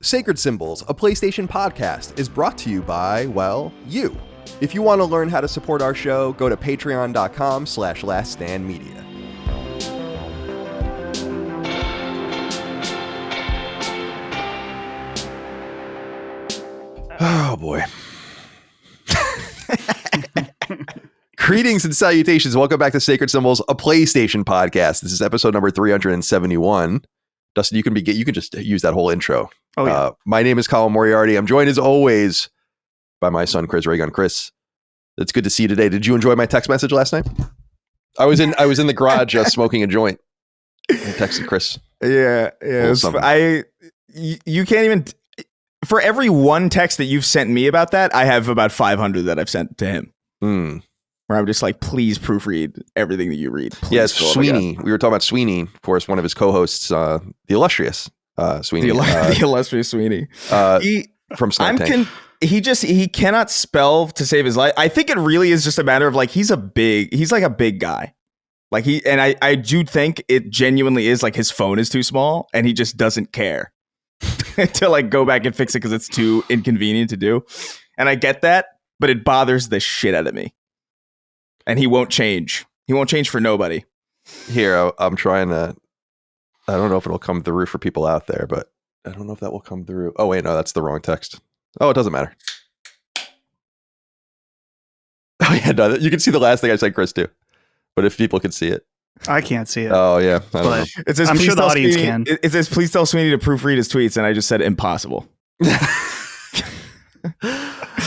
Sacred Symbols, a PlayStation podcast, is brought to you by, well, you. If you want to learn how to support our show, go to patreon.com/laststandmedia. Oh, boy. Greetings and salutations. Welcome back to Sacred Symbols, a PlayStation podcast. This is episode number 371. Dustin, you can just use that whole intro. Oh, yeah. My name is Colin Moriarty. I'm joined as always by my son, Chris Raygun. Chris, it's good to see you today. Did you enjoy my text message last night? I was in the garage smoking a joint. I texted Chris. Yeah. You can't even. For every one text that you've sent me about that, I have about 500 that I've sent to him. Where I'm just like, please proofread everything that you read. Yes, Sweeney. We were talking about Sweeney, of course, one of his co-hosts, the illustrious Sweeney. The illustrious Sweeney. From Starfield. He cannot spell to save his life. I think it really is just a matter of like, he's like a big guy. Like I do think it genuinely is like his phone is too small and he just doesn't care to like go back and fix it because it's too inconvenient to do. And I get that, but it bothers the shit out of me. And he won't change. He won't change for nobody. Here, I'm trying to. I don't know if it'll come through for people out there, but I don't know if that will come through. Oh, wait, no, that's the wrong text. Oh, it doesn't matter. Oh, yeah, no, you can see the last thing I said, Chris, too. But if people can see it. I can't see it. Oh, yeah. I don't know. It says, I'm sure the audience can. It says, please tell Sweeney to proofread his tweets. And I just said, impossible.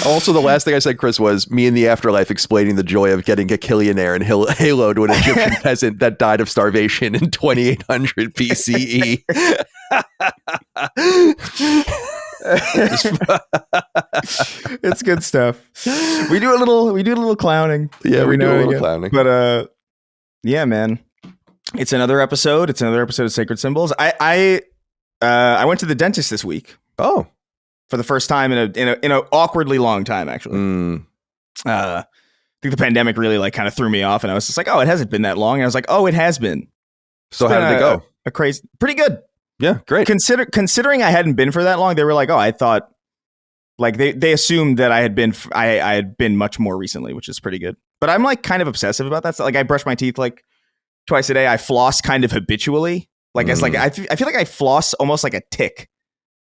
Also, the last thing I said, Chris, was me in the afterlife explaining the joy of getting a Killionaire in Halo to an Egyptian peasant that died of starvation in 2800 BCE. It's good stuff. We do a little clowning. Yeah, we do a little clowning. But yeah, man. It's another episode. It's another episode of Sacred Symbols. I went to the dentist this week. Oh. For the first time in an awkwardly long time, actually. I think the pandemic really like kind of threw me off, and I was just like, "Oh, it hasn't been that long." And I was like, "Oh, it has been." So how did it go? A crazy, pretty good. Yeah, great. Considering I hadn't been for that long, they were like, "Oh, I thought," like they assumed that I had been much more recently, which is pretty good. But I'm like kind of obsessive about that. So, like I brush my teeth like twice a day. I floss kind of habitually. Like it's like I feel like I floss almost like a tick.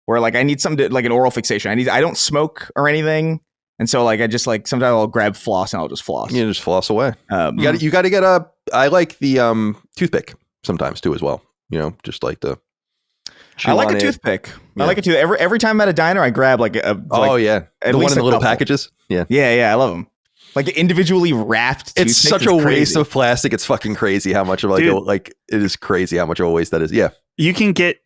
Where like I need something to like an oral fixation. I don't smoke or anything, and so like I just like sometimes I'll grab floss and I'll just floss. You just floss away. You got to get a. I like the toothpick sometimes too as well. You know, just like the. I like a toothpick. Yeah. I like it too. Every time I'm at a diner, I grab like a. Oh yeah, the one in the little packages. Yeah, I love them. Like individually wrapped. It's such a waste of plastic. It's fucking crazy how much of like it is crazy how much of a waste that is. Yeah. You can get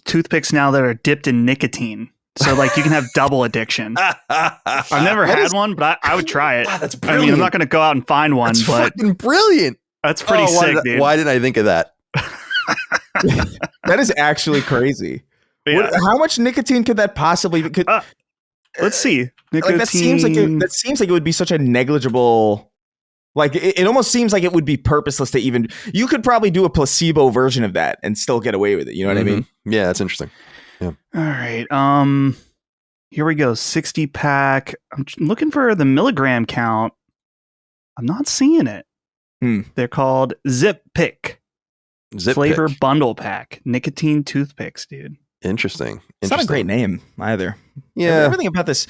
toothpicks now that are dipped in nicotine. So like you can have double addiction. I've never had one, but I would try it. Wow, that's brilliant. I mean, I'm not going to go out and find one, that's but fucking brilliant. That's pretty sick, dude. Why didn't I think of that? That is actually crazy. Yeah. How much nicotine could that possibly be? Let's see. Nicotine. Like that seems like it would be such a negligible. Like it almost seems like it would be purposeless to even. You could probably do a placebo version of that and still get away with it. You know what I mean? Yeah, that's interesting. Yeah. All right. Here we go. 60 pack. I'm looking for the milligram count. I'm not seeing it. They're called Zip Pick. Flavor Bundle Pack. Nicotine toothpicks, dude. Interesting. It's not a great name either. Yeah. Everything about this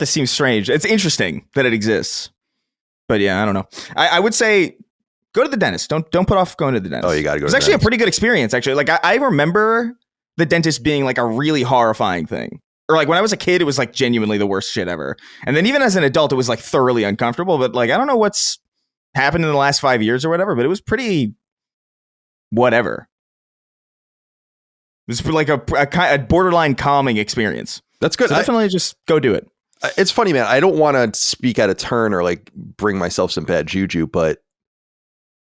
seems strange. It's interesting that it exists. But yeah, I don't know. I would say go to the dentist. Don't put off going to the dentist. Oh, you got to go. It's actually a pretty good experience. Actually, like I remember the dentist being like a really horrifying thing. Or like when I was a kid, it was like genuinely the worst shit ever. And then even as an adult, it was like thoroughly uncomfortable. But like I don't know what's happened in the last 5 years or whatever. But it was pretty whatever. It was like a borderline calming experience. That's good. So definitely just go do it. It's funny, man. I don't want to speak out of turn or like bring myself some bad juju, but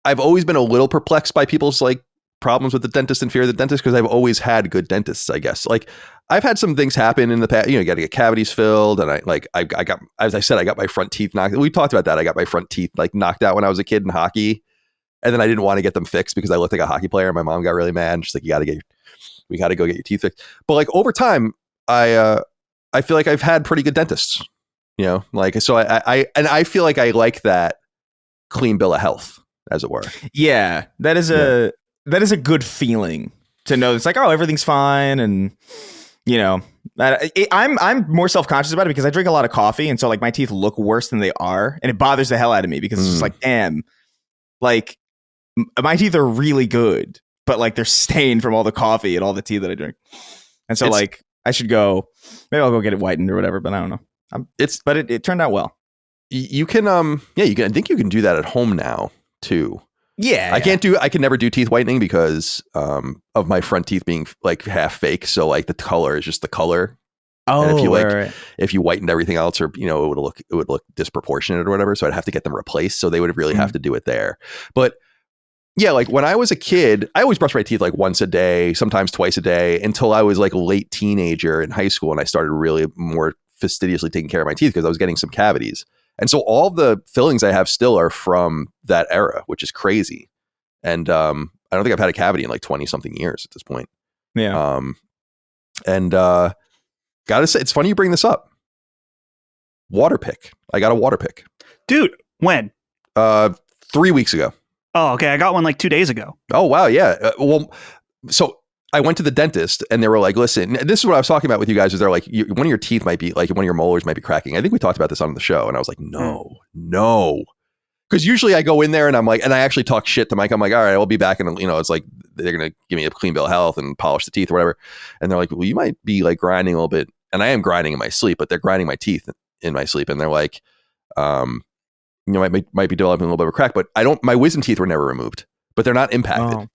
I've always been a little perplexed by people's like problems with the dentist and fear of the dentist because I've always had good dentists, I guess. Like I've had some things happen in the past, you got to get cavities filled. And I got, as I said, I got my front teeth knocked. We talked about that. I got my front teeth like knocked out when I was a kid in hockey. And then I didn't want to get them fixed because I looked like a hockey player and my mom got really mad. And she's like, you got to get We got to go get your teeth fixed. But like over time, I feel like I've had pretty good dentists, you know, like, so I feel like I like that clean bill of health, as it were. Yeah, that is a good feeling to know. It's like, oh, everything's fine. And, you know, I'm more self-conscious about it because I drink a lot of coffee. And so like my teeth look worse than they are. And it bothers the hell out of me because it's just like, damn, like my teeth are really good, but like they're stained from all the coffee and all the tea that I drink. And so like I should go, maybe I'll go get it whitened or whatever, but I don't know. But it turned out well. You can, you can, I think you can do that at home now too. Yeah. I can never do teeth whitening because of my front teeth being like half fake. So like the color is just the color. Oh, and if you right. if you whitened everything else, or, you know, it would look disproportionate or whatever. So I'd have to get them replaced. So they would really have to do it there. But yeah, like when I was a kid, I always brushed my teeth like once a day, sometimes twice a day, until I was like a late teenager in high school. And I started really more fastidiously taking care of my teeth because I was getting some cavities. And so all the fillings I have still are from that era, which is crazy. And I don't think I've had a cavity in like 20 something years at this point. Yeah. Gotta say, it's funny you bring this up. Water pick. I got a water pick. Dude, when? 3 weeks ago. Oh, okay. I got one like 2 days ago. Oh, wow. Yeah. Well, so I went to the dentist and they were like, listen, this is what I was talking about with you guys, is they're like, one of your teeth might be like, one of your molars might be cracking. I think we talked about this on the show. And I was like, no. Because usually I go in there and I'm like, and I actually talk shit to Mike. I'm like, all right, I'll be back. And, you know, it's like, they're going to give me a clean bill of health and polish the teeth or whatever. And they're like, well, you might be like grinding a little bit. And I am grinding in my sleep, but they're grinding my teeth in my sleep. And they're like, you know, might be developing a little bit of a crack, but my wisdom teeth were never removed, but they're not impacted. Oh.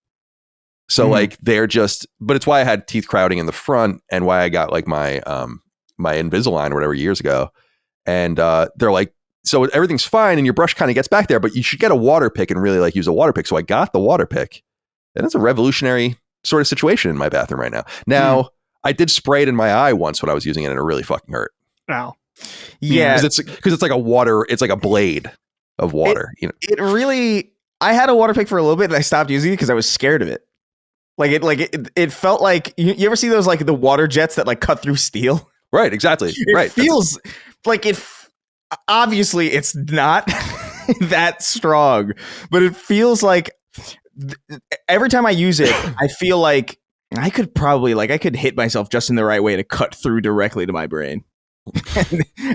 So like they're just, but it's why I had teeth crowding in the front and why I got like my Invisalign or whatever years ago. And they're like, so everything's fine and your brush kind of gets back there, but you should get a water pick and really like use a water pick. So I got the water pick, and it's a revolutionary sort of situation in my bathroom right now. Now I did spray it in my eye once when I was using it and it really fucking hurt. Ow. Yeah. Because it's like a water, it's like a blade of water. It really, I had a water pick for a little bit and I stopped using it because I was scared of it. It felt like, you ever see those like the water jets that like cut through steel? Right, exactly. It feels like obviously it's not that strong, but it feels like every time I use it, I feel like I could hit myself just in the right way to cut through directly to my brain.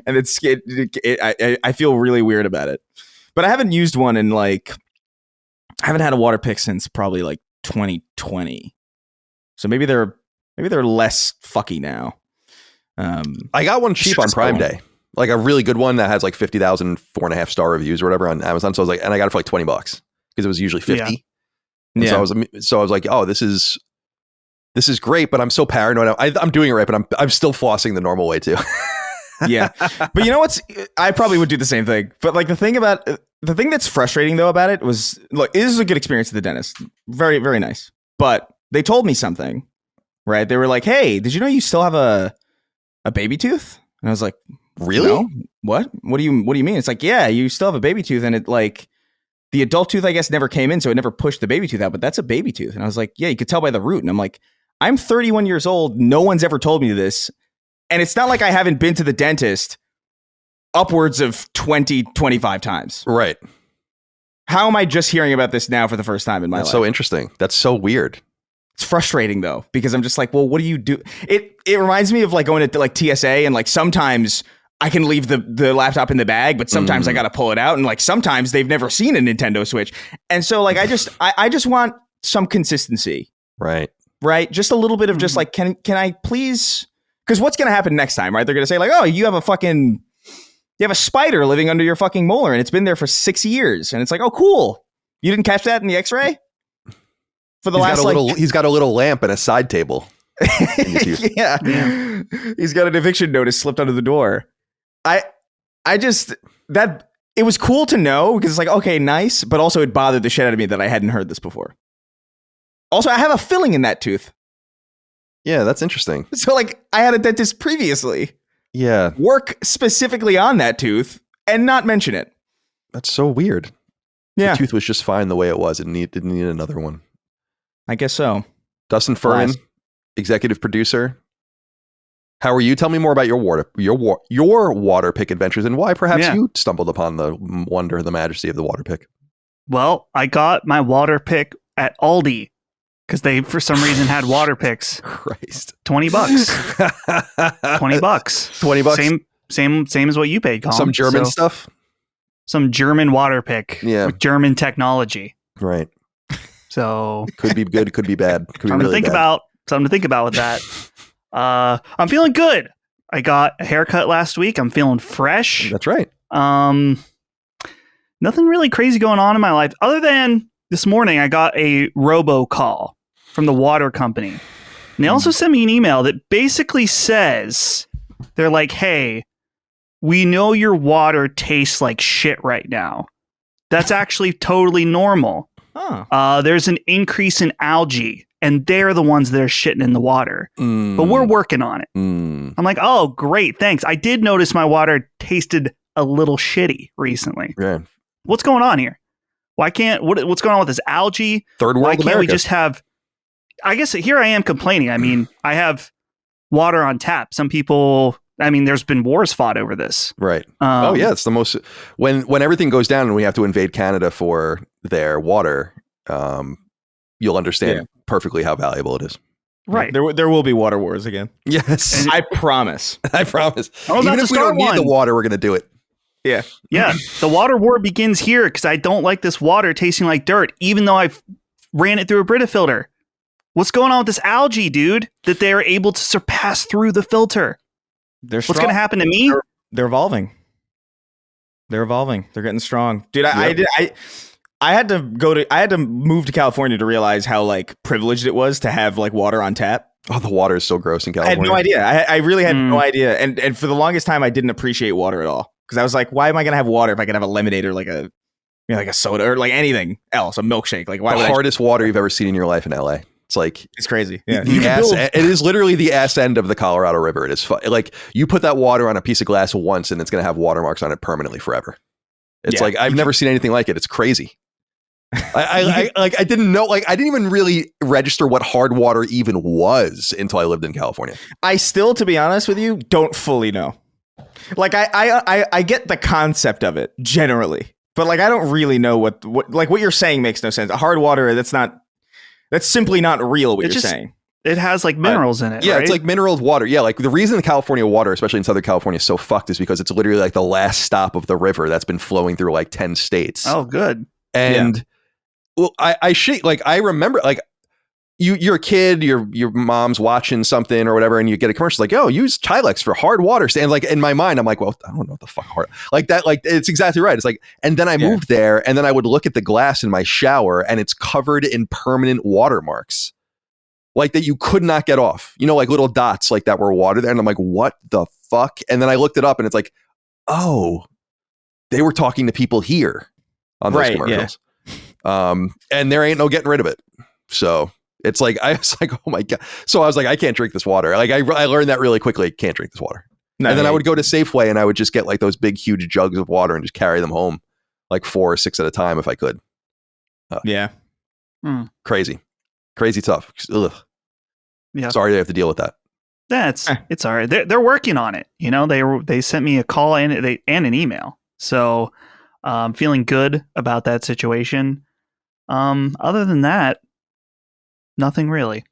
And I feel really weird about it. But I haven't used one in I haven't had a water pick since probably like 2020. So maybe they're less fucky now. I got one cheap on Prime Day, like a really good one that has like 50,000 4.5 star reviews or whatever on Amazon. So I was like, and I got it for like $20 because it was usually 50. Yeah. So I was like, oh, this is great, but I'm so paranoid. I'm doing it right, but I'm still flossing the normal way too. Yeah. But you know I probably would do the same thing. But like the thing that's frustrating though about it was, look, it is a good experience at the dentist. Very, very nice. But they told me something, right? They were like, hey, did you know you still have a baby tooth? And I was like, really? No? What do you mean? It's like, yeah, you still have a baby tooth, and it like the adult tooth, I guess, never came in, so it never pushed the baby tooth out, but that's a baby tooth. And I was like, yeah, you could tell by the root. And I'm like, I'm 31 years old. No one's ever told me this. And it's not like I haven't been to the dentist upwards of 20, 25 times. Right. How am I just hearing about this now for the first time in my life? That's so interesting. That's so weird. It's frustrating though, because I'm just like, well, what do you do? It reminds me of like going to like TSA, and like sometimes I can leave the laptop in the bag, but sometimes I got to pull it out. And like sometimes they've never seen a Nintendo Switch. And so like I just want some consistency. Right. Just a little bit of just like, can I please? Because what's going to happen next time, right? They're going to say like, oh, you have a spider living under your fucking molar and it's been there for 6 years. And it's like, oh, cool. You didn't catch that in the x-ray? For the he's got a little lamp and a side table. Yeah. He's got an eviction notice slipped under the door. It was cool to know because it's like, okay, nice. But also it bothered the shit out of me that I hadn't heard this before. Also, I have a filling in that tooth. Yeah, that's interesting. So like I had a dentist previously. Yeah. Work specifically on that tooth and not mention it. That's so weird. Yeah. The tooth was just fine the way it was. It didn't need another one. I guess so. Dustin Furman executive producer. How are you? Tell me more about your water pick adventures and why perhaps you stumbled upon the wonder, the majesty of the water pick. Well, I got my water pick at Aldi because they, for some reason, had water picks. Christ. $20. $20. $20. Same as what you paid, Colin. Some German stuff? Some German water pick with German technology. Right. So could be good, could be bad. Could be really bad. Something to think about with that. I'm feeling good. I got a haircut last week. I'm feeling fresh. That's right. Nothing really crazy going on in my life other than this morning I got a robocall from the water company. And they also sent me an email that basically says, they're like, hey, we know your water tastes like shit right now. That's actually totally normal. There's an increase in algae, and they're the ones that are shitting in the water. But we're working on it. I'm like, oh, great, thanks. I did notice my water tasted a little shitty recently. Yeah. What's going on here? What's going on with this algae? Third world Why can't America. we just have... I guess here I am complaining. I mean, I have water on tap. Some people... I mean, there's been wars fought over this. Right. It's the most... When everything goes down and we have to invade Canada for their water, you'll understand perfectly how valuable it is. Right. There will be water wars again. Yes. I promise. I promise. Even if we don't need the water, we're going to do it. Yeah. Yeah. The water war begins here because I don't like this water tasting like dirt, even though I've ran it through a Brita filter. What's going on with this algae, dude, that they're able to surpass through the filter? What's going to happen to me? They're evolving. They're getting strong. Dude, I had to move to California to realize how like privileged it was to have like water on tap. Oh, the water is so gross in California. I had no idea. I really had no idea. And for the longest time, I didn't appreciate water at all. Because I was like, why am I going to have water if I can have a lemonade or like a soda or like anything else, a milkshake? Like, why? The hardest water you've ever seen in your life in LA. It's like, it's crazy. Yeah. It is literally the ass end of the Colorado River. It is like you put that water on a piece of glass once and it's going to have watermarks on it permanently forever. It's like, I've never seen anything like it. It's crazy. I didn't know, like, I didn't even really register what hard water even was until I lived in California. I still, to be honest with you, don't fully know. Like, I get the concept of it generally, but like, I don't really know what like what you're saying makes no sense. Hard water, that's simply not real. What you're saying. It has like minerals in it. Yeah, right? It's like mineral water. Yeah, like the reason the California water, especially in Southern California, is so fucked is because it's literally like the last stop of the river that's been flowing through like 10 states. Oh, good. And well, I remember like you're a kid, your mom's watching something or whatever, and you get a commercial like, oh, use Chilex for hard water. And like in my mind, I'm like, well, I don't know what the fuck hard like that. Like it's exactly right. It's like, and then I moved there, and then I would look at the glass in my shower, and it's covered in permanent watermarks, like that you could not get off. You know, like little dots like that were water there, and I'm like, what the fuck? And then I looked it up, and it's like, oh, they were talking to people here on those commercials. Yeah. And there ain't no getting rid of it. So. It's like, I was like, oh my God. So I was like, I can't drink this water. Like I learned that really quickly. Can't drink this water. No, and then I would go to Safeway and I would just get like those big, huge jugs of water and just carry them home like 4 or 6 at a time if I could. Crazy tough. Ugh. Yeah. Sorry to have to deal with that. It's all right. They're working on it. You know, they sent me a call and an email. So I'm feeling good about that situation. Other than that, nothing really.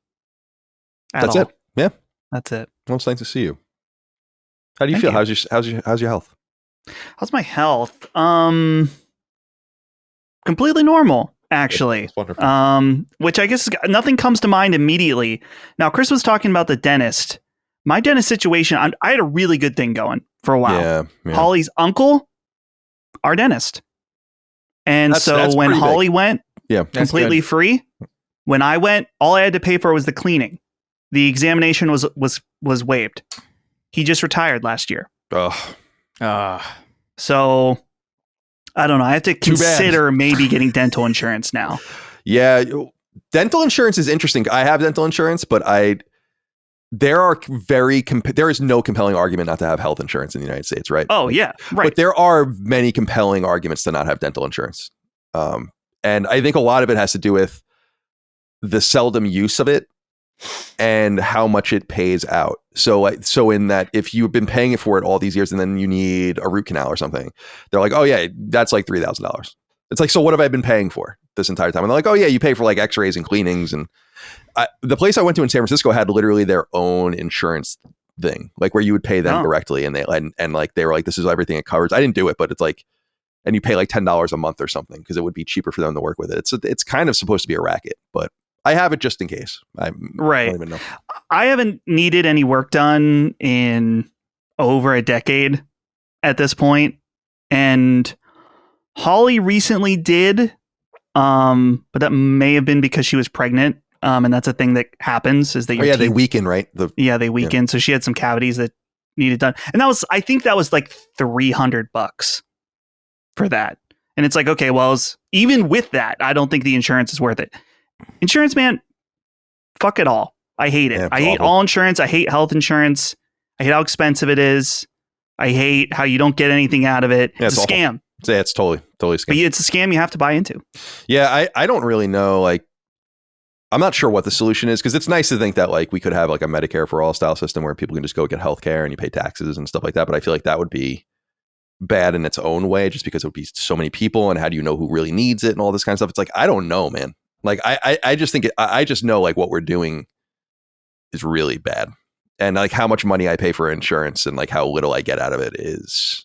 That's all. It. Yeah. That's it. Well, it's nice to see you. How do you feel? How's your health? How's my health? Completely normal, actually. That's wonderful. Which I guess nothing comes to mind immediately. Now, Chris was talking about the dentist. My dentist situation, I had a really good thing going for a while. Yeah. Holly's uncle, our dentist. And that's when Holly went, completely free. When I went, all I had to pay for was the cleaning. The examination was waived. He just retired last year. So I don't know. I have to consider maybe getting dental insurance now. Yeah, dental insurance is interesting. I have dental insurance, but there is no compelling argument not to have health insurance in the United States, right? Oh yeah, right. But there are many compelling arguments to not have dental insurance, and I think a lot of it has to do with the seldom use of it. and how much it pays out. So in that, if you've been paying for it all these years and then you need a root canal or something, they're like, oh yeah, that's like $3,000. It's like, so what have I been paying for this entire time? And they're like, oh yeah, you pay for like x-rays and cleanings. And the place I went to in San Francisco had literally their own insurance thing, like where you would pay them directly, and they like they were like, this is everything it covers. I didn't do it, but it's like, and you pay like $10 a month or something because it would be cheaper for them to work with it. It's kind of supposed to be a racket, but I have it just in case. I don't even know. I haven't needed any work done in over a decade at this point, and Holly recently did, but that may have been because she was pregnant. And that's a thing that happens is that your teeth, they weaken, right? They weaken. Yeah. So she had some cavities that needed done. And I think that was like $300 for that. And it's like, okay, well, even with that, I don't think the insurance is worth it. Insurance, man, fuck it all. I hate it. I hate all insurance. I hate health insurance. I hate how expensive it is. I hate how you don't get anything out of it. It's a scam. Yeah, it's totally a scam. But it's a scam you have to buy into. Yeah, I don't really know, like, I'm not sure what the solution is, because it's nice to think that like we could have like a Medicare for all style system where people can just go get healthcare and you pay taxes and stuff like that. But I feel like that would be bad in its own way, just because it would be so many people, and how do you know who really needs it and all this kind of stuff. It's like, I don't know, man. Like I just think I just know like what we're doing is really bad, and like how much money I pay for insurance and like how little I get out of it is,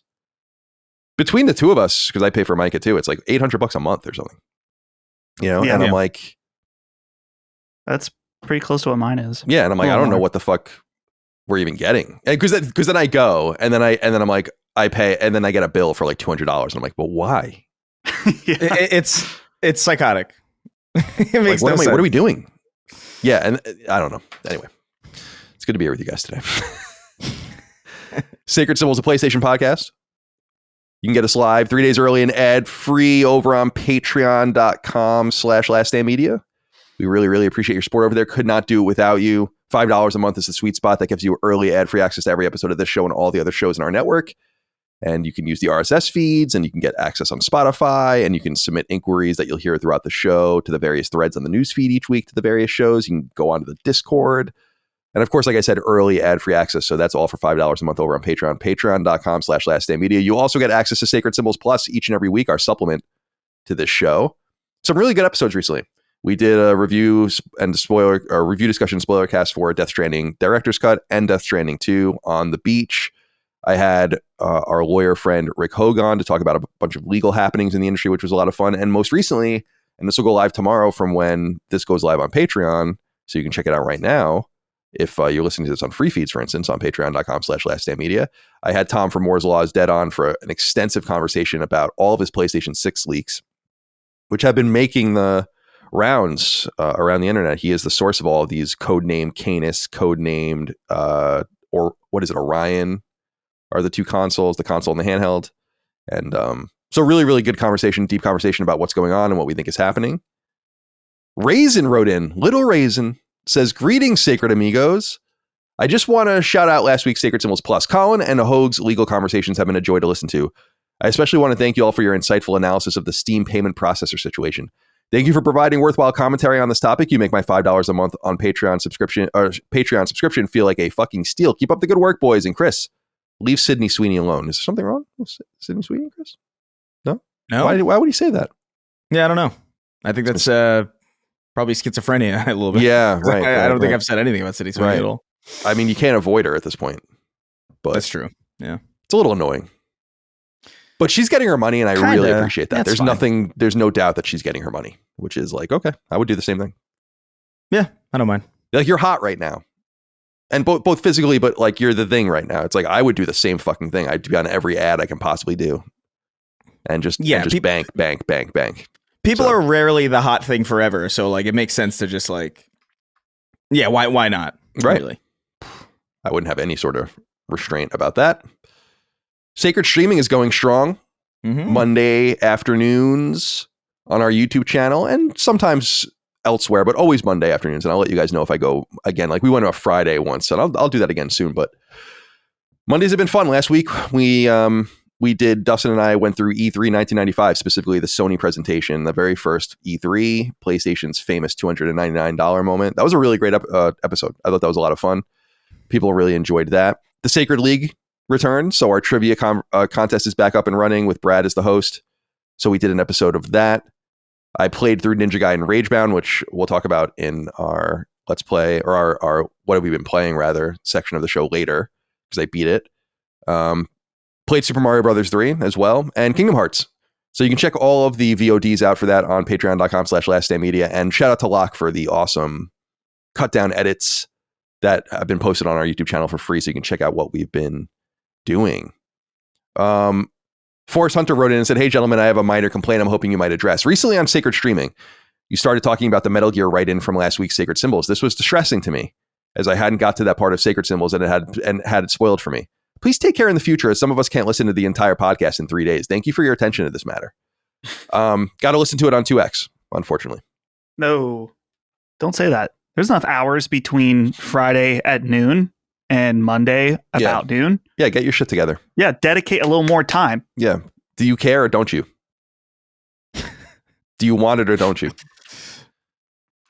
between the two of us, because I pay for Micah too, it's like $800 a month or something, you know. And I'm like, that's pretty close to what mine is. Yeah, and I'm like, I don't know what the fuck we're even getting, because then I go and then I'm like, I pay, and then I get a bill for like $200, and I'm like, well, why? It's psychotic. It makes like, no sense. What are we doing? Yeah, and I don't know. Anyway, it's good to be here with you guys today. Sacred Symbols, a PlayStation podcast. You can get us live 3 days early and ad free over on patreon.com/lastdaymedia. We really, really appreciate your support over there. Could not do it without you. $5 a month is the sweet spot that gives you early ad-free access to every episode of this show and all the other shows in our network. And you can use the RSS feeds, and you can get access on Spotify, and you can submit inquiries that you'll hear throughout the show to the various threads on the news feed each week to the various shows. You can go onto the Discord. And of course, like I said, early ad-free access. So that's all for $5 a month over on Patreon, patreon.com/lastdaymedia. You also get access to Sacred Symbols Plus each and every week, our supplement to this show. Some really good episodes recently. We did a review discussion spoiler cast for Death Stranding Director's Cut and Death Stranding 2 on the beach. I had our lawyer friend Rick Hogan to talk about a bunch of legal happenings in the industry, which was a lot of fun. And most recently, and this will go live tomorrow from when this goes live on Patreon, so you can check it out right now. If you're listening to this on free feeds, for instance, on patreon.com/lastdaymedia, I had Tom from Moore's Law is Dead on for an extensive conversation about all of his PlayStation 6 leaks, which have been making the rounds around the internet. He is the source of all of these, codenamed Canis, codenamed or what is it, Orion, are the two consoles, the console and the handheld. And so really, really good conversation, deep conversation about what's going on and what we think is happening. Raisin wrote in, Little Raisin says, greetings, Sacred Amigos. I just want to shout out last week's Sacred Symbols Plus. Colin and Hoag's legal conversations have been a joy to listen to. I especially want to thank you all for your insightful analysis of the Steam payment processor situation. Thank you for providing worthwhile commentary on this topic. You make my $5 a month on Patreon subscription feel like a fucking steal. Keep up the good work, boys. And Chris, leave Sydney Sweeney alone. Is there something wrong with Sydney Sweeney, Chris? No? Why would he say that? Yeah, I don't know. I think that's probably schizophrenia a little bit. Yeah, right. I don't think I've said anything about Sydney Sweeney at all. I mean, you can't avoid her at this point. But that's true. Yeah. It's a little annoying. But she's getting her money, and I really appreciate that. There's no doubt that she's getting her money, which is like, okay, I would do the same thing. Yeah, I don't mind. Like, you're hot right now. And both physically, but like, you're the thing right now. It's like, I would do the same fucking thing. I'd be on every ad I can possibly do. And just bank. People are rarely the hot thing forever. So like, it makes sense to just like, yeah, why not? Right. Really? I wouldn't have any sort of restraint about that. Sacred Streaming is going strong. Monday afternoons on our YouTube channel, and sometimes elsewhere, but always Monday afternoons. And I'll let you guys know if I go again. Like, we went to a Friday once, and I'll do that again soon. But Mondays have been fun. Last week we Dustin and I went through E3 1995, specifically the Sony presentation, the very first E3, PlayStation's famous $299 moment. That was a really great episode. I thought that was a lot of fun. People really enjoyed that. The Sacred League returned, so our trivia contest is back up and running with Brad as the host. So we did an episode of that. I played through Ninja Gaiden Ragebound, which we'll talk about in our Let's Play, or our What Have We Been Playing, rather, section of the show later, because I beat it. Played Super Mario Brothers 3 as well, and Kingdom Hearts. So you can check all of the VODs out for that on patreon.com/lastdaymedia. And shout out to Locke for the awesome cut down edits that have been posted on our YouTube channel for free, so you can check out what we've been doing. Forrest Hunter wrote in and said, "Hey gentlemen, I have a minor complaint I'm hoping you might address. Recently on Sacred Streaming, you started talking about the Metal Gear write-in from last week's Sacred Symbols. This was distressing to me, as I hadn't got to that part of Sacred Symbols and had it spoiled for me. Please take care in the future, as some of us can't listen to the entire podcast in 3 days. Thank you for your attention to this matter." Got to listen to it on 2X, unfortunately. No, don't say that. There's enough hours between Friday at noon and Monday about noon. Yeah, get your shit together. Yeah, dedicate a little more time. Yeah. Do you care or don't you? Do you want it or don't you?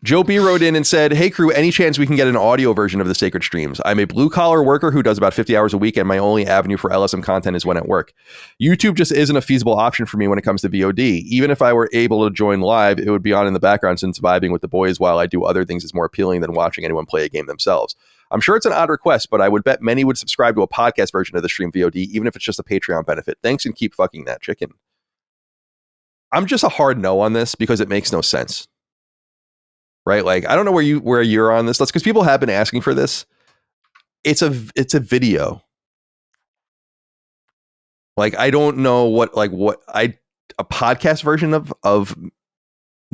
Joe B wrote in and said, "Hey crew, any chance we can get an audio version of the Sacred Streams? I'm a blue collar worker who does about 50 hours a week, and my only avenue for LSM content is when at work. YouTube just isn't a feasible option for me when it comes to VOD. Even if I were able to join live, it would be on in the background, since vibing with the boys while I do other things is more appealing than watching anyone play a game themselves. I'm sure it's an odd request, but I would bet many would subscribe to a podcast version of the stream VOD, even if it's just a Patreon benefit. Thanks, and keep fucking that chicken." I'm just a hard no on this because it makes no sense. Right? Like, I don't know where you're on this. That's because people have been asking for this. It's a video. Like, I don't know a podcast version of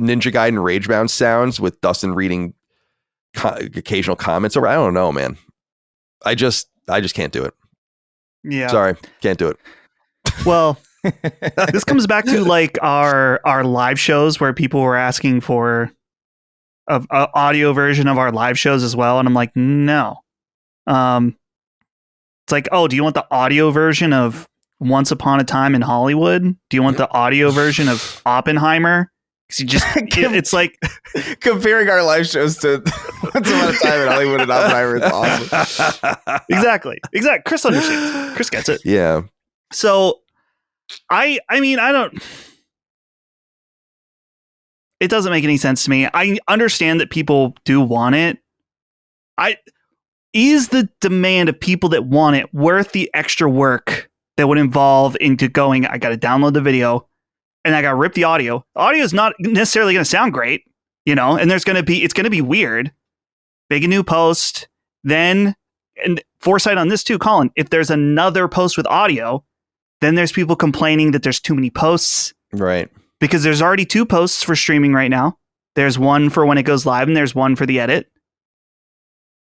Ninja Gaiden Ragebound sounds with Dustin reading occasional comments over. I don't know, man. I just can't do it. Yeah. Sorry, can't do it. Well, this comes back to like our live shows where people were asking for a audio version of our live shows as well, and I'm like, no. It's like, oh, do you want the audio version of Once Upon a Time in Hollywood? Do you want the audio version of Oppenheimer? Because you just, it's like comparing our live shows to Once Upon a Time in Hollywood and Oppenheimer is awesome. Exactly. Chris understands. Chris gets it. Yeah. So, I mean, I don't. It doesn't make any sense to me. I understand that people do want it. Is the demand of people that want it worth the extra work that would involve into going, I got to download the video and I got to rip the audio. The audio is not necessarily going to sound great, and it's going to be weird. Make a new post. Then, and foresight on this too, Colin, if there's another post with audio, then there's people complaining that there's too many posts. Right. Because there's already 2 posts for streaming right now. There's one for when it goes live, and there's one for the edit.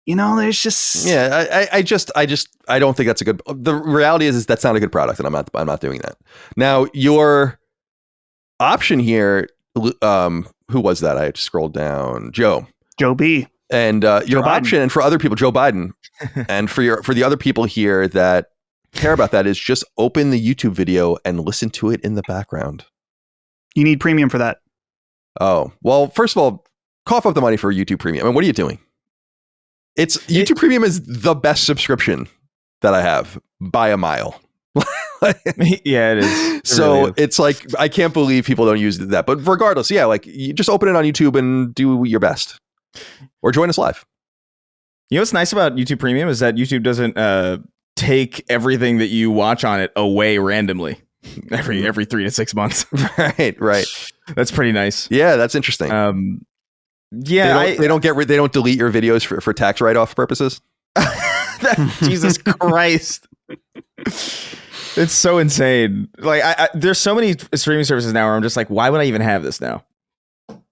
There's just I don't think that's a good. The reality is that's not a good product, and I'm not doing that. Now your option here, who was that? I scrolled down. Joe B, and your option, and for other people, Joe Biden, and for the other people here that care about that is just open the YouTube video and listen to it in the background. You need premium for that. Oh, well, first of all, cough up the money for YouTube Premium. I mean, what are you doing? YouTube Premium is the best subscription that I have by a mile. Yeah, it is. It's like, I can't believe people don't use that. But regardless, yeah, like you just open it on YouTube and do your best. Or join us live. You know what's nice about YouTube Premium is that YouTube doesn't take everything that you watch on it away randomly. Every 3 to 6 months. Right. That's pretty nice. Yeah, that's interesting. Yeah, they don't delete your videos for tax write-off purposes. Jesus Christ. It's so insane. Like there's so many streaming services now where I'm just like, why would I even have this now?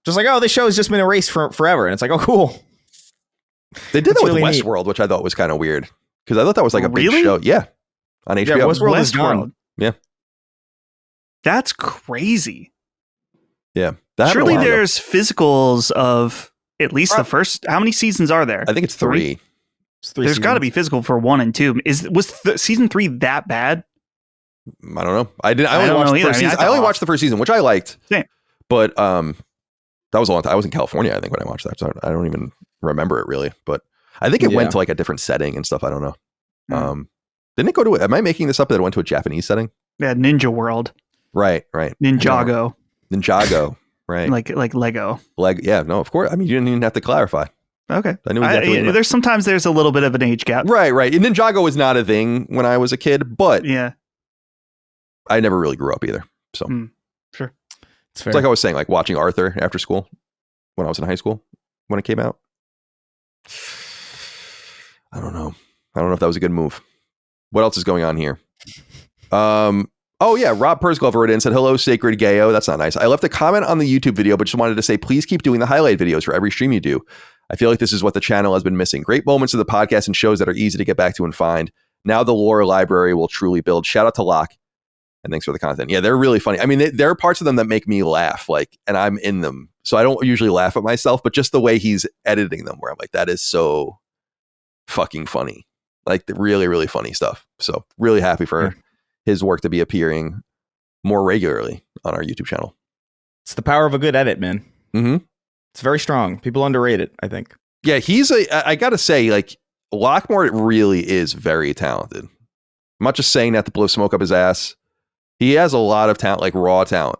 Just like, oh, this show has just been erased forever. And it's like, oh, cool. They did that with really Westworld, which I thought was kind of weird. Because I thought that was like a big Really? show. Yeah. On HBO. Yeah, Westworld is gone. Yeah. That's crazy. Yeah. Surely there's physicals of at least the first. How many seasons are there? I think it's 3. It's 3 There's got to be physical for 1 and 2. Was season 3 that bad? I don't know. I only watched the first season. I only watched the first season, which I liked. Same. But that was a long time. I was in California, I think, when I watched that. So I don't even remember it really. But I think it went to like a different setting and stuff. I don't know. Didn't it go to? Am I making this up? That it went to a Japanese setting? Yeah, Ninja World. Right. Ninjago. Right. Like Lego. Yeah. No, of course. I mean, you didn't even have to clarify. Okay. I knew exactly. There's a little bit of an age gap. Right. And Ninjago was not a thing when I was a kid, but yeah, I never really grew up either. So sure. It's like I was saying, like watching Arthur after school when I was in high school when it came out. I don't know if that was a good move. What else is going on here? Oh yeah, Rob Persglove wrote in and said, "Hello, Sacred Gayo." That's not nice. I left a comment on the YouTube video, but just wanted to say, please keep doing the highlight videos for every stream you do. I feel like this is what the channel has been missing. Great moments of the podcast and shows that are easy to get back to and find. Now the lore library will truly build. Shout out to Locke. And thanks for the content. Yeah, they're really funny. I mean, there are parts of them that make me laugh, like, and I'm in them. So I don't usually laugh at myself, but just the way he's editing them, where I'm like, that is so fucking funny. Like, the really, really funny stuff. So really happy for his work to be appearing more regularly on our YouTube channel. It's the power of a good edit, man. Mm-hmm. It's very strong. People underrate it, I think. Yeah, I gotta say, like, Lockmore really is very talented. I'm not just saying that to blow smoke up his ass. He has a lot of talent, like raw talent.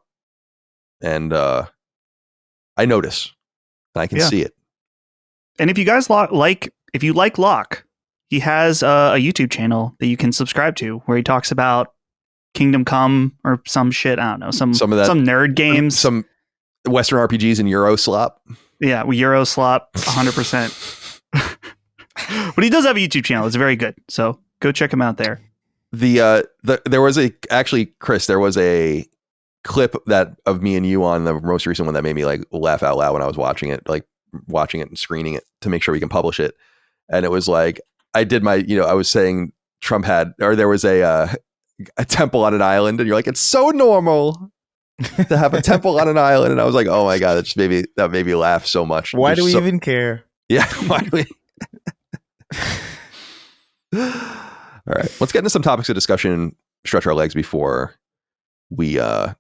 And I notice. I can see it. And if you guys if you like Locke, he has a YouTube channel that you can subscribe to where he talks about Kingdom Come or some shit. I don't know. Some of that, some nerd games. Some Western RPGs and Euro slop. Yeah, Euro slop, 100%. But he does have a YouTube channel. It's very good. So go check him out there. There was Chris, there was a clip of me and you on the most recent one that made me like laugh out loud when I was watching it and screening it to make sure we can publish it. And it was like, I did I was saying there was a temple on an island, and you're like, it's so normal to have a temple on an island. And I was like, oh my God, that made me laugh so much. Why do we even care? Yeah. Why do we? All right, let's get into some topics of discussion, stretch our legs before we go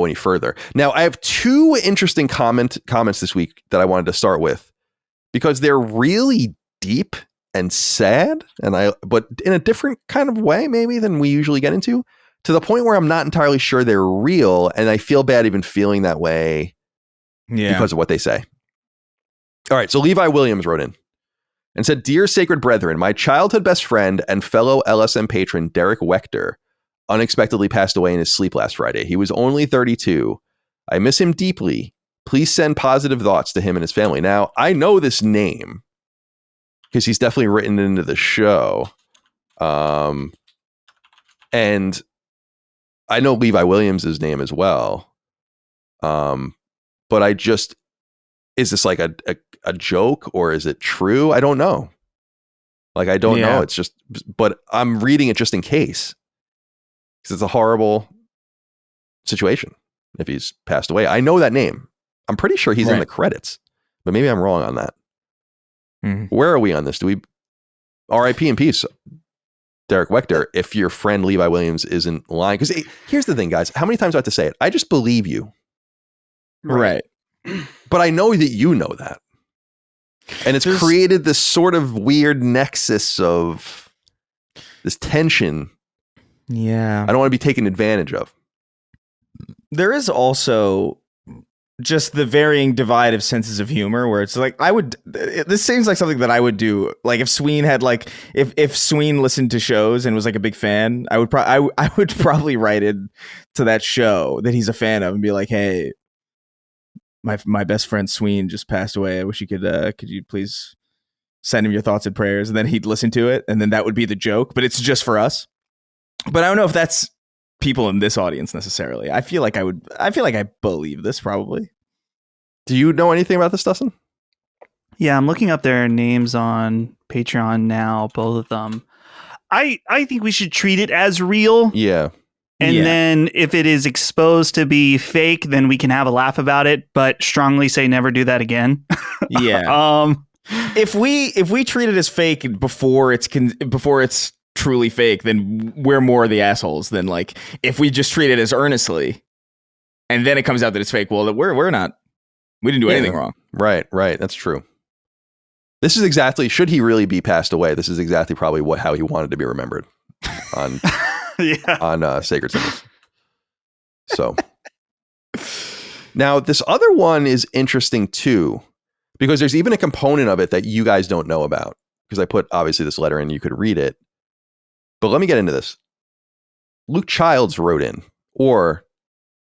any further. Now, I have two interesting comments this week that I wanted to start with because they're really deep and sad, but in a different kind of way, maybe than we usually get into, to the point where I'm not entirely sure they're real, and I feel bad even feeling that way because of what they say. All right, so Levi Williams wrote in and said, "Dear Sacred Brethren, my childhood best friend and fellow LSM patron, Derek Wechter, unexpectedly passed away in his sleep last Friday. He was only 32. I miss him deeply. Please send positive thoughts to him and his family." Now, I know this name because he's definitely written into the show. And I know Levi Williams' name as well. But is this like a joke or is it true? I don't know. Like, I don't know. It's just, but I'm reading it just in case. Because it's a horrible situation if he's passed away. I know that name. I'm pretty sure he's in the credits, but maybe I'm wrong on that. Mm-hmm. Where are we on this? Do we RIP in peace, Derek Wechter, if your friend Levi Williams isn't lying? Because here's the thing, guys. How many times do I have to say it? I just believe you. Right. But I know that you know that. And it's created this sort of weird nexus of this tension. Yeah. I don't want to be taken advantage of. There is also just the varying divide of senses of humor where it's like, this seems like something that I would do. Like if Sween had if Sween listened to shows and was like a big fan, I would probably write it to that show that he's a fan of and be like, hey, my best friend Sween just passed away. I wish you could you please send him your thoughts and prayers? And then he'd listen to it. And then that would be the joke, but it's just for us. But I don't know if that's people in this audience necessarily. I feel like I believe this probably. Do you know anything about this, Dustin? Yeah, I'm looking up their names on Patreon now, both of them. I think we should treat it as real. Yeah. And then if it is exposed to be fake, then we can have a laugh about it, but strongly say never do that again. Yeah. If we treat it as fake before it's truly fake, then we're more the assholes than like if we just treat it as earnestly, and then it comes out that it's fake. Well, we're not. We didn't do anything wrong. Right. That's true. This is exactly, should he really be passed away, this is exactly probably how he wanted to be remembered on on Sacred Symbols. So now this other one is interesting too, because there's even a component of it that you guys don't know about, because I put obviously this letter in, you could read it. But let me get into this. Luke Childs wrote in, or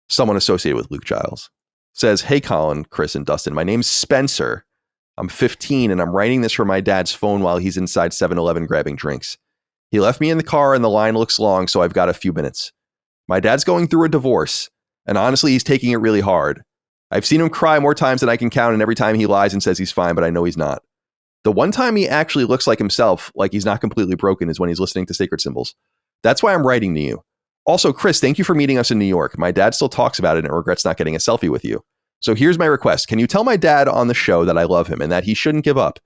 someone associated with Luke Childs, says, "Hey Colin, Chris, and Dustin, my name's Spencer. I'm 15 and I'm writing this from my dad's phone while he's inside 7-Eleven grabbing drinks. He left me in the car and the line looks long, so I've got a few minutes. My dad's going through a divorce, and honestly, he's taking it really hard. I've seen him cry more times than I can count, and every time he lies and says he's fine, but I know he's not. The one time he actually looks like himself, like he's not completely broken, is when he's listening to Sacred Symbols. That's why I'm writing to you. Also, Chris, thank you for meeting us in New York. My dad still talks about it and regrets not getting a selfie with you. So here's my request. Can you tell my dad on the show that I love him and that he shouldn't give up?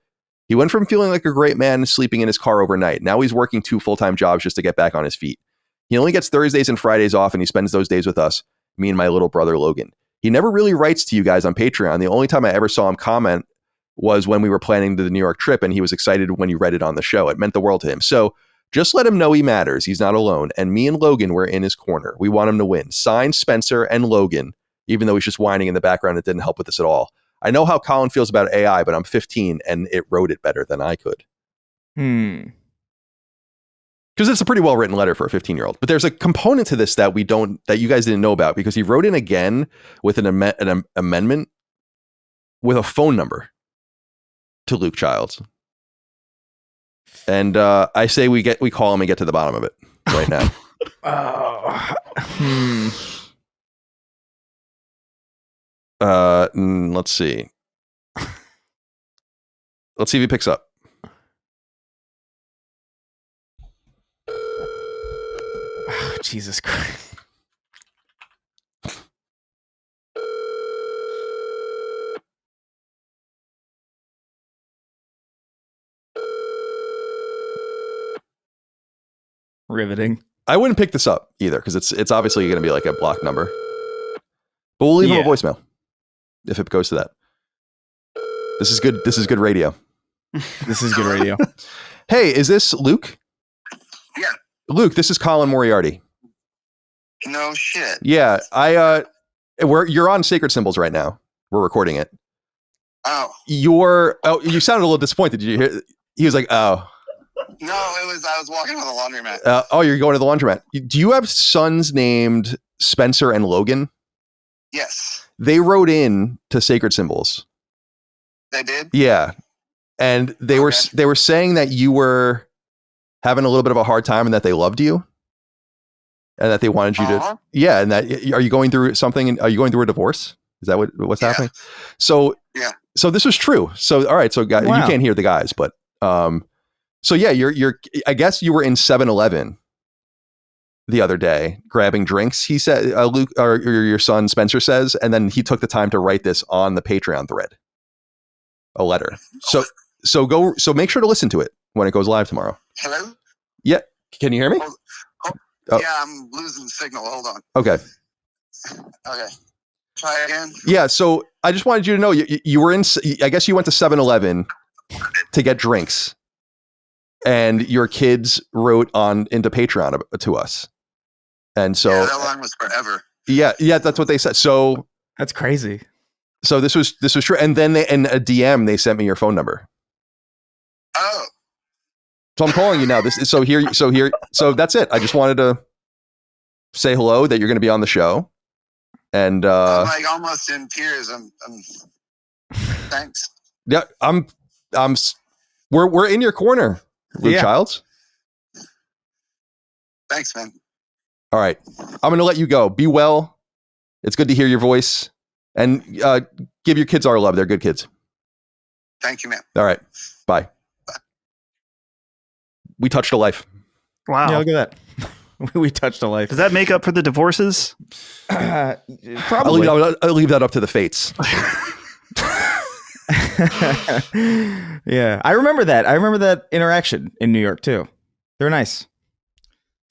He went from feeling like a great man sleeping in his car overnight. Now he's working 2 full-time jobs just to get back on his feet. He only gets Thursdays and Fridays off, and he spends those days with us, me and my little brother Logan. He never really writes to you guys on Patreon. The only time I ever saw him comment was when we were planning the New York trip, and he was excited when you read it on the show. It meant the world to him. So just let him know he matters. He's not alone. And me and Logan were in his corner. We want him to win. Signed, Spencer and Logan, even though he's just whining in the background. It didn't help with this at all. I know how Colin feels about AI, but I'm 15 and it wrote it better than I could. Hmm. Because it's a pretty well written letter for a 15-year-old. But there's a component to this that you guys didn't know about, because he wrote in again with an amendment with a phone number to Luke Childs. And I say we call him and get to the bottom of it right now. Let's see. Let's see if he picks up. Oh, Jesus Christ. Riveting. I wouldn't pick this up either, because it's obviously going to be like a block number. But we'll leave him a voicemail if it goes to that. This is good. This is good radio. This is good radio. Hey, is this Luke? Yeah. Luke, this is Colin Moriarty. No shit. Yeah, you're on Sacred Symbols right now. We're recording it. Oh. You sounded a little disappointed. Did you hear? He was like, "Oh." No, I was walking to the laundromat. You're going to the laundromat. Do you have sons named Spencer and Logan? Yes. They wrote in to Sacred Symbols. They did? Yeah. And they were saying that you were having a little bit of a hard time and that they loved you and that they wanted you to. Yeah. And that, are you going through something? And are you going through a divorce? Is that what's happening? So, yeah. So this was true. So, all right. So guys, you can't hear the guys, but, so yeah, I guess you were in 7-Eleven the other day grabbing drinks. He said, Luke, or your son Spencer says, and then he took the time to write this on the Patreon thread, a letter. So make sure to listen to it when it goes live tomorrow. Hello? Yeah. Can you hear me? Oh. Yeah, I'm losing the signal. Hold on. Okay. Okay. Try again. Yeah. So I just wanted you to know you were in, I guess you went to 7-Eleven to get drinks. And your kids wrote into Patreon to us. And so that line was forever. Yeah, that's what they said. So that's crazy. So this was true. And then in a DM they sent me your phone number. Oh. So I'm calling you now. So that's it. I just wanted to say hello, that you're going to be on the show. And I'm like almost in tears. I'm thanks. Yeah, we're in your corner. Luke Childs. Thanks, man. All right. I'm going to let you go. Be well. It's good to hear your voice. And give your kids our love. They're good kids. Thank you, man. All right. Bye. We touched a life. Wow. Yeah, look at that. We touched a life. Does that make up for the divorces? Probably. I'll leave that up to the fates. Yeah, I remember that. I remember that interaction in New York too. They're nice.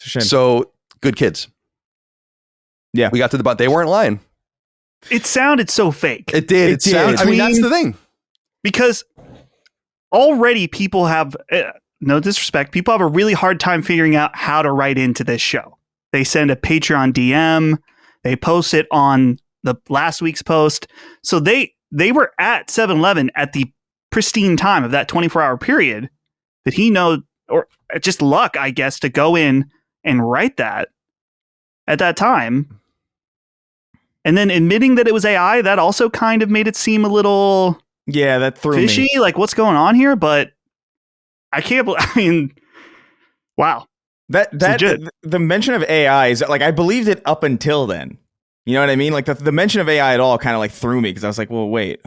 It's a shame. So good kids. Yeah. We got to the button. They weren't lying. It sounded so fake. It did. It sounded, I mean, that's the thing. Because already people have, no disrespect, people have a really hard time figuring out how to write into this show. They send a Patreon DM. They post it on the last week's post. So they were at 7-Eleven at the pristine time of that 24-hour period that he know, or just luck, I guess, to go in and write that at that time. And then admitting that it was AI, that also kind of made it seem a little that threw fishy. me. Like, what's going on here? But I can't. I mean, wow. The mention of AI is like, I believed it up until then. You know what I mean? Like the mention of AI at all kind of like threw me because I was like, well, wait,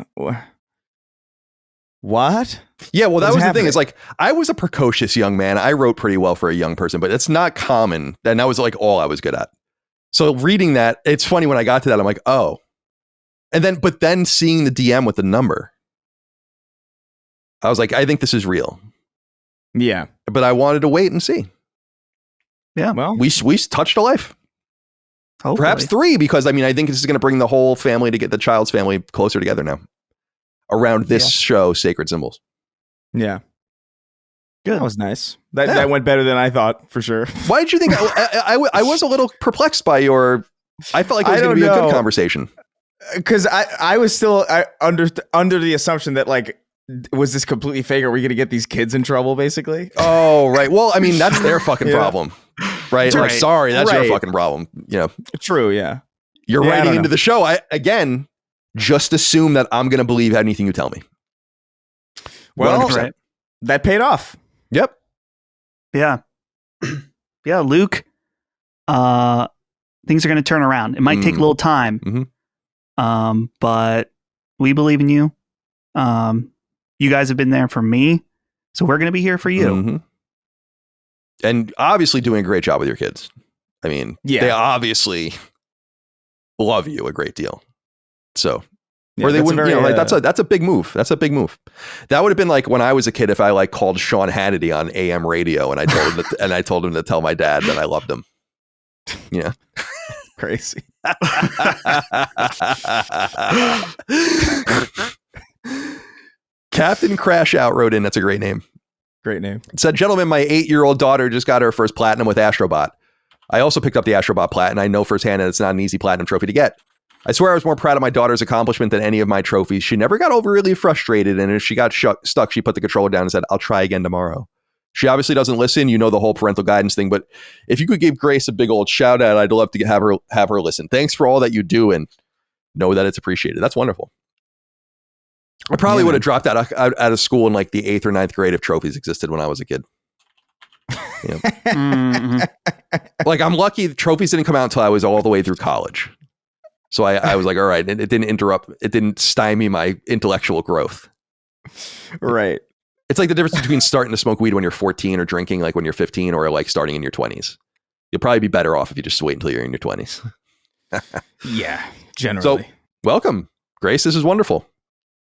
what? Yeah, well, that was the thing. Is like, I was a precocious young man. I wrote pretty well for a young person, but it's not common. And that was like all I was good at. So reading that, it's funny when I got to that, I'm like, oh. But then seeing the DM with the number, I was like, I think this is real. Yeah. But I wanted to wait and see. Yeah. Well, we touched a life. Hopefully. Perhaps 3, because I mean, I think this is going to bring the whole family to get the child's family closer together now around this show, Sacred Symbols. Yeah. Good. That was nice. That went better than I thought, for sure. Why did you think I was a little perplexed by your? I felt like it was going to be a good conversation. Because I was still under the assumption that like, was this completely fake? Are we going to get these kids in trouble, basically? Oh, right. Well, I mean, that's their fucking problem, right? Like, sorry, that's your fucking problem. You know, true. Yeah, you're writing into the show. I again just assume that I'm going to believe anything you tell me. Well, that paid off. Yep. Yeah. Yeah, Luke. Things are going to turn around. It might take a little time. But we believe in you. You guys have been there for me, so we're going to be here for you. And obviously doing a great job with your kids. I mean, they obviously love you a great deal. So, or they wouldn't, like that's a big move. That's a big move. That would have been like when I was a kid, if I like called Sean Hannity on AM radio and I told him to tell my dad that I loved him. Yeah. Crazy. Captain Crash Out wrote in. That's a great name. Great name. It said, gentlemen, my 8-year-old daughter just got her first platinum with Astrobot. I also picked up the Astrobot Platinum. I know firsthand that it's not an easy platinum trophy to get. I swear I was more proud of my daughter's accomplishment than any of my trophies. She never got overly frustrated, and if she got stuck, she put the controller down and said, I'll try again tomorrow. She obviously doesn't listen. You know the whole parental guidance thing, but if you could give Grace a big old shout out, I'd love to have her listen. Thanks for all that you do, and know that it's appreciated. That's wonderful. I probably would have dropped out of school in like the 8th or 9th grade if trophies existed when I was a kid. Like, I'm lucky the trophies didn't come out until I was all the way through college. So I was like, all right, it didn't stymie my intellectual growth. Right. It's like the difference between starting to smoke weed when you're 14 or drinking like when you're 15 or like starting in your 20s. You'll probably be better off if you just wait until you're in your 20s. Yeah, generally. So, welcome, Grace. This is wonderful.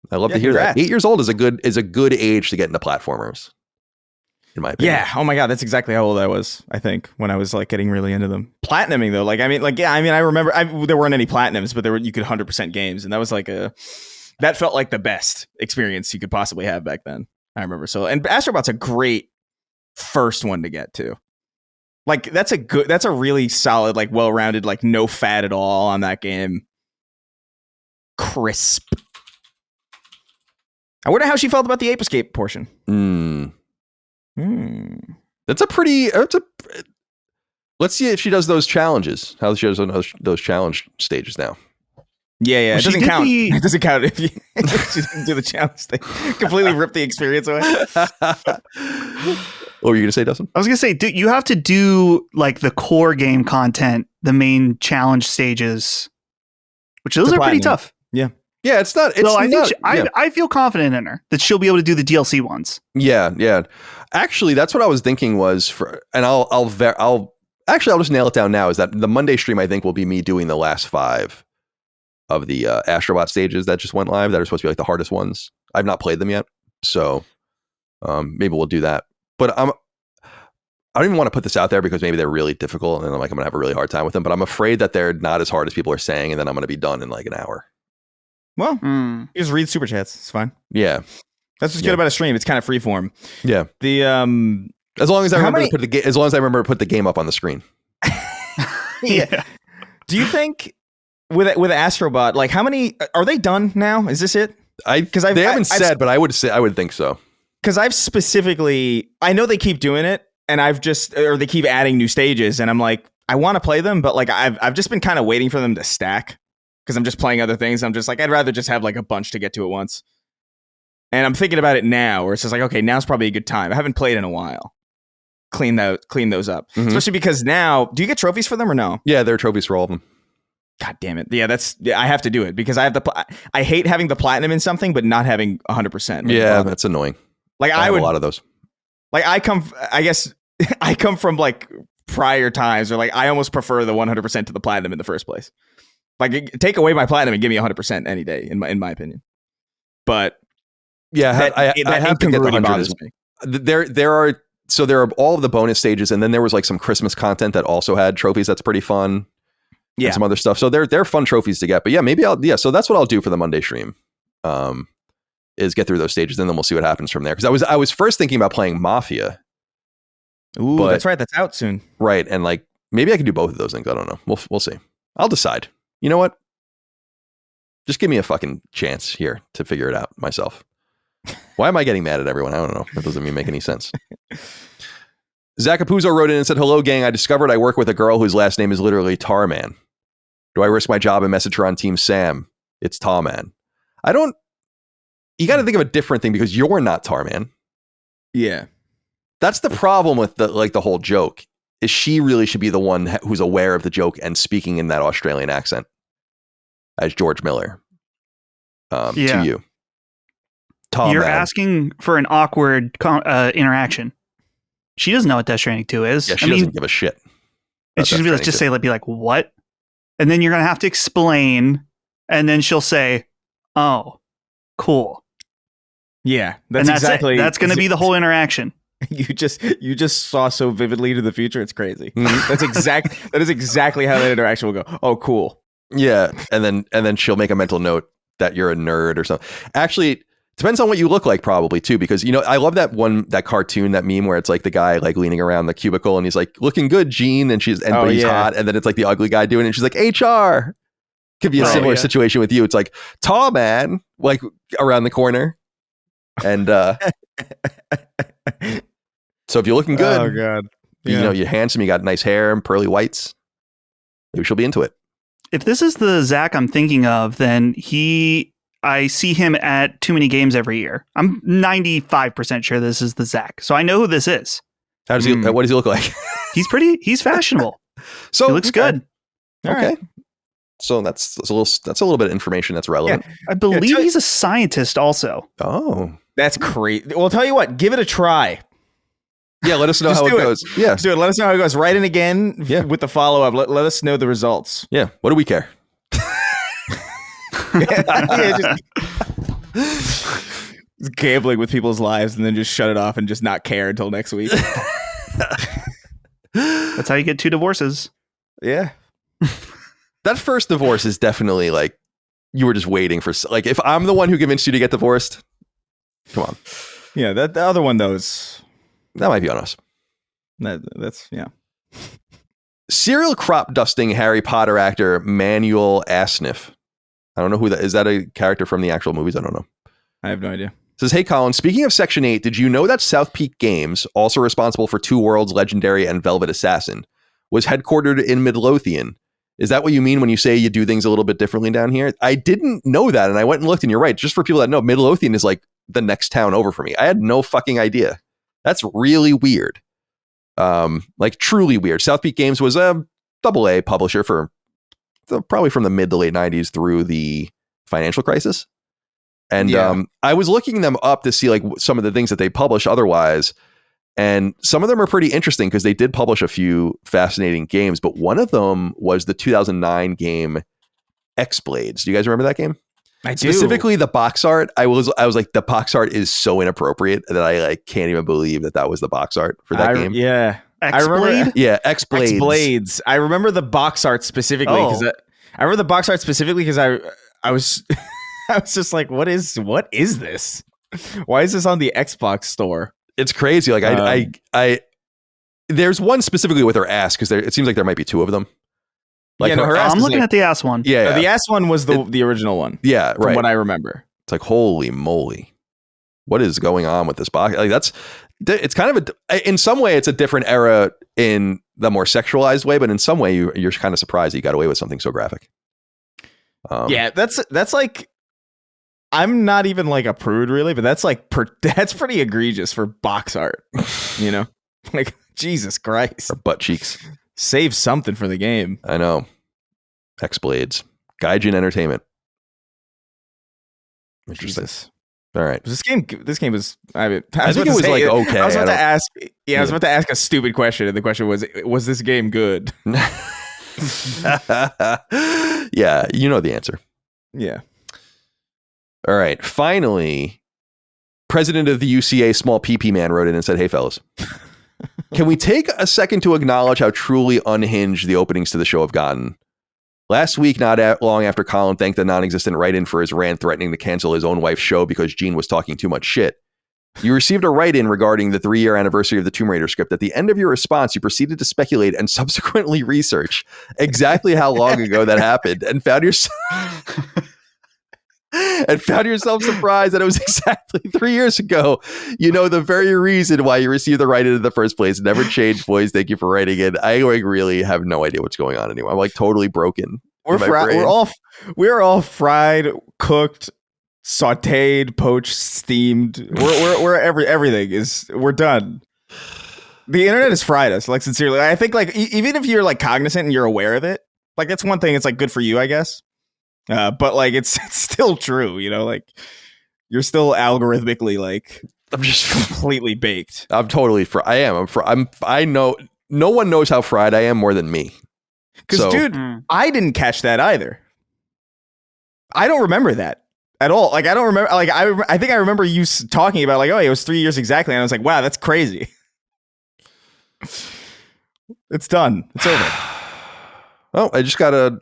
I love to hear that. 8 years old is a good age to get into platformers, in my opinion. Yeah. Oh my God, that's exactly how old I was. I think when I was like getting really into them. Platinuming though, I remember there weren't any platinums, but you could 100% games, and that was like that felt like the best experience you could possibly have back then. I remember. So, and Astrobot's a great first one to get to. Like that's a really solid, like well-rounded, like no fat at all on that game. Crisp. I wonder how she felt about the Ape Escape portion. That's a pretty. Let's see if she does those challenges. How she does on those challenge stages now. Yeah. Well, it doesn't count. It doesn't count if she didn't do the challenge thing. Completely rip the experience away. What were you gonna say, Dustin? I was gonna say, you have to do like the core game content, the main challenge stages, which those are pretty tough. Yeah. Yeah, it's not. It's I feel confident in her that she'll be able to do the DLC ones. Yeah. Actually, that's what I was thinking I'll just nail it down now. Is that the Monday stream? I think will be me doing the last 5 of the Astrobot stages that just went live. That are supposed to be like the hardest ones. I've not played them yet, so maybe we'll do that. But I don't even want to put this out there because maybe they're really difficult and then I'm going to have a really hard time with them, but I'm afraid that they're not as hard as people are saying and then I'm going to be done in like an hour. Well, you just read super chats. It's fine. Yeah. That's what's good about a stream. It's kind of freeform. Yeah. The as long as I remember to put the game up on the screen. Yeah. Do you think with Astrobot, like how many are they done now? Is this it? They haven't said, but I would think so. Because I've specifically, I know they keep doing it, and they keep adding new stages, and I'm like, I want to play them, but like I've just been kind of waiting for them to stack because I'm just playing other things. I'm just like, I'd rather just have like a bunch to get to at once. And I'm thinking about it now, where it's just like, okay, now's probably a good time. I haven't played in a while. Clean those up, especially because now, do you get trophies for them or no? Yeah, there are trophies for all of them. God damn it! Yeah, I have to do it because I have I hate having the platinum in something, but not having 100%. Yeah, that's annoying. Like I have a lot of those. Like I come from like prior times, or like I almost prefer the 100% to the platinum in the first place. Like take away my platinum and give me 100% any day, in my opinion. But yeah, I have to get the 100. There are all of the bonus stages, and then there was like some Christmas content that also had trophies. That's pretty fun. Yeah, and some other stuff. So they're fun trophies to get. But yeah, so that's what I'll do for the Monday stream. Is get through those stages, and then we'll see what happens from there. Because I was first thinking about playing Mafia. Ooh, that's right. That's out soon. Right, and like maybe I can do both of those things. I don't know. We'll see. I'll decide. You know what? Just give me a fucking chance here to figure it out myself. Why am I getting mad at everyone? I don't know. That doesn't even make any sense. Zach Capuzzo wrote in and said, "Hello, gang. I discovered I work with a girl whose last name is literally Tarman. Do I risk my job and message her on Team Sam? It's Tarman. I don't. You got to think of a different thing because you're not Tarman. Yeah, that's the problem with the whole joke. Is she really should be the one who's aware of the joke and speaking in that Australian accent as George Miller to you. Tom, you're asking for an awkward interaction. She doesn't know what Death Stranding 2 is. Yeah, she doesn't give a shit. And she's going to just be like, what? And then you're going to have to explain. And then she'll say, oh, cool. Yeah, that's exactly. That's going to be the whole interaction. You just saw so vividly to the future. It's crazy. That is exactly how that interaction will go. Oh, cool. Yeah. And then she'll make a mental note that you're a nerd or something. Actually, depends on what you look like probably too, because I love that cartoon, that meme where it's like the guy like leaning around the cubicle and he's like, looking good, Gene, and he's hot, and then it's like the ugly guy doing it and she's like, HR. Could be a similar situation with you. It's like, tall man, like around the corner. And so if you're looking good, oh god, yeah. You're handsome, you got nice hair and pearly whites, maybe she'll be into it. If this is the Zach I'm thinking of, then I see him at Too Many Games every year. I'm 95% sure this is the Zach. So I know who this is. How does he? What does he look like? He's fashionable. So he looks good. Okay. Right. So that's a little bit of information that's relevant. Yeah. I believe he's a scientist also. Oh, that's crazy. Well, I'll tell you what, give it a try. Yeah, let us know how it goes. Yeah, just do it. Let us know how it goes. Write in again with the follow-up. Let us know the results. Yeah. What do we care? Just gambling with people's lives and then just shut it off and just not care until next week. That's how you get 2 divorces. Yeah. That first divorce is definitely like you were just waiting for. Like if I'm the one who convinced you to get divorced, come on. Yeah, the other one though that might be on us. That's yeah. Serial crop dusting Harry Potter actor Manuel Asniff. I don't know who that is. That a character from the actual movies? I don't know. I have no idea. Says, hey Colin, speaking of Section 8, did you know that SouthPeak Games, also responsible for Two Worlds, Legendary, and Velvet Assassin, was headquartered in Midlothian? Is that what you mean when you say you do things a little bit differently down here? I didn't know that, and I went and looked, and you're right. Just for people that know, Midlothian is like the next town over for me. I had no fucking idea. That's really weird. Like truly weird. SouthPeak Games was a AA publisher for probably from the mid to late 90s through the financial crisis. And I was looking them up to see like some of the things that they publish otherwise. And some of them are pretty interesting because they did publish a few fascinating games. But one of them was the 2009 game X-Blades. Do you guys remember that game? I do. Specifically the box art. I was like, the box art is so inappropriate that I like can't even believe that was the box art for that game. Yeah. X-Blade? Yeah, X-Blades. X-Blades. I remember the box art specifically because I remember the box art specifically because I was I was just like, what is this? Why is this on the Xbox store? It's crazy. Like I there's one specifically with her ass because it seems like there might be two of them. Like her ass I'm looking at the ass one. Yeah, the ass one was the original one. Yeah, from right. what I remember. It's like, holy moly, what is going on with this box? Like it's kind of in some way it's a different era in the more sexualized way, but in some way you're kind of surprised that you got away with something so graphic. Yeah, that's like, I'm not even like a prude really, but that's like that's pretty egregious for box art. You know, like Jesus Christ, or butt cheeks. Save something for the game. I know. X-Blades. Gaiden Entertainment. Interesting. Jesus. All right. This game was. I think it was like okay. I was about to ask. Yeah, I was about to ask a stupid question, and the question was this game good? Yeah, you know the answer. Yeah. All right. Finally, president of the UCA, Small PP Man, wrote in and said, "Hey, fellas, can we take a second to acknowledge how truly unhinged the openings to the show have gotten? Last week, not long after Colin thanked the non-existent write-in for his rant threatening to cancel his own wife's show because Gene was talking too much shit, you received a write-in regarding the 3-year anniversary of the Tomb Raider script. At the end of your response, you proceeded to speculate and subsequently research exactly how long ago that happened and found yourself surprised that it was exactly 3 years ago. You know, the very reason why you received the write-in in the first place never changed, boys. Thank you for writing it. I like really have no idea what's going on anymore. I'm like totally broken. We're all fried, cooked, sautéed, poached, steamed. We're everything is. We're done. The internet has fried us. Like sincerely, I think like even if you're like cognizant and you're aware of it, like that's one thing. It's like good for you, I guess. But like it's still true, you know, like you're still algorithmically like I'm just completely baked. I'm totally I know no one knows how fried I am more than me. Because dude, I didn't catch that either. I don't remember that at all. Like I don't remember. Like I think I remember you talking about like, oh, it was 3 years exactly, and I was like, wow, that's crazy. It's done. It's over. Oh, I just got a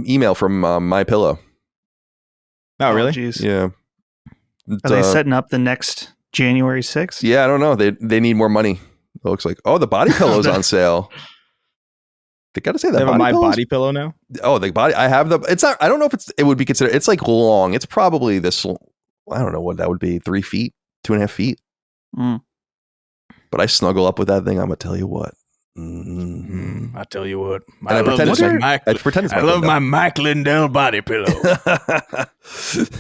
email from My Pillow. Oh, really? Jeez. Yeah. Are they setting up the next January 6th? Yeah, I don't know. They need more money. It looks like. Oh, the body pillow's on sale. They got to say that. They have my body pillow now. Oh, the body. I have the. It's not. I don't know if it would be considered. It's like long. It's probably this. I don't know what that would be. 3 feet, 2.5 feet. Mm. But I snuggle up with that thing. I'm gonna tell you what. I tell you what. I love my Mike Lindell body pillow.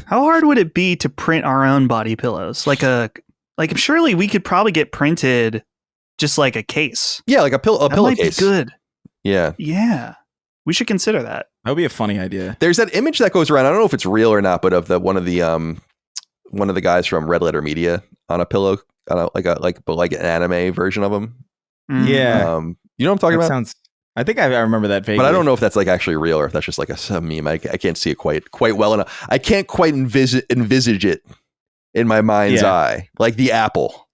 How hard would it be to print our own body pillows? Like surely we could probably get printed just like a case. Yeah, like a pillowcase. Good. Yeah. Yeah. We should consider that. That would be a funny idea. There's that image that goes around. I don't know if it's real or not, but of one of the guys from Red Letter Media on a pillow, like an anime version of him. Yeah. You know what I'm talking about? I think I remember that vaguely. But I don't know if that's like actually real or if that's just like a meme. I can't see it quite well enough. I can't quite envisage it in my mind's eye, like the apple.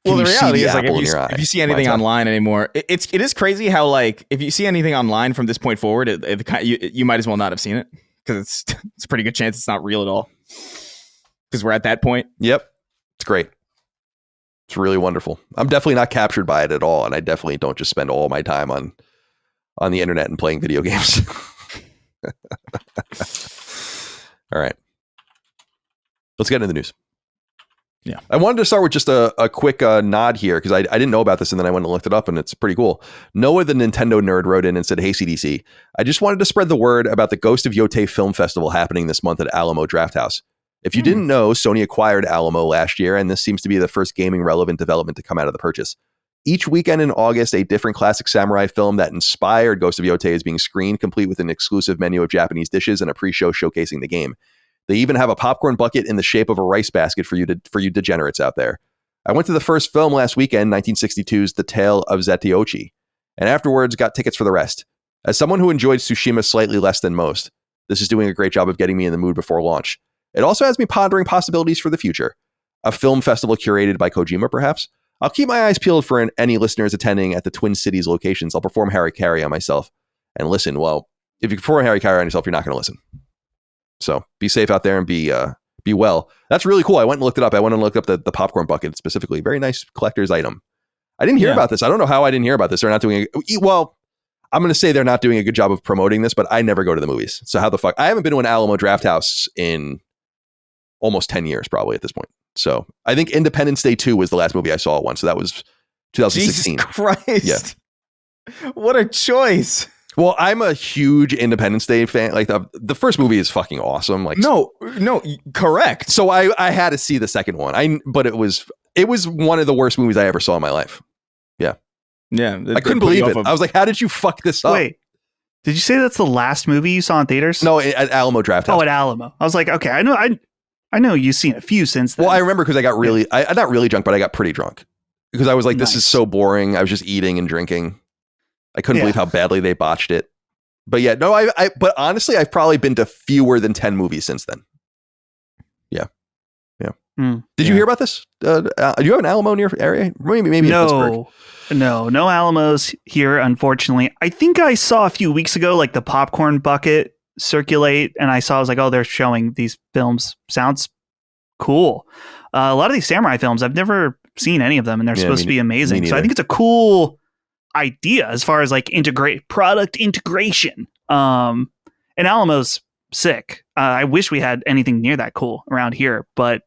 Well, the reality is like if you see anything online anymore, it is crazy how like if you see anything online from this point forward, you might as well not have seen it because it's a pretty good chance it's not real at all because we're at that point. Yep, it's great. It's really wonderful. I'm definitely not captured by it at all, and I definitely don't just spend all my time on the internet and playing video games. All right, let's get into the news. Yeah, I wanted to start with just a quick nod here because I didn't know about this, and then I went and looked it up, and it's pretty cool. Noah, the Nintendo nerd, wrote in and said, "Hey CDC, I just wanted to spread the word about the Ghost of Yotei Film Festival happening this month at Alamo Drafthouse. If you didn't know, Sony acquired Alamo last year, and this seems to be the first gaming relevant development to come out of the purchase. Each weekend in August, a different classic samurai film that inspired Ghost of Yotei is being screened, complete with an exclusive menu of Japanese dishes and a pre-show showcasing the game. They even have a popcorn bucket in the shape of a rice basket for you degenerates out there. I went to the first film last weekend, 1962's The Tale of Zatoichi, and afterwards got tickets for the rest. As someone who enjoyed Tsushima slightly less than most, this is doing a great job of getting me in the mood before launch. It also has me pondering possibilities for the future. A film festival curated by Kojima, perhaps? I'll keep my eyes peeled for any listeners attending at the Twin Cities locations. I'll perform Harry Carey on myself and listen. Well, if you perform Harry Carey on yourself, you're not going to listen. So be safe out there and be well. That's really cool. I went and looked it up. I went and looked up the popcorn bucket specifically. Very nice collector's item. I didn't hear about this. I don't know how I didn't hear about this. They're not doing well. I'm going to say they're not doing a good job of promoting this, but I never go to the movies. So how the fuck? I haven't been to an Alamo Draft House in almost 10 years, probably at this point. So I think Independence Day 2 was the last movie I saw at once. So that was 2016. Jesus Christ. Yeah. What a choice. Well, I'm a huge Independence Day fan. Like the first movie is fucking awesome. Like no, correct. So I had to see the second one. But it was one of the worst movies I ever saw in my life. Yeah. Yeah. I couldn't believe it. I was like, how did you fuck this up? Wait, did you say that's the last movie you saw in theaters? No, at Alamo Draft House. Oh, at Alamo. I was like, okay, I know you've seen a few since then. Well, I remember because I got really, not really drunk, but I got pretty drunk because I was like, this is so boring. I was just eating and drinking. I couldn't believe how badly they botched it. But yeah, no, but honestly, I've probably been to fewer than 10 movies since then. Yeah. Yeah. Did you hear about this? Do you have an Alamo in your area? Maybe no, no Alamos here, unfortunately. I think I saw a few weeks ago, like the popcorn bucket circulate, and I was like, oh, they're showing these films. Sounds cool. A lot of these samurai films, I've never seen any of them, and they're supposed to be amazing. So I think it's a cool idea as far as like product integration. And Alamo's sick. I wish we had anything near that cool around here, but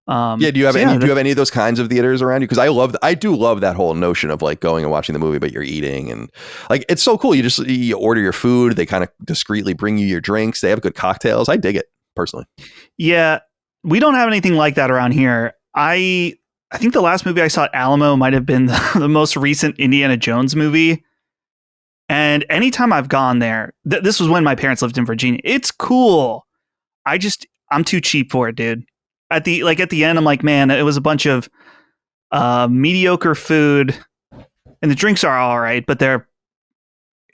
do you have any of those kinds of theaters around you? Because I do love that whole notion of like going and watching the movie, but you're eating, and like it's so cool. You order your food, they kind of discreetly bring you your drinks, they have good cocktails. I dig it personally. Yeah, we don't have anything like that around here. I think the last movie I saw at Alamo might have been the most recent Indiana Jones movie. And anytime I've gone there, this was when my parents lived in Virginia. It's cool. I'm too cheap for it, dude. At the end, I'm like, man, it was a bunch of mediocre food, and the drinks are all right, but they're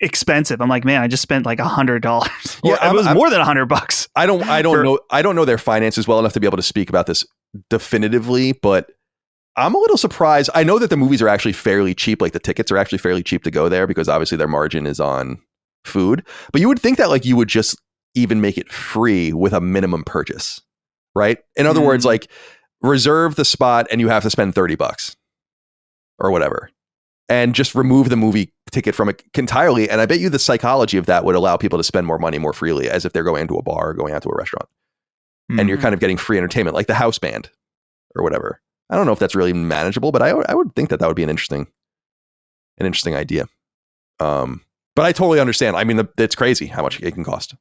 expensive. I'm like, man, I just spent like $100. Yeah, it was more than $100. I don't know their finances well enough to be able to speak about this definitively, but I'm a little surprised. I know that the movies are actually fairly cheap. Like the tickets are actually fairly cheap to go there because obviously their margin is on food. But you would think that like you would just even make it free with a minimum purchase, right? In other words, like reserve the spot and you have to spend $30 or whatever, and just remove the movie ticket from it entirely. And I bet you the psychology of that would allow people to spend more money more freely, as if they're going to a bar or going out to a restaurant, and you're kind of getting free entertainment, like the house band or whatever. I don't know if that's really manageable, but I would think that would be an interesting idea. But I totally understand. I mean, it's crazy how much it can cost.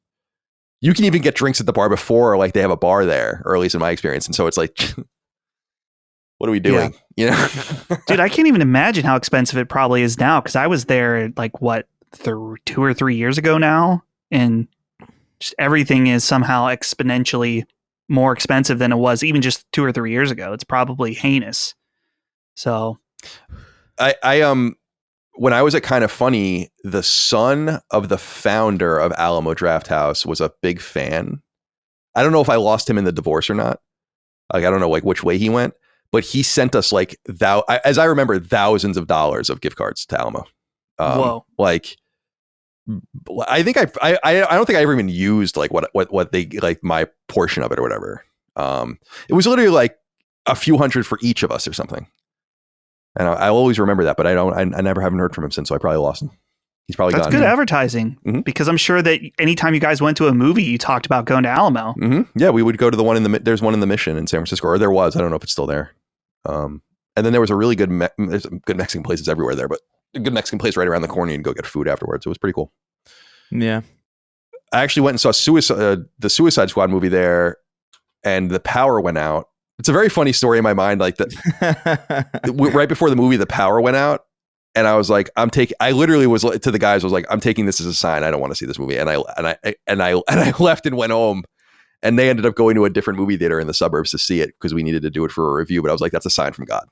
You can even get drinks at the bar before, like they have a bar there, or at least in my experience. And so it's like, what are we doing? Yeah. You know, dude, I can't even imagine how expensive it probably is now. Cause I was there like 2 or 3 years ago now. And just everything is somehow exponentially more expensive than it was even just 2 or 3 years ago. It's probably heinous. So I when I was at Kind of Funny, the son of the founder of Alamo Draft House was a big fan. I don't know if I lost him in the divorce or not. Like, I don't know like which way he went, but he sent us like as I remember, thousands of dollars of gift cards to Alamo. Whoa. Like, I think I don't think I ever even used like what they like my portion of it or whatever. It was literally like a few hundred for each of us or something. And I always remember that, but I never haven't heard from him since, so I probably lost him. He's probably gone. That's good advertising, because I'm sure that anytime you guys went to a movie, you talked about going to Alamo. Yeah, we would go to the one there's one in the Mission in San Francisco, or there was. I don't know if it's still there. And then there was a really good there's good Mexican places everywhere there, but a good Mexican place right around the corner. You can go get food afterwards. It was pretty cool. Yeah, I actually went and saw the Suicide Squad movie there, and the power went out. It's a very funny story in my mind. Like right before the movie, the power went out, and I was like, I literally was to the guys, I was like, I'm taking this as a sign. I don't want to see this movie, and I left and went home, and they ended up going to a different movie theater in the suburbs to see it because we needed to do it for a review. But I was like, that's a sign from God.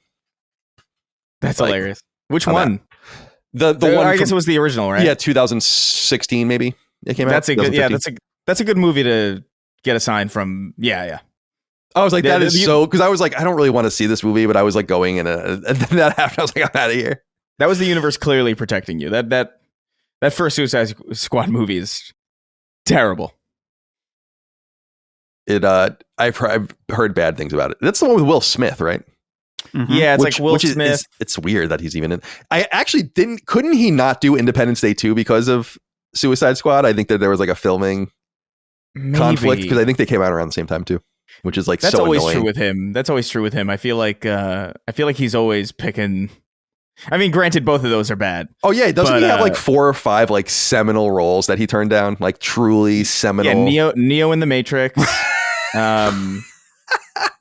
That's like, hilarious. Which one? The one I guess it was the original, right? Yeah, 2016 maybe it came out. That's a good. Yeah, that's a good movie to get a sign from. Yeah. I was like, Yeah, that is so, because I was like, I don't really want to see this movie, but I was like going in, and then that happened. I was like, I'm out of here. That was the universe clearly protecting you. That first Suicide Squad movie is terrible. I've heard bad things about it. That's the one with Will Smith, right? Mhm. Yeah, it's like Will Smith. It's weird that he's even in. I actually couldn't he not do Independence Day 2 because of Suicide Squad? I think that there was like a filming conflict, because I think they came out around the same time too, which is like That's so always annoying. true with him. That's always true with him. I feel like he's always picking. I mean, granted, both of those are bad. Oh yeah, doesn't But, he have like 4 or 5 like seminal roles that he turned down? Like truly seminal. Yeah, Neo in the Matrix.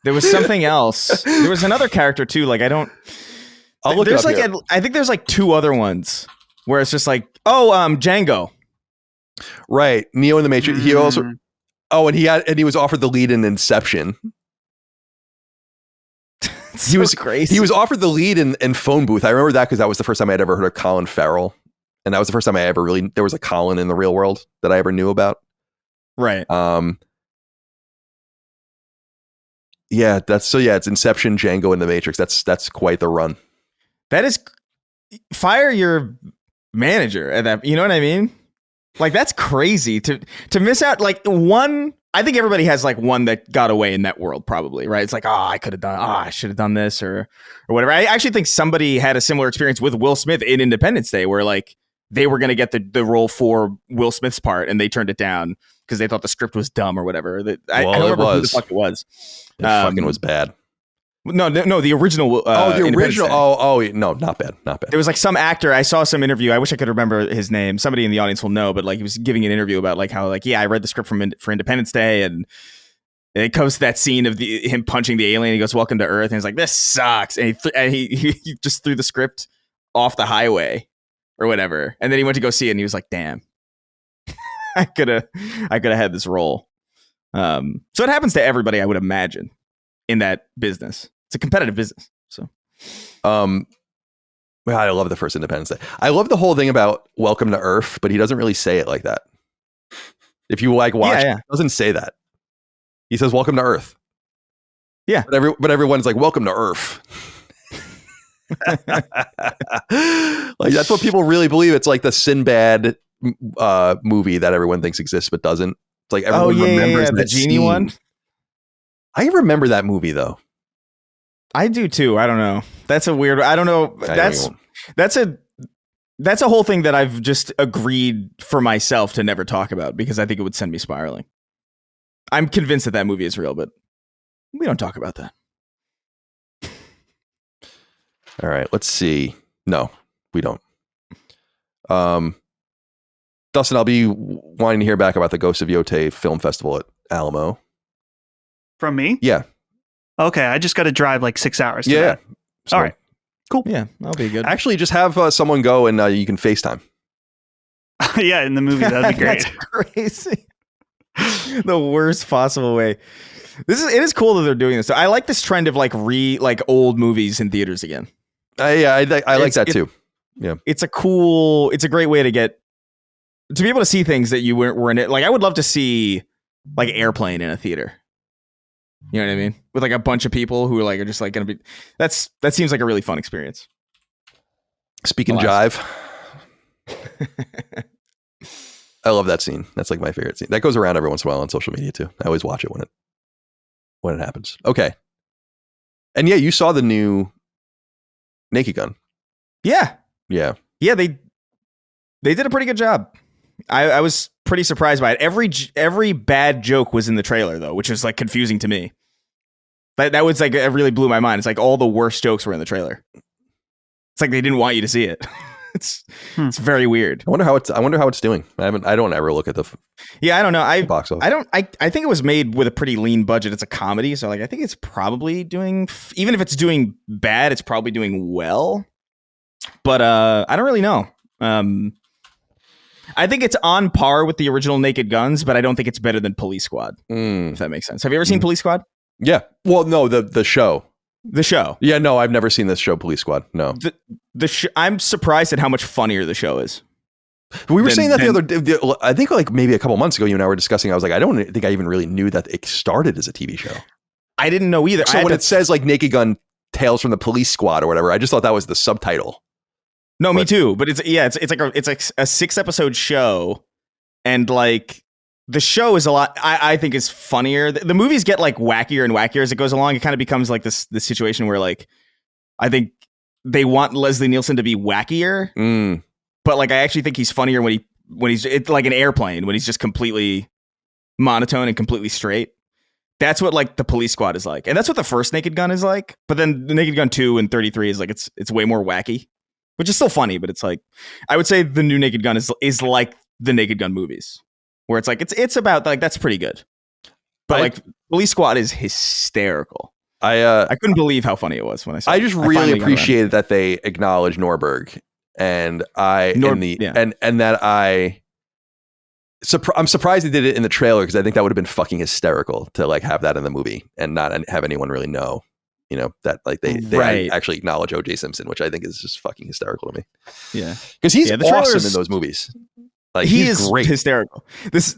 There was something else. There was another character too. Like I'll look there's it up like here. I think there's like 2 other ones where it's just like, Django. Right, Neo in the Matrix. He also. Oh, and he was offered the lead in Inception. He was crazy. He was offered the lead in Phone Booth. I remember that because that was the first time I'd ever heard of Colin Farrell, and that was the first time I ever really there was a Colin in the real world that I ever knew about. right. Yeah, it's Inception, Django, and the Matrix. That's quite the run. That is fire your manager at that. You know what I mean? Like that's crazy to miss out. Like one, I think everybody has like one that got away in that world, probably, right? It's like, I could have done, I should have done this or whatever. I actually think somebody had a similar experience with Will Smith in Independence Day, where like they were going to get the role for Will Smith's part, and they turned it down because they thought the script was dumb or whatever. I don't remember who the fuck it was. It fucking was bad. No, the original. The original. Day. No, not bad. There was like some actor. I saw some interview. I wish I could remember his name. Somebody in the audience will know, but like he was giving an interview about like how like I read the script for Independence Day, and it comes to that scene of him punching the alien. He goes, "Welcome to Earth," and he's like, "This sucks," and he just threw the script off the highway or whatever, and then he went to go see it, and he was like, "Damn, I could have had this role." So it happens to everybody, I would imagine, in that business. It's a competitive business. So, well, I love the first Independence Day. I love the whole thing about Welcome to Earth, but he doesn't really say it like that. If you like watch, it doesn't say that. He says Welcome to Earth. Yeah, but everyone's like Welcome to Earth. Like that's what people really believe. It's like the Sinbad movie that everyone thinks exists but doesn't. It's like everyone remembers the that genie scene. One. I remember that movie though. I do too. I don't know. That's a weird. I don't know. That's a whole thing that I've just agreed for myself to never talk about because I think it would send me spiraling. I'm convinced that movie is real, but we don't talk about that. All right, let's see. No, we don't. Dustin, I'll be wanting to hear back about the Ghost of Yotei Film Festival at Alamo. From me? Yeah. Okay, I just got to drive like 6 hours. Yeah. All right. Cool. Yeah, that'll be good. Actually, just have someone go and you can FaceTime. Yeah, in the movie, that'd be great. That's crazy. The worst possible way. It is cool that they're doing this. I like this trend of like old movies in theaters again. I like that too. Yeah, it's a great way to be able to see things that you were in it. Like I would love to see like Airplane in a theater. You know what I mean? With like a bunch of people who are just like going to be. That seems like a really fun experience. Speaking jive. I love that scene. That's like my favorite scene. That goes around every once in a while on social media too. I always watch it when it happens. Okay. And yeah, you saw the new Naked Gun. Yeah. Yeah. Yeah, they did a pretty good job. I was pretty surprised by it. Every bad joke was in the trailer though, which is like confusing to me. But that was like, it really blew my mind. It's like all the worst jokes were in the trailer. It's like they didn't want you to see it. It's very weird. I wonder how it's doing. I don't ever look at the I don't know. box office. I think it was made with a pretty lean budget. It's a comedy, so like I think it's probably doing, even if it's doing bad, it's probably doing well. But I don't really know. I think it's on par with the original Naked Guns, but I don't think it's better than Police Squad. If that makes sense. Have you ever seen Police Squad? Yeah. Well, no, the show. The show. Yeah, no, I've never seen this show, Police Squad. No. I'm surprised at how much funnier the show is. We were saying that the other day. I think like maybe a couple months ago, you and I were discussing. I was like, I don't think I even really knew that it started as a TV show. I didn't know either. So when it says like Naked Gun Tales from the Police Squad or whatever, I just thought that was the subtitle. No, me too. But it's like a 6-episode show, and like the show is a lot. I think is funnier. The movies get like wackier and wackier as it goes along. It kind of becomes like this situation where like I think they want Leslie Nielsen to be wackier, but like I actually think he's funnier when he's it's like an Airplane when he's just completely monotone and completely straight. That's what like the Police Squad is like, and that's what the first Naked Gun is like. But then the Naked Gun 2 and 33 is like it's way more wacky, which is still funny. But it's like I would say the new Naked Gun is like the Naked Gun movies, where it's like it's about like that's pretty good. But like Police Squad is hysterical. I couldn't believe how funny it was when I saw it. I just really appreciated that they acknowledged Norberg, and I'm surprised they did it in the trailer because I think that would have been fucking hysterical to like have that in the movie and not have anyone really know, that like they actually acknowledge O.J. Simpson, which I think is just fucking hysterical to me. Yeah, because he's awesome in those movies. Like he's great, hysterical. Because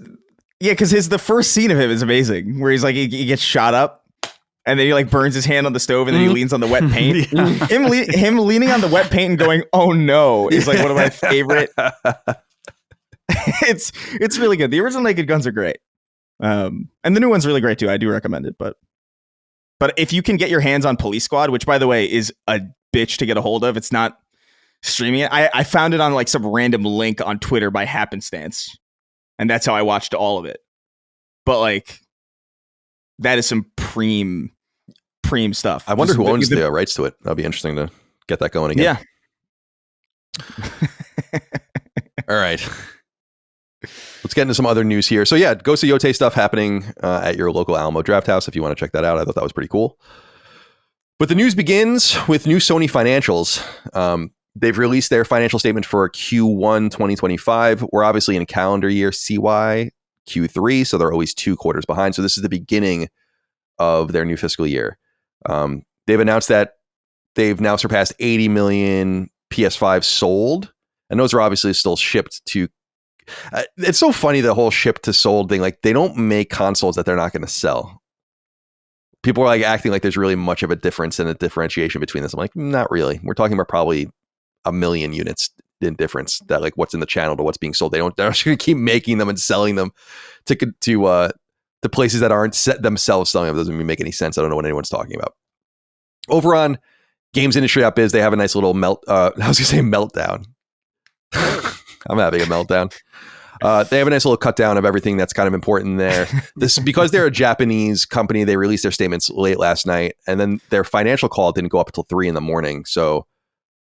the first scene of him is amazing, where he's like he gets shot up. And then he like burns his hand on the stove, and then he leans on the wet paint. Him leaning on the wet paint and going, "Oh no!" is like one of my favorite. It's really good. The original Naked Guns are great, and the new one's really great too. I do recommend it. But if you can get your hands on Police Squad, which by the way is a bitch to get a hold of, it's not streaming it. I found it on like some random link on Twitter by happenstance, and that's how I watched all of it. But like, that is some preem stuff. I wonder who owns the rights to it. That'll be interesting to get that going again. Yeah. All right. Let's get into some other news here. So yeah, Ghost of Yotei stuff happening at your local Alamo Draft House if you want to check that out. I thought that was pretty cool. But the news begins with new Sony financials. They've released their financial statement for Q1 2025. We're obviously in a calendar year CY Q3, so they're always 2 quarters behind. So this is the beginning of their new fiscal year. They've announced that they've now surpassed 80 million PS5 sold, and those are obviously still shipped to. It's so funny, the whole ship to sold thing. Like, they don't make consoles that they're not going to sell. People are like acting like there's really much of a difference and a differentiation between this. I'm like, not really. We're talking about probably 1 million units in difference, that like what's in the channel to what's being sold. They're just going to keep making them and selling them to places that aren't themselves selling them. It doesn't even make any sense. I don't know what anyone's talking about. Over on GamesIndustry.biz, they have a nice little meltdown. I'm having a meltdown. They have a nice little cut down of everything that's kind of important there. This because they're a Japanese company. They released their statements late last night, and then their financial call didn't go up until 3 a.m. So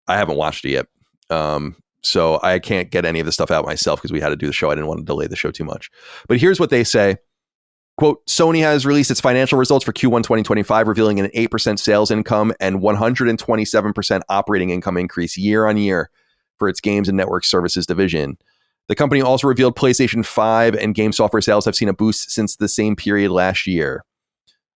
I haven't watched it yet. So I can't get any of the stuff out myself because we had to do the show. I didn't want to delay the show too much. But here's what they say. Quote, Sony has released its financial results for Q1 2025, revealing an 8% sales income and 127% operating income increase year on year for its games and network services division. The company also revealed PlayStation 5 and game software sales have seen a boost since the same period last year.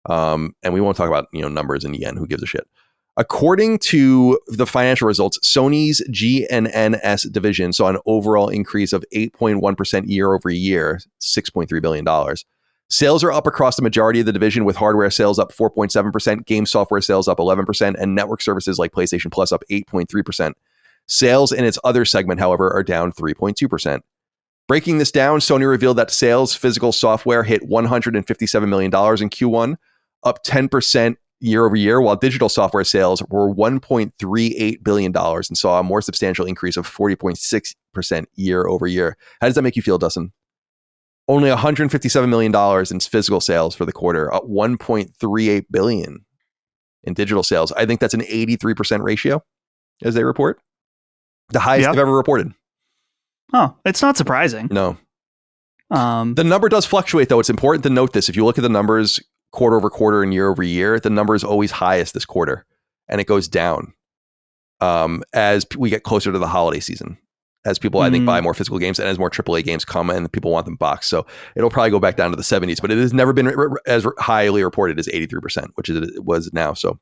And we won't talk about numbers in yen. Who gives a shit? According to the financial results, Sony's GNNS division saw an overall increase of 8.1% year over year, $6.3 billion. Sales are up across the majority of the division, with hardware sales up 4.7%, game software sales up 11%, and network services like PlayStation Plus up 8.3%. Sales in its other segment, however, are down 3.2%. Breaking this down, Sony revealed that sales physical software hit $157 million in Q1, up 10% year over year, while digital software sales were $1.38 billion and saw a more substantial increase of 40.6% year over year. How does that make you feel, Dustin? Only $157 million in physical sales for the quarter, up $1.38 billion in digital sales. I think that's an 83% ratio, as they report. The highest they've ever reported. Oh, it's not surprising. No. The number does fluctuate, though. It's important to note this. If you look at the numbers quarter over quarter and year over year, the number is always highest this quarter, and it goes down as we get closer to the holiday season. As people, I think, buy more physical games and as more AAA games come and people want them boxed. So it'll probably go back down to the 70s, but it has never been as highly reported as 83%, which it was now. So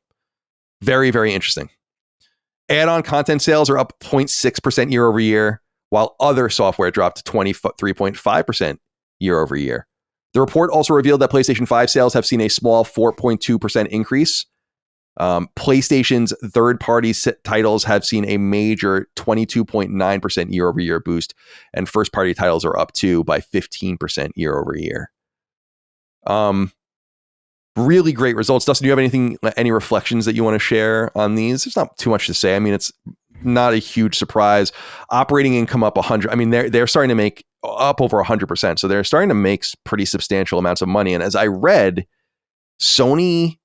very, very interesting. Add-on content sales are up 0.6% year over year, while other software dropped 23.5% year over year. The report also revealed that PlayStation 5 sales have seen a small 4.2% increase. PlayStation's third-party titles have seen a major 22.9% year-over-year boost, and first-party titles are up too by 15% year-over-year. Really great results. Dustin, do you have any reflections that you want to share on these? There's not too much to say. I mean, it's not a huge surprise. Operating income up 100. I mean, they're starting to make up over 100%. So they're starting to make pretty substantial amounts of money. And as I read, Sony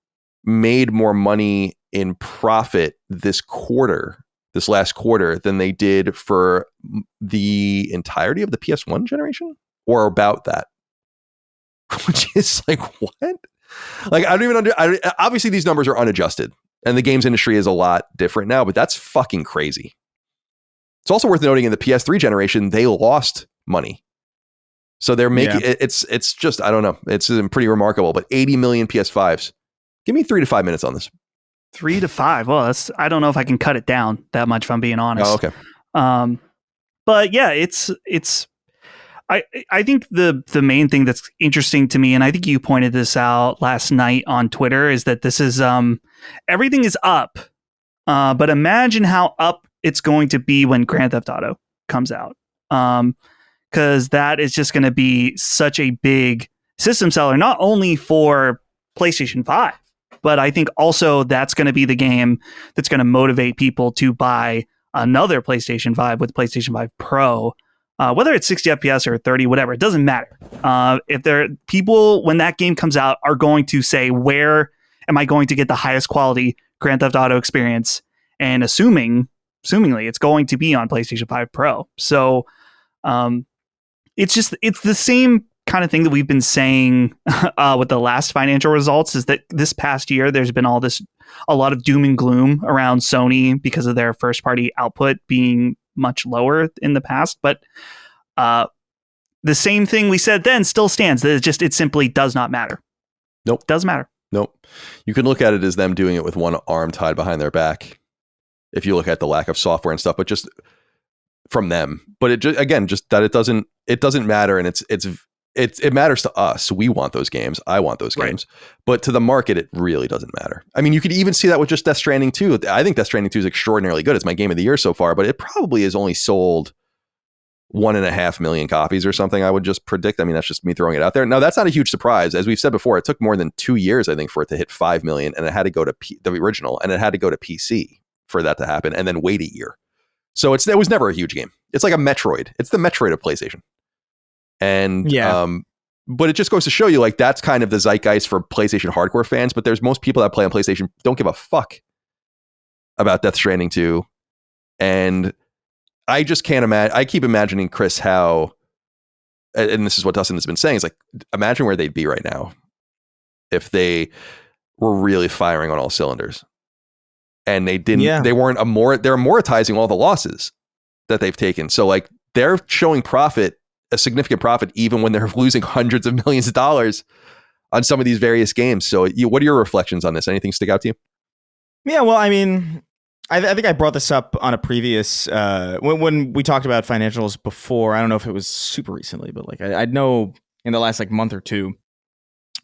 made more money in profit this last quarter, than they did for the entirety of the PS1 generation, or about that. Which is like, what? Like, I don't even obviously these numbers are unadjusted, and the games industry is a lot different now, but that's fucking crazy. It's also worth noting in the PS3 generation, they lost money. So they're making it's just, I don't know. It's pretty remarkable, but 80 million PS5s. Give me 3 to 5 minutes on this. 3 to 5. Well, I don't know if I can cut it down that much if I'm being honest. Oh, okay. But yeah, it's I think the main thing that's interesting to me, and I think you pointed this out last night on Twitter, is that this is everything is up. But imagine how up it's going to be when Grand Theft Auto comes out. Because that is just going to be such a big system seller, not only for PlayStation 5, but I think also that's going to be the game that's going to motivate people to buy another PlayStation 5 with PlayStation 5 Pro. Whether it's 60 FPS or 30, whatever, it doesn't matter. If people, when that game comes out, are going to say, where am I going to get the highest quality Grand Theft Auto experience? And assumingly, it's going to be on PlayStation 5 Pro. So it's the same kind of thing that we've been saying with the last financial results, is that this past year, there's been a lot of doom and gloom around Sony because of their first party output being much lower in the past. But the same thing we said then still stands. That it simply does not matter. Nope. Doesn't matter. Nope. You can look at it as them doing it with one arm tied behind their back, if you look at the lack of software and stuff, but just from them. But it just, again, just that it doesn't matter, and it matters to us. We want those games. I want those games. But to the market, it really doesn't matter. I mean, you could even see that with just Death Stranding 2. I think Death Stranding 2 is extraordinarily good. It's my game of the year so far, but it probably has only sold 1.5 million copies or something, I would just predict. I mean, that's just me throwing it out there. Now, that's not a huge surprise. As we've said before, it took more than 2 years, I think, for it to hit 5 million, and it had to go to the original, and it had to go to PC for that to happen, and then wait a year. So it was never a huge game. It's like a Metroid. It's the Metroid of PlayStation. And but it just goes to show you, like, that's kind of the zeitgeist for PlayStation hardcore fans. But there's most people that play on PlayStation don't give a fuck about Death Stranding 2. And I just can't imagine. I keep imagining, Chris, how, and this is what Dustin has been saying, is like, imagine where they'd be right now if they were really firing on all cylinders. And they didn't. They weren't they're amortizing all the losses that they've taken. So, like, they're showing a significant profit, even when they're losing hundreds of millions of dollars on some of these various games. So what are your reflections on this? Anything stick out to you? Yeah, well, I mean, I think I brought this up on a previous, when we talked about financials before. I don't know if it was super recently, but like I know in the last like month or two,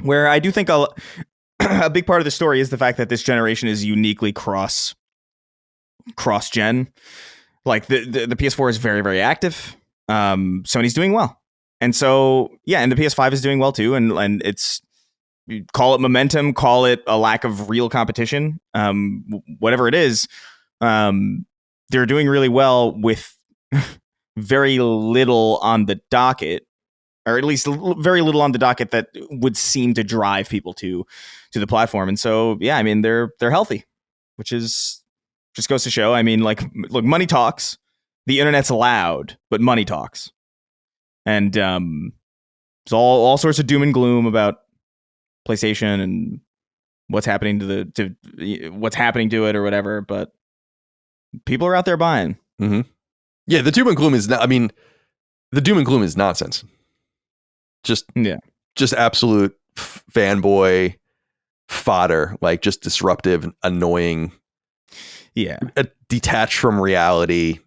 where I do think a big part of the story is the fact that this generation is uniquely cross gen. Like the PS4 is very, very active. Sony's doing well, and so and the PS5 is doing well too, and it's, you call it momentum, call it a lack of real competition, whatever it is, they're doing really well with very little on the docket, or at least very little on the docket that would seem to drive people to the platform. And so I mean, they're healthy, which is just goes to show. I mean, like, look, money talks. The internet's loud, but money talks. And there's all sorts of doom and gloom about PlayStation and what's happening to what's happening to it or whatever. But people are out there buying. Mm-hmm. Yeah, the doom and gloom is not. I mean, the doom and gloom is nonsense. Just absolute fanboy fodder, like just disruptive, annoying. Yeah, detached from reality.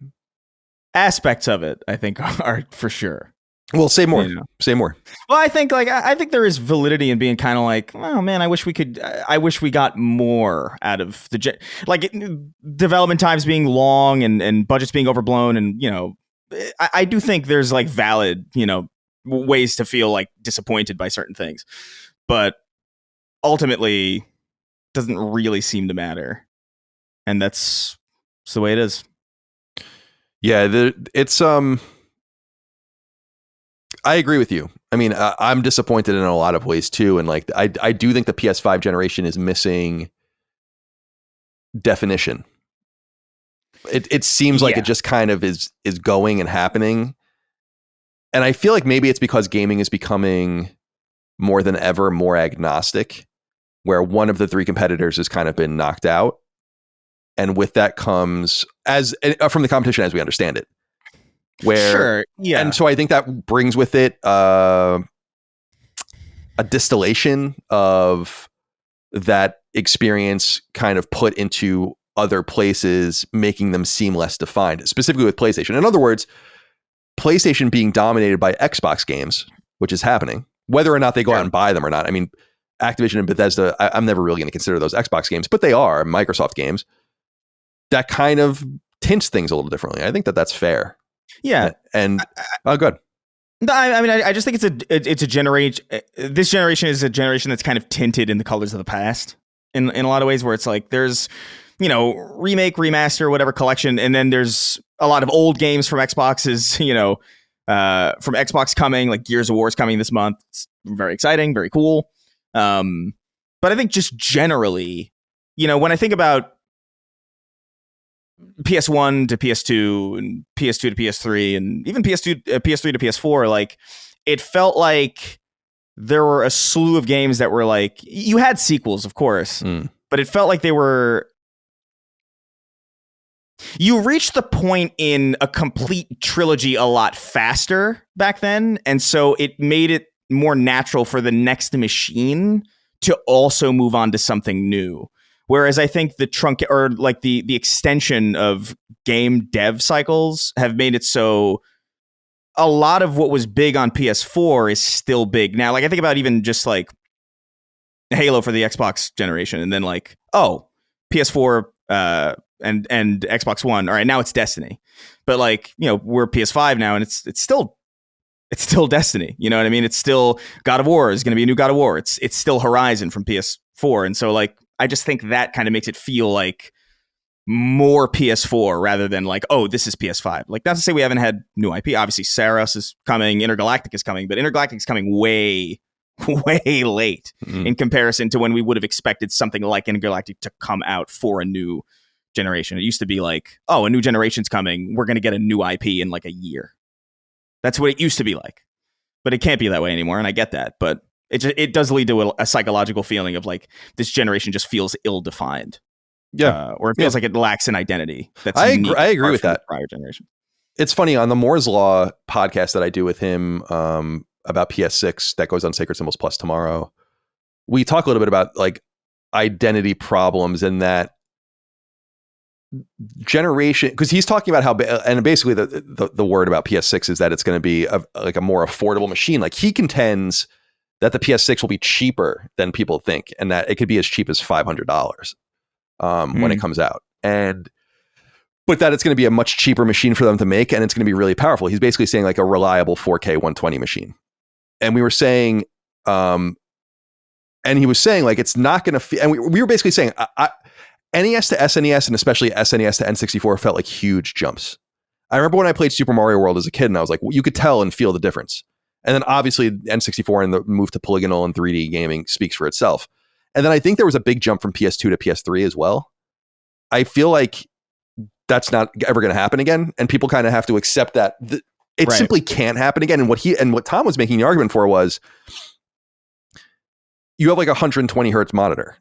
Aspects of it, I think, are for sure. Well, say more. You know? Say more. Well, I think I think there is validity in being kind of like, oh man, I wish we got more out of development times being long and budgets being overblown, and I do think there's like valid ways to feel like disappointed by certain things, but ultimately doesn't really seem to matter, and that's the way it is. Yeah, it's I agree with you. I mean, I'm disappointed in a lot of ways too, and like I do think the PS5 generation is missing definition. It seems like it just kind of is going and happening, and I feel like maybe it's because gaming is becoming more than ever more agnostic, where one of the three competitors has kind of been knocked out, and with that comes from the competition as we understand it. And so I think that brings with it a distillation of that experience kind of put into other places, making them seem less defined, specifically with PlayStation. In other words, PlayStation being dominated by Xbox games, which is happening, whether or not they go out and buy them or not. I mean, Activision and Bethesda, I'm never really going to consider those Xbox games, but they are Microsoft games. That kind of tints things a little differently. I think that's fair. Yeah, and good. I mean, I just think it's a generation. This generation is a generation that's kind of tinted in the colors of the past in a lot of ways, where it's like there's remake, remaster, whatever collection, and then there's a lot of old games from Xboxes. From Xbox coming, like Gears of War is coming this month. It's very exciting, very cool. But I think just generally, when I think about PS1 to PS2 and PS2 to PS3 and even PS3 to PS4, like it felt like there were a slew of games that were like, you had sequels, of course, but it felt like you reached the point in a complete trilogy a lot faster back then, and so it made it more natural for the next machine to also move on to something new. Whereas I think the extension of game dev cycles have made it so a lot of what was big on PS4 is still big now. Like I think about even just like Halo for the Xbox generation, and then like, PS4 and Xbox One. All right, now it's Destiny. But like, we're PS5 now, and it's still Destiny. You know what I mean? It's still God of War is going to be a new God of War. It's still Horizon from PS4, and so like, I just think that kind of makes it feel like more PS4 rather than like, this is PS5. Like, not to say we haven't had new IP. Obviously, Saros is coming, Intergalactic is coming, but Intergalactic is coming way, way late in comparison to when we would have expected something like Intergalactic to come out for a new generation. It used to be like, a new generation's coming. We're going to get a new IP in like a year. That's what it used to be like. But it can't be that way anymore, and I get that. But it does lead to a psychological feeling of like this generation just feels ill-defined. Yeah. Or it feels like it lacks an identity. I agree with that. Prior generation. It's funny, on the Moore's Law podcast that I do with him about PS6 that goes on Sacred Symbols Plus tomorrow, we talk a little bit about like identity problems and that generation, because he's talking about how, and basically the word about PS6 is that it's going to be like a more affordable machine. Like he contends that the PS6 will be cheaper than people think, and that it could be as cheap as $500 when it comes out, but that it's going to be a much cheaper machine for them to make, and it's going to be really powerful. He's basically saying like a reliable 4K 120 machine, and we were saying, and he was saying like it's not going to, and we were basically saying NES to SNES and especially SNES to N64 felt like huge jumps. I remember when I played Super Mario World as a kid, and I was like, you could tell and feel the difference. And then obviously N64 and the move to polygonal and 3D gaming speaks for itself. And then I think there was a big jump from PS2 to PS3 as well. I feel like that's not ever going to happen again. And people kind of have to accept that it simply can't happen again. And what Tom was making the argument for was you have like a 120 hertz monitor.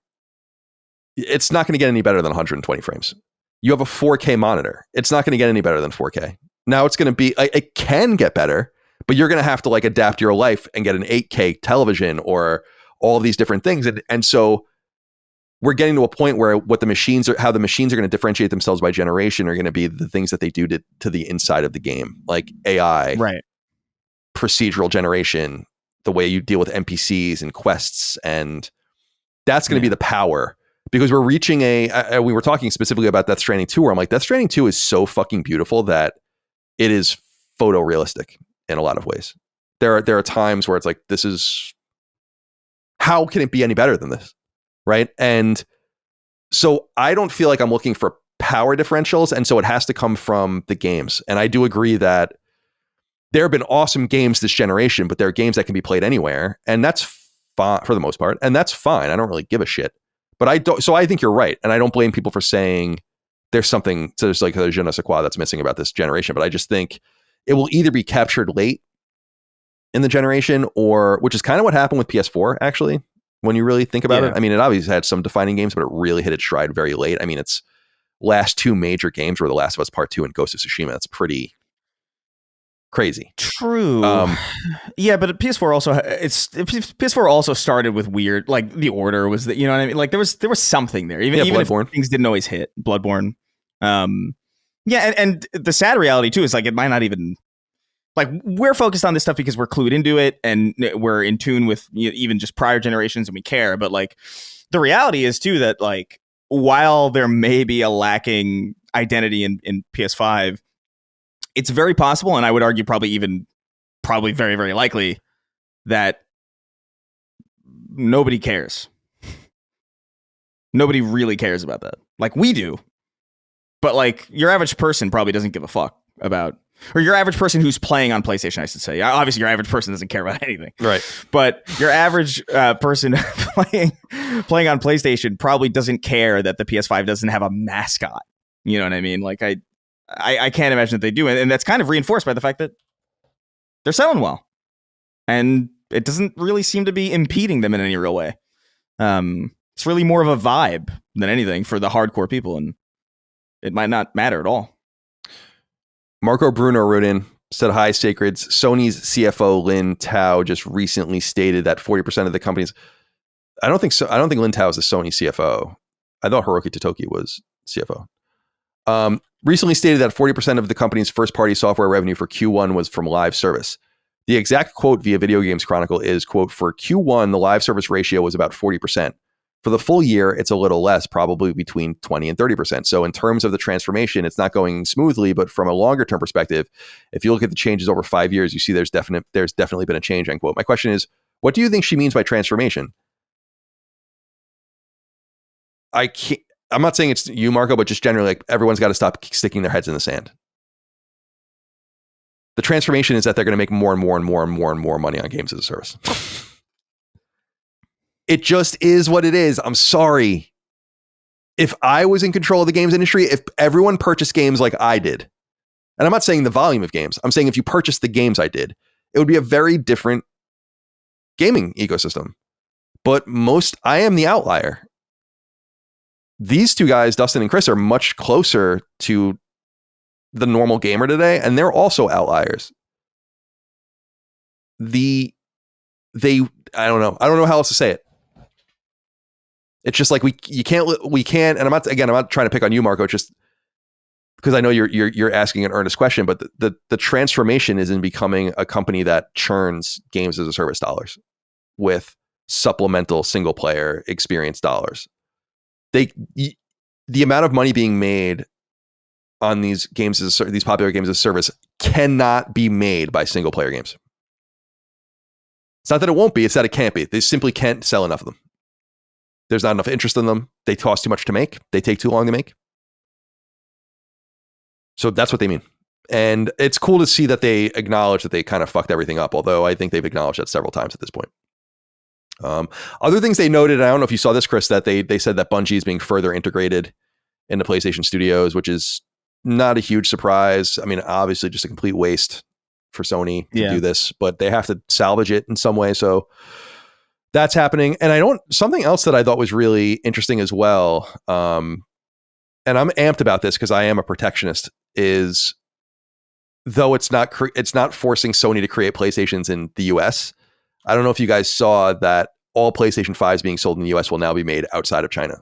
It's not going to get any better than 120 frames. You have a 4K monitor. It's not going to get any better than 4K. Now it's going to be, it can get better, but you're going to have to like adapt your life and get an 8K television or all of these different things. And so we're getting to a point where how the machines are going to differentiate themselves by generation are going to be the things that they do to the inside of the game, like AI, procedural generation, the way you deal with NPCs and quests, and that's going to be the power. Because we're reaching we were talking specifically about Death Stranding 2, where I'm like, Death Stranding 2 is so fucking beautiful that it is photorealistic in a lot of ways. There are times where it's like, this is, how can it be any better than this? Right. And so I don't feel like I'm looking for power differentials. And so it has to come from the games. And I do agree that there have been awesome games this generation, but there are games that can be played anywhere. And that's fine for the most part. And that's fine. I don't really give a shit. But I don't. So I think you're right. And I don't blame people for saying there's like a je ne sais quoi that's missing about this generation. But I just think it will either be captured late in the generation, or, which is kind of what happened with PS4, actually, when you really think about it. I mean, it obviously had some defining games, but it really hit its stride very late. I mean, its last two major games were The Last of Us Part 2 and Ghost of Tsushima. That's pretty crazy. True. Yeah, but PS4 also started with weird, like the order was that, you know what I mean? Like there was something there. Even if things didn't always hit. Bloodborne. Yeah, and the sad reality too is like it might not even, like, we're focused on this stuff because we're clued into it and we're in tune with even just prior generations and we care. But like the reality is too that like while there may be a lacking identity in PS5, it's very possible, and I would argue probably very, very likely that nobody cares. Nobody really cares about that. Like we do. But like your average person probably doesn't give a fuck about, or your average person who's playing on PlayStation, I should say. Obviously, your average person doesn't care about anything. Right. But your average person playing on PlayStation probably doesn't care that the PS5 doesn't have a mascot. You know what I mean? Like I can't imagine that they do. And that's kind of reinforced by the fact that they're selling well. And it doesn't really seem to be impeding them in any real way. It's really more of a vibe than anything for the hardcore people. And it might not matter at all. Marco Bruno wrote in, said, "Hi, Sacreds. Sony's CFO, Lin Tao, just recently stated that 40% of the companies..." I don't think so. I don't think Lin Tao is the Sony CFO. I thought Hiroki Totoki was CFO. Recently stated that 40% of the company's first-party software revenue for Q1 was from live service. The exact quote via Video Games Chronicle is, quote, "For Q1, the live service ratio was about 40%. For the full year, it's a little less, probably between 20 and 30%. So in terms of the transformation, it's not going smoothly, but from a longer-term perspective, if you look at the changes over 5 years, you see there's definitely been a change," end quote. My question is, what do you think she means by transformation? I'm not saying it's you, Marco, but just generally, like, everyone's got to stop sticking their heads in the sand. The transformation is that they're going to make more and more and more and more and more money on games as a service. It just is what it is. I'm sorry. If I was in control of the games industry, if everyone purchased games like I did, and I'm not saying the volume of games, I'm saying if you purchased the games I did, it would be a very different gaming ecosystem. But I am the outlier. These two guys, Dustin and Chris, are much closer to the normal gamer today, and they're also outliers. I don't know how else to say it. It's just like we can't, and I'm not trying to pick on you, Marco, just because I know you're asking an earnest question, but the transformation is in becoming a company that churns games as a service dollars with supplemental single player experience dollars. The amount of money being made on these games these popular games as a service cannot be made by single player games. It's not that it won't be, it's that it can't be. They simply can't sell enough of them. There's not enough interest in them. They cost too much to make. They take too long to make. So that's what they mean. And it's cool to see that they acknowledge that they kind of fucked everything up, although I think they've acknowledged that several times at this point. Other things they noted, I don't know if you saw this, Chris, that they said that Bungie is being further integrated into PlayStation Studios, which is not a huge surprise. I mean, obviously just a complete waste for Sony to do this, but they have to salvage it in some way. So that's happening. And something else that I thought was really interesting as well, and I'm amped about this because I am a protectionist, is though it's not forcing Sony to create PlayStations in the US, I don't know if you guys saw that all PlayStation 5s being sold in the US will now be made outside of China.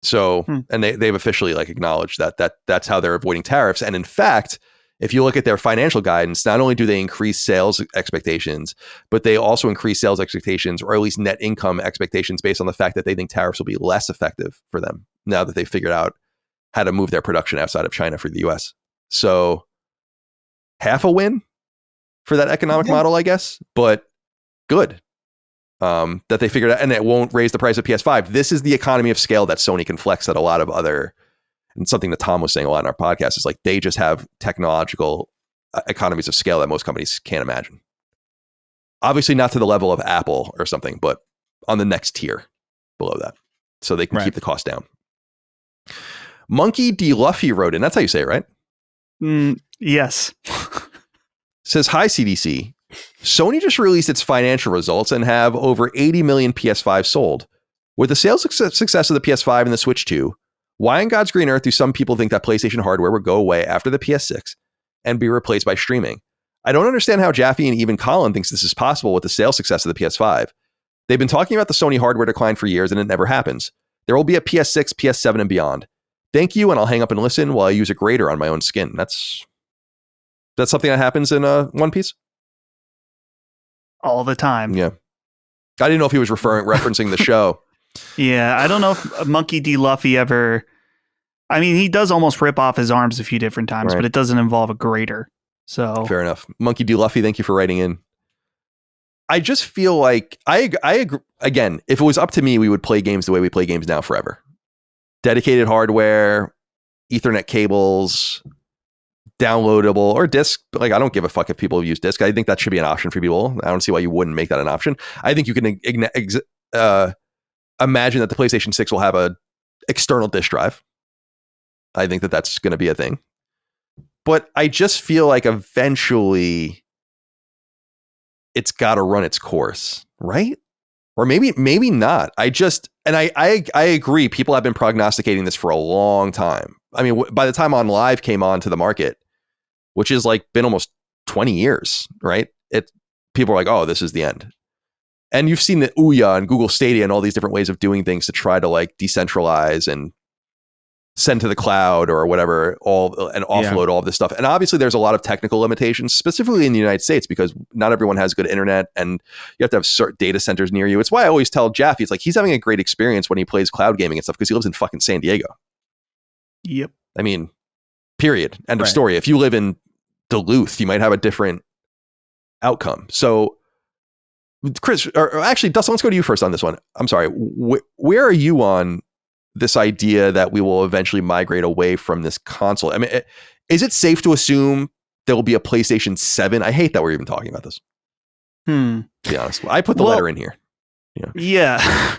So, and they've officially like acknowledged that that's how they're avoiding tariffs. And in fact, If you look at their financial guidance, not only do they increase sales expectations, but they also increase sales expectations, or at least net income expectations, based on the fact that they think tariffs will be less effective for them now that they've figured out how to move their production outside of China for the US. So half a win for that economic model, I guess, but good that they figured out, and it won't raise the price of PS5. This is the economy of scale that Sony can flex that a lot of other, and something that Tom was saying a lot in our podcast is like they just have technological economies of scale that most companies can't imagine. Obviously not to the level of Apple or something, but on the next tier below that. So they can keep the cost down. Monkey D. Luffy wrote in. That's how you say it, right? Yes. Says, hi, CDC. Sony just released its financial results and have over 80 million PS5 sold. With the sales success of the PS5 and the Switch 2, why in God's green earth do some people think that PlayStation hardware will go away after the PS6 and be replaced by streaming? I don't understand how Jaffe and even Colin thinks this is possible with the sales success of the PS5. They've been talking about the Sony hardware decline for years and it never happens. There will be a PS6, PS7, and beyond. Thank you, and I'll hang up and listen while I use a grater on my own skin. That's something that happens in One Piece? All the time. Yeah. I didn't know if he was referencing the show. Yeah, I don't know if Monkey D. Luffy ever... I mean, he does almost rip off his arms a few different times, but it doesn't involve a grater. So fair enough. Monkey D. Luffy, thank you for writing in. I just feel like I agree. Again, if it was up to me, we would play games the way we play games now forever. Dedicated hardware, Ethernet cables, downloadable, or disc. Like, I don't give a fuck if people use disc. I think that should be an option for people. I don't see why you wouldn't make that an option. I think you can imagine that the PlayStation 6 will have a external disk drive. I think that that's going to be a thing. But I just feel like eventually it's got to run its course, right? Or maybe not. I agree. People have been prognosticating this for a long time. I mean, by the time On Live came on to the market, which is like been almost 20 years, right? People are like, oh, this is the end. And you've seen the Ouya and Google Stadia and all these different ways of doing things to try to like decentralize and send to the cloud or whatever, and offload all of this stuff. And obviously there's a lot of technical limitations, specifically in the United States, because not everyone has good internet and you have to have certain data centers near you. It's why I always tell Jaffe, it's like he's having a great experience when he plays cloud gaming and stuff because he lives in fucking San Diego. Yep. I mean, period. End of story. If you live in Duluth, you might have a different outcome. So Chris, or actually, Dustin, let's go to you first on this one. I'm sorry. Where are you on this idea that we will eventually migrate away from this console? I mean, is it safe to assume there will be a PlayStation 7? I hate that we're even talking about this. To be honest. I put the letter in here. Yeah.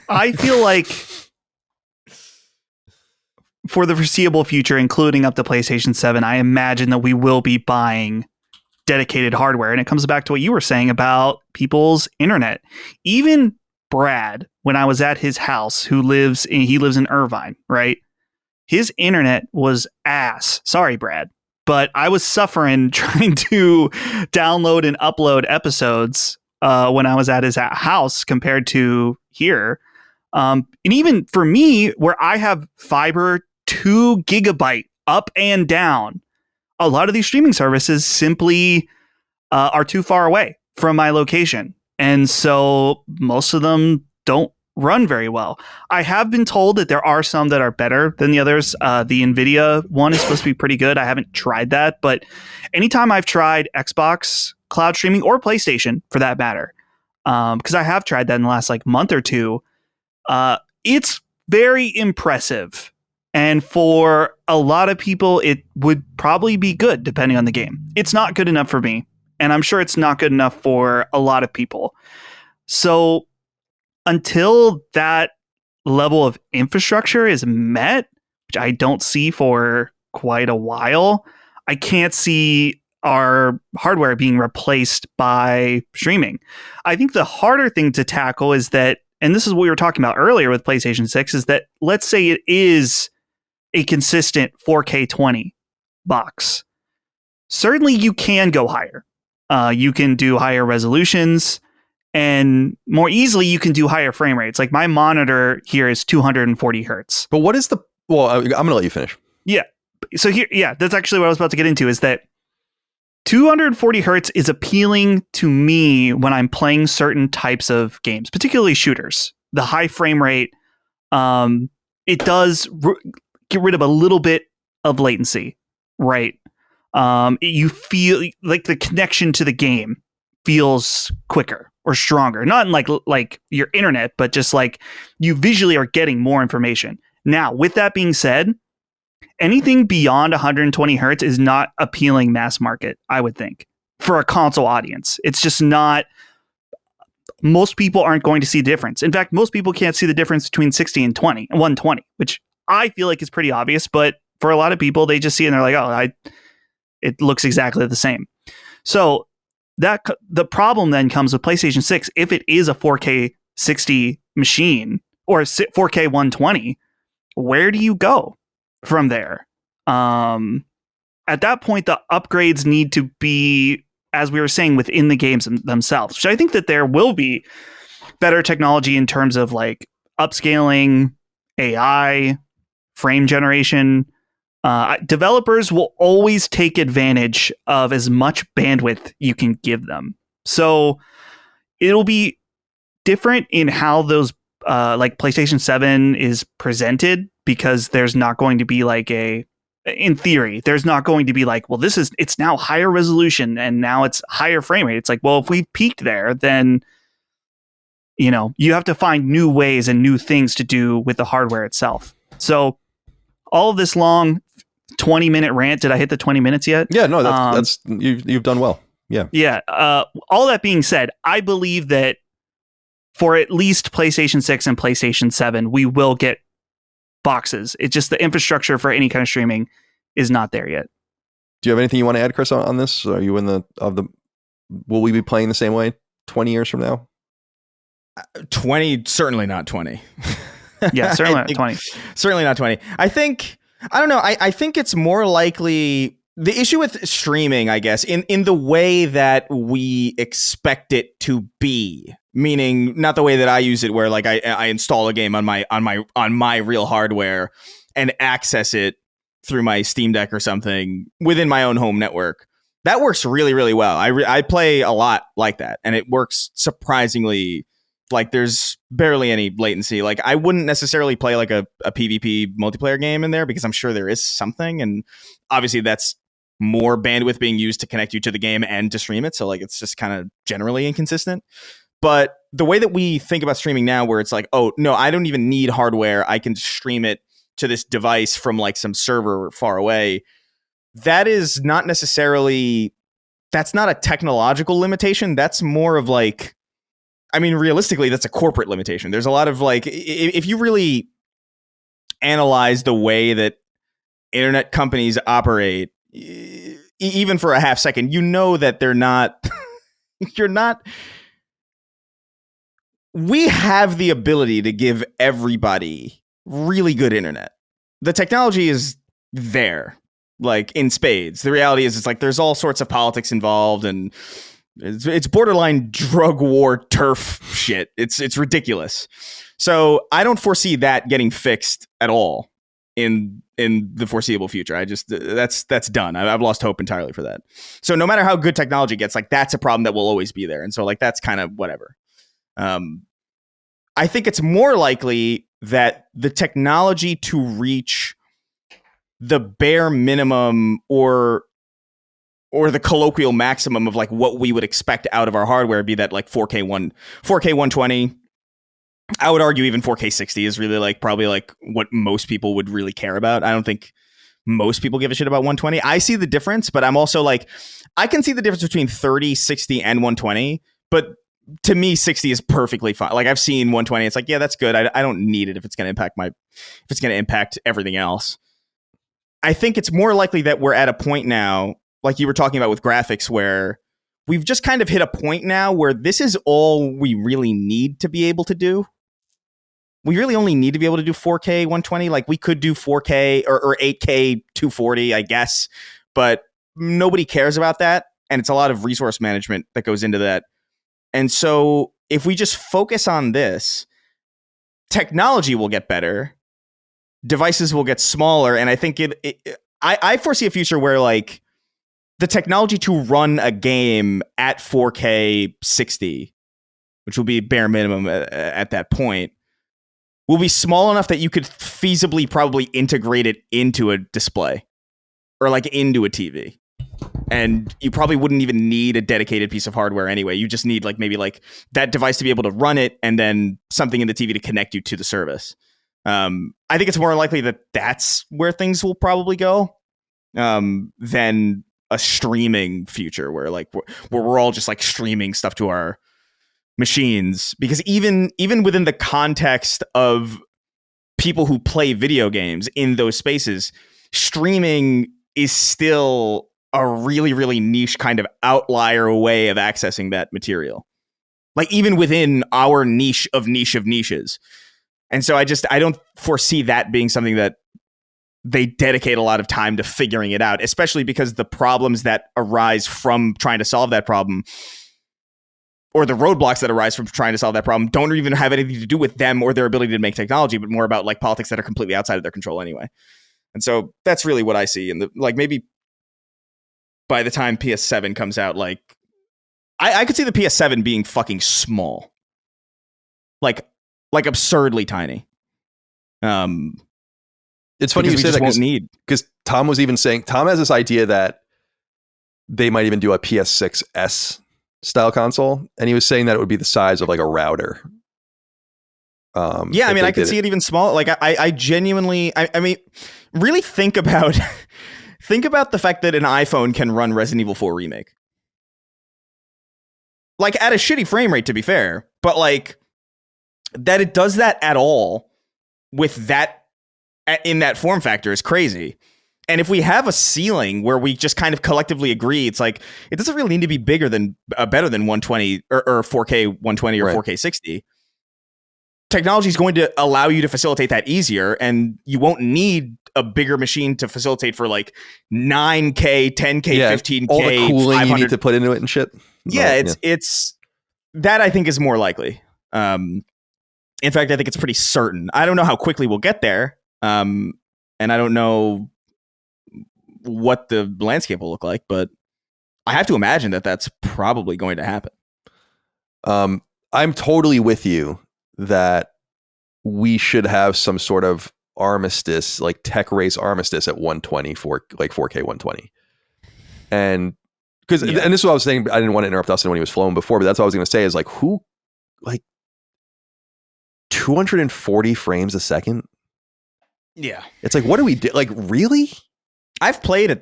I feel like for the foreseeable future, including up to PlayStation 7, I imagine that we will be buying dedicated hardware. And it comes back to what you were saying about people's internet. Even Brad, when I was at his house, he lives in Irvine, right? His internet was ass. Sorry, Brad. But I was suffering trying to download and upload episodes when I was at his house compared to here. And even for me, where I have fiber 2 gigabyte up and down, a lot of these streaming services simply are too far away from my location. And so most of them don't run very well. I have been told that there are some that are better than the others. The NVIDIA one is supposed to be pretty good. I haven't tried that, but anytime I've tried Xbox cloud streaming or PlayStation for that matter, because I have tried that in the last like month or two, it's very impressive. And for a lot of people, it would probably be good depending on the game. It's not good enough for me. And I'm sure it's not good enough for a lot of people. So until that level of infrastructure is met, which I don't see for quite a while, I can't see our hardware being replaced by streaming. I think the harder thing to tackle is that, and this is what we were talking about earlier with PlayStation 6, is that let's say it is a consistent 4K 20 box. Certainly you can go higher. You can do higher resolutions, and more easily you can do higher frame rates. Like my monitor here is 240 hertz. But what is well, I'm going to let you finish. Yeah. So here, yeah, that's actually what I was about to get into, is that 240 hertz is appealing to me when I'm playing certain types of games, particularly shooters. The high frame rate, it does get rid of a little bit of latency, right? You feel like the connection to the game feels quicker or stronger, not in like your internet, but just like you visually are getting more information. Now, with that being said, anything beyond 120 hertz is not appealing mass market, I would think, for a console audience. It's just not. Most people aren't going to see the difference. In fact, most people can't see the difference between 60 and 120, which I feel like is pretty obvious. But for a lot of people, they just see it and they're like, oh, it looks exactly the same. So the problem then comes with PlayStation 6. If it is a 4K 60 machine or 4K 120, where do you go from there? At that point, the upgrades need to be, as we were saying, within the games themselves. So I think that there will be better technology in terms of like upscaling, AI, frame generation. Developers will always take advantage of as much bandwidth you can give them. So it'll be different in how those like PlayStation 7 is presented, because there's not going to be like in theory, there's not going to be like, well, it's now higher resolution and now it's higher frame rate. It's like, well, if we peaked there, then, you have to find new ways and new things to do with the hardware itself. So all of this long 20-minute rant, did I hit the 20 minutes yet? Yeah, no, that's you've done well. Yeah. Yeah. All that being said, I believe that for at least PlayStation 6 and PlayStation 7, we will get boxes. It's just the infrastructure for any kind of streaming is not there yet. Do you have anything you want to add, Chris, on this? Are you will we be playing the same way 20 years from now? 20, certainly not 20. Yeah, certainly not 20. Certainly not 20. I don't know. I think it's more likely the issue with streaming, I guess, in the way that we expect it to be, meaning not the way that I use it, where like I install a game on my real hardware and access it through my Steam Deck or something within my own home network. That works really, really well. I play a lot like that, and it works surprisingly. Like there's barely any latency. Like I wouldn't necessarily play like a PvP multiplayer game in there, because I'm sure there is something, and obviously that's more bandwidth being used to connect you to the game and to stream it. So like it's just kind of generally inconsistent. But the way that we think about streaming now, where it's like, oh no, I don't even need hardware, I can stream it to this device from like some server far away. That is not necessarily, that's not a technological limitation. That's more of like, I mean, realistically, that's a corporate limitation. There's a lot of like, if you really analyze the way that internet companies operate, even for a half second, that they're not, we have the ability to give everybody really good internet. The technology is there, like in spades. The reality is it's like there's all sorts of politics involved, and it's borderline drug war turf shit. It's ridiculous. So I don't foresee that getting fixed at all in the foreseeable future. I just that's done. I've lost hope entirely for that. So no matter how good technology gets, like that's a problem that will always be there. And so like that's kind of whatever. I think it's more likely that the technology to reach the bare minimum or the colloquial maximum of like what we would expect out of our hardware be that like 4K 120. I would argue even 4K 60 is really like probably like what most people would really care about. I don't think most people give a shit about 120. I see the difference, but I'm also like, I can see the difference between 30, 60 and 120, but to me 60 is perfectly fine. Like I've seen 120. It's like, yeah, that's good. I don't need it if it's going to impact everything else. I think it's more likely that we're at a point now, like you were talking about with graphics, where we've just kind of hit a point now where this is all we really need to be able to do. We really only need to be able to do 4K 120. Like we could do 4K or 8K 240, I guess, but nobody cares about that. And it's a lot of resource management that goes into that. And so if we just focus on this, technology will get better, devices will get smaller. And I think I foresee a future where like the technology to run a game at 4K 60, which will be bare minimum at that point, will be small enough that you could feasibly probably integrate it into a display or like into a TV. And you probably wouldn't even need a dedicated piece of hardware anyway. You just need like maybe like that device to be able to run it and then something in the TV to connect you to the service. I think it's more likely that that's where things will probably go than a streaming future where like we're all just like streaming stuff to our machines, because even within the context of people who play video games in those spaces, streaming is still a really, really niche kind of outlier way of accessing that material. Like even within our niche of niches. And so I don't foresee that being something that they dedicate a lot of time to figuring it out, especially because the problems that arise from trying to solve that problem, or the roadblocks that arise from trying to solve that problem, don't even have anything to do with them or their ability to make technology, but more about like politics that are completely outside of their control anyway. And so that's really what I see. And like maybe by the time PS7 comes out, like I could see the PS7 being fucking small, like absurdly tiny. It's funny you say that because Tom was even saying, Tom has this idea that they might even do a PS6S style console, and he was saying that it would be the size of like a router. Yeah, I mean, I could see it even smaller. Like I genuinely, I mean, really think about the fact that an iPhone can run Resident Evil 4 Remake. Like at a shitty frame rate, to be fair, but like that it does that at all with that in that form factor is crazy. And if we have a ceiling where we just kind of collectively agree, it's like it doesn't really need to be better than 120 or 4K 120 or 4K 60. Technology is going to allow you to facilitate that easier, and you won't need a bigger machine to facilitate for like 9K, 10K, 15K, all the cooling 500. you need to put into it and shit. Yeah, it's that I think is more likely. In fact, I think it's pretty certain. I don't know how quickly we'll get there, and I don't know what the landscape will look like, but I have to imagine that that's probably going to happen. I'm totally with you that we should have some sort of armistice, like tech race armistice at 120 for like 4K 120. And because and this is what I was saying, I didn't want to interrupt Dustin when he was flowing before, but that's what I was going to say is like, who, like 240 frames a second? Yeah. It's like, what do we do? Like, really? I've played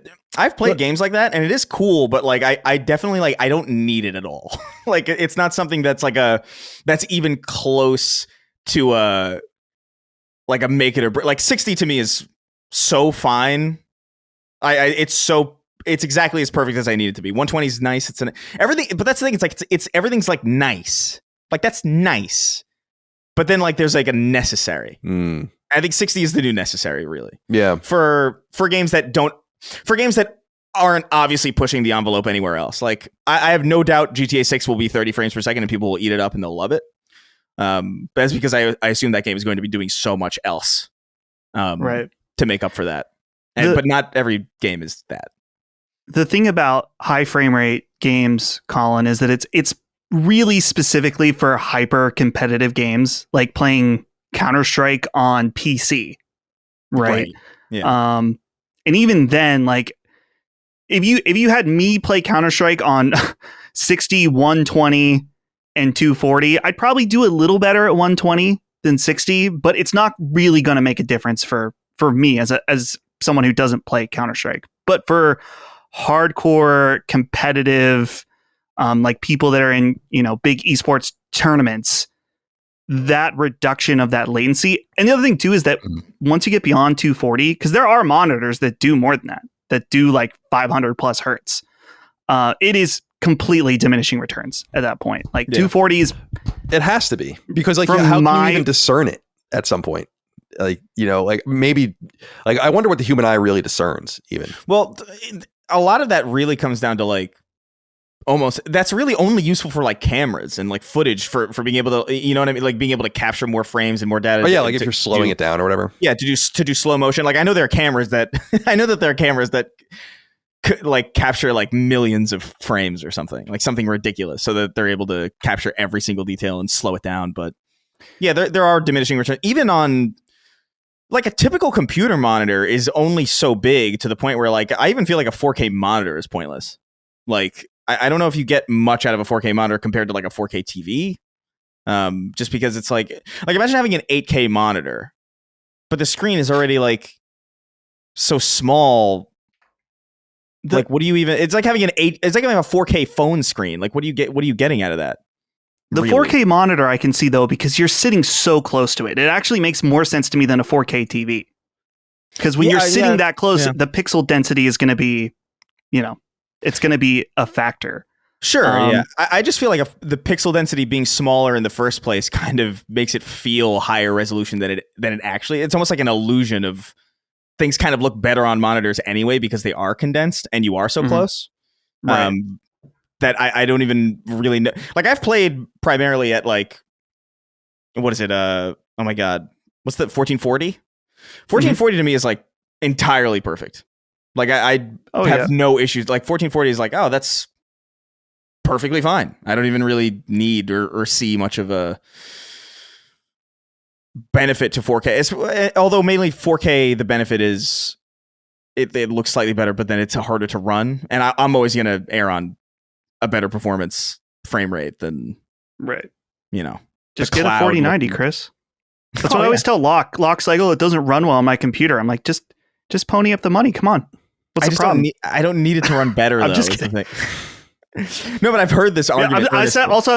games like that, and it is cool, but like I definitely like I don't need it at all. Like it's not something that's like that's even close to a make it or break. Like 60 to me is so fine. It's exactly as perfect as I need it to be. 120 is nice. It's everything, but that's the thing. It's like it's everything's like nice. Like that's nice, but then like there's like a necessary. I think 60 is the new necessary, really. Yeah. For games that aren't obviously pushing the envelope anywhere else. Like I have no doubt GTA 6 will be 30 frames per second and people will eat it up and they'll love it. But that's because I assume that game is going to be doing so much else to make up for that. But not every game is that. The thing about high frame rate games, Colin, is that it's really specifically for hyper competitive games, like playing Counter-Strike on PC, right? Yeah. And even then, like if you had me play Counter-Strike on 60, 120, and 240, I'd probably do a little better at 120 than 60, but it's not really going to make a difference for me as someone who doesn't play Counter-Strike. But for hardcore competitive, like people that are in, big esports tournaments, that reduction of that latency. And the other thing too is that once you get beyond 240, because there are monitors that do more than that do like 500 plus hertz, it is completely diminishing returns at that point. Like 240 is, it has to be, because like how can you even discern it at some point? Like, like maybe like I wonder what the human eye really discerns even. Well, a lot of that really comes down to like almost that's really only useful for like cameras and like footage for being able to, you know what I mean, like being able to capture more frames and more data. Oh yeah, like if you're slowing it down or whatever. Yeah, to do slow motion. Like I know there are cameras that could like capture like millions of frames or something, like something ridiculous, so that they're able to capture every single detail and slow it down. But yeah, there are diminishing returns even on like a typical computer monitor is only so big to the point where like I even feel like a 4K monitor is pointless. Like I don't know if you get much out of a 4K monitor compared to like a 4K TV. Just because it's like imagine having an 8K monitor, but the screen is already like so small. Like, what do you even? It's like having it's like having a 4K phone screen. Like, what are you getting out of that? The really? 4K monitor I can see though, because you're sitting so close to it. It actually makes more sense to me than a 4K TV. Because when you're sitting that close, the pixel density is going to be, it's going to be a factor. Sure. Yeah. I just feel like the pixel density being smaller in the first place kind of makes it feel higher resolution than it actually. It's almost like an illusion of things kind of look better on monitors anyway because they are condensed and you are so close. Right. That I don't even really know. Like I've played primarily at like, what is it? Oh my God. What's the 1440? 1440 to me is like entirely perfect. Like I have no issues. Like 1440 is like, oh, that's perfectly fine. I don't even really need or see much of a benefit to 4K. Although mainly 4K, the benefit is it looks slightly better, but then it's harder to run. And I'm always going to err on a better performance frame rate than, just get a 4090, Chris. That's what I always tell Locke. Locke's like, it doesn't run well on my computer. I'm like, just pony up the money. Come on. What's the problem? I don't need it to run better. I'm though, just kidding. No, but I've heard this argument. I'm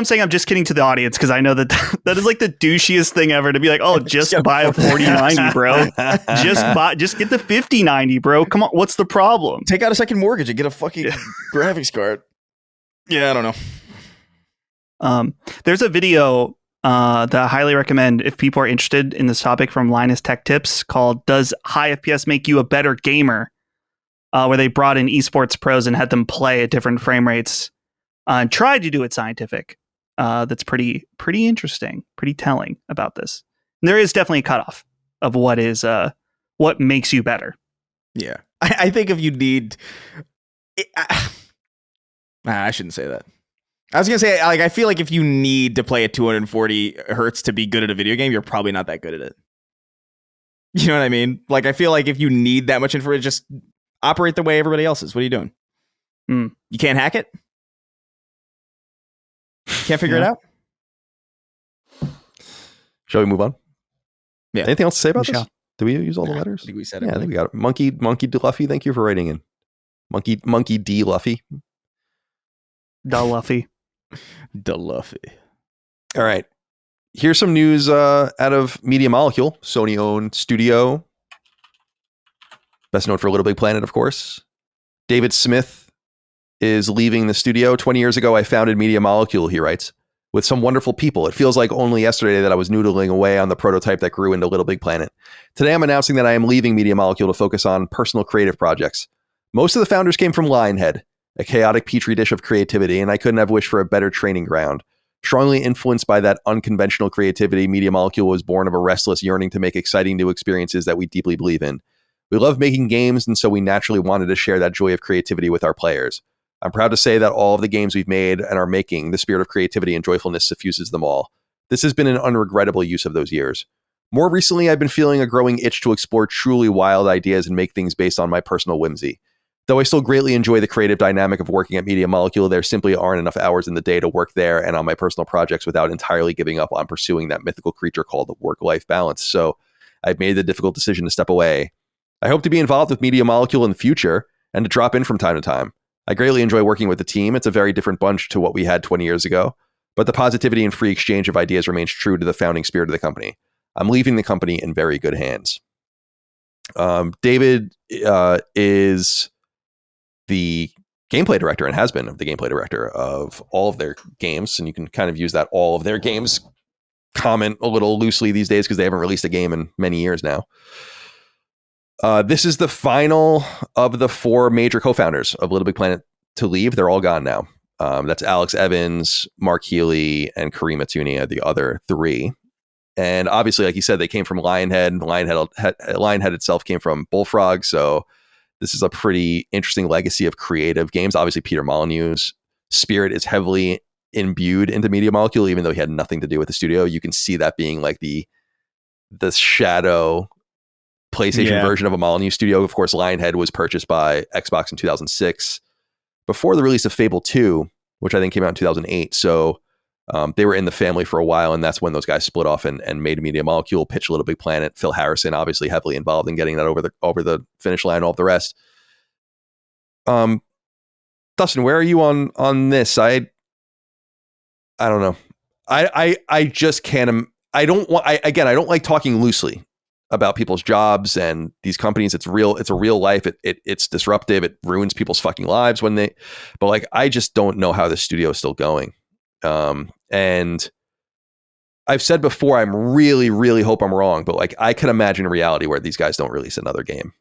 saying I'm just kidding to the audience because I know that is like the douchiest thing ever to be like, oh, just buy a 4090, bro. Just get the 5090, bro. Come on, what's the problem? Take out a second mortgage and get a fucking graphics card. Yeah, I don't know. There's a video that I highly recommend if people are interested in this topic from Linus Tech Tips called "Does High FPS Make You a Better Gamer?" Where they brought in esports pros and had them play at different frame rates and tried to do it scientific. That's pretty interesting, pretty telling about this. And there is definitely a cutoff of what makes you better. Yeah, I think if you need, I shouldn't say that. I was gonna say like I feel like if you need to play at 240 hertz to be good at a video game, you're probably not that good at it. You know what I mean? Like I feel like if you need that much information, just operate the way everybody else is. What are you doing? You can't hack it? Can't figure it out? Shall we move on? Yeah. Anything else to say about this? Did we use all the letters? I think we said it. Yeah, I think we got it. Monkey D. Luffy, thank you for writing in. Monkey D. Luffy. Da Luffy. Da Luffy. All right. Here's some news out of Media Molecule, Sony-owned studio. Best known for Little Big Planet, of course. David Smith is leaving the studio. 20 years ago, I founded Media Molecule, he writes, with some wonderful people. It feels like only yesterday that I was noodling away on the prototype that grew into Little Big Planet. Today, I'm announcing that I am leaving Media Molecule to focus on personal creative projects. Most of the founders came from Lionhead, a chaotic petri dish of creativity, and I couldn't have wished for a better training ground. Strongly influenced by that unconventional creativity, Media Molecule was born of a restless yearning to make exciting new experiences that we deeply believe in. We love making games, and so we naturally wanted to share that joy of creativity with our players. I'm proud to say that all of the games we've made and are making, the spirit of creativity and joyfulness suffuses them all. This has been an unregrettable use of those years. More recently, I've been feeling a growing itch to explore truly wild ideas and make things based on my personal whimsy. Though I still greatly enjoy the creative dynamic of working at Media Molecule, there simply aren't enough hours in the day to work there and on my personal projects without entirely giving up on pursuing that mythical creature called the work-life balance. So I've made the difficult decision to step away. I hope to be involved with Media Molecule in the future and to drop in from time to time. I greatly enjoy working with the team. It's a very different bunch to what we had 20 years ago, but the positivity and free exchange of ideas remains true to the founding spirit of the company. I'm leaving the company in very good hands. David is the gameplay director and has been the gameplay director of all of their games, and you can kind of use that all of their games comment a little loosely these days because they haven't released a game in many years now. This is the final of the 4 major co-founders of Little Big Planet to leave. They're all gone now. That's Alex Evans, Mark Healy, and Karima Tooney are the other three. And obviously, like you said, they came from Lionhead. Lionhead itself came from Bullfrog. So this is a pretty interesting legacy of creative games. Obviously, Peter Molyneux's spirit is heavily imbued into Media Molecule, even though he had nothing to do with the studio. You can see that being like the shadow PlayStation version of a Molyneux studio. Of course, Lionhead was purchased by Xbox in 2006 before the release of Fable 2, which I think came out in 2008. So they were in the family for a while, and that's when those guys split off and made Media Molecule, pitched Little Big Planet. Phil Harrison obviously heavily involved in getting that over the finish line, all of the rest. Dustin, where are you on this? I don't know. I just can't. I don't like talking loosely about people's jobs and these companies. It's real. It's a real life. It's disruptive. It ruins people's fucking lives but like, I just don't know how the studio is still going. And I've said before, I'm really, really hope I'm wrong, but like, I can imagine a reality where these guys don't release another game,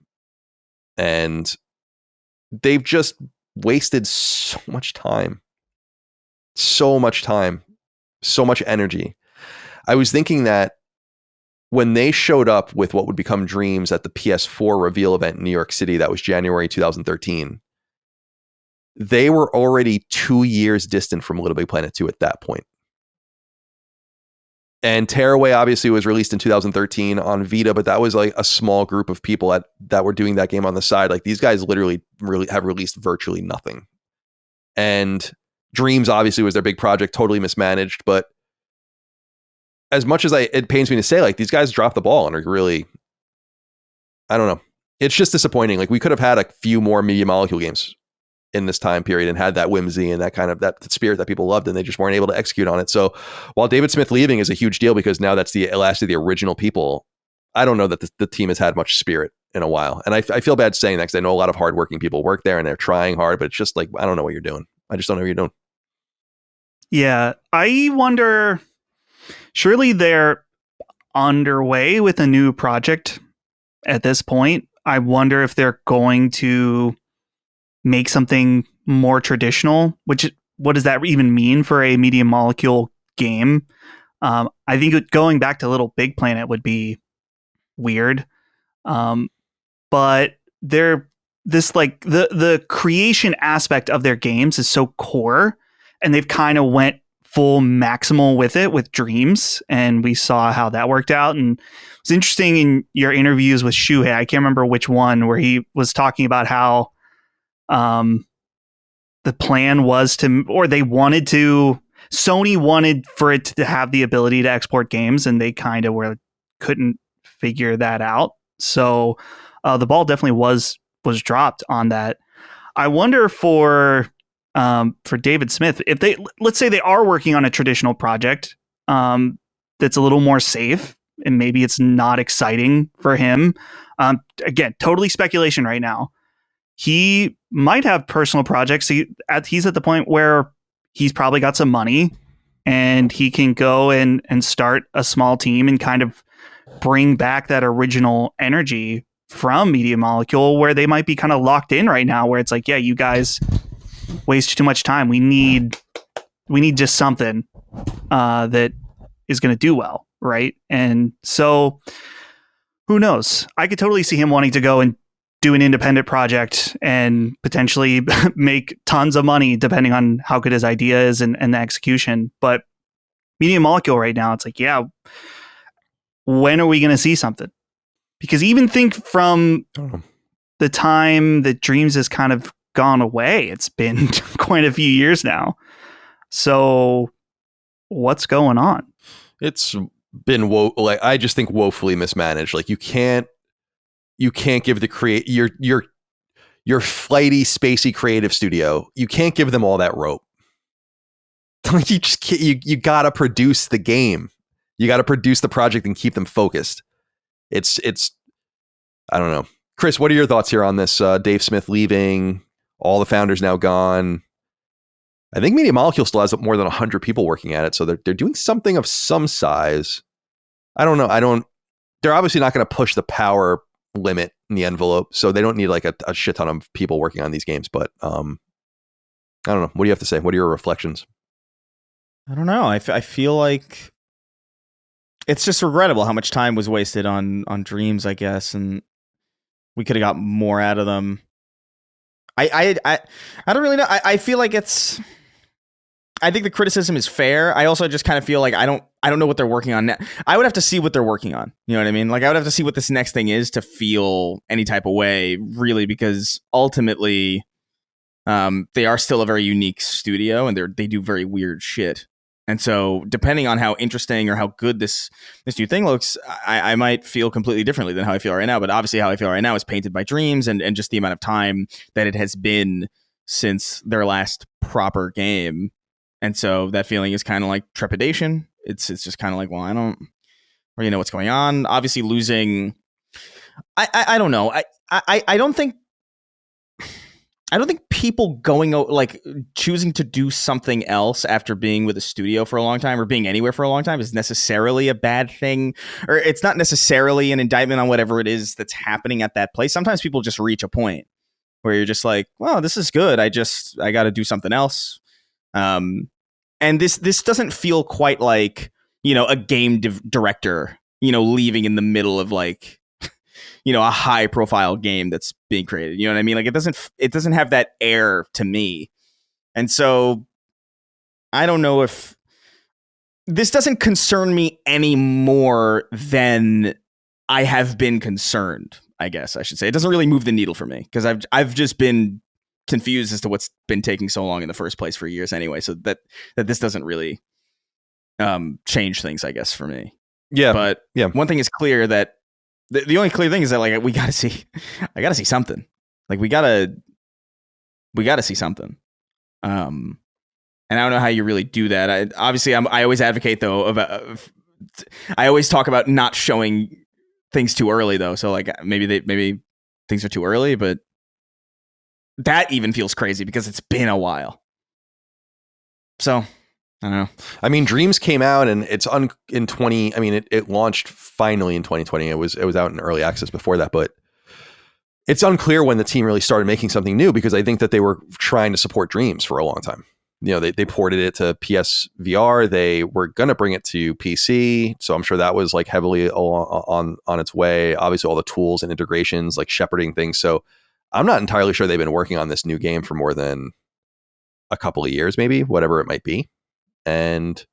and they've just wasted so much time, so much energy. I was thinking that when they showed up with what would become Dreams at the PS4 reveal event in New York City, that was January 2013, they were already 2 years distant from Little Big Planet 2 at that point. And Tearaway obviously was released in 2013 on Vita, but that was like a small group of people that were doing that game on the side. Like, these guys literally really have released virtually nothing. And Dreams obviously was their big project, totally mismanaged. But as much as it pains me to say, like, these guys dropped the ball and are really, I don't know. It's just disappointing. Like, we could have had a few more Media Molecule games in this time period and had that whimsy and that kind of that spirit that people loved, and they just weren't able to execute on it. So while David Smith leaving is a huge deal because now that's the last of the original people, I don't know that the team has had much spirit in a while. And I feel bad saying that because I know a lot of hardworking people work there and they're trying hard, but it's just like, I don't know what you're doing. I just don't know what you're doing. Yeah. I wonder, surely they're underway with a new project at this point. I wonder if they're going to make something more traditional, what does that even mean for a Media Molecule game? I think going back to Little Big Planet would be weird. But the creation aspect of their games is so core, and they've kind of went full maximal with it with Dreams, and we saw how that worked out. And it's interesting in your interviews with Shuhei, I can't remember which one, where he was talking about how the plan was Sony wanted for it to have the ability to export games, and they kind of couldn't figure that out. So the ball definitely was dropped on that. I wonder for David Smith, if let's say they are working on a traditional project that's a little more safe, and maybe it's not exciting for him. Again, totally speculation right now. He might have personal projects. He's at the point where he's probably got some money and he can go and start a small team and kind of bring back that original energy from Media Molecule, where they might be kind of locked in right now, where it's like, yeah, you guys waste too much time. We need just something that is going to do well, right? And so who knows? I could totally see him wanting to go and do an independent project and potentially make tons of money depending on how good his idea is and the execution. But Media Molecule right now, it's like, yeah, when are we going to see something? Because even think from the time that Dreams has kind of gone away, it's been quite a few years now. So what's going on? It's been I just think woefully mismanaged. Like, you can't give your flighty, spacey creative studio, you can't give them all that rope. You just can't, you gotta produce the game. You gotta produce the project and keep them focused. It's I don't know. Chris, what are your thoughts here on this? Dave Smith leaving, all the founders now gone. I think Media Molecule still has more than 100 people working at it, so they're doing something of some size. I don't know. They're obviously not going to push the power limit in the envelope, so they don't need like a shit ton of people working on these games. But I don't know. What do you have to say? What are your reflections? I don't know. I feel like it's just regrettable how much time was wasted on Dreams, I guess, and we could have got more out of them. I don't really know. I feel like it's. I think the criticism is fair. I also just kind of feel like I don't know what they're working on now. I would have to see what they're working on. You know what I mean? Like I would have to see what this next thing is to feel any type of way, really, because ultimately, they are still a very unique studio and they do very weird shit. And so, depending on how interesting or how good this new thing looks, I might feel completely differently than how I feel right now. But obviously, how I feel right now is painted by Dreams and just the amount of time that it has been since their last proper game. And so that feeling is kind of like trepidation. It's just kind of like, well, I don't really know what's going on. Obviously, losing. I don't know. I don't think people going like choosing to do something else after being with a studio for a long time or being anywhere for a long time is necessarily a bad thing, or it's not necessarily an indictment on whatever it is that's happening at that place. Sometimes people just reach a point where you're just like, well, this is good. I got to do something else. And this doesn't feel quite like, a game director, leaving in the middle of like, a high profile game that's being created. You know what I mean? Like it doesn't have that air to me. And so I don't know if this doesn't concern me any more than I have been concerned, I guess I should say. It doesn't really move the needle for me because I've just been confused as to what's been taking so long in the first place for years anyway. So that this doesn't really change things, I guess, for me. Yeah. But one thing is clear that the only clear thing is that like I gotta see something. Like we gotta see something. And I don't know how you really do that. I always advocate though I always talk about not showing things too early though. So like maybe things are too early, but that even feels crazy because it's been a while. So I don't know. I mean, Dreams came out and it's in 20. I mean, it launched finally in 2020. It was out in early access before that, but it's unclear when the team really started making something new because I think that they were trying to support Dreams for a long time. They ported it to PSVR. They were going to bring it to PC. So I'm sure that was like heavily on its way. Obviously all the tools and integrations, like shepherding things. So I'm not entirely sure they've been working on this new game for more than a couple of years, maybe, whatever it might be. And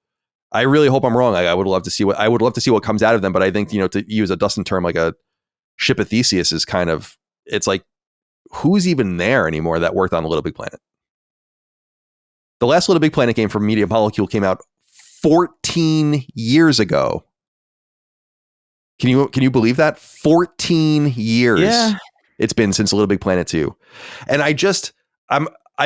I really hope I'm wrong. I would love to see what comes out of them. But I think, to use a Dustin term, like a ship of Theseus is kind of, it's like, who's even there anymore that worked on Little Big Planet? The last Little Big Planet game from Media Molecule came out 14 years ago. Can you believe that? 14 years. Yeah. It's been since Little Big Planet 2. And I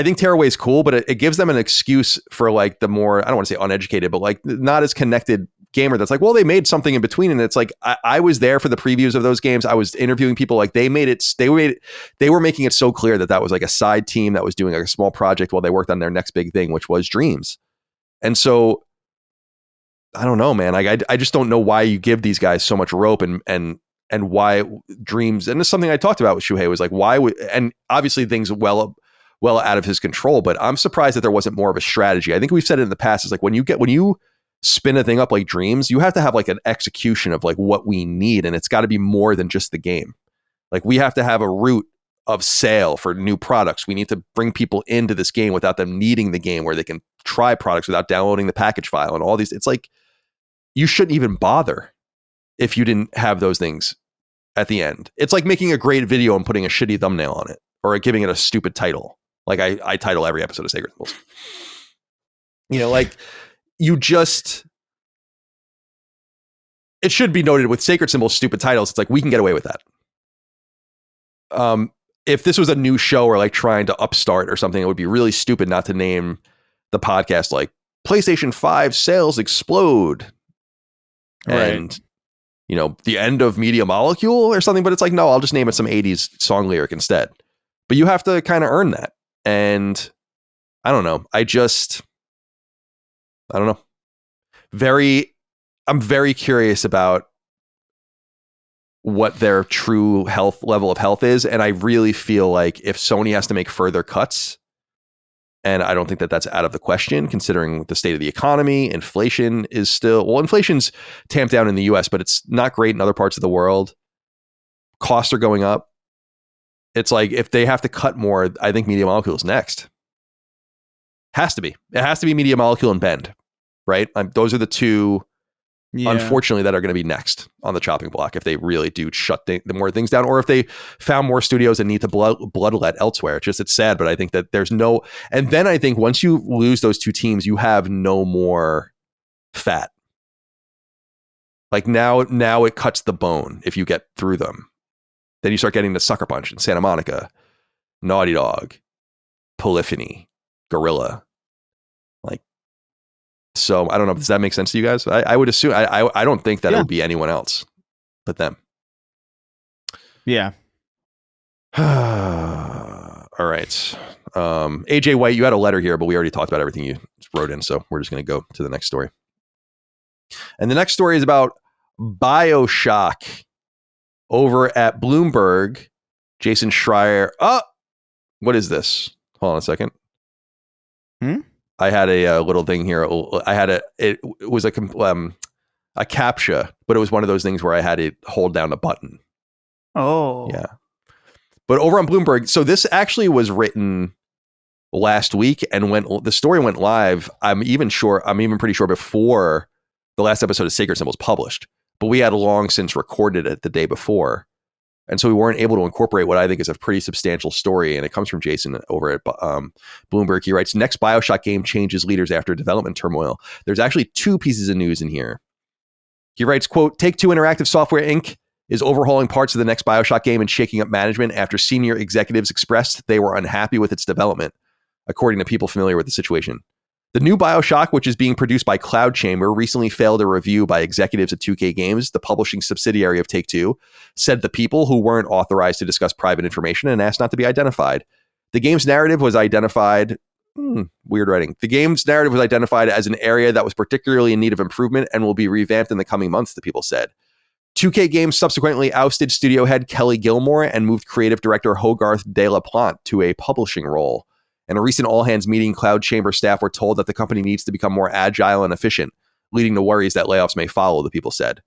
think Tearaway is cool, but it gives them an excuse for like the more, I don't want to say uneducated, but like not as connected gamer that's like, well, they made something in between. And it's like, I was there for the previews of those games. I was interviewing people. Like they were making it so clear that was like a side team that was doing like a small project while they worked on their next big thing, which was Dreams. And so I don't know, man. Like I just don't know why you give these guys so much rope and why Dreams. And it's something I talked about with Shuhei was like, and obviously things well out of his control, but I'm surprised that there wasn't more of a strategy. I think we've said it in the past. It's like when you spin a thing up like Dreams, you have to have like an execution of like what we need. And it's got to be more than just the game. Like we have to have a route of sale for new products. We need to bring people into this game without them needing the game where they can try products without downloading the package file and all these. It's like, you shouldn't even bother if you didn't have those things at the end. It's like making a great video and putting a shitty thumbnail on it or giving it a stupid title. Like I title every episode of Sacred Symbols. Like it should be noted with Sacred Symbols, stupid titles. It's like we can get away with that. If this was a new show or like trying to upstart or something, it would be really stupid not to name the podcast like PlayStation 5 sales explode. Right. And the end of Media Molecule or something. But it's like, no, I'll just name it some 80s song lyric instead. But you have to kind of earn that. And I don't know. I don't know. I'm very curious about what their true level of health is. And I really feel like if Sony has to make further cuts And I don't think that that's out of the question, considering the state of the economy. Inflation is still, well, inflation's tamped down in the US, but it's not great in other parts of the world. Costs are going up. It's like, if they have to cut more, I think Media Molecule is next. Has to be. It has to be Media Molecule and Bend, right? Those are the two, unfortunately, that are going to be next on the chopping block if they really do shut the more things down, or if they found more studios that need to bloodlet elsewhere. It's sad, but I think that there's no, and then I think once you lose those two teams, you have no more fat. Like now it cuts the bone if you get through them. Then you start getting to Sucker Punch and Santa Monica, Naughty Dog, Polyphony, Gorilla. Like, so I don't know. Does that make sense to you guys? I would assume, I don't think that it would be anyone else but them. Yeah. All right. AJ White, you had a letter here, but we already talked about everything you wrote in. So we're just going to go to the next story. And the next story is about Bioshock. Over at Bloomberg, Jason Schreier. Oh, what is this? Hold on a second. I had a little thing here. I had it was a CAPTCHA, but it was one of those things where I had to hold down a button. Oh. Yeah. But over on Bloomberg, so this actually was written last week, and when the story went live, I'm even pretty sure before the last episode of Sacred Symbols published. But we had long since recorded it the day before. And so we weren't able to incorporate what I think is a pretty substantial story. And it comes from Jason over at Bloomberg. He writes, next Bioshock game changes leaders after development turmoil. There's actually two pieces of news in here. He writes, quote, Take-Two Interactive Software Inc. is overhauling parts of the next Bioshock game and shaking up management after senior executives expressed they were unhappy with its development, according to people familiar with the situation. The new Bioshock, which is being produced by Cloud Chamber, recently failed a review by executives at 2K Games, the publishing subsidiary of Take-Two, said the people who weren't authorized to discuss private information and asked not to be identified. The game's narrative was identified... weird writing. The game's narrative was identified as an area that was particularly in need of improvement and will be revamped in the coming months, the people said. 2K Games subsequently ousted studio head Kelly Gilmore and moved creative director Hogarth de la Plante to a publishing role. In a recent all-hands meeting, Cloud Chamber staff were told that the company needs to become more agile and efficient, leading to worries that layoffs may follow, the people said.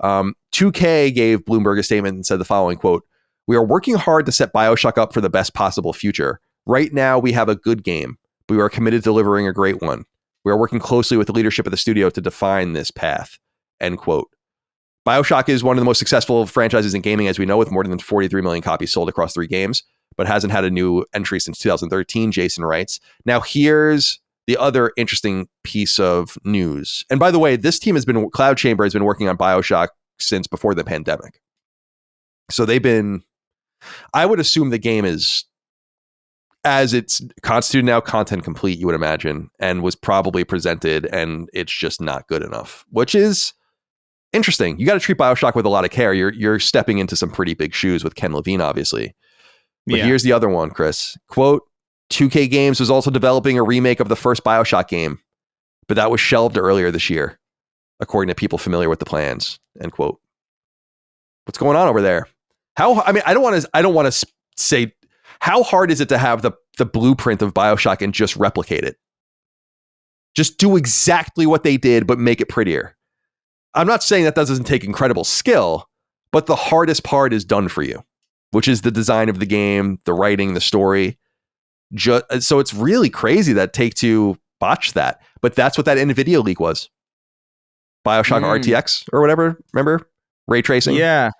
2K gave Bloomberg a statement and said the following, quote, we are working hard to set Bioshock up for the best possible future. Right now, we have a good game, but we are committed to delivering a great one. We are working closely with the leadership of the studio to define this path, end quote. Bioshock is one of the most successful franchises in gaming, as we know, with more than 43 million copies sold across 3 games. But hasn't had a new entry since 2013, Jason writes. Now, here's the other interesting piece of news. And by the way, this team Cloud Chamber has been working on Bioshock since before the pandemic. So I would assume the game is, as it's constituted now, content complete, you would imagine, and was probably presented, and it's just not good enough, which is interesting. You got to treat Bioshock with a lot of care. You're stepping into some pretty big shoes with Ken Levine, obviously. But here's the other one, Chris. Quote, 2K Games was also developing a remake of the first Bioshock game, but that was shelved earlier this year, according to people familiar with the plans, end quote. What's going on over there? I don't want to say, how hard is it to have the blueprint of Bioshock and just replicate it? Just do exactly what they did, but make it prettier. I'm not saying that doesn't take incredible skill, but the hardest part is done for you, which is the design of the game, the writing, the story. So it's really crazy that Take-Two botched that. But that's what that NVIDIA leak was. Bioshock RTX or whatever, remember? Ray tracing? Yeah.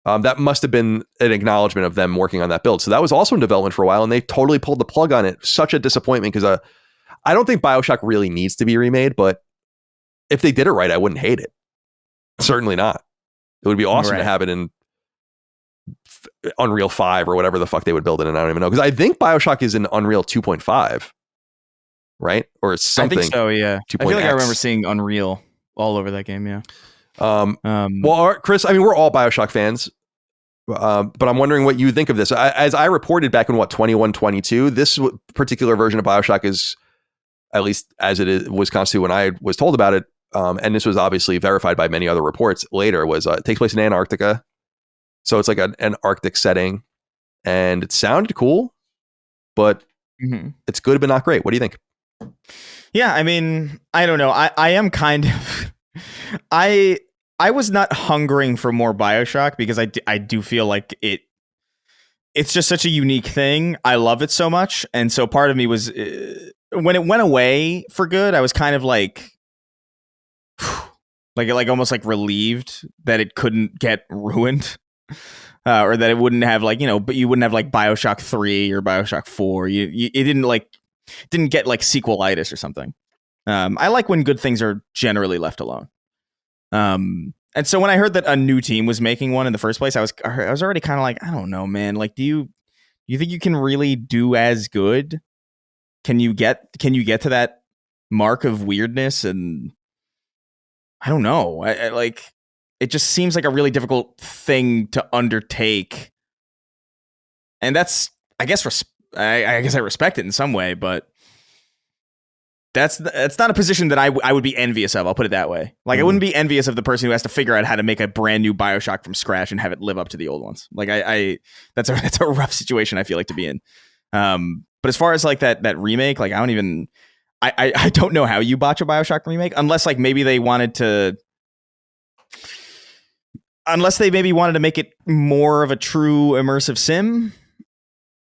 That must have been an acknowledgement of them working on that build. So that was also in development for a while, and they totally pulled the plug on it. Such a disappointment, because I don't think Bioshock really needs to be remade, but if they did it right, I wouldn't hate it. Certainly not. It would be awesome to have it in Unreal 5 or whatever the fuck they would build it in. I don't even know, because I think Bioshock is in Unreal 2.5, right? Or something. I think so, yeah. 2. I feel like X. I remember seeing Unreal all over that game, yeah. Well, Chris, I mean, we're all Bioshock fans, but I'm wondering what you think of this. As I reported back in 21, 22, this particular version of Bioshock is, at least as was constituted when I was told about it, and this was obviously verified by many other reports later, was it takes place in Antarctica. So it's like an Arctic setting, and it sounded cool, but It's good, but not great. What do you think? Yeah, I mean, I don't know. I am kind of I was not hungering for more Bioshock because I do feel like it's just such a unique thing. I love it so much, and so part of me was when it went away for good, I was kind of like almost like relieved that it couldn't get ruined. Or that it wouldn't have like, but you wouldn't have like Bioshock 3 or Bioshock 4. It didn't get like sequelitis or something. I like when good things are generally left alone. And so when I heard that a new team was making one in the first place, I was already kind of like, I don't know, man. Like, do you think you can really do as good? Can you get to that mark of weirdness? And I don't know. I like. It just seems like a really difficult thing to undertake, and that's, I guess, I respect it in some way, but that's not a position that I would be envious of. I'll put it that way. Like, I wouldn't be envious of the person who has to figure out how to make a brand new Bioshock from scratch and have it live up to the old ones. Like, that's a rough situation I feel like to be in. But as far as like that remake, like I don't know how you botch a Bioshock remake unless like maybe they wanted to. Unless they maybe wanted to make it more of a true immersive sim,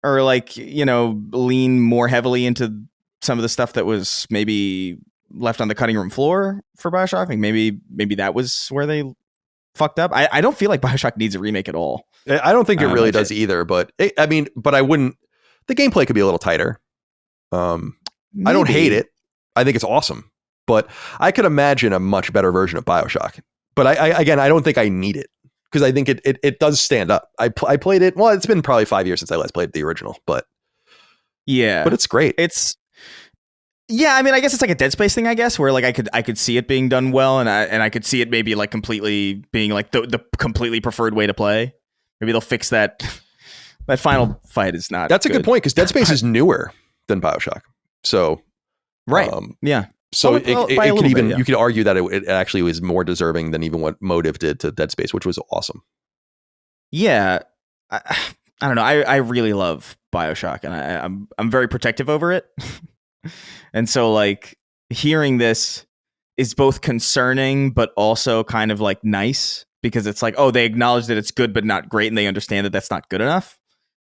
or like, lean more heavily into some of the stuff that was maybe left on the cutting room floor for Bioshock. Like maybe that was where they fucked up. I don't feel like Bioshock needs a remake at all. I don't think it really does either, but but I wouldn't, the gameplay could be a little tighter. I don't hate it. I think it's awesome, but I could imagine a much better version of Bioshock. But I don't think I need it because I think it does stand up. I played it. Well, it's been probably 5 years since I last played the original, but it's great. I mean, I guess it's like a Dead Space thing, I guess, where like I could see it being done well, and I could see it maybe like completely being like the completely preferred way to play. Maybe they'll fix that. That final fight is not. That's a good point because Dead Space is newer than Bioshock. So right, yeah. So it could even you could argue that it actually was more deserving than even what Motive did to Dead Space, which was awesome. Yeah, I don't know. I really love Bioshock, and I'm very protective over it. And so like hearing this is both concerning, but also kind of like nice because it's like, oh, they acknowledge that it's good but not great, and they understand that that's not good enough.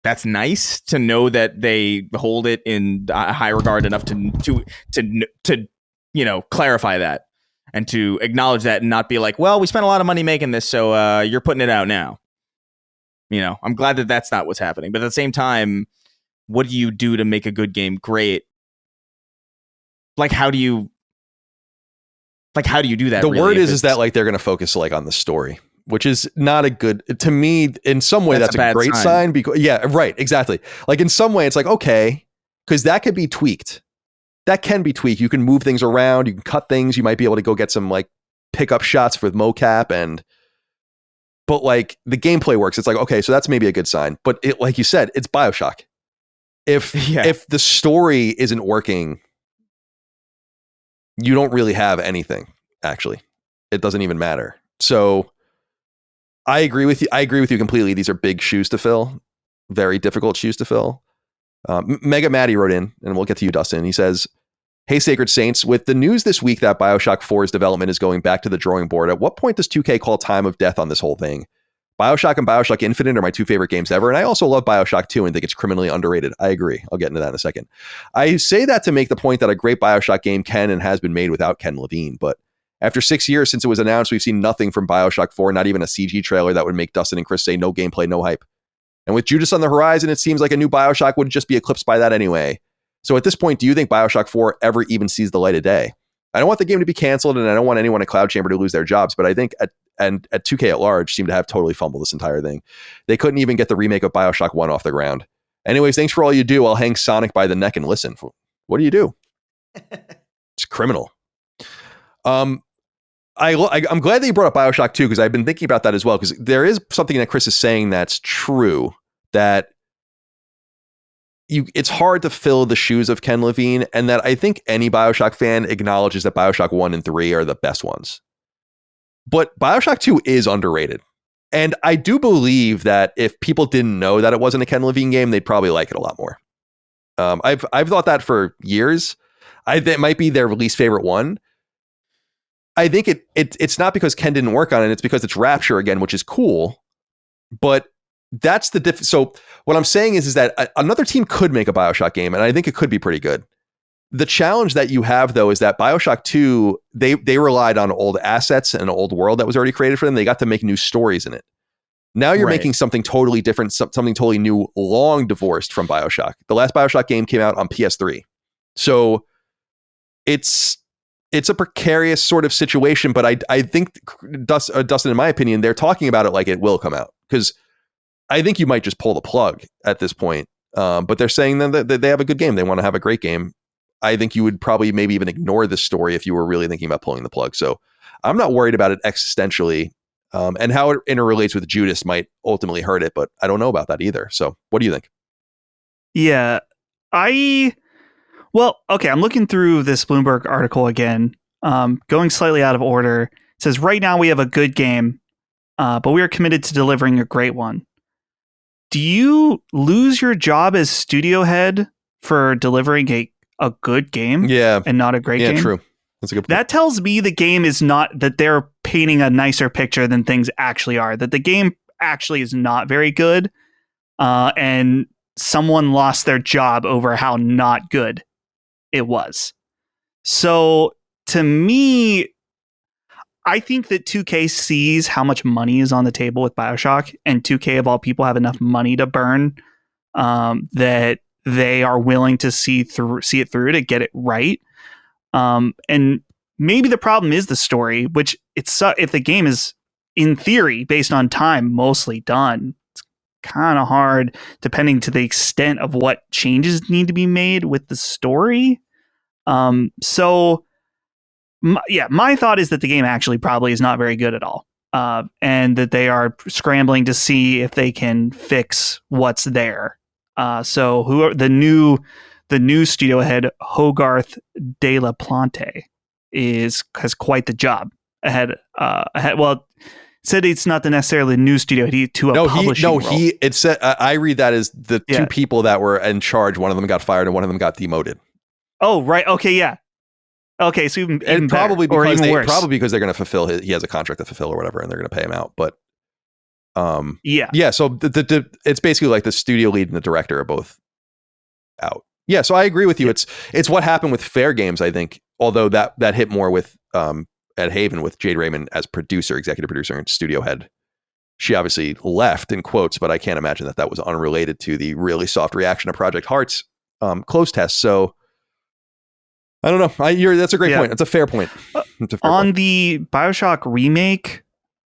That's nice to know that they hold it in high regard enough to clarify that and to acknowledge that and not be like, well, we spent a lot of money making this, so you're putting it out now. I'm glad that that's not what's happening. But at the same time, what do you do to make a good game great? Like, how do you do that? The word is that like they're going to focus like on the story, which is not a good, to me, in some way, that's a great sign because right. Exactly. Like in some way it's like, okay, because that could be tweaked. That can be tweaked. You can move things around. You can cut things. You might be able to go get some like pickup shots with mocap but like the gameplay works. It's like, okay, so that's maybe a good sign, but it, like you said, it's Bioshock. If the story isn't working, you don't really have anything, actually. It doesn't even matter. So I agree with you. I agree with you completely. These are big shoes to fill. Very difficult shoes to fill. Mega Maddie wrote in, and we'll get to you, Dustin. He says, hey, Sacred Saints, with the news this week that Bioshock 4's development is going back to the drawing board, at what point does 2K call time of death on this whole thing? Bioshock and Bioshock Infinite are my two favorite games ever, and I also love Bioshock 2 and think it's criminally underrated. I agree. I'll get into that in a second. I say that to make the point that a great Bioshock game can and has been made without Ken Levine, but after 6 years since it was announced, we've seen nothing from Bioshock 4, not even a CG trailer that would make Dustin and Chris say no gameplay, no hype. And with Judas on the horizon, it seems like a new Bioshock would just be eclipsed by that anyway. So at this point, do you think Bioshock 4 ever even sees the light of day? I don't want the game to be canceled, and I don't want anyone at Cloud Chamber to lose their jobs, but I think at 2K at large seem to have totally fumbled this entire thing. They couldn't even get the remake of Bioshock 1 off the ground. Anyways, thanks for all you do. I'll hang Sonic by the neck and listen. What do you do? It's criminal. I'm glad that you brought up Bioshock 2 because I've been thinking about that as well, because there is something that Chris is saying that's true, that it's hard to fill the shoes of Ken Levine, and that I think any Bioshock fan acknowledges that Bioshock 1 and 3 are the best ones. But Bioshock 2 is underrated. And I do believe that if people didn't know that it wasn't a Ken Levine game, they'd probably like it a lot more. I've thought that for years. That might be their least favorite one. I think it's not because Ken didn't work on it. It's because it's Rapture again, which is cool. But that's the diff. So what I'm saying is that another team could make a Bioshock game, and I think it could be pretty good. The challenge that you have, though, is that Bioshock 2, they relied on old assets and an old world that was already created for them. They got to make new stories in it. Now you're making something totally different, something totally new, long divorced from Bioshock. The last Bioshock game came out on PS3. So it's a precarious sort of situation, but I think, Dustin, in my opinion, they're talking about it like it will come out. Because I think you might just pull the plug at this point. But they're saying that they have a good game. They want to have a great game. I think you would probably maybe even ignore this story if you were really thinking about pulling the plug. So I'm not worried about it existentially. And how it interrelates with Judas might ultimately hurt it, but I don't know about that either. So what do you think? Yeah, well, okay, I'm looking through this Bloomberg article again, going slightly out of order. It says, right now we have a good game, but we are committed to delivering a great one. Do you lose your job as studio head for delivering a good game? Yeah. And not a great game? Yeah, true. That's a good point. That tells me the game is not, that they're painting a nicer picture than things actually are, that the game actually is not very good, and someone lost their job over how not good it was. So to me, I think that 2K sees how much money is on the table with Bioshock, and 2K of all people have enough money to burn, that they are willing to see it through to get it right. And maybe the problem is the story, which if the game is in theory based on time mostly done, it's kind of hard depending to the extent of what changes need to be made with the story. So my thought is that the game actually probably is not very good at all. And that they are scrambling to see if they can fix what's there. So who are the new studio head, Hogarth de la Plante, has quite the job ahead. Well, said it's not necessarily a new studio head to a publishing role. It said, I read that as the two people that were in charge. One of them got fired and one of them got demoted. Oh, right. Okay. Yeah. Okay. So even probably better, probably because they're going to fulfill he has a contract to fulfill or whatever, and they're going to pay him out. But yeah. So it's basically like the studio lead and the director are both out. Yeah. So I agree with you. Yeah. It's what happened with Fair Games, I think. Although that hit more with at Haven with Jade Raymond as executive producer and studio head. She obviously left in quotes, but I can't imagine that was unrelated to the really soft reaction of Project Heart's close test. So I don't know. That's a great point. It's a fair point. The Bioshock remake,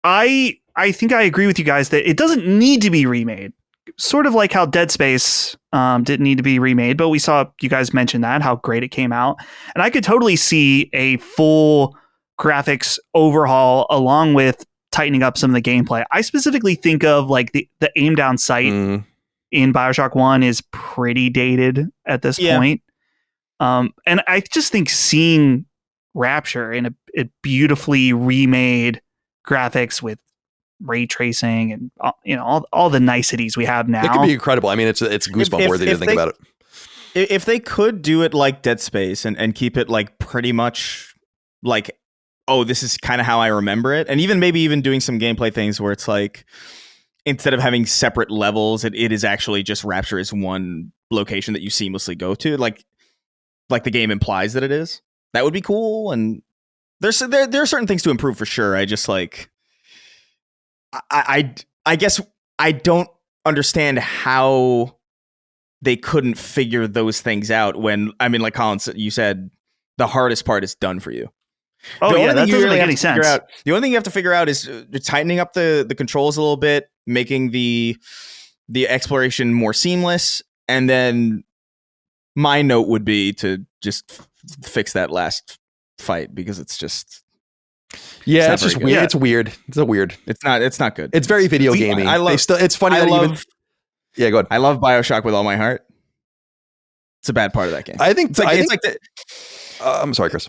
I think I agree with you guys that it doesn't need to be remade. Sort of like how Dead Space didn't need to be remade, but we saw you guys mention that, how great it came out. And I could totally see a full graphics overhaul along with tightening up some of the gameplay. I specifically think of like the aim down sight in Bioshock 1 is pretty dated at this point. And I just think seeing Rapture in a beautifully remade graphics with ray tracing and all the niceties we have now, it could be incredible. I mean, it's goosebump worthy to think about it. If they could do it like Dead Space and keep it like pretty much like, oh, this is kind of how I remember it, and maybe even doing some gameplay things where it's like, instead of having separate levels, it is actually just Rapture is one location that you seamlessly go to, like the game implies that it is. That would be cool. And there are certain things to improve for sure. I just like, I guess I don't understand how they couldn't figure those things out when, I mean, like Colin, you said, the hardest part is done for you. Oh yeah, that doesn't make any sense. The only thing you have to figure out is tightening up the controls a little bit, making the exploration more seamless, and then my note would be to just fix that last fight, because it's just it's just weird. Yeah. It's weird. It's not good. It's very video gamey. It's funny. Yeah, go ahead. I love Bioshock with all my heart. It's a bad part of that game. I think I'm sorry, Chris.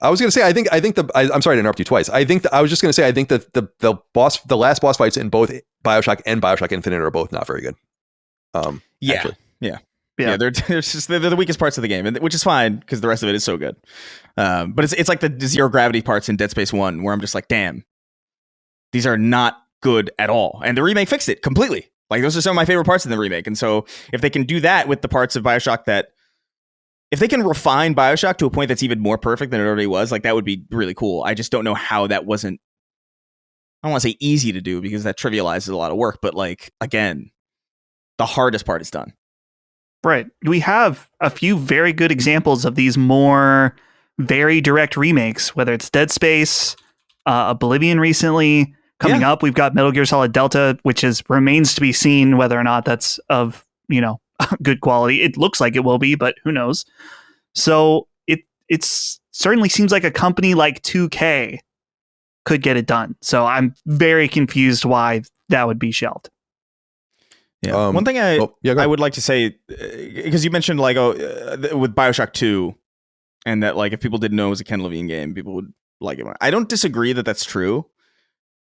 I was going to say, I'm sorry to interrupt you twice. I was just going to say, I think that the last boss fights in both Bioshock and Bioshock Infinite are both not very good. Actually. Yeah. Yeah. they're the weakest parts of the game, which is fine because the rest of it is so good. But it's like the zero gravity parts in Dead Space 1 where I'm just like, damn, these are not good at all. And the remake fixed it completely. Like, those are some of my favorite parts in the remake. And so if they can do that with the parts of Bioshock if they can refine Bioshock to a point that's even more perfect than it already was, like, that would be really cool. I just don't know how that wasn't, I don't want to say easy to do because that trivializes a lot of work, but like, again, the hardest part is done. Right. We have a few very good examples of these more very direct remakes, whether it's Dead Space, Oblivion recently. Coming up, we've got Metal Gear Solid Delta, which remains to be seen whether or not that's of, good quality. It looks like it will be, but who knows? So it certainly seems like a company like 2K could get it done. So I'm very confused why that would be shelved. Yeah. One thing I would like to say, because you mentioned like with Bioshock 2, and that like if people didn't know it was a Ken Levine game, people would like it. I don't disagree that that's true.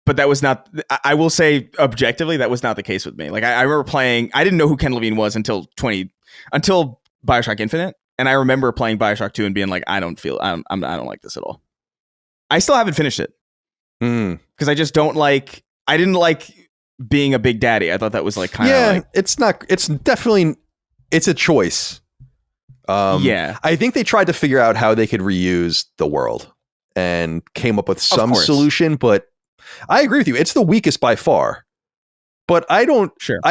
But that was not, I will say objectively, that was not the case with me. Like, I remember playing, I didn't know who Ken Levine was until Bioshock Infinite. And I remember playing Bioshock 2 and being like, I don't like this at all. I still haven't finished it. Because I just I didn't like being a big daddy. I thought that was like kind of it's a choice. I think they tried to figure out how they could reuse the world and came up with some solution, but I agree with you. It's the weakest by far, but I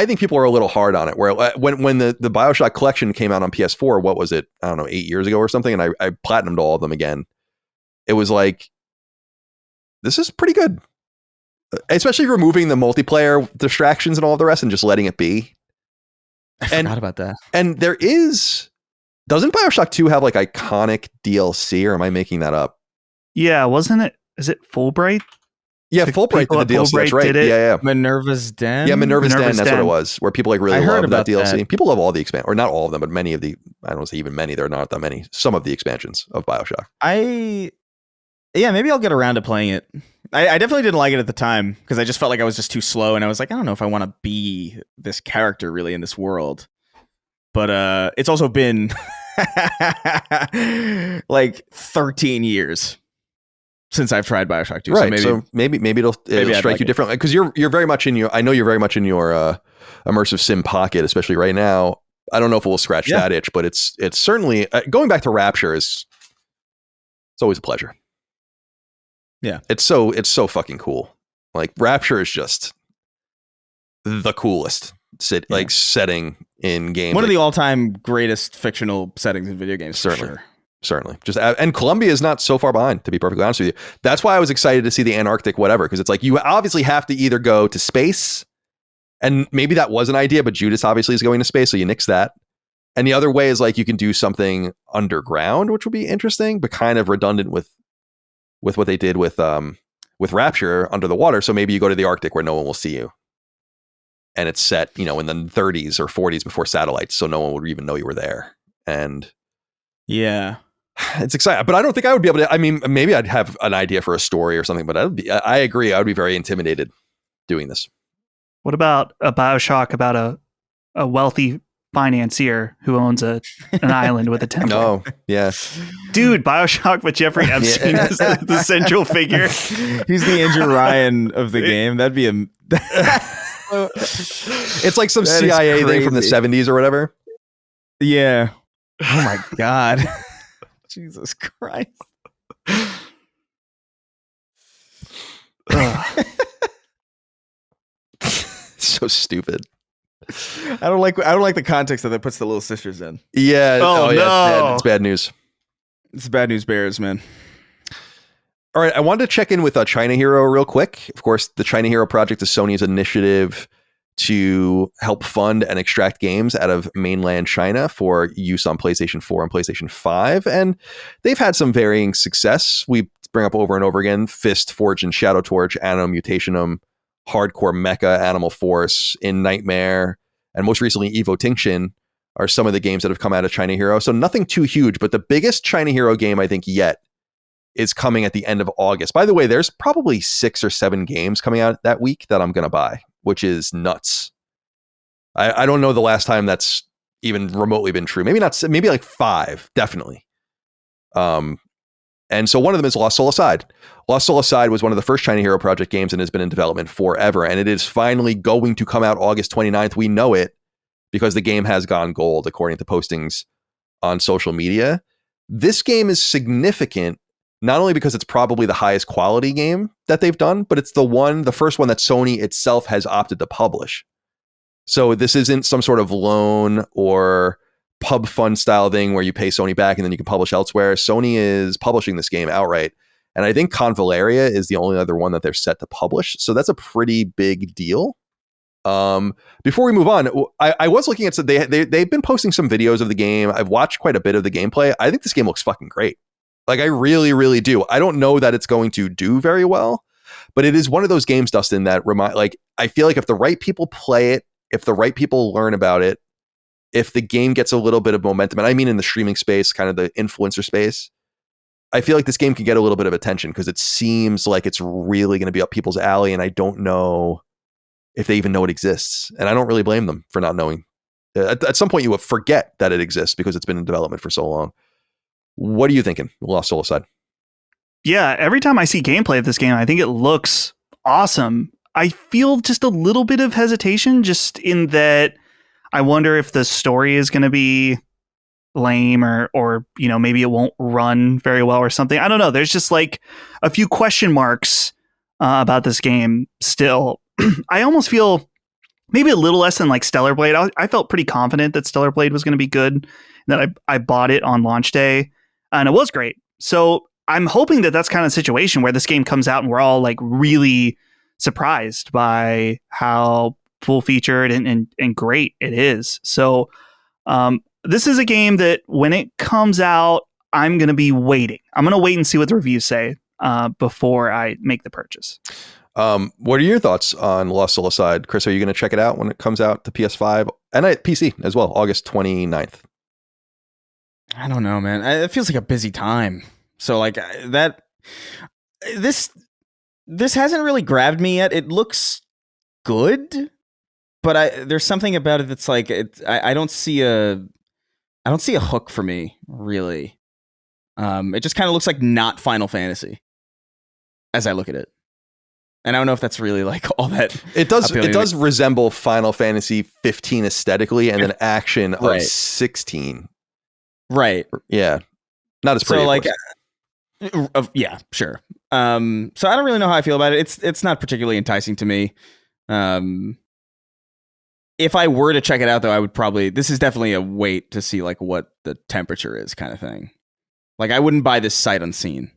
think people are a little hard on it. Where when the Bioshock collection came out on PS4, what was it? I don't know, 8 years ago or something. And I platinumed all of them again. It was like, this is pretty good, especially removing the multiplayer distractions and all of the rest and just letting it be. I forgot about that. And doesn't Bioshock 2 have like iconic DLC, or am I making that up? Yeah, wasn't it? Is it Fulbright? Yeah, Fulbright did the DLC. That's right. Yeah. Minerva's Den. Yeah, Minerva's Den. That's what it was. Where people like really love that DLC. That. People love all the or not all of them, but many of the. I don't say even many. There are not that many. Some of the expansions of Bioshock. Maybe I'll get around to playing it. I definitely didn't like it at the time because I just felt like I was just too slow, and I was like, I don't know if I want to be this character really in this world. But it's also been like 13 years since I've tried Bioshock 2. Right. So maybe it'll strike you differently because you're very much in your. I know you're very much in your immersive sim pocket, especially right now. I don't know if it will scratch that itch, but it's certainly going back to Rapture it's always a pleasure. Yeah, it's so fucking cool. Like Rapture is just the coolest setting in games. One of the all-time greatest fictional settings in video games. Certainly. And Colombia is not so far behind, to be perfectly honest with you. That's why I was excited to see the Antarctic whatever, because it's like you obviously have to either go to space, and maybe that was an idea, but Judas obviously is going to space, so you nix that. And the other way is like you can do something underground, which would be interesting, but kind of redundant with what they did with Rapture under the water. So maybe you go to the Arctic where no one will see you. And it's set, in the 30s or 40s before satellites, so no one would even know you were there. And yeah, it's exciting, but I don't think I would be able to. I mean, maybe I'd have an idea for a story or something, but I agree. I would be very intimidated doing this. What about a Bioshock about a wealthy financier who owns an island with a temple? Oh, yeah. Dude, Bioshock with Jeffrey Epstein as the central figure. He's the Andrew Ryan of the game. That'd be it's like some CIA thing from the 70s or whatever. Yeah. Oh my God. Jesus Christ. So stupid. I don't like the context that puts the little sisters in. Yeah. Oh no. It's bad news. It's bad news bears, man. All right, I wanted to check in with China Hero real quick. Of course, the China Hero project is Sony's initiative to help fund and extract games out of mainland China for use on PlayStation 4 and PlayStation 5. And they've had some varying success. We bring up over and over again Fist, Forge, and Shadow Torch, Anno Mutationum, Hardcore Mecha, Animal Force, In Nightmare, and most recently Evo Tinction are some of the games that have come out of China Hero. So nothing too huge, but the biggest China Hero game I think yet is coming at the end of August. By the way, there's probably 6 or 7 games coming out that week that I'm going to buy, which is nuts. I don't know the last time that's even remotely been true. Maybe not. Maybe like 5, definitely. And so one of them is Lost Soul Aside. Lost Soul Aside was one of the first China Hero Project games and has been in development forever. And it is finally going to come out August 29th. We know it because the game has gone gold, according to postings on social media. This game is significant, not only because it's probably the highest quality game that they've done, but it's the first one that Sony itself has opted to publish. So this isn't some sort of loan or pub fund style thing where you pay Sony back and then you can publish elsewhere. Sony is publishing this game outright. And I think Convaleria is the only other one that they're set to publish. So that's a pretty big deal. Before we move on, I was looking at, so they've been posting some videos of the game. I've watched quite a bit of the gameplay. I think this game looks fucking great. Like I really, really do. I don't know that it's going to do very well, but it is one of those games, Dustin, that I feel like if the right people play it, if the right people learn about it, if the game gets a little bit of momentum, and I mean in the streaming space, kind of the influencer space, I feel like this game can get a little bit of attention because it seems like it's really going to be up people's alley, and I don't know if they even know it exists. And I don't really blame them for not knowing. At some point, you will forget that it exists because it's been in development for so long. What are you thinking, Lost Soul Aside? Yeah, every time I see gameplay of this game, I think it looks awesome. I feel just a little bit of hesitation just in that I wonder if the story is going to be lame or maybe it won't run very well or something. I don't know. There's just like a few question marks about this game still. I almost feel maybe a little less than like Stellar Blade. I felt pretty confident that Stellar Blade was going to be good, that I bought it on launch day and it was great. So I'm hoping that that's kind of a situation where this game comes out and we're all like really surprised by how full featured and great it is. So this is a game that when it comes out, I'm going to be waiting. I'm going to wait and see what the reviews say before I make the purchase. What are your thoughts on Lost Soul Aside? Chris, are you going to check it out when it comes out to PS5 and PC as well, August 29th? I don't know, man. It feels like a busy time. So like that, this hasn't really grabbed me yet. It looks good, but there's something about it that's like I don't see a hook for me, really. It just kind of looks like not Final Fantasy as I look at it. And I don't know if that's really like all that. It does resemble Final Fantasy 15 aesthetically, and then action of 16. Right. Yeah. Not as pretty. So like, yeah, sure. So I don't really know how I feel about it. It's not particularly enticing to me. If I were to check it out, though, I would probably. This is definitely a wait to see like what the temperature is, kind of thing. Like I wouldn't buy this sight unseen,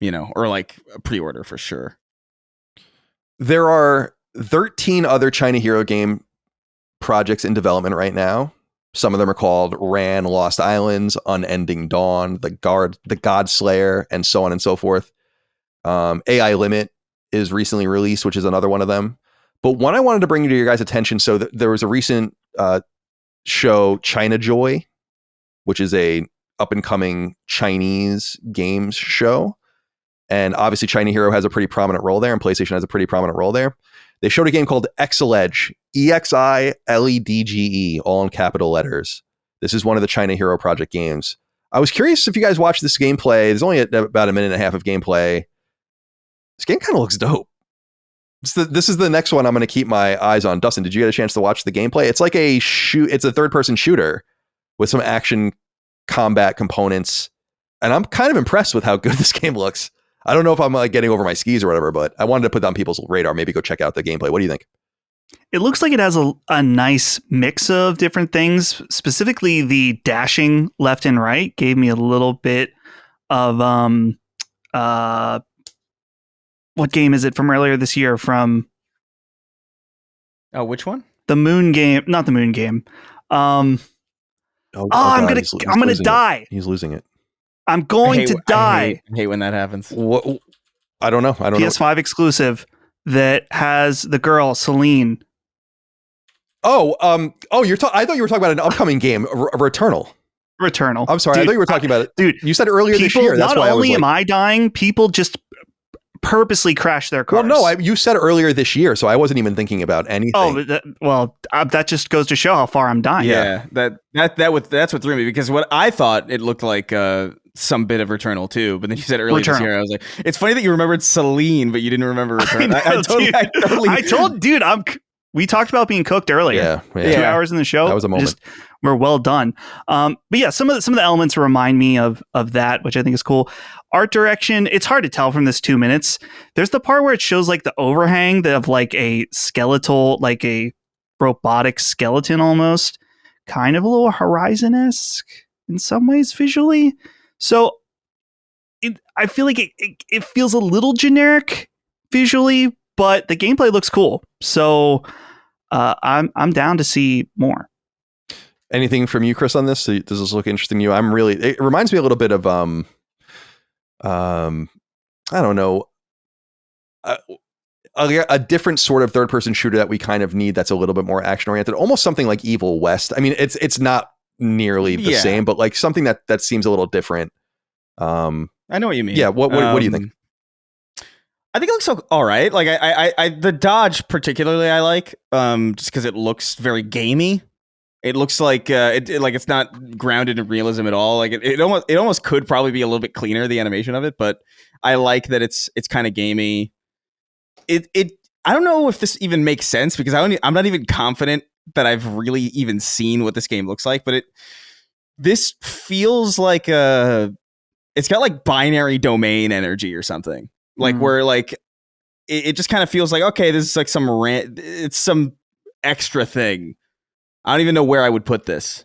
or like a pre-order for sure. There are 13 other China Hero game projects in development right now. Some of them are called Ran, Lost Islands, Unending Dawn, the Godslayer, and so on and so forth. AI Limit is recently released, which is another one of them. But one I wanted to bring to your guys' attention, so there was a recent show, China Joy, which is a up-and-coming Chinese games show. And obviously China Hero has a pretty prominent role there, and PlayStation has a pretty prominent role there. They showed a game called Exiledge, Exiledge, all in capital letters. This is one of the China Hero Project games. I was curious if you guys watched this gameplay. There's only about a minute and a half of gameplay. This game kind of looks dope. This is the next one I'm going to keep my eyes on. Dustin, did you get a chance to watch the gameplay? It's like it's a third-person shooter with some action combat components. And I'm kind of impressed with how good this game looks. I don't know if I'm like getting over my skis or whatever, but I wanted to put it on people's radar. Maybe go check out the gameplay. What do you think? It looks like it has a nice mix of different things. Specifically, the dashing left and right gave me a little bit of what game is it from earlier this year? From which one? The Moon game, not the Moon game. I'm gonna die. He's losing it. I'm going to die. I hate when that happens. What? I don't know. PS5 exclusive that has the girl Celine. I thought you were talking about an upcoming game, Returnal. Returnal. I'm sorry. Dude, I thought you were talking about it. Dude, You said earlier this year. That's not why only I was am I dying, people just purposely crash their cars. Well, no, you said earlier this year, so I wasn't even thinking about anything. Oh, that just goes to show how far I'm dying. Yeah, that's what threw me, because what I thought it looked like some bit of Returnal too, but then you said earlier this year, I was like, it's funny that you remembered Celine, but you didn't remember Returnal. We talked about being cooked earlier. Yeah. 2 hours in the show. That was a moment. We're well done. But yeah, some of the elements remind me of that, which I think is cool. Art direction, it's hard to tell from this 2 minutes. There's the part where it shows like the overhang of like a skeletal, like a robotic skeleton almost, kind of a little Horizon-esque in some ways visually. So I feel like it feels a little generic visually, but the gameplay looks cool. So I'm down to see more. Anything from you, Chris, on this? Does this look interesting to you? It reminds me a little bit of I don't know, a different sort of third-person shooter that we kind of need that's a little bit more action-oriented, almost something like Evil West. I mean, it's not nearly the same, but like something that seems a little different. I know what you mean. Yeah, what do you think? I think it looks all right. Like I the dodge particularly I like, just because it looks very gamey. It looks like it's not grounded in realism at all. Like it almost could probably be a little bit cleaner, the animation of it, but I like that it's kind of gamey. I don't know if this even makes sense, because I'm not even confident that I've really even seen what this game looks like, but this feels like it's got like binary domain energy or something. Like where like it just kind of feels like, okay, this is like it's some extra thing. I don't even know where I would put this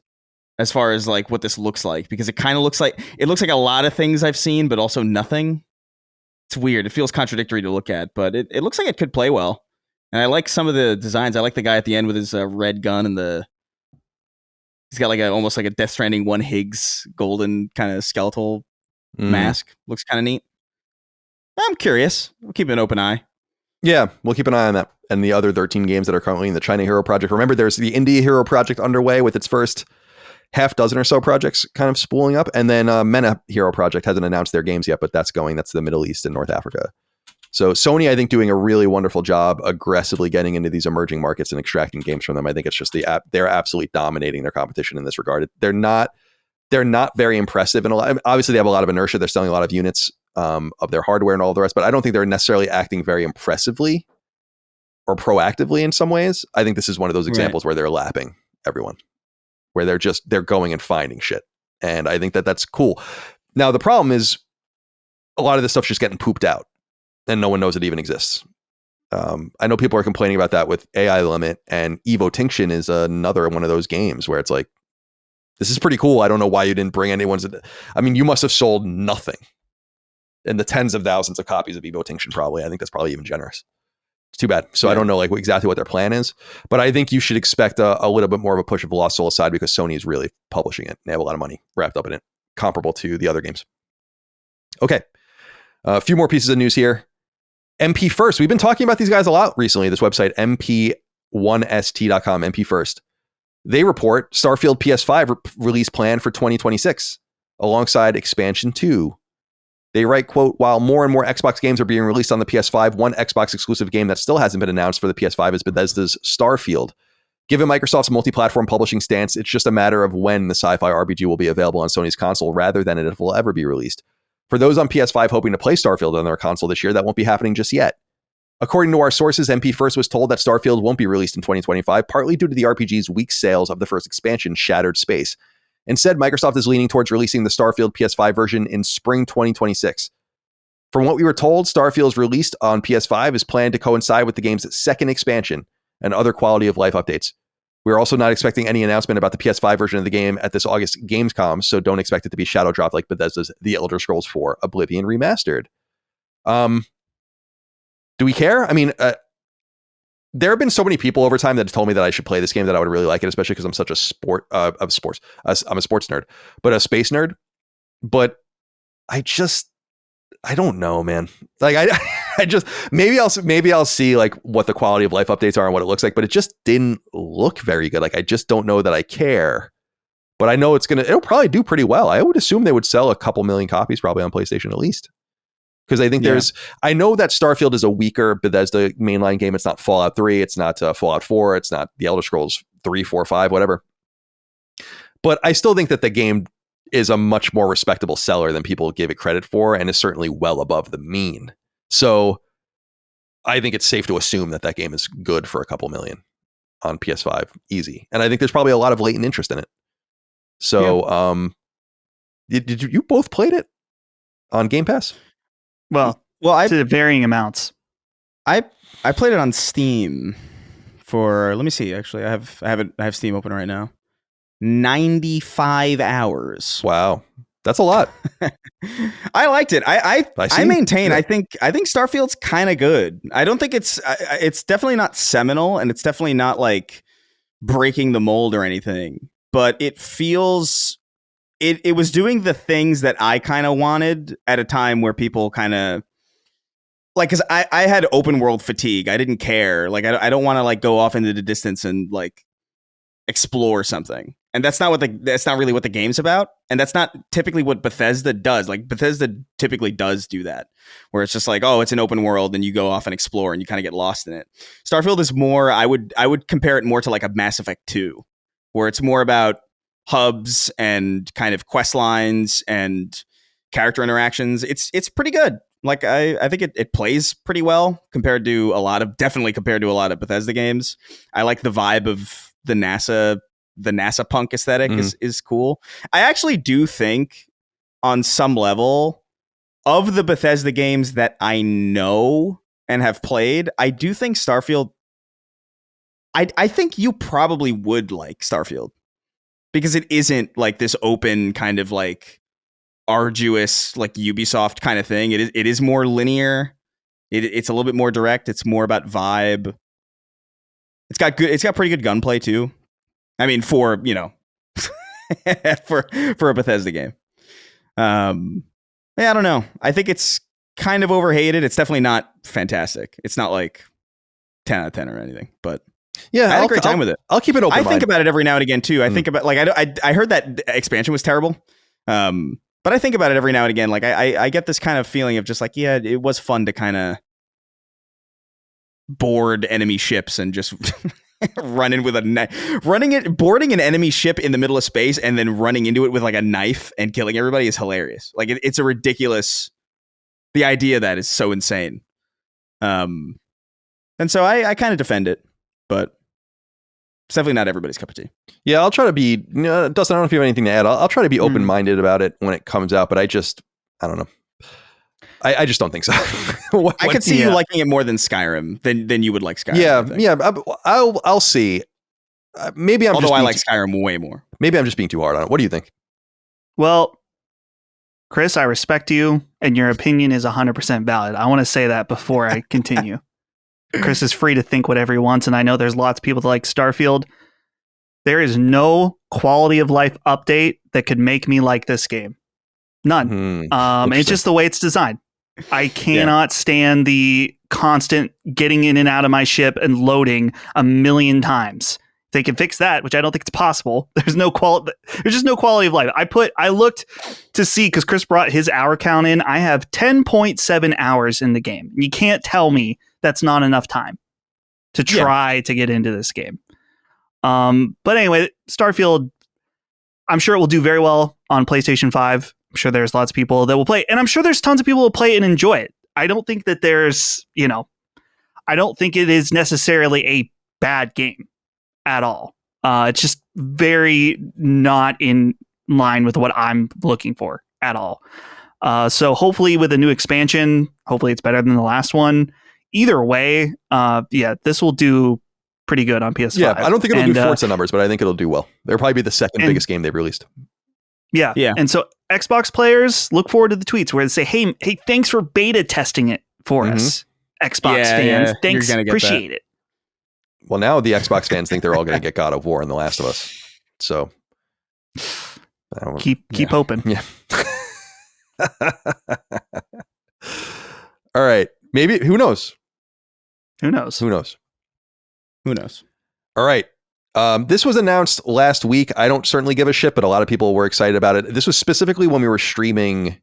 as far as like what this looks like, because it kind of looks like a lot of things I've seen, but also nothing. It's weird. It feels contradictory to look at, but it looks like it could play well. And I like some of the designs. I like the guy at the end with his red gun and he's got like almost like a Death Stranding 1 Higgs golden kind of skeletal mask. Looks kind of neat. I'm curious. We'll keep an open eye. Yeah, we'll keep an eye on that and the other 13 games that are currently in the China Hero Project. Remember, there's the India Hero Project underway with its first half dozen or so projects kind of spooling up. And then MENA Hero Project hasn't announced their games yet, but that's the Middle East and North Africa. So Sony, I think, doing a really wonderful job aggressively getting into these emerging markets and extracting games from them. I think it's just they're absolutely dominating their competition in this regard. They're not very impressive. And obviously they have a lot of inertia. They're selling a lot of units of their hardware and all the rest, but I don't think they're necessarily acting very impressively or proactively in some ways. I think this is one of those examples where they're lapping everyone, where they're going and finding shit. And I think that's cool. Now, the problem is a lot of this stuff's just getting pooped out and no one knows it even exists. I know people are complaining about that with AI Limit, and Evo Tinction is another one of those games where it's like, this is pretty cool. I don't know why you didn't bring anyone's. I mean, you must have sold nothing in the tens of thousands of copies of Evo Tinction, probably. I think that's probably even generous. It's too bad. So I don't know like exactly what their plan is, but I think you should expect a little bit more of a push of Lost Soul aside, because Sony is really publishing it. They have a lot of money wrapped up in it, comparable to the other games. Okay. A few more pieces of news here. MP First. We've been talking about these guys a lot recently. This website, mp1st.com, MP First. They report Starfield PS5 release plan for 2026 alongside Expansion 2. They write, quote, while more and more Xbox games are being released on the PS5, one Xbox exclusive game that still hasn't been announced for the PS5 is Bethesda's Starfield. Given Microsoft's multi-platform publishing stance, it's just a matter of when the sci-fi RPG will be available on Sony's console rather than if it will ever be released. For those on PS5 hoping to play Starfield on their console this year, that won't be happening just yet. According to our sources, MP First was told that Starfield won't be released in 2025, partly due to the RPG's weak sales of the first expansion, Shattered Space. Instead, Microsoft is leaning towards releasing the Starfield PS5 version in spring 2026. From what we were told, Starfield's release on PS5 is planned to coincide with the game's second expansion and other quality of life updates. We're also not expecting any announcement about the PS5 version of the game at this August Gamescom, so don't expect it to be shadow dropped like Bethesda's The Elder Scrolls 4 Oblivion Remastered. Do we care? I mean, there have been so many people over time that have told me that I should play this game, that I would really like it, especially because I'm such a I'm a sports nerd, but a space nerd. But I don't know, man. Like I just maybe I'll see like what the quality of life updates are and what it looks like, but it just didn't look very good. Like I just don't know that I care. But I know it'll probably do pretty well. I would assume they would sell a couple million copies probably on PlayStation at least. Because I think I know that Starfield is a weaker Bethesda mainline game. It's not Fallout 3. It's not Fallout 4. It's not the Elder Scrolls 3, 4, 5, whatever. But I still think that the game is a much more respectable seller than people give it credit for, and is certainly well above the mean. So I think it's safe to assume that game is good for a couple million on PS5. Easy. And I think there's probably a lot of latent interest in it. So did you both played it on Game Pass? Well, to varying amounts. I played it on Steam for, let me see, actually I have Steam open right now. 95 hours. Wow. That's a lot. I liked it. I maintain. I think Starfield's kind of good. I don't think it's definitely not seminal, and it's definitely not like breaking the mold or anything, but it feels it was doing the things that I kind of wanted at a time where people kind of like, because I had open world fatigue. I didn't care. Like I don't want to like go off into the distance and like explore something. And that's not really what the game's about. And that's not typically what Bethesda does. Like Bethesda typically does do that, where it's just like, oh, it's an open world and you go off and explore and you kind of get lost in it. Starfield is more, I would compare it more to like a Mass Effect 2, where it's more about hubs and kind of quest lines and character interactions. It's pretty good. Like I think it plays pretty well compared to a lot of Bethesda games. I like the vibe of the NASA punk aesthetic is cool. I actually do think on some level of the Bethesda games that I know and have played, I do think Starfield, I think you probably would like Starfield, because it isn't like this open kind of like arduous like Ubisoft kind of thing. It is more linear. It's a little bit more direct. It's more about vibe. It's got pretty good gunplay too. I mean, for for a Bethesda game. I don't know. I think it's kind of overhated. It's definitely not fantastic. It's not like 10 out of 10 or anything, but yeah, I had a great time with it. I'll keep it open. I think about it every now and again too. I think about like I heard that expansion was terrible. But I think about it every now and again. Like I get this kind of feeling of just like, yeah, it was fun to kind of board enemy ships and just boarding an enemy ship in the middle of space and then running into it with like a knife and killing everybody is hilarious. Like it's a ridiculous. The idea of that is so insane. And so I kind of defend it, but it's definitely not everybody's cup of tea. Yeah, I'll try to be, Dustin, I don't know if you have anything to add. I'll try to be open-minded about it when it comes out, but I don't know. I just don't think so. I could see you liking it more than Skyrim, than you would like Skyrim. Yeah. I'll see. Maybe I'm. Although I like Skyrim way more. Maybe I'm just being too hard on it. What do you think? Well, Chris, I respect you, and your opinion is 100% valid. I want to say that before I continue. Chris is free to think whatever he wants, and I know there's lots of people that like Starfield. There is no quality of life update that could make me like this game. None. It's just the way it's designed. I cannot stand the constant getting in and out of my ship and loading a million times. If they can fix that, which I don't think it's possible. There's just no quality of life. I looked to see, because Chris brought his hour count in. I have 10.7 hours in the game. You can't tell me that's not enough time to try to get into this game. But anyway, Starfield, I'm sure it will do very well on PlayStation 5. I'm sure there's lots of people that will play, and I'm sure there's tons of people who will play and enjoy it. I don't think that I don't think it is necessarily a bad game at all. It's just very not in line with what I'm looking for at all. So hopefully with a new expansion, hopefully it's better than the last one. Either way, this will do pretty good on PS5. Yeah, I don't think it'll do Forza numbers, but I think it'll do well. It'll probably be the second biggest game they've released. Yeah. And so Xbox players, look forward to the tweets where they say, hey, thanks for beta testing it for us. Xbox fans, thanks, appreciate it. Well, now the Xbox fans think they're all going to get God of War and The Last of Us. So keep hoping. Yeah. All right. Maybe, who knows? Who knows? All right. This was announced last week. I don't certainly give a shit, but a lot of people were excited about it. This was specifically when we were streaming.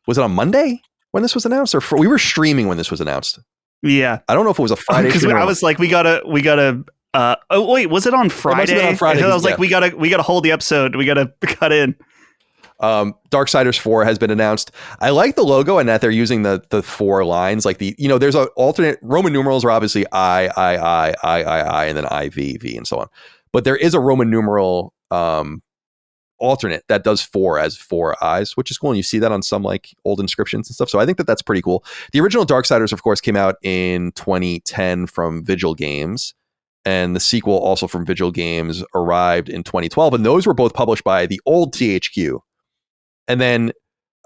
Was it on Monday? when this was announced, or we were streaming when this was announced. Yeah, I don't know if it was a Friday. Because I was like, we gotta. Oh wait, was it on Friday? It must have been on Friday. I was like, we gotta hold the episode. We gotta cut in. Darksiders 4 has been announced. I like the logo and that they're using the 4 lines. Like there's an alternate Roman numerals are obviously I, and then IV, and so on. But there is a Roman numeral alternate that does 4 as 4 eyes, which is cool. And you see that on some like old inscriptions and stuff. So I think that's pretty cool. The original Darksiders, of course, came out in 2010 from Vigil Games. And the sequel also from Vigil Games arrived in 2012. And those were both published by the old THQ. And then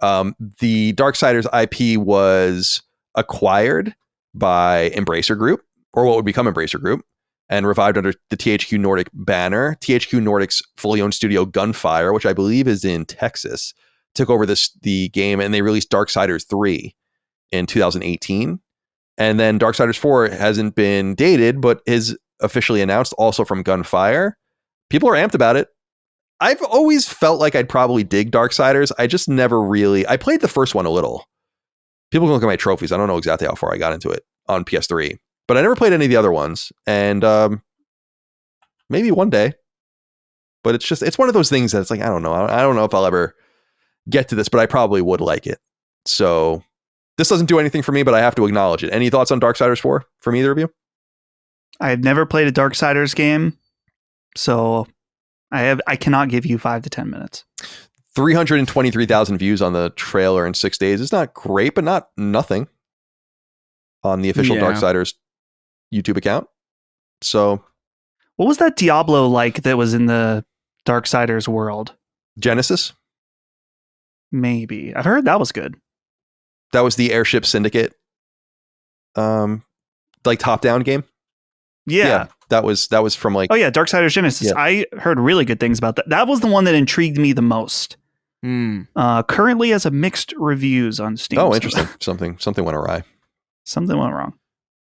the Darksiders IP was acquired by Embracer Group, or what would become Embracer Group, and revived under the THQ Nordic banner. THQ Nordic's fully owned studio Gunfire, which I believe is in Texas, took over the game, and they released Darksiders 3 in 2018. And then Darksiders 4 hasn't been dated, but is officially announced, also from Gunfire. People are amped about it. I've always felt like I'd probably dig Darksiders. I just never really... I played the first one a little. People can look at my trophies. I don't know exactly how far I got into it on PS3. But I never played any of the other ones. And maybe one day. But it's one of those things that's like, I don't know. I don't know if I'll ever get to this, but I probably would like it. So this doesn't do anything for me, but I have to acknowledge it. Any thoughts on Darksiders 4 from either of you? I had never played a Darksiders game, so I cannot give you 5 to 10 minutes. 323,000 views on the trailer in 6 days is not great, but not nothing on the official Darksiders YouTube account. So, what was that Diablo like that was in the Darksiders world? Genesis? Maybe. I've heard that was good. That was the Airship Syndicate, like top-down game. Yeah. That was from like... Oh yeah, Darksiders Genesis. Yeah. I heard really good things about that. That was the one that intrigued me the most. Currently has a mixed reviews on Steam. Oh, interesting. Something went awry. Something went wrong.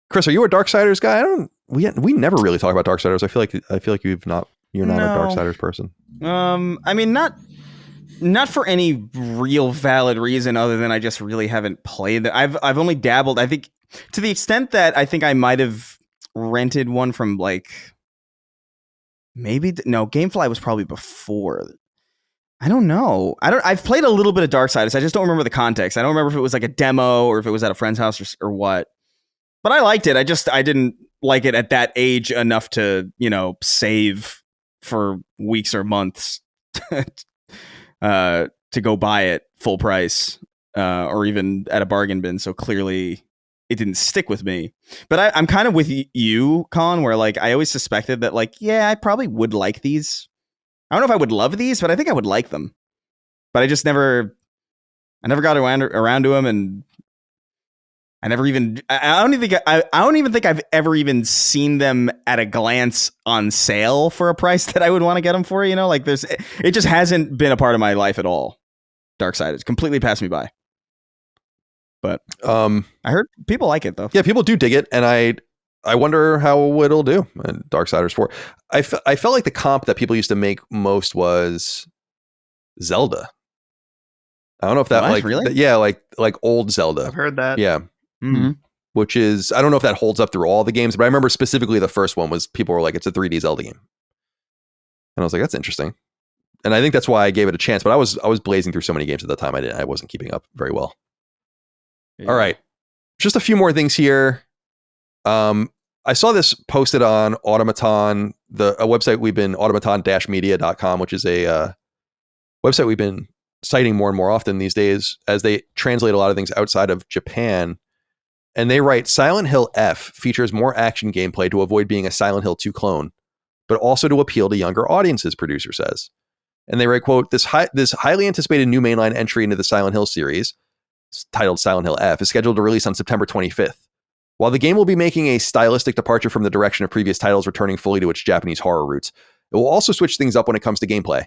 Chris, are you a Darksiders guy? We never really talk about Darksiders. I feel like you're not a Darksiders person. I mean, not for any real valid reason other than I just really haven't played it. I've only dabbled. I think to the extent that I think I might have rented one from like Gamefly was probably before. I don't know. I've played a little bit of Darksiders. I just don't remember the context. I don't remember if it was like a demo or if it was at a friend's house or what. But I liked it. I didn't like it at that age enough to, save for weeks or months to go buy it full price or even at a bargain bin. So clearly it didn't stick with me. But I'm kind of with you, Colin, where like I always suspected that like, yeah, I probably would like these. I don't know if I would love these, but I think I would like them. But I just never got around to them, and I never even. I don't even think I've ever even seen them at a glance on sale for a price that I would want to get them for. Like it just hasn't been a part of my life at all. Darksiders completely passed me by. But I heard people like it though. Yeah, people do dig it, and I wonder how it'll do in Darksiders 4. I felt like the comp that people used to make most was Zelda. I don't know if that really? like old Zelda. I've heard that. Yeah. Mm-hmm. Which is, I don't know if that holds up through all the games, but I remember specifically the first one was people were like, it's a 3D Zelda game. And I was like, that's interesting. And I think that's why I gave it a chance, but I was blazing through so many games at the time. I wasn't keeping up very well. Yeah. All right. Just a few more things here. I saw this posted on Automaton, a website we've been, automaton-media.com, which is a website we've been citing more and more often these days as they translate a lot of things outside of Japan. And they write, Silent Hill F features more action gameplay to avoid being a Silent Hill 2 clone, but also to appeal to younger audiences, producer says. And they write, quote, this highly anticipated new mainline entry into the Silent Hill series, titled Silent Hill F, is scheduled to release on September 25th. While the game will be making a stylistic departure from the direction of previous titles, returning fully to its Japanese horror roots, it will also switch things up when it comes to gameplay.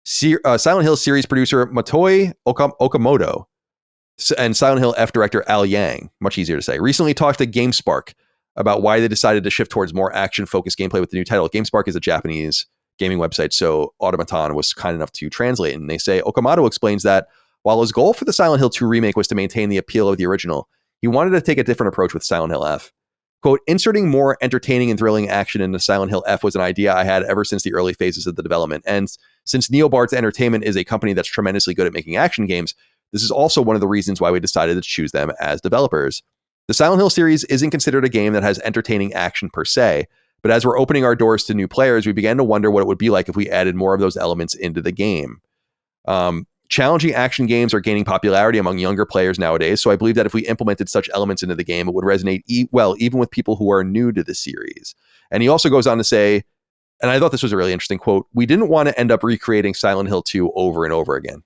Silent Hill series producer Motoi Okamoto and Silent Hill F director Al Yang, much easier to say, recently talked to GameSpark about why they decided to shift towards more action-focused gameplay with the new title. GameSpark is a Japanese gaming website, so Automaton was kind enough to translate. And they say, Okamoto explains that While his goal for the Silent Hill 2 remake was to maintain the appeal of the original, he wanted to take a different approach with Silent Hill F. Quote, inserting more entertaining and thrilling action into Silent Hill F was an idea I had ever since the early phases of the development. And since Neobards Entertainment is a company that's tremendously good at making action games, this is also one of the reasons why we decided to choose them as developers. The Silent Hill series isn't considered a game that has entertaining action per se, but as we're opening our doors to new players, we began to wonder what it would be like if we added more of those elements into the game. Challenging action games are gaining popularity among younger players nowadays, so I believe that if we implemented such elements into the game, it would resonate well, even with people who are new to the series. And he also goes on to say, and I thought this was a really interesting quote, we didn't want to end up recreating Silent Hill 2 over and over again.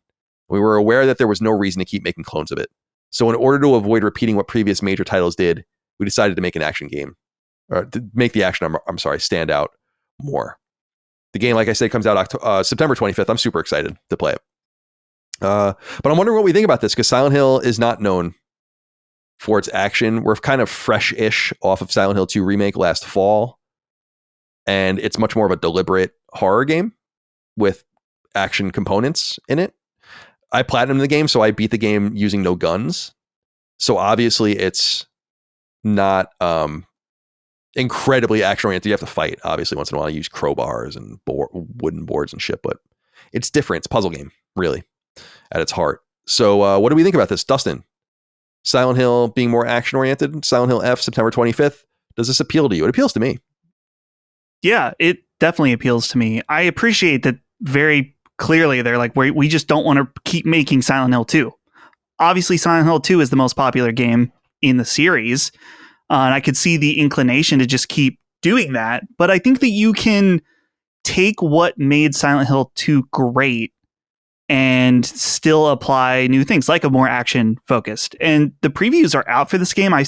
We were aware that there was no reason to keep making clones of it. So in order to avoid repeating what previous major titles did, we decided to make an action game, or to make the action, stand out more. The game, like I said, comes out September 25th. I'm super excited to play it. But I'm wondering what we think about this, because Silent Hill is not known for its action. We're kind of fresh-ish off of Silent Hill 2 remake last fall, and it's much more of a deliberate horror game with action components in it. I platinumed the game, so I beat the game using no guns. So obviously it's not incredibly action-oriented. You have to fight, obviously, once in a while. You use crowbars and wooden boards and shit, but it's different. It's a puzzle game, really, at its heart. So what do we think about this? Dustin, Silent Hill being more action-oriented, Silent Hill F, September 25th. Does this appeal to you? It appeals to me. Yeah, it definitely appeals to me. I appreciate that very clearly they're like, we just don't want to keep making Silent Hill 2. Obviously, Silent Hill 2 is the most popular game in the series, and I could see the inclination to just keep doing that. But I think that you can take what made Silent Hill 2 great and still apply new things, like a more action-focused. And the previews are out for this game. I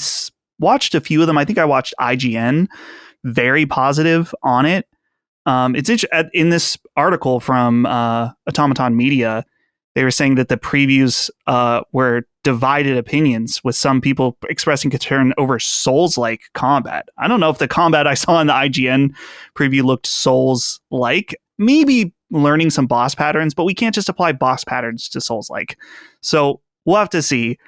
watched a few of them. I think I watched IGN, very positive on it. It's interesting. In this article from Automaton Media, they were saying that the previews were divided opinions, with some people expressing concern over Souls-like combat. I don't know if the combat I saw in the IGN preview looked Souls-like. Maybe learning some boss patterns, but we can't just apply boss patterns to Souls-like. So we'll have to see.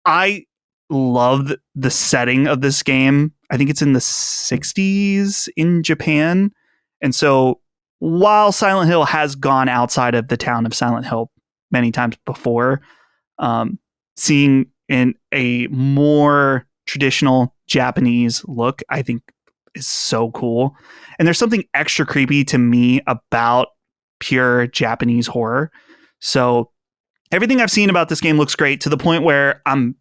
I love the setting of this game. I think it's in the 60s in Japan. And so while Silent Hill has gone outside of the town of Silent Hill many times before, seeing in a more traditional Japanese look, I think is so cool. And there's something extra creepy to me about pure Japanese horror. So everything I've seen about this game looks great, to the point where I'm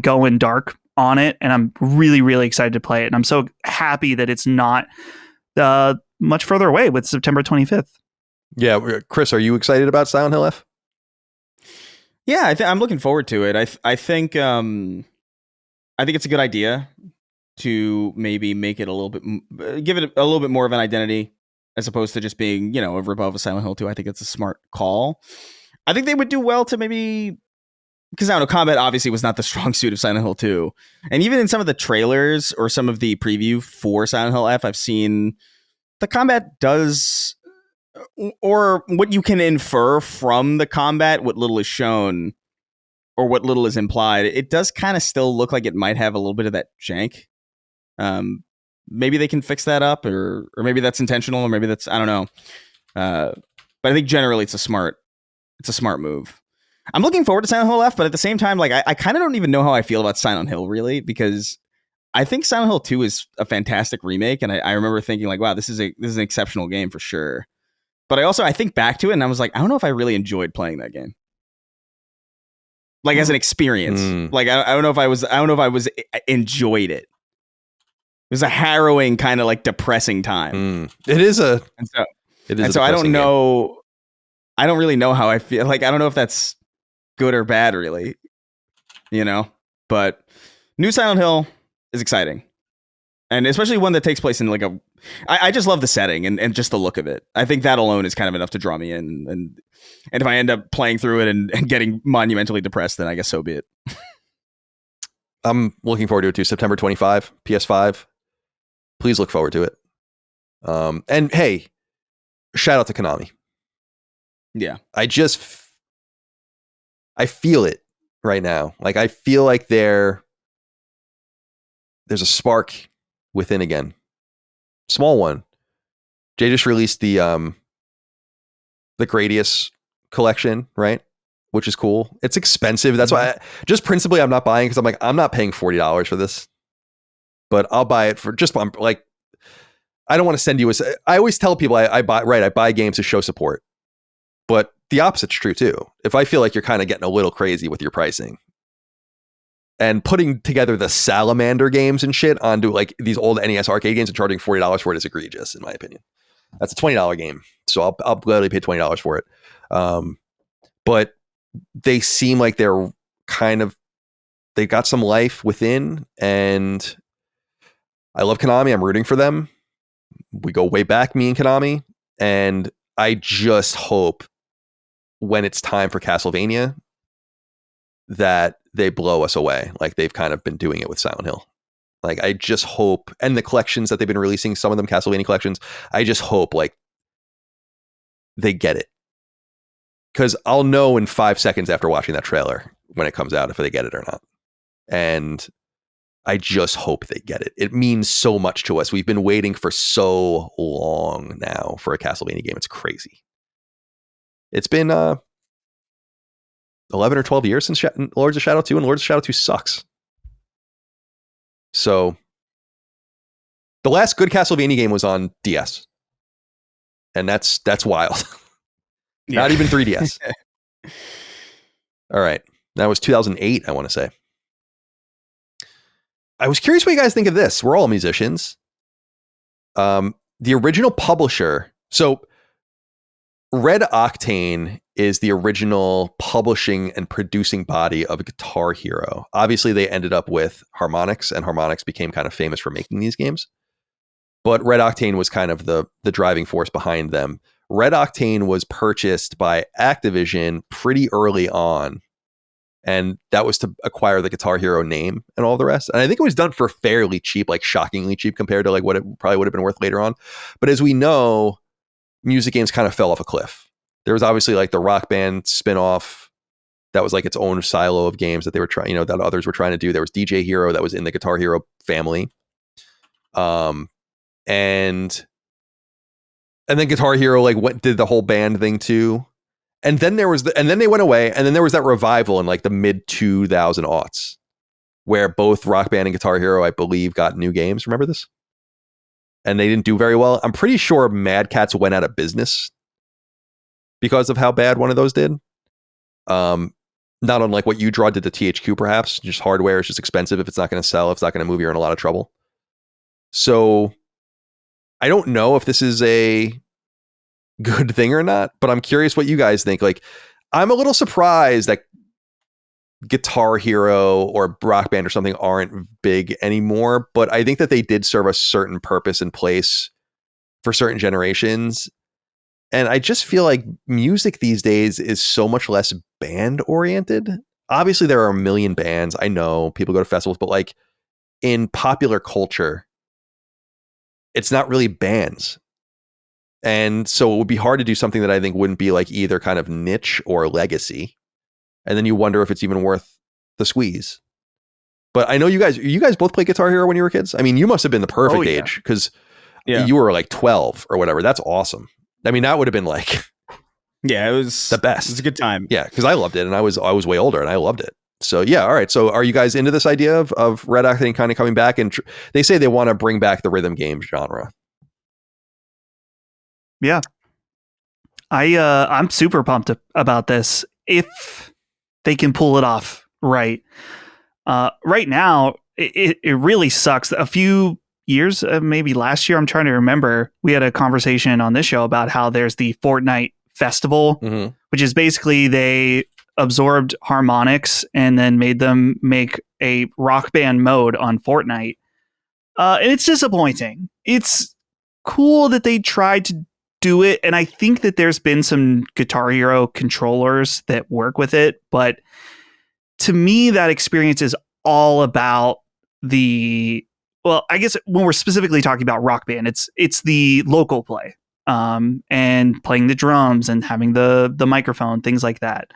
going dark on it, and I'm really, really excited to play it. And I'm so happy that it's not much further away with September 25th. Yeah, Chris, are you excited about Silent Hill F? Yeah, I'm looking forward to it. I think it's a good idea to maybe make it a little bit, give it a little bit more of an identity, as opposed to just being, a ripoff of Silent Hill 2. I think it's a smart call. I think they would do well to maybe, because I don't know, combat obviously was not the strong suit of Silent Hill 2. And even in some of the trailers or some of the preview for Silent Hill F, I've seen the combat does, or what you can infer from the combat, what little is shown or what little is implied, it does kind of still look like it might have a little bit of that jank. Maybe they can fix that up, or maybe that's intentional, or maybe that's, I don't know. But I think generally it's a smart move. I'm looking forward to Silent Hill F, but at the same time, like I kind of don't even know how I feel about Silent Hill, really, because I think Silent Hill 2 is a fantastic remake, and I remember thinking like, wow, this is an exceptional game for sure. But I think back to it, and I was like, I don't know if I really enjoyed playing that game, like as an experience. Like I don't know if I enjoyed it. It was a harrowing, kind of like depressing time. It is a, and so I don't know. Game. I don't really know how I feel. Like I don't know if that's good or bad, really. But new Silent Hill is exciting, and especially one that takes place in like I just love the setting and just the look of it. I think that alone is kind of enough to draw me in. And if I end up playing through it and getting monumentally depressed, then I guess so be it. I'm looking forward to it too. September 25, PS5. Please look forward to it. And hey, shout out to Konami. Yeah. I feel it right now. Like I feel like there's a spark within again. Small one. Jay just released the Gradius collection, right? Which is cool. It's expensive. That's why just principally I'm not buying, because I'm like, I'm not paying $40 for this. But I'll buy it for just like, I don't want to send you I always tell people I buy games to show support. But the opposite's true too. If I feel like you're kind of getting a little crazy with your pricing and putting together the Salamander games and shit onto like these old NES arcade games and charging $40 for it is egregious, in my opinion. That's a $20 game. So I'll gladly pay $20 for it. But they seem like they've got some life within, and I love Konami. I'm rooting for them. We go way back, me and Konami. And I just hope when it's time for Castlevania that they blow us away, like they've kind of been doing it with Silent Hill. Like I just hope, and the collections that they've been releasing, some of them Castlevania collections, I just hope like they get it. Because I'll know in 5 seconds after watching that trailer when it comes out if they get it or not. And I just hope they get it. It means so much to us. We've been waiting for so long now for a Castlevania game. It's crazy. It's been 11 or 12 years since Lords of Shadow 2, and Lords of Shadow 2 sucks. So the last good Castlevania game was on DS. And that's wild. Yeah. Not even 3DS. All right. That was 2008, I want to say. I was curious what you guys think of this. We're all musicians. The original publisher. So Red Octane is the original publishing and producing body of Guitar Hero. Obviously, they ended up with Harmonix, and Harmonix became kind of famous for making these games. But Red Octane was kind of the driving force behind them. Red Octane was purchased by Activision pretty early on, and that was to acquire the Guitar Hero name and all the rest. And I think it was done for fairly cheap, like shockingly cheap compared to like what it probably would have been worth later on. But as we know, music games kind of fell off a cliff. There was obviously like the Rock Band spinoff that was like its own silo of games that they were trying, that others were trying to do. There was DJ Hero that was in the Guitar Hero family. And then Guitar Hero like did the whole band thing too. And then then they went away, and then there was that revival in like the mid 2000 aughts where both Rock Band and Guitar Hero, I believe, got new games. Remember this? And they didn't do very well. I'm pretty sure Mad Catz went out of business because of how bad one of those did. Not unlike what you draw did to THQ, perhaps. Just hardware is just expensive. If it's not going to sell, if it's not going to move, you're in a lot of trouble. So I don't know if this is a good thing or not, but I'm curious what you guys think. Like, I'm a little surprised that Guitar Hero or Rock Band or something aren't big anymore, but I think that they did serve a certain purpose and place for certain generations. And I just feel like music these days is so much less band oriented. Obviously there are a million bands. I know people go to festivals, but like in popular culture, it's not really bands. And so it would be hard to do something that I think wouldn't be like either kind of niche or legacy. And then you wonder if it's even worth the squeeze. But I know you guys both played Guitar Hero when you were kids. I mean, you must have been the perfect age because you were like 12 or whatever. That's awesome. I mean, that would have been like, it was the best. It was a good time. Yeah, because I loved it, and I was way older, and I loved it. So yeah, all right. So are you guys into this idea of Red Octane kind of coming back? And they say they want to bring back the rhythm game genre. Yeah, I'm super pumped about this if they can pull it off right. Right now, it really sucks. A few years, maybe last year, I'm trying to remember, we had a conversation on this show about how there's the Fortnite Festival, which is basically they absorbed Harmonix and then made them make a Rock Band mode on Fortnite. And it's disappointing. It's cool that they tried to do it, and I think that there's been some Guitar Hero controllers that work with it, but to me, that experience is all about I guess when we're specifically talking about Rock Band, it's the local play, and playing the drums and having the microphone, things like that.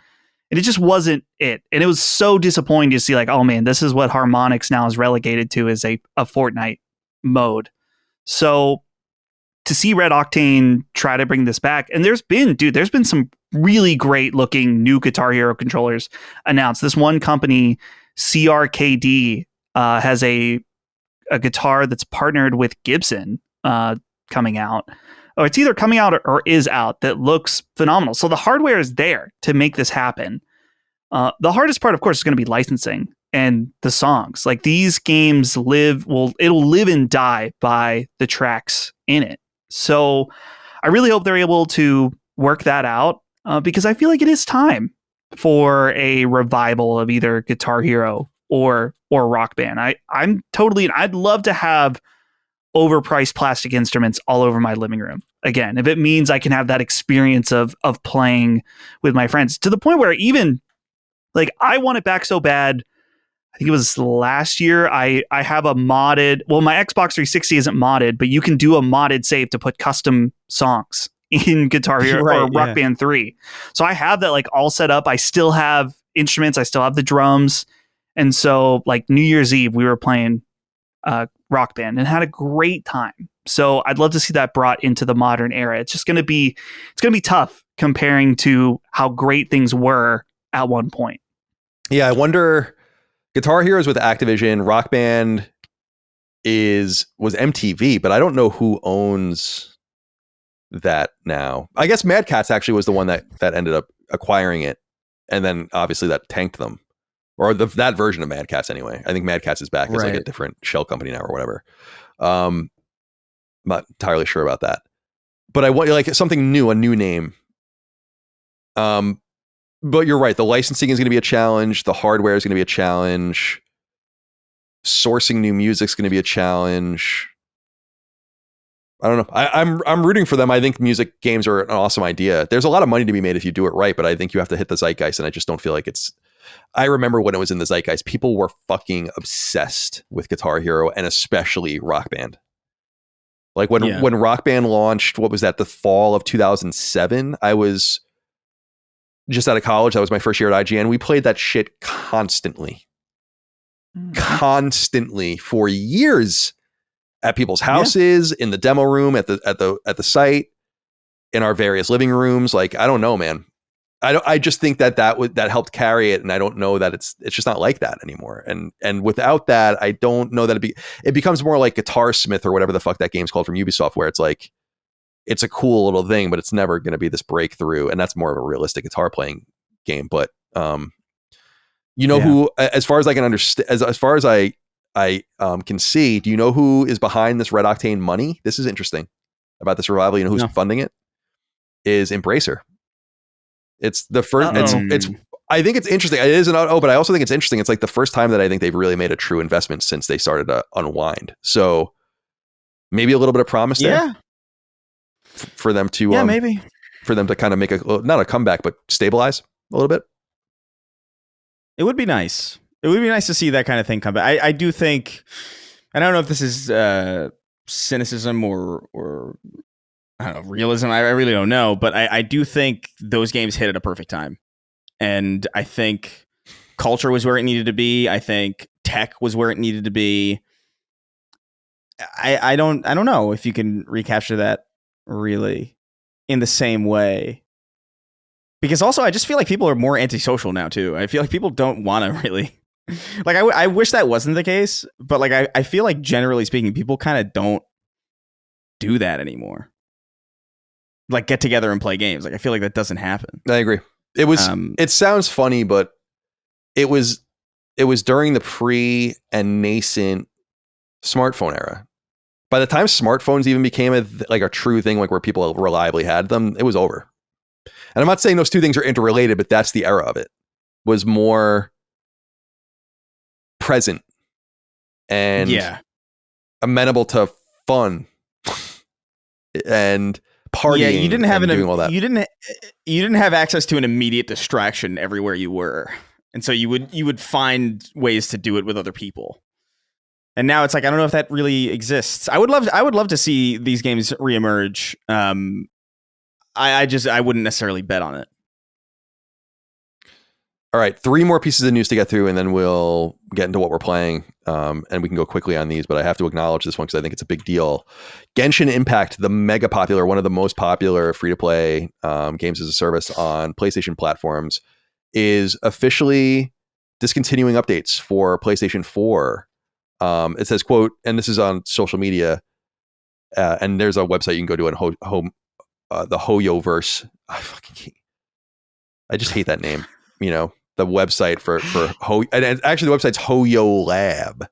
And it just wasn't it. And it was so disappointing to see like, oh man, this is what Harmonix now is relegated to, is a Fortnite mode. So to see Red Octane try to bring this back, and there's been some really great looking new Guitar Hero controllers announced. This one company, CRKD, has a guitar that's partnered with Gibson coming out. Or it's either coming out or is out, that looks phenomenal. So the hardware is there to make this happen. The hardest part, of course, is going to be licensing and the songs. Like, these games it'll live and die by the tracks in it. So I really hope they're able to work that out, because I feel like it is time for a revival of either Guitar Hero or Rock Band. I'd love to have overpriced plastic instruments all over my living room again, if it means I can have that experience of playing with my friends, to the point where even like I want it back so bad. I think it was last year. I have a modded, well, my Xbox 360 isn't modded, but you can do a modded save to put custom songs in Guitar Hero or Rock Band 3. So I have that like all set up. I still have instruments. I still have the drums. And so like New Year's Eve, we were playing Rock Band and had a great time. So I'd love to see that brought into the modern era. It's going to be tough comparing to how great things were at one point. Yeah, I wonder. Guitar Heroes with Activision, Rock Band was MTV, but I don't know who owns that now. I guess Mad Catz actually was the one that ended up acquiring it, and then obviously that tanked them, or that version of Mad Catz anyway. I think Mad Catz is back as like a different shell company now or whatever. I'm not entirely sure about that, but I want like something new, a new name. But you're right. The licensing is going to be a challenge. The hardware is going to be a challenge. Sourcing new music is going to be a challenge. I don't know. I'm rooting for them. I think music games are an awesome idea. There's a lot of money to be made if you do it right, but I think you have to hit the zeitgeist, and I just don't feel like it's. I remember when it was in the zeitgeist, people were fucking obsessed with Guitar Hero and especially Rock Band. Like when Rock Band launched, what was that? The fall of 2007. I was just out of college. That was my first year at IGN. We played that shit constantly for years at people's houses, in the demo room, at the site, in our various living rooms. Like, I don't know, man. I just think that helped carry it. And I don't know that it's just not like that anymore. And without that, I don't know that it becomes more like Guitar Smith or whatever the fuck that game's called from Ubisoft, where it's like, it's a cool little thing, but it's never going to be this breakthrough. And that's more of a realistic guitar playing game. But, who, as far as I can understand, as far as I can see, do you know who is behind this Red Octane money? This is interesting about this revival. You know who's funding it? Is Embracer. It's the first, it's, I think it's interesting. It is but I also think it's interesting. It's like the first time that I think they've really made a true investment since they started to unwind. So maybe a little bit of promise there. For them to maybe for them to kind of make not a comeback, but stabilize a little bit. It would be nice. It would be nice to see that kind of thing come back. I do think, and I don't know if this is cynicism or I don't know, realism. I really don't know, but I do think those games hit at a perfect time, and I think culture was where it needed to be. I think tech was where it needed to be. I don't know if you can recapture that really in the same way, because also I just feel like people are more antisocial now too. I feel like people don't want to really like, I wish that wasn't the case, but like I feel like generally speaking, people kind of don't do that anymore, like get together and play games. Like I feel like that doesn't happen. I agree. It was it sounds funny, but it was during the pre and nascent smartphone era. By the time smartphones even became a true thing, like where people reliably had them, it was over. And I'm not saying those two things are interrelated, but that's the era of it. Was more present and amenable to fun and partying. Yeah, you didn't have doing all that. You didn't have access to an immediate distraction everywhere you were, and so you would find ways to do it with other people. And now it's like, I don't know if that really exists. I would love to see these games reemerge. I wouldn't necessarily bet on it. All right, 3 more pieces of news to get through, and then we'll get into what we're playing. And we can go quickly on these, but I have to acknowledge this one because I think it's a big deal. Genshin Impact, the mega popular, one of the most popular free-to-play games as a service on PlayStation platforms, is officially discontinuing updates for PlayStation 4. It says, quote, and this is on social media, and there's a website you can go to on the Hoyoverse. I just hate that name. You know, the website for and actually the website's Hoyo Lab. It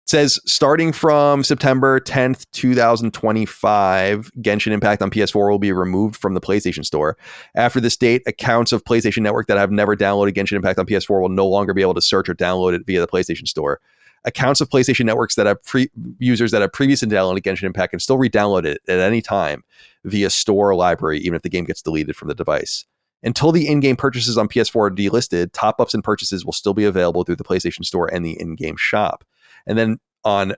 says starting from September 10th, 2025, Genshin Impact on PS4 will be removed from the PlayStation Store. After this date, accounts of PlayStation Network that have never downloaded Genshin Impact on PS4 will no longer be able to search or download it via the PlayStation Store. Accounts of PlayStation Networks that have users that have previously downloaded Genshin Impact can still re-download it at any time via store or library, even if the game gets deleted from the device. Until the in-game purchases on PS4 are delisted, top-ups and purchases will still be available through the PlayStation Store and the in-game shop. And then on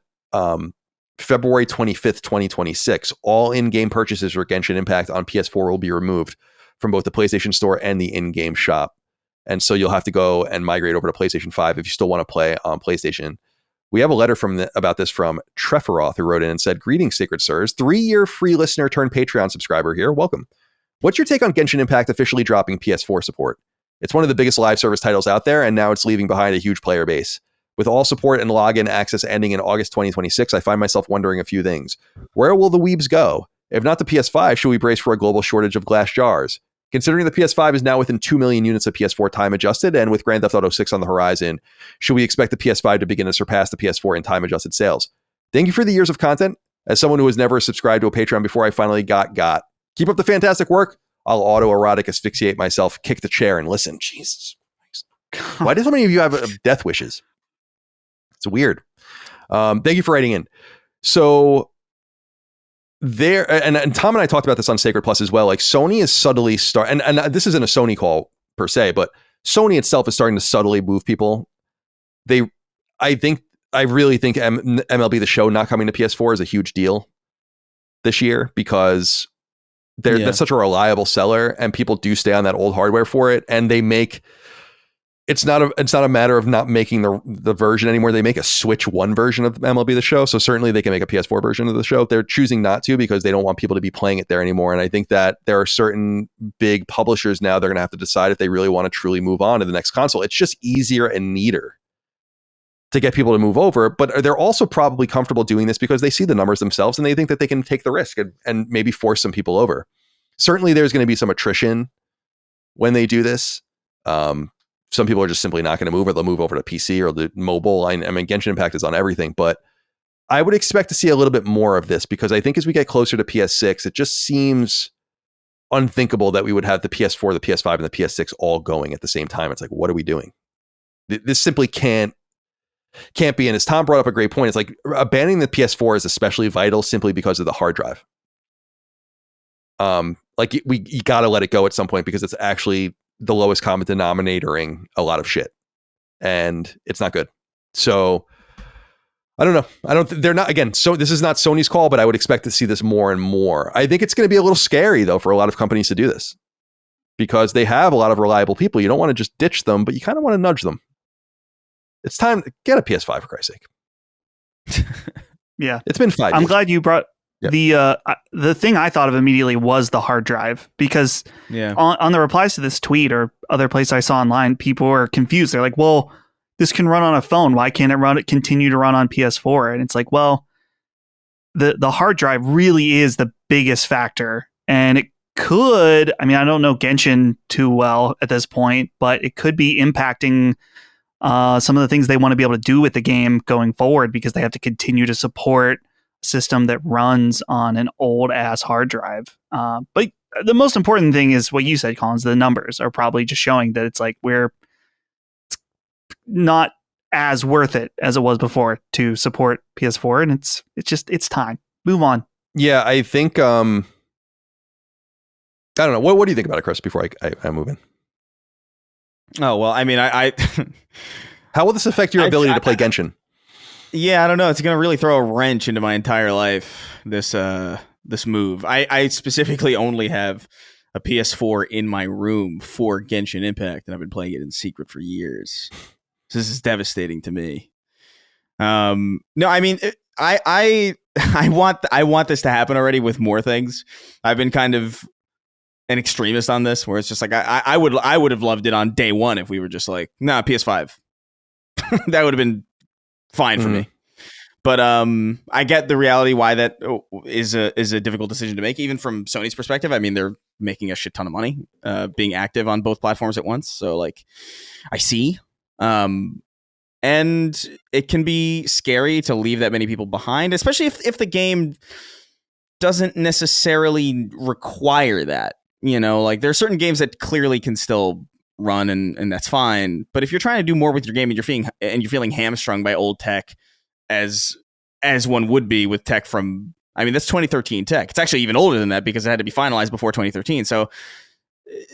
February 25th, 2026, all in-game purchases for Genshin Impact on PS4 will be removed from both the PlayStation Store and the in-game shop. And so you'll have to go and migrate over to PlayStation 5 if you still want to play on PlayStation. We have a letter about this from Treferoth, who wrote in and said, "Greetings, Sacred Sirs. 3-year free listener turned Patreon subscriber here. Welcome. What's your take on Genshin Impact officially dropping PS4 support? It's one of the biggest live service titles out there, and now it's leaving behind a huge player base. With all support and login access ending in August 2026, I find myself wondering a few things. Where will the weebs go? If not the PS5, should we brace for a global shortage of glass jars? Considering the PS5 is now within 2 million units of PS4 time adjusted, and with Grand Theft Auto 6 on the horizon, should we expect the PS5 to begin to surpass the PS4 in time adjusted sales? Thank you for the years of content. As someone who has never subscribed to a Patreon before, I finally got. Keep up the fantastic work. I'll autoerotic asphyxiate myself, kick the chair, and listen." Jesus Christ. Why do so many of you have death wishes? It's weird. Thank you for writing in. So there, and Tom and I talked about this on Sacred Plus as well. Like Sony is subtly and this isn't a Sony call per se, but Sony itself is starting to subtly move people. I really think MLB The Show not coming to PS4 is a huge deal this year because that's such a reliable seller, and people do stay on that old hardware for it. And they make it's not a matter of not making the version anymore. They make a Switch 1 version of MLB The Show, so certainly they can make a PS4 version of the show. They're choosing not to because they don't want people to be playing it there anymore. And I think that there are certain big publishers now, they're going to have to decide if they really want to truly move on to the next console. It's just easier and neater to get people to move over, but they're also probably comfortable doing this because they see the numbers themselves and they think that they can take the risk and maybe force some people over. Certainly there's going to be some attrition when they do this. Some people are just simply not going to move, or they'll move over to PC or the mobile. I mean, Genshin Impact is on everything, but I would expect to see a little bit more of this because I think as we get closer to PS6, it just seems unthinkable that we would have the PS4, the PS5, and the PS6 all going at the same time. It's like, what are we doing? This simply can't be. And as Tom brought up a great point, it's like abandoning the PS4 is especially vital simply because of the hard drive. Like you got to let it go at some point because it's actually the lowest common denominatoring a lot of shit, and it's not good. So I don't know. They're not, again, so this is not Sony's call, but I would expect to see this more and more. I think it's going to be a little scary though for a lot of companies to do this because they have a lot of reliable people. You don't want to just ditch them, but you kind of want to nudge them. It's time to get a PS5 for Christ's sake. Yeah. It's been 5 years. I'm glad you brought the thing I thought of immediately was the hard drive because on the replies to this tweet or other place I saw online, people were confused. They're like, well, this can run on a phone. Why can't it continue to run on PS4? And it's like, well, the hard drive really is the biggest factor. And it could, I mean, I don't know Genshin too well at this point, but it could be impacting some of the things they want to be able to do with the game going forward because they have to continue to support system that runs on an old ass hard drive. But the most important thing is what you said, Collins. The numbers are probably just showing that it's like it's not as worth it as it was before to support PS4, and it's time. Move on. Yeah, I think I don't know. What do you think about it, Chris? Before I move in. Oh well, I mean, I how will this affect your ability to play Genshin? Yeah, I don't know. It's going to really throw a wrench into my entire life, this move. I specifically only have a PS4 in my room for Genshin Impact, and I've been playing it in secret for years. So this is devastating to me. No, I mean, I want this to happen already with more things. I've been kind of an extremist on this, where it's just like I would have loved it on day one if we were just like, nah, PS5. That would have been fine for me. But I get the reality why that is a difficult decision to make, even from Sony's perspective. I mean, they're making a shit ton of money, being active on both platforms at once. So like, I see. And it can be scary to leave that many people behind, especially if the game doesn't necessarily require that. You know, like there are certain games that clearly can still run and that's fine. But if you're trying to do more with your game and you're feeling hamstrung by old tech, as one would be with tech from, I mean, that's 2013 tech. It's actually even older than that because it had to be finalized before 2013. So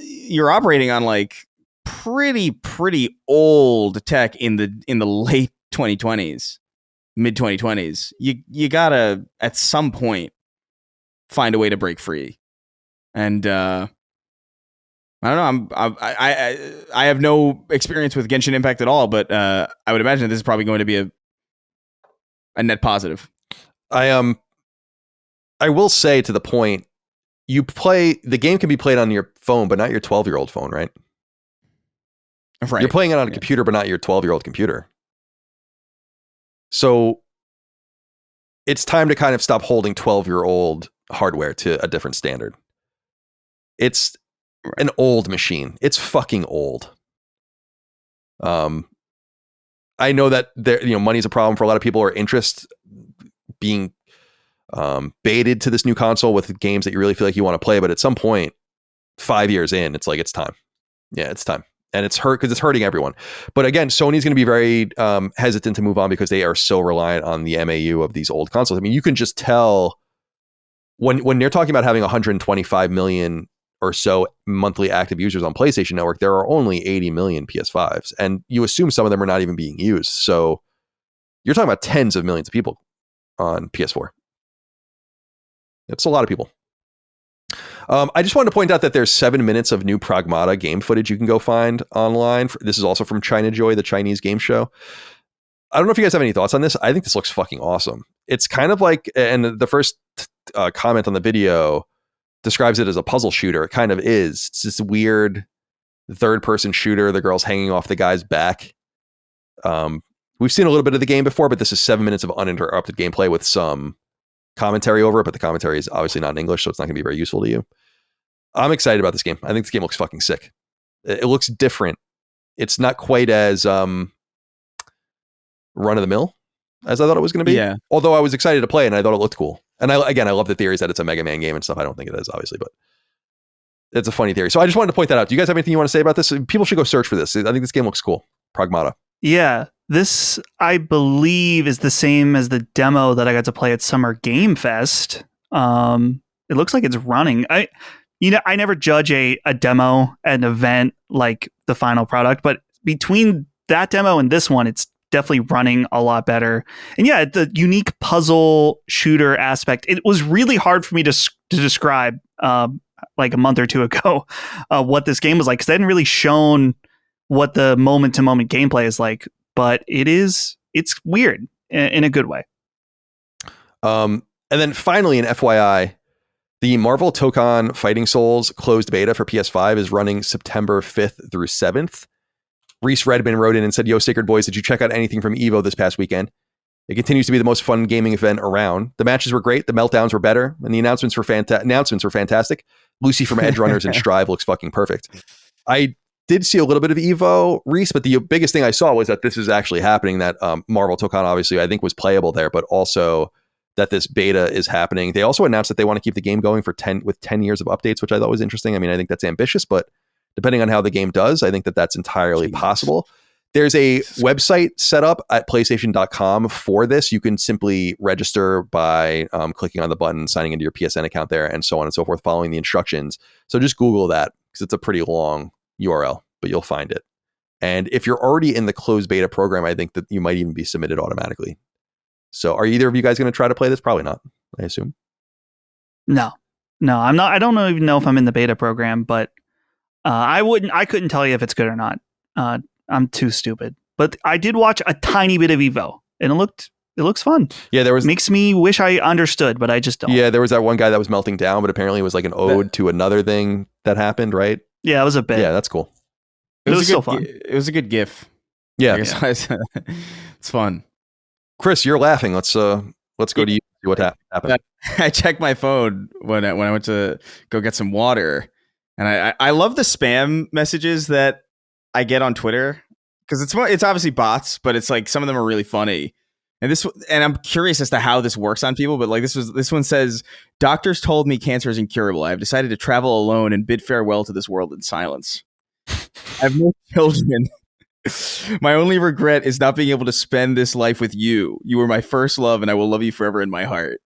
you're operating on like pretty old tech in the late 2020s, mid 2020s. You gotta at some point find a way to break free. And I don't know. I have no experience with Genshin Impact at all, but I would imagine that this is probably going to be a net positive. I will say, to the point, the game can be played on your phone, but not your 12-year-old phone, right? Right. You're playing it on a computer, but not your 12-year-old computer. So it's time to kind of stop holding 12-year-old hardware to a different standard. It's an old machine. It's fucking old. I know that money's a problem for a lot of people, or interest being baited to this new console with games that you really feel like you want to play. But at some point, 5 years in, it's like, it's time. Yeah, it's time. And it's because it's hurting everyone. But again, Sony's going to be very hesitant to move on because they are so reliant on the MAU of these old consoles. I mean, you can just tell when they're talking about having 125 million or so monthly active users on PlayStation Network, there are only 80 million PS5s. And you assume some of them are not even being used. So you're talking about tens of millions of people on PS4. It's a lot of people. I just wanted to point out that there's 7 minutes of new Pragmata game footage you can go find online. This is also from China Joy, the Chinese game show. I don't know if you guys have any thoughts on this. I think this looks fucking awesome. It's kind of like, and the first comment on the video describes it as a puzzle shooter. It kind of is. It's this weird third-person shooter. The girl's hanging off the guy's back. We've seen a little bit of the game before, but this is 7 minutes of uninterrupted gameplay with some commentary over it, but the commentary is obviously not in English, so it's not going to be very useful to you. I'm excited about this game. I think this game looks fucking sick. It looks different. It's not quite as run-of-the-mill as I thought it was going to be. Yeah. Although I was excited to play it, and I thought it looked cool. And I love the theories that it's a Mega Man game and stuff. I don't think it is, obviously, but it's a funny theory. So I just wanted to point that out. Do you guys have anything you want to say about this? People should go search for this. I think this game looks cool. Pragmata. Yeah, this, I believe, is the same as the demo that I got to play at Summer Game Fest. It looks like it's running. I never judge a demo at an event like the final product, but between that demo and this one, it's definitely running a lot better. And yeah, the unique puzzle shooter aspect, it was really hard for me to describe like a month or two ago what this game was like, because they hadn't really shown what the moment-to-moment gameplay is like, but it's weird in a good way. And then finally, an FYI, the Marvel Tokon Fighting Souls closed beta for PS5 is running September 5th through 7th. Reese Redman wrote in and said, "Yo, Sacred Boys, did you check out anything from EVO this past weekend? It continues to be the most fun gaming event around. The matches were great, the meltdowns were better, and the announcements were fantastic. Lucy from Edge Runners and Strive looks fucking perfect." I did see a little bit of EVO, Reese, but the biggest thing I saw was that this is actually happening, that Marvel Tokon obviously I think was playable there, but also that this beta is happening. They also announced that they want to keep the game going for 10 years of updates, which I thought was interesting. I mean, I think that's ambitious, but depending on how the game does, I think that that's entirely possible. There's a website set up at PlayStation.com for this. You can simply register by clicking on the button, signing into your PSN account there, and so on and so forth, following the instructions. So just Google that, because it's a pretty long URL, but you'll find it. And if you're already in the closed beta program, I think that you might even be submitted automatically. So are either of you guys going to try to play this? Probably not, I assume. No. No, I'm not. I don't even know if I'm in the beta program, but I couldn't tell you if it's good or not. I'm too stupid. But I did watch a tiny bit of Evo, and it looks fun. Yeah, there was Makes me wish I understood, but I just don't. Yeah, there was that one guy that was melting down, but apparently it was like an ode to another thing that happened, right? Yeah, it was a bit. Yeah, that's cool. It was so fun. It was a good GIF. Yeah, It's fun. Chris, you're laughing. Let's go to you. See what happened. I checked my phone when I went to go get some water, and I love the spam messages that I get on Twitter because it's obviously bots, but it's like some of them are really funny. And I'm curious as to how this works on people, but like this one says, "Doctors told me cancer is incurable. I have decided to travel alone and bid farewell to this world in silence. I have no children. My only regret is not being able to spend this life with you. You were my first love, and I will love you forever in my heart.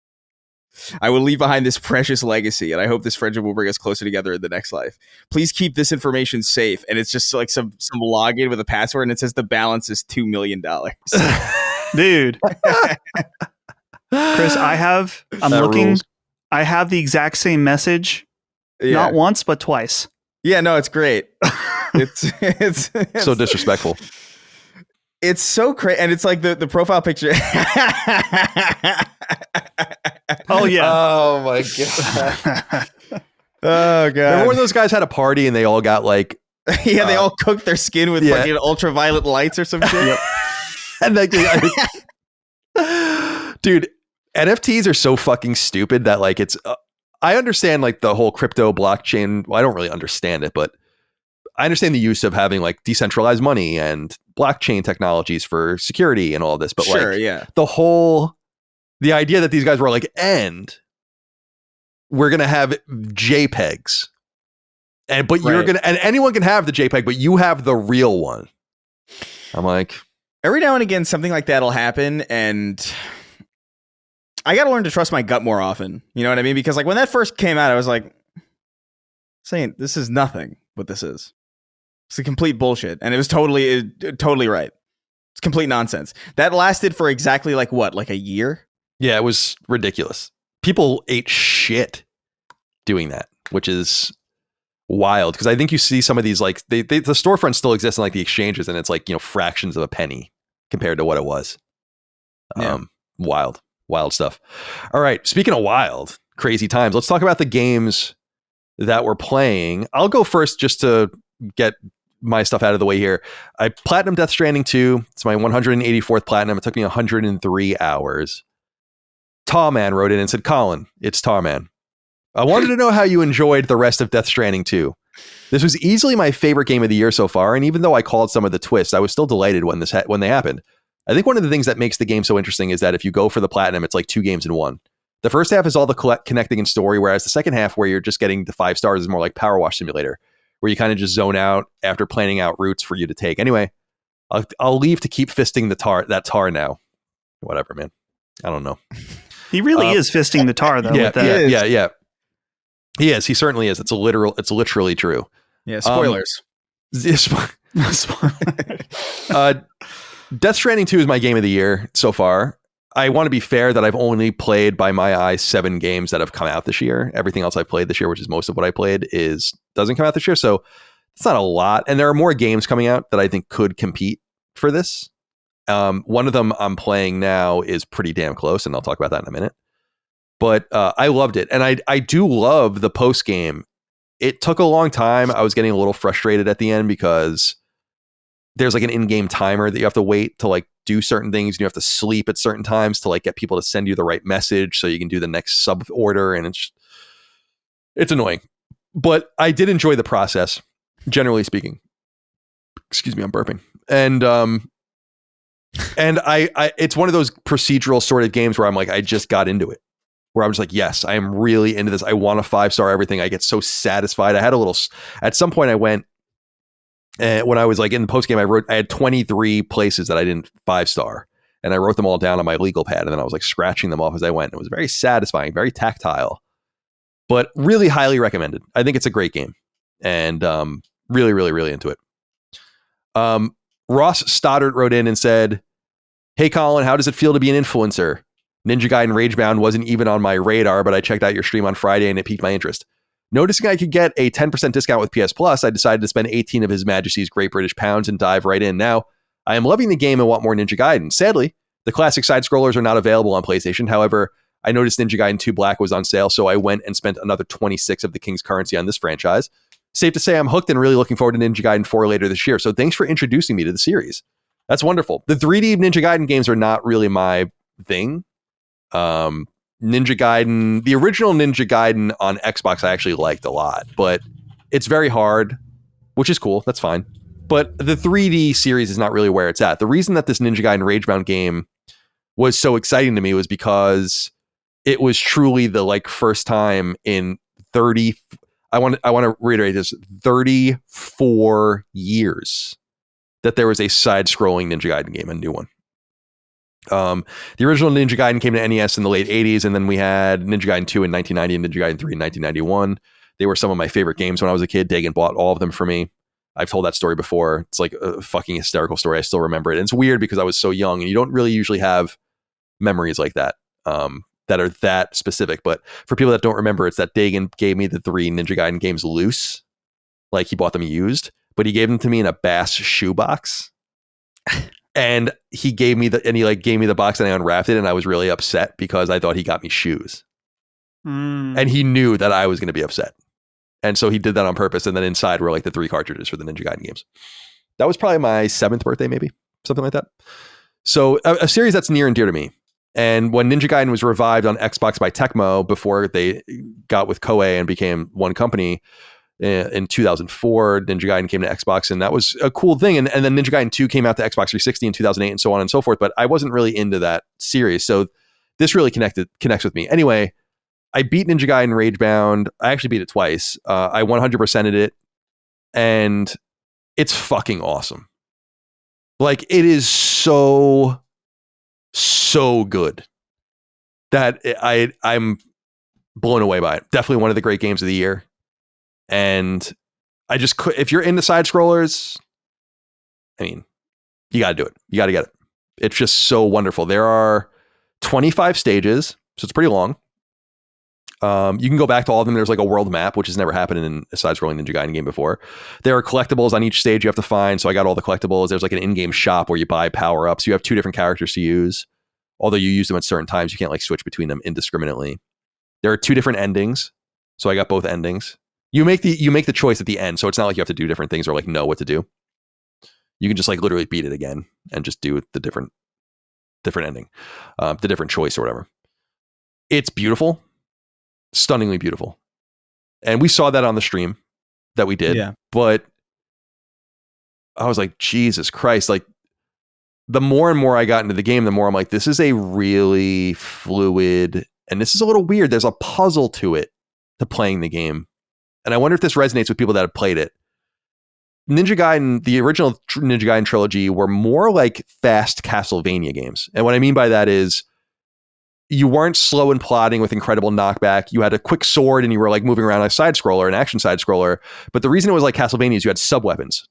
I will leave behind this precious legacy, and I hope this friendship will bring us closer together in the next life. Please keep this information safe." And it's just like some login with a password, and it says the balance is $2 million. Dude. Chris, I'm looking. Rules. I have the exact same message, not once, but twice. Yeah, no, it's great. It's So disrespectful. It's so crazy, and it's like the profile picture. Oh yeah. Oh my god. Oh god. Remember when those guys had a party and they all got like yeah, they all cooked their skin with fucking ultraviolet lights or some shit. Yep. and like dude, NFTs are so fucking stupid that like it's I understand like the whole crypto blockchain. Well, I don't really understand it, but I understand the use of having like decentralized money and blockchain technologies for security and all of this. But sure, like yeah. the idea that these guys were like, and we're gonna have JPEGs, but you're gonna, and anyone can have the JPEG, but you have the real one. I'm like, every now and again, something like that'll happen, and I got to learn to trust my gut more often. You know what I mean? Because like when that first came out, I was like, saying this is nothing. What this is, it's a complete bullshit, and it was totally right. It's complete nonsense. That lasted for exactly like what, like a year? yeah, it was ridiculous. People ate shit doing that, which is wild. Because I think you see some of these like the storefronts still exist in like the exchanges, and it's like, you know, fractions of a penny compared to what it was. Yeah. Wild stuff. All right, speaking of wild, crazy times, let's talk about the games that we're playing. I'll go first just to get my stuff out of the way here. I platinum Death Stranding 2. It's my 184th platinum. It took me 103 hours. Tarman wrote in and said, "Colin, it's Tarman. I wanted to know how you enjoyed the rest of Death Stranding 2. This was easily my favorite game of the year so far, and even though I called some of the twists, I was still delighted when they happened. I think one of the things that makes the game so interesting is that if you go for the platinum, it's like 2 games in one. The first half is all the connecting and story, whereas the second half, where you're just getting the 5 stars, is more like Power Wash Simulator, where you kind of just zone out after planning out routes for you to take. Anyway, I'll leave to keep fisting that tar now. Whatever, man. I don't know." He really is fisting the tar though. Yeah, with that. yeah. He is. He certainly is. It's literally true. Yeah, spoilers. Death Stranding 2 is my game of the year so far. I want to be fair that I've only played, by my eyes, 7 games that have come out this year. Everything else I've played this year, which is most of what I played, doesn't come out this year. So it's not a lot. And there are more games coming out that I think could compete for this. One of them I'm playing now is pretty damn close, and I'll talk about that in a minute. But I loved it. And I do love the post game. It took a long time. I was getting a little frustrated at the end because there's like an in-game timer that you have to wait to like do certain things, and you have to sleep at certain times to like get people to send you the right message so you can do the next sub order, and it's annoying. But I did enjoy the process, generally speaking. Excuse me, I'm burping. And I it's one of those procedural sort of games where I'm like, I just got into it, where I was like, yes, I am really into this. I want a 5-star everything. I get so satisfied. At some point I went, when I was like in the post game, I had 23 places that I didn't 5-star, and I wrote them all down on my legal pad, and then I was like scratching them off as I went. It was very satisfying, very tactile, but really highly recommended. I think it's a great game, and really, really, really into it. Ross Stoddard wrote in and said, "Hey Colin, how does it feel to be an influencer? Ninja Gaiden Ragebound wasn't even on my radar, but I checked out your stream on Friday and it piqued my interest. Noticing I could get a 10% discount with PS Plus, I decided to spend 18 of His Majesty's Great British Pounds and dive right in. Now, I am loving the game and want more Ninja Gaiden. Sadly, the classic side-scrollers are not available on PlayStation. However, I noticed Ninja Gaiden 2 Black was on sale, so I went and spent another 26 of the King's currency on this franchise. Safe to say I'm hooked and really looking forward to Ninja Gaiden 4 later this year, so thanks for introducing me to the series. That's wonderful. The 3D Ninja Gaiden games are not really my thing. Ninja Gaiden, the original Ninja Gaiden on Xbox I actually liked a lot, but it's very hard, which is cool. That's fine. But the 3D series is not really where it's at. The reason that this Ninja Gaiden Ragebound game was so exciting to me was because it was truly the like first time in 30, I want to reiterate this, 34 years that there was a side-scrolling Ninja Gaiden game, a new one. The original Ninja Gaiden came to NES in the late 80s, and then we had Ninja Gaiden 2 in 1990 and Ninja Gaiden 3 in 1991. They were some of my favorite games when I was a kid. Dagan bought all of them for me. I've told that story before. It's like a fucking hysterical story. I still remember it. And it's weird because I was so young, and you don't really usually have memories like that that are that specific. But for people that don't remember, it's that Dagan gave me the 3 Ninja Gaiden games loose. Like he bought them used, but he gave them to me in a Bass shoebox. And he gave me the box and I unwrapped it, and I was really upset because I thought he got me shoes. And he knew that I was going to be upset. And so he did that on purpose. And then inside were like the 3 cartridges for the Ninja Gaiden games. That was probably my 7th birthday, maybe something like that. So a series that's near and dear to me. And when Ninja Gaiden was revived on Xbox by Tecmo before they got with Koei and became one company, in 2004, Ninja Gaiden came to Xbox, and that was a cool thing. And then Ninja Gaiden 2 came out to Xbox 360 in 2008, and so on and so forth. But I wasn't really into that series, so this really connects with me. Anyway, I beat Ninja Gaiden Ragebound. I actually beat it twice. I 100%ed it, and it's fucking awesome. Like, it is so good that I'm blown away by it. Definitely one of the great games of the year. And I just could, if you're into side scrollers, I mean, you got to do it. You got to get it. It's just so wonderful. There are 25 stages, so it's pretty long. You can go back to all of them. There's like a world map, which has never happened in a side-scrolling Ninja Gaiden game before. There are collectibles on each stage you have to find, so I got all the collectibles. There's like an in-game shop where you buy power-ups. You have 2 different characters to use. Although you use them at certain times, you can't like switch between them indiscriminately. There are 2 different endings, so I got both endings. You make the choice at the end, so it's not like you have to do different things or like know what to do. You can just like literally beat it again and just do the different ending, the different choice or whatever. It's beautiful, stunningly beautiful, and we saw that on the stream that we did. Yeah. But I was like, Jesus Christ! Like, the more and more I got into the game, the more I'm like, this is a really fluid, and this is a little weird. There's a puzzle to it, to playing the game. And I wonder if this resonates with people that have played it. Ninja Gaiden, the original Ninja Gaiden trilogy, were more like fast Castlevania games. And what I mean by that is you weren't slow and plodding with incredible knockback. You had a quick sword and you were like moving around a side scroller, an action side scroller. But the reason it was like Castlevania is you had sub weapons.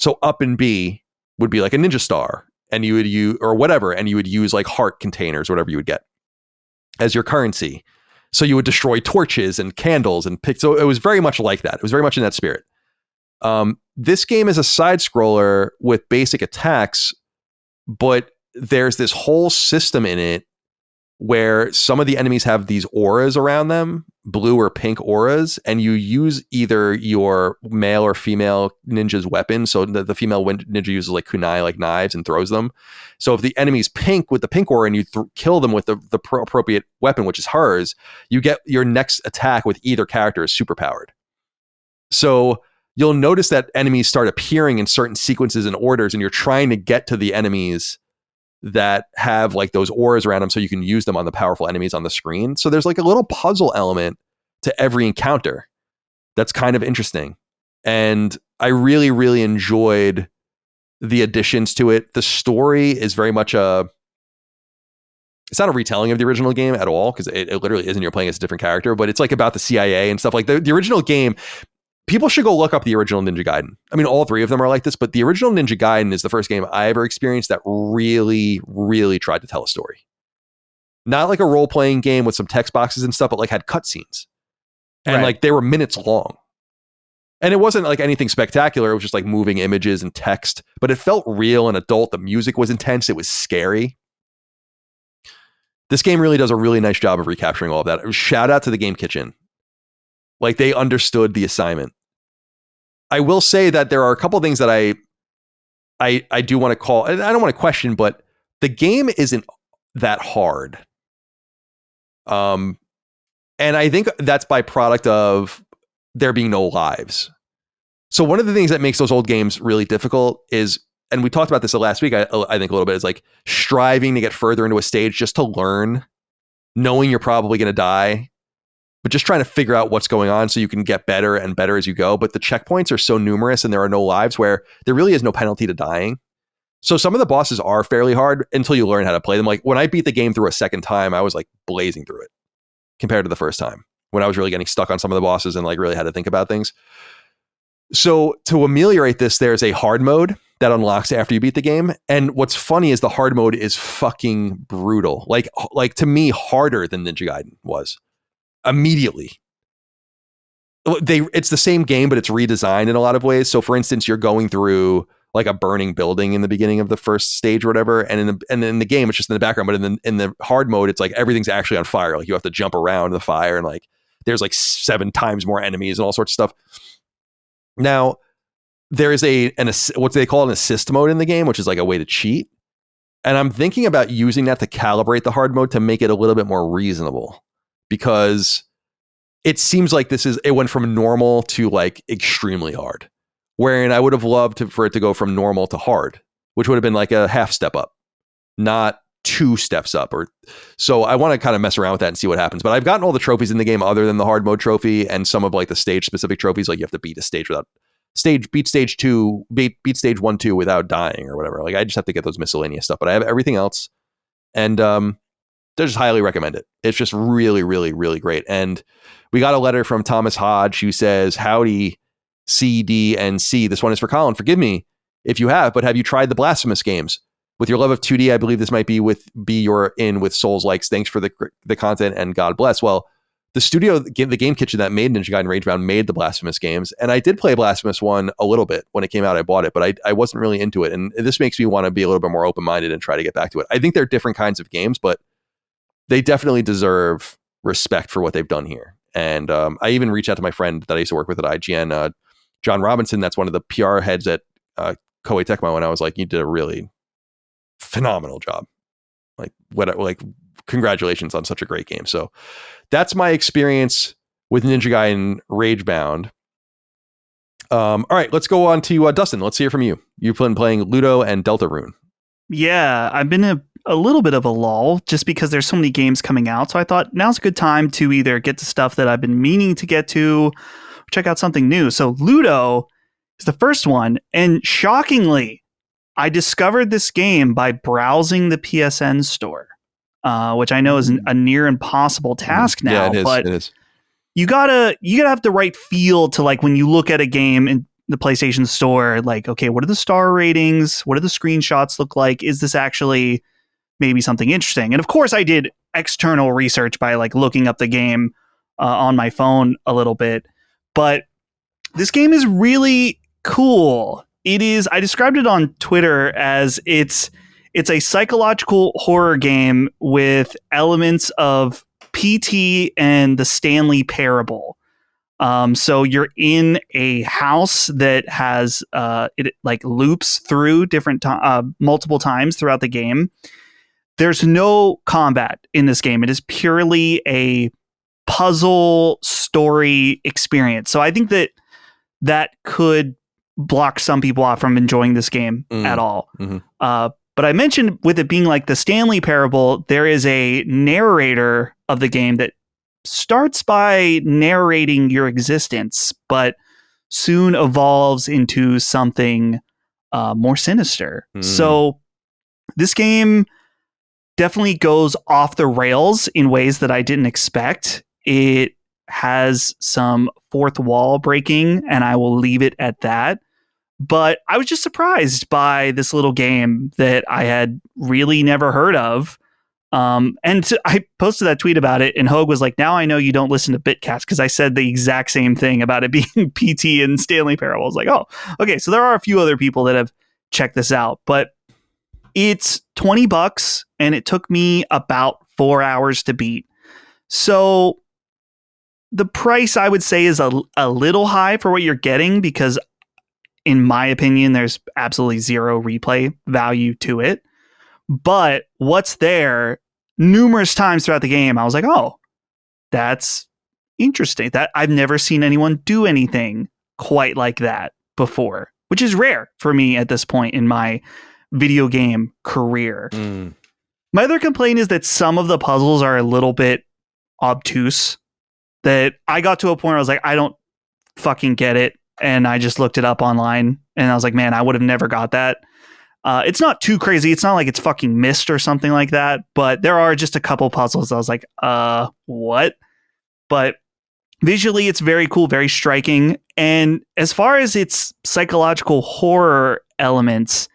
So up and B would be like a ninja star, and you would use, or whatever, and you would use like heart containers, whatever you would get as your currency. So you would destroy torches and candles and pick. So it was very much like that. It was very much in that spirit. This game is a side scroller with basic attacks, but there's this whole system in it where some of the enemies have these auras around them, blue or pink auras, and you use either your male or female ninja's weapon. So the female ninja uses like kunai, like knives, and throws them. So if the enemy's pink with the pink aura and you kill them with the appropriate weapon, which is hers, you get your next attack with either character is superpowered. So you'll notice that enemies start appearing in certain sequences and orders, and you're trying to get to the enemies that have like those auras around them so you can use them on the powerful enemies on the screen. So there's like a little puzzle element to every encounter that's kind of interesting. And I really, really enjoyed the additions to it. The story is very much it's not a retelling of the original game at all, because it literally isn't. You're playing as a different character, but it's like about the CIA and stuff. Like the original game, people should go look up the original Ninja Gaiden. I mean, all 3 of them are like this, but the original Ninja Gaiden is the first game I ever experienced that really, really tried to tell a story. Not like a role-playing game with some text boxes and stuff, but like had cutscenes. And Right. like they were minutes long. And it wasn't like anything spectacular. It was just like moving images and text, but it felt real and adult. The music was intense. It was scary. This game really does a really nice job of recapturing all of that. Shout out to the Game Kitchen. Like they understood the assignment. I will say that there are a couple of things that I do want to call, and I don't want to question, but the game isn't that hard. And I think that's by product of there being no lives. So one of the things that makes those old games really difficult is, and we talked about this last week, I think a little bit, is like striving to get further into a stage just to learn, knowing you're probably going to die, but just trying to figure out what's going on so you can get better and better as you go. But the checkpoints are so numerous and there are no lives where there really is no penalty to dying. So some of the bosses are fairly hard until you learn how to play them. Like when I beat the game through a second time, I was like blazing through it compared to the first time when I was really getting stuck on some of the bosses and like really had to think about things. So to ameliorate this, there's a hard mode that unlocks after you beat the game. And what's funny is the hard mode is fucking brutal. Like to me, harder than Ninja Gaiden was immediately. It's the same game, but it's redesigned in a lot of ways. So for instance, you're going through like a burning building in the beginning of the first stage or whatever. And in the game, it's just in the background, but in the hard mode, it's like everything's actually on fire. Like you have to jump around the fire and like, there's like 7 times more enemies and all sorts of stuff. Now, there is what they call an assist mode in the game, which is like a way to cheat. And I'm thinking about using that to calibrate the hard mode to make it a little bit more reasonable, because it seems like it went from normal to like extremely hard, wherein I would have loved for it to go from normal to hard, which would have been like a half step up, not 2 steps up. So I want to kind of mess around with that and see what happens. But I've gotten all the trophies in the game other than the hard mode trophy and some of like the stage specific trophies. Like you have to beat a stage beat stage 1, 2 without dying or whatever. Like I just have to get those miscellaneous stuff, but I have everything else. And I just highly recommend it. It's just really, really, really great. And we got a letter from Thomas Hodge who says, "Howdy, C, D, and C. This one is for Colin. Forgive me if you have, but have you tried the Blasphemous games? With your love of 2D, I believe this might be your in with Souls likes. Thanks for the content and God bless." Well, the studio, the Game Kitchen that made Ninja Gaiden Ragebound made the Blasphemous games, and I did play Blasphemous 1 a little bit when it came out. I bought it, but I wasn't really into it, and this makes me want to be a little bit more open minded and try to get back to it. I think they're different kinds of games, but they definitely deserve respect for what they've done here. And I even reached out to my friend that I used to work with at IGN, John Robinson. That's one of the PR heads at Koei Tecmo, and I was like, "You did a really phenomenal job. Like congratulations on such a great game." So that's my experience with Ninja Gaiden Ragebound. All right, let's go on to Dustin. Let's hear from you. You've been playing Luto and Deltarune. Yeah, I've been a little bit of a lull just because there's so many games coming out. So I thought now's a good time to either get to stuff that I've been meaning to get to, or check out something new. So Luto is the first one, and shockingly, I discovered this game by browsing the PSN store, which I know is a near impossible task now. Yeah, but it is. You gotta have the right feel to, like, when you look at a game in the PlayStation Store, like, okay, what are the star ratings? What do the screenshots look like? Is this actually maybe something interesting? And of course, I did external research by like looking up the game on my phone a little bit. But this game is really cool. It is. I described it on Twitter as it's a psychological horror game with elements of PT and the Stanley Parable. So you're in a house that has it like loops through different multiple times throughout the game. There's no combat in this game. It is purely a puzzle story experience. So I think that could block some people off from enjoying this game at all. Mm-hmm. But I mentioned with it being like the Stanley Parable, there is a narrator of the game that starts by narrating your existence, but soon evolves into something more sinister. So this game definitely goes off the rails in ways that I didn't expect. It has some fourth wall breaking, and I will leave it at that. But I was just surprised by this little game that I had really never heard of. I posted that tweet about it, and Hogue was like, now I know you don't listen to Bitcast, because I said the exact same thing about it being PT and Stanley Parable. I was like, oh, okay, so there are a few other people that have checked this out, but it's $20, and it took me about 4 hours to beat. So the price, I would say, is a little high for what you're getting, because in my opinion, there's absolutely zero replay value to it. But what's there numerous times throughout the game, I was like, oh, that's interesting. That I've never seen anyone do anything quite like that before, which is rare for me at this point in my video game career. My other complaint is that some of the puzzles are a little bit obtuse, that I got to a point where I was like, I don't fucking get it. And I just looked it up online, and I was like, man, I would have never got that. It's not too crazy. It's not like it's fucking Myst or something like that, but there are just a couple puzzles I was like, what? But visually, it's very cool, very striking. And as far as its psychological horror elements,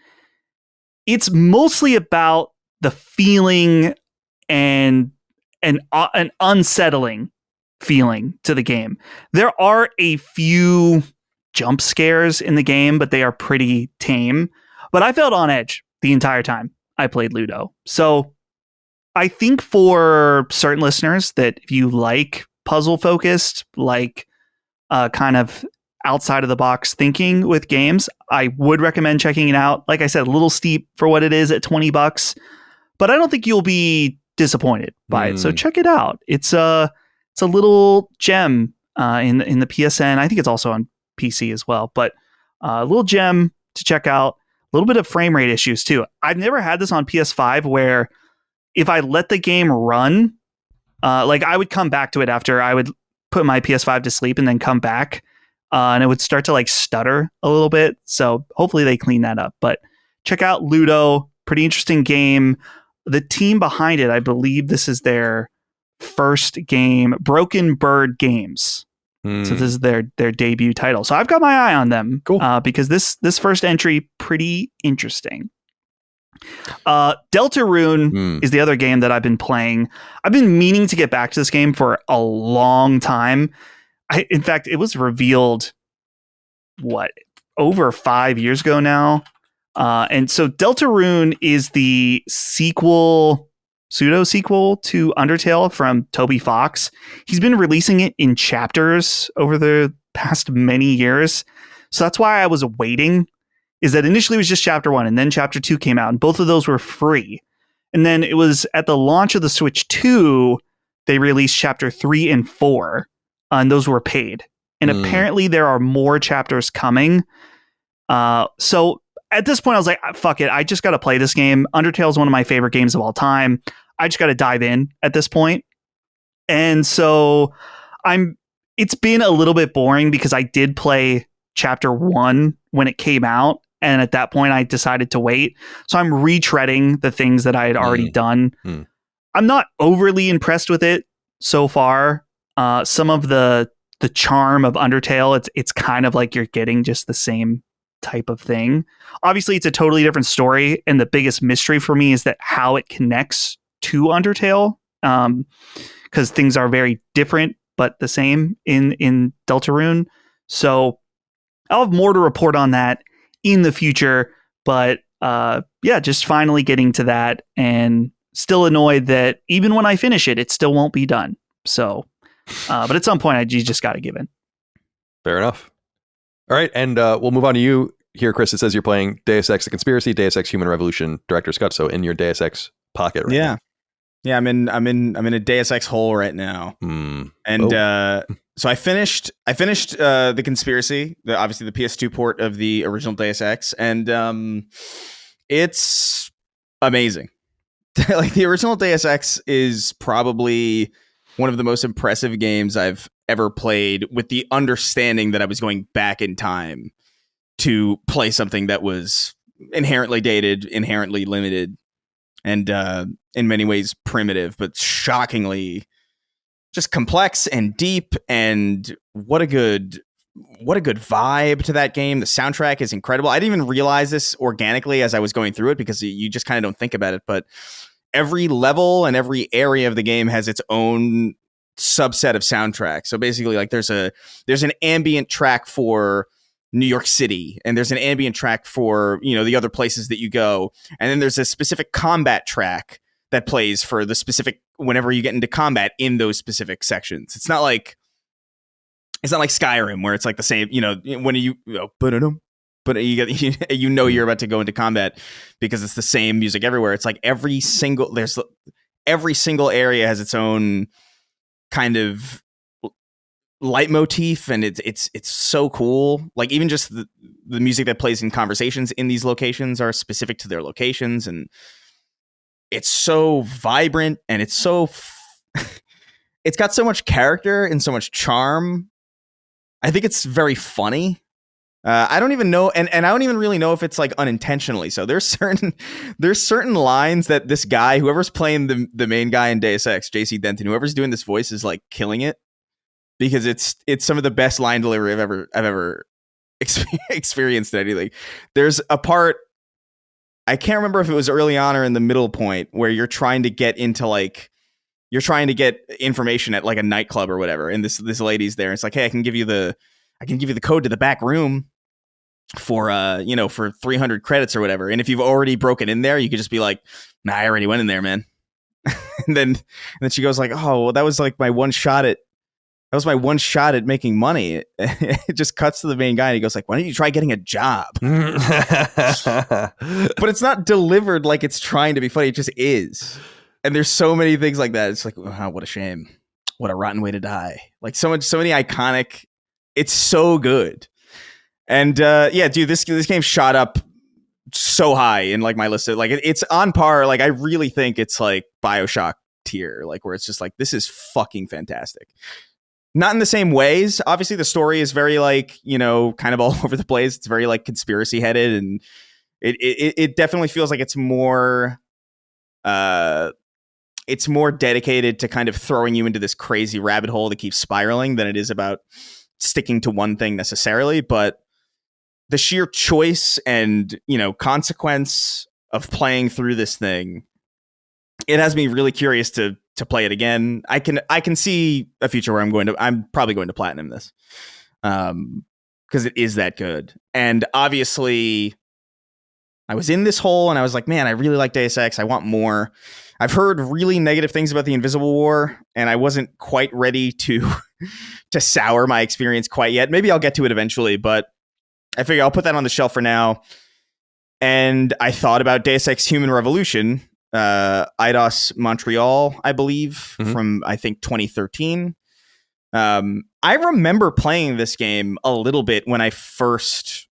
it's mostly about the feeling and an unsettling feeling to the game. There are a few jump scares in the game, but they are pretty tame. But I felt on edge the entire time I played Luto. So I think for certain listeners that if you like puzzle focused, like kind of outside of the box thinking with games, I would recommend checking it out. Like I said, a little steep for what it is at $20, but I don't think you'll be disappointed by it. So check it out. It's a little gem in the PSN. I think it's also on PC as well, but a little gem to check out. A little bit of frame rate issues too. I've never had this on PS5 where if I let the game run, like I would come back to it after I would put my PS5 to sleep and then come back, and it would start to like stutter a little bit. So hopefully they clean that up. But check out Luto. Pretty interesting game. The team behind it, I believe this is their first game, Broken Bird Games. So this is their debut title. So I've got my eye on them. Cool. Because this first entry, pretty interesting. Deltarune is the other game that I've been playing. I've been meaning to get back to this game for a long time. In fact, it was revealed, over 5 years ago now. And so Deltarune is the pseudo-sequel to Undertale from Toby Fox. He's been releasing it in chapters over the past many years. So that's why I was waiting, is that initially it was just chapter 1 and then chapter 2 came out, and both of those were free. And then it was at the launch of the Switch 2, they released chapter 3 and 4, and those were paid. And apparently there are more chapters coming. So at this point, I was like, fuck it. I just got to play this game. Undertale is one of my favorite games of all time. I just got to dive in at this point. And so it's been a little bit boring because I did play chapter 1 when it came out. And at that point, I decided to wait. So I'm retreading the things that I had already done. I'm not overly impressed with it so far. Some of the charm of Undertale, it's kind of like you're getting just the same type of thing. Obviously, it's a totally different story, and the biggest mystery for me is that how it connects to Undertale, because things are very different but the same in Deltarune. So I'll have more to report on that in the future, but just finally getting to that, and still annoyed that even when I finish it, it still won't be done. So but at some point you just got to give in. Fair enough. All right, and we'll move on to you here, Chris. It says you're playing Deus Ex: The Conspiracy, Deus Ex: Human Revolution, Director's Cut. So in your Deus Ex pocket right now. Yeah, I'm in a Deus Ex hole right now. And so I finished The Conspiracy, obviously the PS2 port of the original Deus Ex, and it's amazing. Like, the original Deus Ex is probably one of the most impressive games I've ever played, with the understanding that I was going back in time to play something that was inherently dated, inherently limited, and in many ways primitive, but shockingly just complex and deep. And what a good vibe to that game. The soundtrack is incredible. I didn't even realize this organically as I was going through it, because you just kind of don't think about it, but every level and every area of the game has its own subset of soundtrack. So basically, like there's an ambient track for New York City, and there's an ambient track for, you know, the other places that you go, and then there's a specific combat track that plays for the specific whenever you get into combat in those specific sections. It's not like Skyrim where it's like the same, you know, when but you get you know you're about to go into combat because it's the same music everywhere. It's like every single area has its own kind of leitmotif, and it's so cool. Like even just the music that plays in conversations in these locations are specific to their locations, and it's so vibrant, and it's so it's got so much character and so much charm. I think it's very funny. I don't even know, and I don't even really know if it's like unintentionally. So there's certain lines that this guy, whoever's playing the main guy in Deus Ex, JC Denton, whoever's doing this voice is like killing it, because it's some of the best line delivery I've ever experienced in anything. There's a part, I can't remember if it was early on or in the middle point, where you're trying to get information at like a nightclub or whatever, and this lady's there. It's like, hey, I can give you the code to the back room for for 300 credits or whatever. And if you've already broken in there, you could just be like, nah, I already went in there, man. and then she goes like, oh, well, that was my one shot at making money. It just cuts to the main guy, and he goes like, why don't you try getting a job? But it's not delivered like it's trying to be funny. It just is. And there's so many things like that. It's like, oh, what a shame. What a rotten way to die. Like so many iconic. It's so good. And dude, this game shot up so high in like my list of, like it's on par. Like I really think it's like Bioshock tier, like where it's just like, this is fucking fantastic. Not in the same ways. Obviously the story is very like, kind of all over the place. It's very like conspiracy headed, and it definitely feels like it's more dedicated to kind of throwing you into this crazy rabbit hole that keeps spiraling than it is about sticking to one thing necessarily. But the sheer choice and, consequence of playing through this thing, it has me really curious to play it again. I can see a future where I'm probably going to platinum this, because it is that good. And obviously I was in this hole and I was like, man, I really like Deus Ex. I want more. I've heard really negative things about the Invisible War, and I wasn't quite ready to sour my experience quite yet. Maybe I'll get to it eventually, but I figure I'll put that on the shelf for now. And I thought about Deus Ex Human Revolution, Eidos Montreal, I believe, from, I think, 2013. I remember playing this game a little bit when it first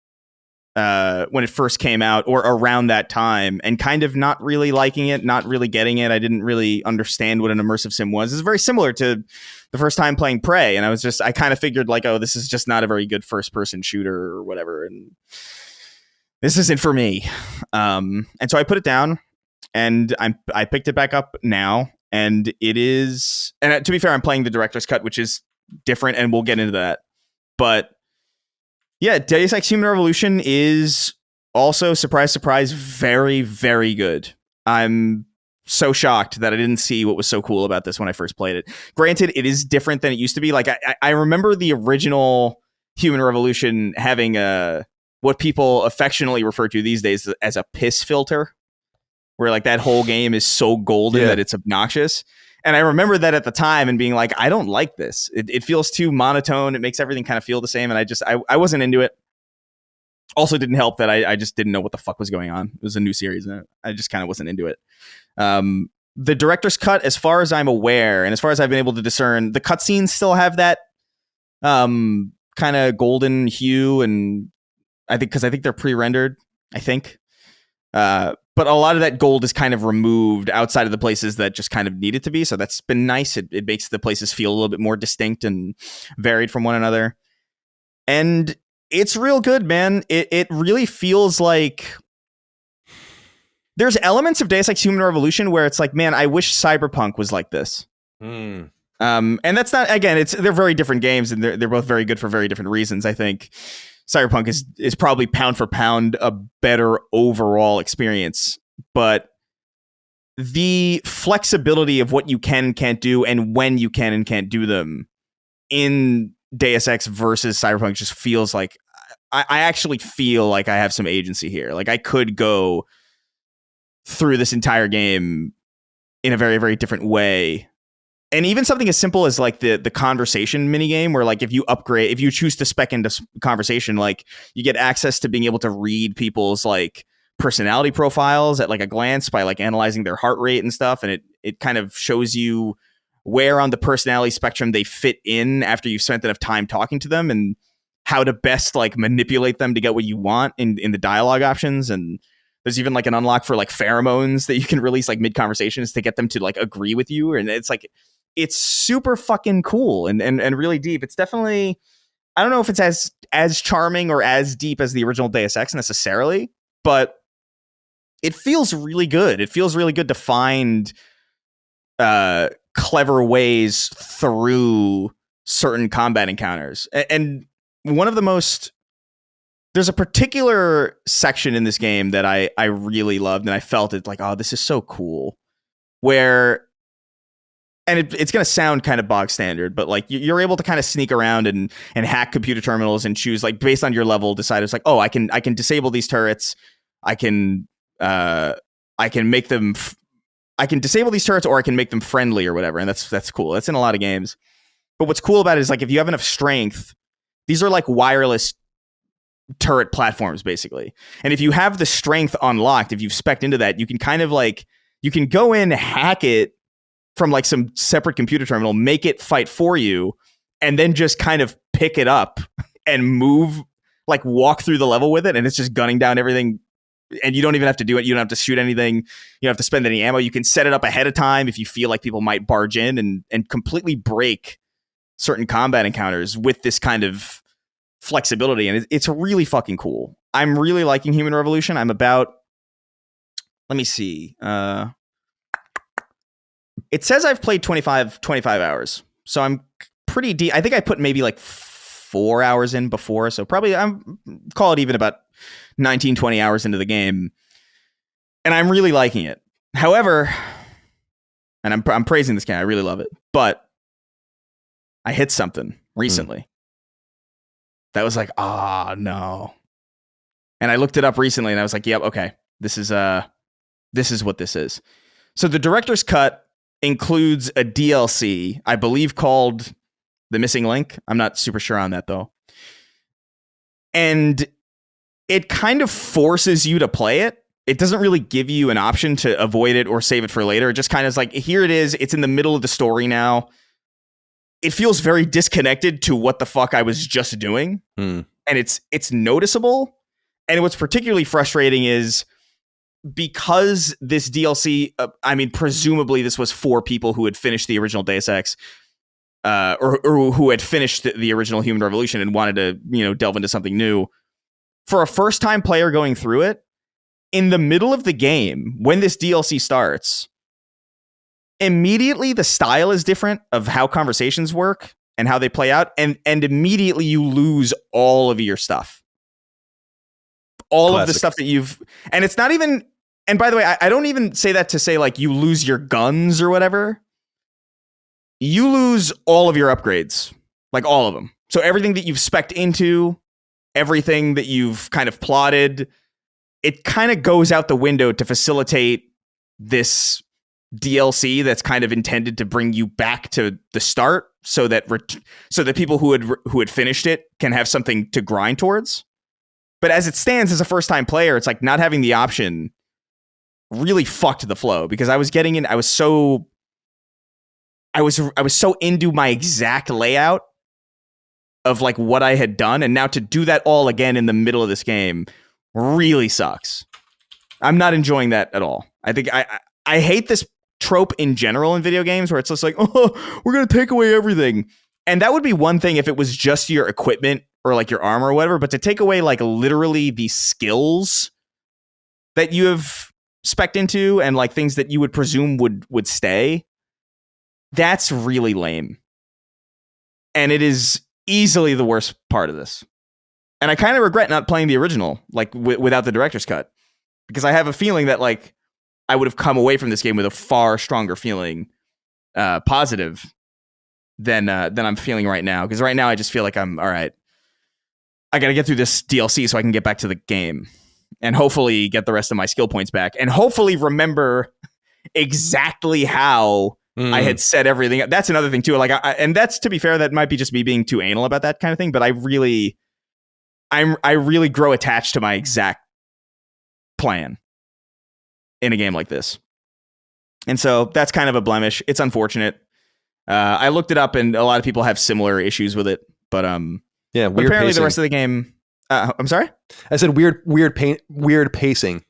came out, or around that time, and kind of not really liking it, not really getting it. I didn't really understand what an immersive sim was. It's very similar to the first time playing Prey, and I kind of figured like, oh, this is just not a very good first person shooter or whatever, and this isn't for me. And so I put it down, and I picked it back up now, and it is, and to be fair, I'm playing the director's cut, which is different, and we'll get into that. But yeah, Deus Ex Human Revolution is also, surprise, surprise, very, very good. I'm so shocked that I didn't see what was so cool about this when I first played it. Granted, it is different than it used to be. Like I remember the original Human Revolution having what people affectionately refer to these days as a piss filter, where like that whole game is so golden that it's obnoxious. And I remember that at the time and being like, I don't like this. It feels too monotone. It makes everything kind of feel the same. And I wasn't into it. Also didn't help that I just didn't know what the fuck was going on. It was a new series, and I just kind of wasn't into it. The director's cut, as far as I'm aware, and as far as I've been able to discern, the cutscenes still have that kind of golden hue, and I think they're pre-rendered, I think. But a lot of that gold is kind of removed outside of the places that just kind of need it to be. So that's been nice. It makes the places feel a little bit more distinct and varied from one another. And it's real good, man. It really feels like there's elements of Deus Ex Human Revolution where it's like, man, I wish Cyberpunk was like this. And that's not, again, they're very different games, and they're both very good for very different reasons. I think Cyberpunk is probably pound for pound a better overall experience, but the flexibility of what you can't do and when you can and can't do them in Deus Ex versus Cyberpunk just feels like I actually feel like I have some agency here. Like I could go through this entire game in a very, very different way. And even something as simple as like the conversation minigame where like if you choose to spec into conversation, like you get access to being able to read people's like personality profiles at like a glance by like analyzing their heart rate and stuff. And it kind of shows you where on the personality spectrum they fit in after you've spent enough time talking to them and how to best like manipulate them to get what you want in the dialogue options. And there's even like an unlock for like pheromones that you can release like mid conversations to get them to like agree with you. And it's like, it's super fucking cool and really deep. It's definitely, I don't know if it's as charming or as deep as the original Deus Ex necessarily, but it feels really good. It feels really good to find clever ways through certain combat encounters. And one of the most, there's a particular section in this game that I really loved, and I felt it like, oh, this is so cool. Where, and it's going to sound kind of bog standard, but like you're able to kind of sneak around and hack computer terminals and choose like based on your level, decide it's like, oh, I can disable these turrets. I can make them. I can disable these turrets, or I can make them friendly or whatever, and that's cool. That's in a lot of games. But what's cool about it is like if you have enough strength, these are like wireless turret platforms basically. And if you have the strength unlocked, if you've specced into that, you can kind of like you can go in, hack it from like some separate computer terminal, make it fight for you, and then just kind of pick it up and move, like walk through the level with it, and it's just gunning down everything. And you don't even have to do it. You don't have to shoot anything. You don't have to spend any ammo. You can set it up ahead of time if you feel like people might barge in and completely break certain combat encounters with this kind of flexibility. And it's really fucking cool. I'm really liking Human Revolution. I'm about, let me see. It says I've played 25 hours. So I'm pretty deep. I think I put maybe like 4 hours in before. So probably call it even about 19, 20 hours into the game. And I'm really liking it. However, and I'm praising this game. I really love it. But I hit something recently. That was like, no. And I looked it up recently and I was like, yep, okay. This is what this is. So the director's cut includes a DLC, I believe called The Missing Link. I'm not super sure on that though. And it kind of forces you to play it. It doesn't really give you an option to avoid it or save it for later. It just kind of is like, here it is. It's in the middle of the story now. It feels very disconnected to what the fuck I was just doing. And it's noticeable. And what's particularly frustrating is because this DLC, I mean, presumably this was for people who had finished the original Deus Ex, or who had finished the original Human Revolution and wanted to, delve into something new. For a first-time player going through it, in the middle of the game, when this DLC starts, immediately the style is different of how conversations work and how they play out, and immediately you lose all of your stuff. All Classic. Of the stuff that you've... And it's not even... And by the way, I don't even say that to say, like, you lose your guns or whatever. You lose all of your upgrades. Like, all of them. So everything that you've specced into... Everything that you've kind of plotted, it kind of goes out the window to facilitate this DLC that's kind of intended to bring you back to the start, so that people who had finished it can have something to grind towards. But as it stands, as a first time player, it's like not having the option really fucked the flow, because I was getting in. I was so into my exact layout of like what I had done, and now to do that all again in the middle of this game really sucks. I'm not enjoying that at all. I think I hate this trope in general in video games where it's just like, oh, we're gonna take away everything. And that would be one thing if it was just your equipment or like your armor or whatever, but to take away like literally the skills that you have specced into and like things that you would presume would stay, that's really lame. And it is easily the worst part of this. And I kind of regret not playing the original, like without the director's cut, because I have a feeling that like I would have come away from this game with a far stronger feeling, positive than I'm feeling right now. Because right now I just feel like I'm all right. I got to get through this DLC so I can get back to the game and hopefully get the rest of my skill points back and hopefully remember exactly how I had said everything. That's another thing too. Like, and that's, to be fair, that might be just me being too anal about that kind of thing. But I really grow attached to my exact plan in a game like this. And so that's kind of a blemish. It's unfortunate. I looked it up and a lot of people have similar issues with it, but yeah, but apparently pacing. The rest of the game, I'm sorry? I said weird pacing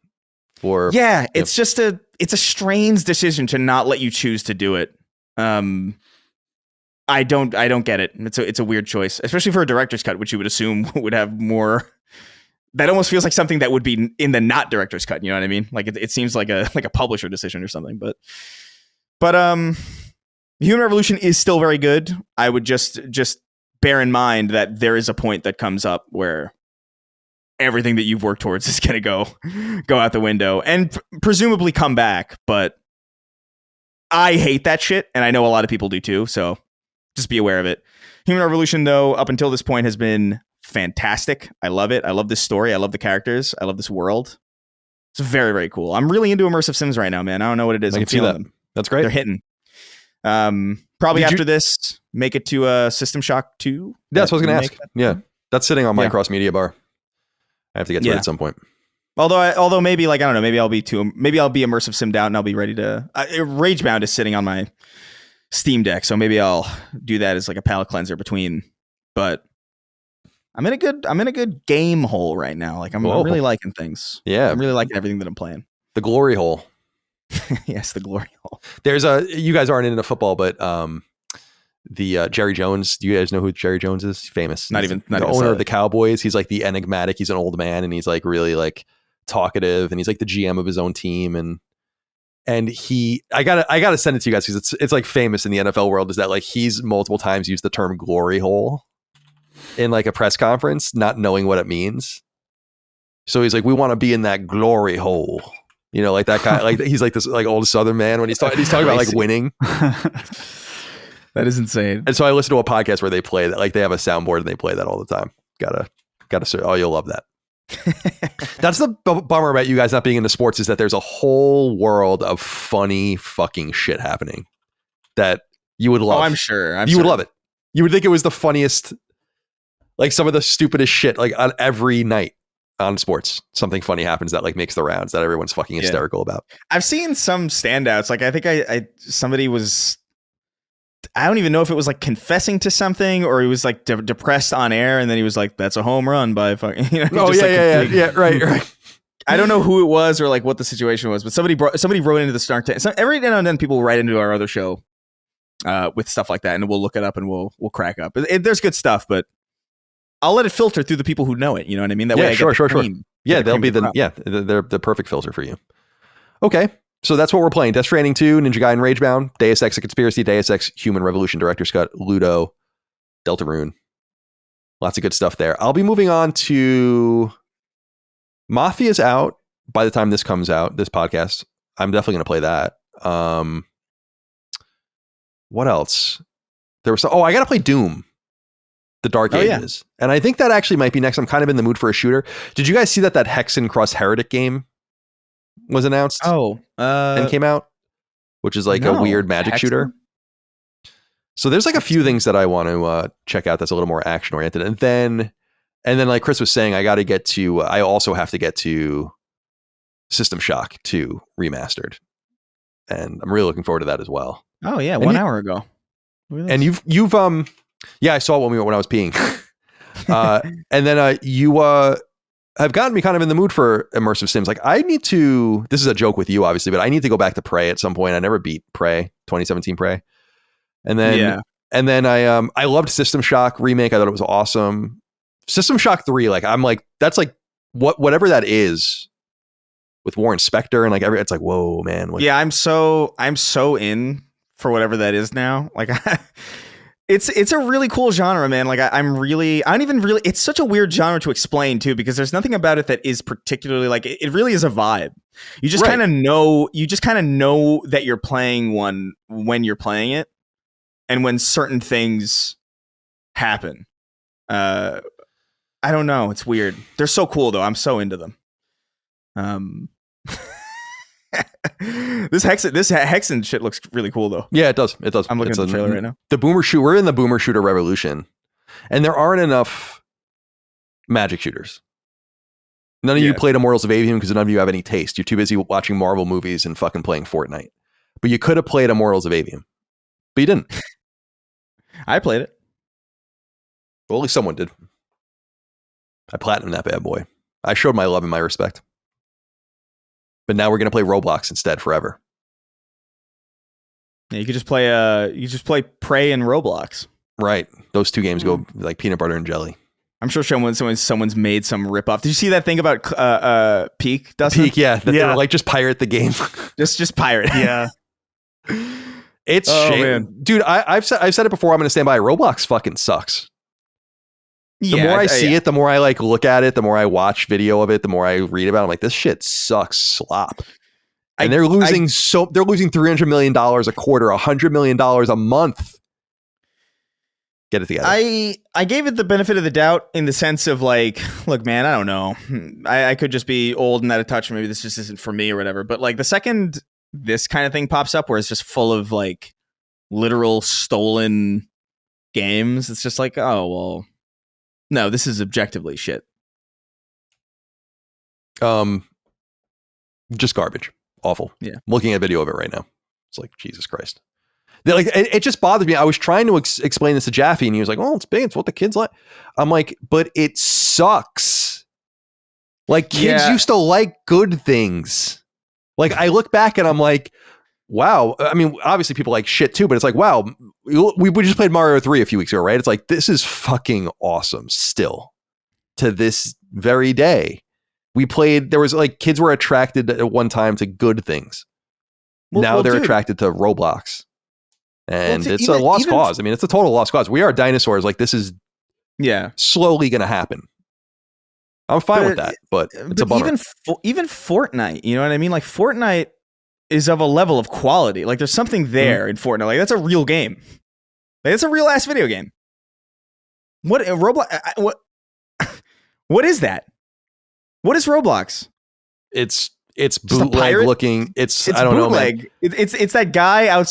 for, yeah, it's just it's a strange decision to not let you choose to do it. I don't get it. It's a weird choice, especially for a director's cut, which you would assume would have more. That almost feels like something that would be in the not director's cut. You know what I mean? Like it seems like a publisher decision or something. But Human Revolution is still very good. I would just bear in mind that there is a point that comes up where everything that you've worked towards is going to go out the window and presumably come back. But I hate that shit, and I know a lot of people do too. So just be aware of it. Human Revolution, though, up until this point has been fantastic. I love it. I love this story. I love the characters. I love this world. It's very, very cool. I'm really into immersive sims right now, man. I don't know what it is. I can see that. Them. That's great. They're hitting. Probably after this, make it to System Shock 2. That's what I was going to ask. Yeah. That's sitting on my cross media bar. I have to get to it at some point. Although maybe, like, I don't know, maybe I'll be immersive simmed out and I'll be ready to. Ragebound is sitting on my Steam Deck, so maybe I'll do that as like a palate cleanser between. But I'm in a good game hole right now. Like I'm really liking things. Yeah, I'm really liking everything that I'm playing. The glory hole. Yes, the glory hole. There's you guys aren't into football, but the Jerry Jones. Do you guys know who Jerry Jones is? He's famous. Not even the owner of the Cowboys. He's like the enigmatic. He's an old man, and he's like really like talkative, and he's like the GM of his own team, and I gotta send it to you guys because it's like famous in the NFL world. Is that like he's multiple times used the term glory hole in like a press conference, not knowing what it means. So he's like, we want to be in that glory hole. You know, like that guy, like he's like this like old Southern man when he's talking about like winning. That is insane. And so I listen to a podcast where they play that, like they have a soundboard and they play that all the time. Gotta. Oh, you'll love that. That's the bummer about you guys not being into sports is that there's a whole world of funny fucking shit happening that you would love. Oh, I'm sure. You would love it. You would think it was the funniest, like some of the stupidest shit, like on every night on sports, something funny happens that like makes the rounds that everyone's fucking hysterical about. I've seen some standouts. Like I think somebody was, I don't even know if it was like confessing to something or he was like depressed on air. And then he was like, that's a home run by fucking, you know, right. I don't know who it was or like what the situation was, but somebody wrote into the Stark Tank. So every now and then people write into our other show with stuff like that and we'll look it up and we'll crack up. There's good stuff, but I'll let it filter through the people who know it. You know what I mean? That way I get the cream. Yeah, they'll be they're the perfect filter for you. Okay. So that's what we're playing. Death Stranding 2, Ninja Gaiden Ragebound, Deus Ex: A Conspiracy, Deus Ex: Human Revolution Director's Cut, Luto, Deltarune. Lots of good stuff there. I'll be moving on to Mafia's out by the time this comes out, this podcast. I'm definitely going to play that. What else? I got to play Doom. The Dark Ages. And I think that actually might be next. I'm kind of in the mood for a shooter. Did you guys see that Hexen Cross Heretic game was announced? And came out, which is like a weird magic shooter. So there's like a few things that I want to check out that's a little more action oriented. And then like Chris was saying, I also have to get to System Shock 2 remastered. And I'm really looking forward to that as well. Oh yeah, 1 hour ago. And you've I saw it when I was peeing. And then you have gotten me kind of in the mood for immersive sims. Like I need to, this is a joke with you obviously, but I need to go back to Prey at some point. I never beat Prey, 2017 Prey. And then I loved System Shock remake. I thought it was awesome. System Shock 3, like I'm like, that's like whatever that is with Warren Spector and like it's like, whoa, man. Yeah, I'm so in for whatever that is now. Like It's a really cool genre, man. Like I don't even really. It's such a weird genre to explain too, because there's nothing about it that is particularly like. It really is a vibe. You just kind of know. You just kind of know that you're playing one when you're playing it, and when certain things happen. I don't know. It's weird. They're so cool though. I'm so into them. This Hexen shit looks really cool though. Yeah, it does. It does. I'm looking at the trailer right now. We're in the boomer shooter revolution, and there aren't enough magic shooters. None of you played Immortals of Aveum because none of you have any taste. You're too busy watching Marvel movies and fucking playing Fortnite. But you could have played Immortals of Aveum, but you didn't. I played it. Well, at least someone did. I platinumed that bad boy. I showed my love and my respect. But now we're going to play Roblox instead forever. Yeah, you could just play Prey and Roblox. Right. Those two games go like peanut butter and jelly. I'm sure someone's made some ripoff. Did you see that thing about Peak, Dustin? Peak, yeah. They were like, just pirate the game. just pirate. Yeah. It's shame. Man. Dude, I've said it before. I'm going to stand by. Roblox fucking sucks. The more I see it, the more I like look at it, the more I watch video of it, the more I read about it. I'm like, this shit sucks slop. And they're losing $300 million a quarter, $100 million a month. Get it together. I gave it the benefit of the doubt in the sense of like, look, man, I don't know. I could just be old and out of touch. Maybe this just isn't for me or whatever. But like the second this kind of thing pops up where it's just full of like literal stolen games, it's just like, oh, well, no, this is objectively shit. Just garbage. Awful. Yeah. I'm looking at a video of it right now. It's like, Jesus Christ. Like, it just bothered me. I was trying to explain this to Jaffe, and he was like, "Oh, it's big. It's what the kids like." I'm like, "But it sucks." Like, kids used to like good things. Like, I look back and I'm like, "Wow." I mean, obviously people like shit too, but it's like, "Wow." We just played Mario 3 a few weeks ago, right? It's like, this is fucking awesome. Still, to this very day, there was like kids were attracted at one time to good things. Now they're attracted to Roblox. And it's a lost cause. I mean, it's a total lost cause. We are dinosaurs. Like, this is slowly going to happen. I'm fine with that, but it's a bummer. Even Fortnite, you know what I mean? Like, Fortnite is of a level of quality. Like, there's something there in Fortnite. Like, that's a real game. Like, it's a real ass video game. What Roblox? What is that? What is Roblox? It's bootleg looking. It's I don't bootleg. know, man. It's that guy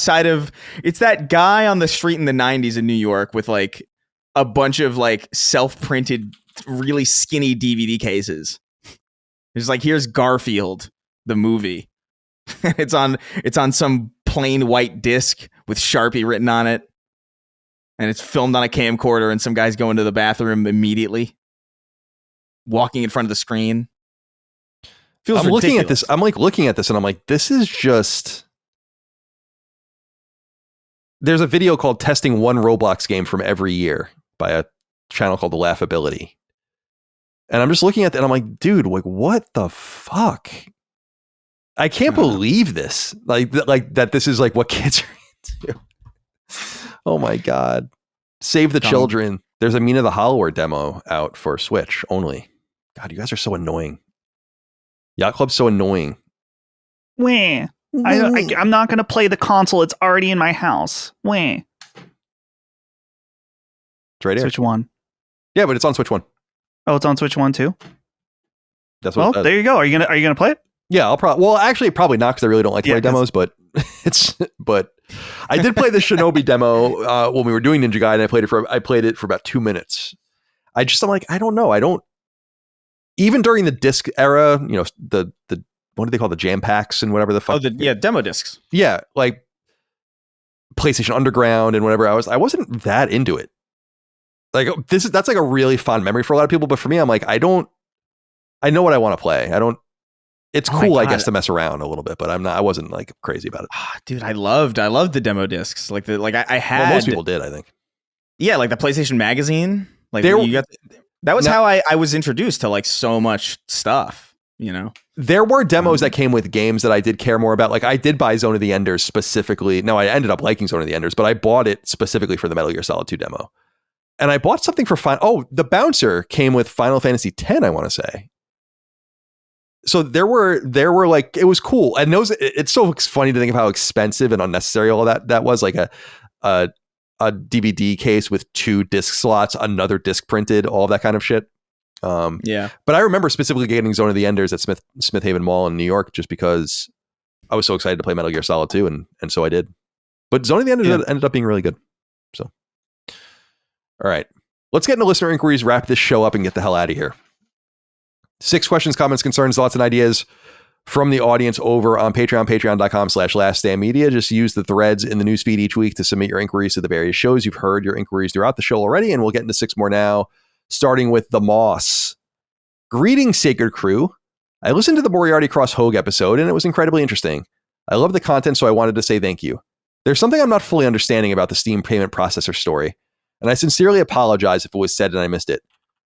it's that guy on the street in the 90s in New York with like a bunch of like self-printed, really skinny DVD cases. It's like, here's Garfield, the movie. it's on some plain white disc with Sharpie written on it. And it's filmed on a camcorder, and some guy's going to the bathroom immediately, walking in front of the screen. I'm looking at this. I'm like looking at this, and I'm like, this is just. There's a video called "Testing One Roblox Game from Every Year" by a channel called The Laughability, and I'm just looking at that, and I'm like, dude, like, what the fuck? I can't believe this. Like that. This is like what kids are into. Oh my god! Save the children. There's a Mina the Hollower demo out for Switch only. God, you guys are so annoying. Yacht Club's so annoying. Wah. I'm not going to play the console. It's already in my house. Wah. It's right here. Switch 1. Yeah, but it's on Switch 1. Oh, it's on Switch 1 too? That's what. Well, there you go. Are you gonna play it? Yeah, I'll probably. Well, actually, probably not, because I really don't like to play demos. But But I did play the Shinobi demo when we were doing Ninja Gaiden. I played it for about 2 minutes. I'm like, I don't know. Even during the disc era, you know, the what do they call the jam packs and whatever the fuck? Demo discs. Yeah, like PlayStation Underground and whatever. I wasn't that into it. Like that's like a really fond memory for a lot of people, but for me, I'm like, I know what I want to play. It's cool, I guess, to mess around a little bit, but I wasn't like crazy about it. Dude, I loved the demo discs. Like I had. Well, most people did, I think. Yeah, like the PlayStation Magazine. Like that was how I was introduced to like so much stuff. There were demos that came with games that I did care more about. Like I did buy Zone of the Enders specifically. No, I ended up liking Zone of the Enders, but I bought it specifically for the Metal Gear Solid 2 demo. And I bought something for the Bouncer came with Final Fantasy X, I want to say. So there were like, it was cool. And it's so funny to think of how expensive and unnecessary all that was. Like a DVD case with 2 disc slots, another disc printed, all of that kind of shit. Yeah. But I remember specifically getting Zone of the Enders at Smith Haven Mall in New York just because I was so excited to play Metal Gear Solid 2, and so I did. But Zone of the Enders ended up being really good. So, all right. Let's get into listener inquiries, wrap this show up, and get the hell out of here. 6 questions, comments, concerns, thoughts, and ideas from the audience over on Patreon, patreon.com/laststandmedia. Just use the threads in the newsfeed each week to submit your inquiries to the various shows. You've heard your inquiries throughout the show already, and we'll get into 6 more now, starting with the Moss. Greetings, Sacred Crew. I listened to the Moriarty Cross Hogue episode, and it was incredibly interesting. I love the content, so I wanted to say thank you. There's something I'm not fully understanding about the Steam payment processor story, and I sincerely apologize if it was said and I missed it.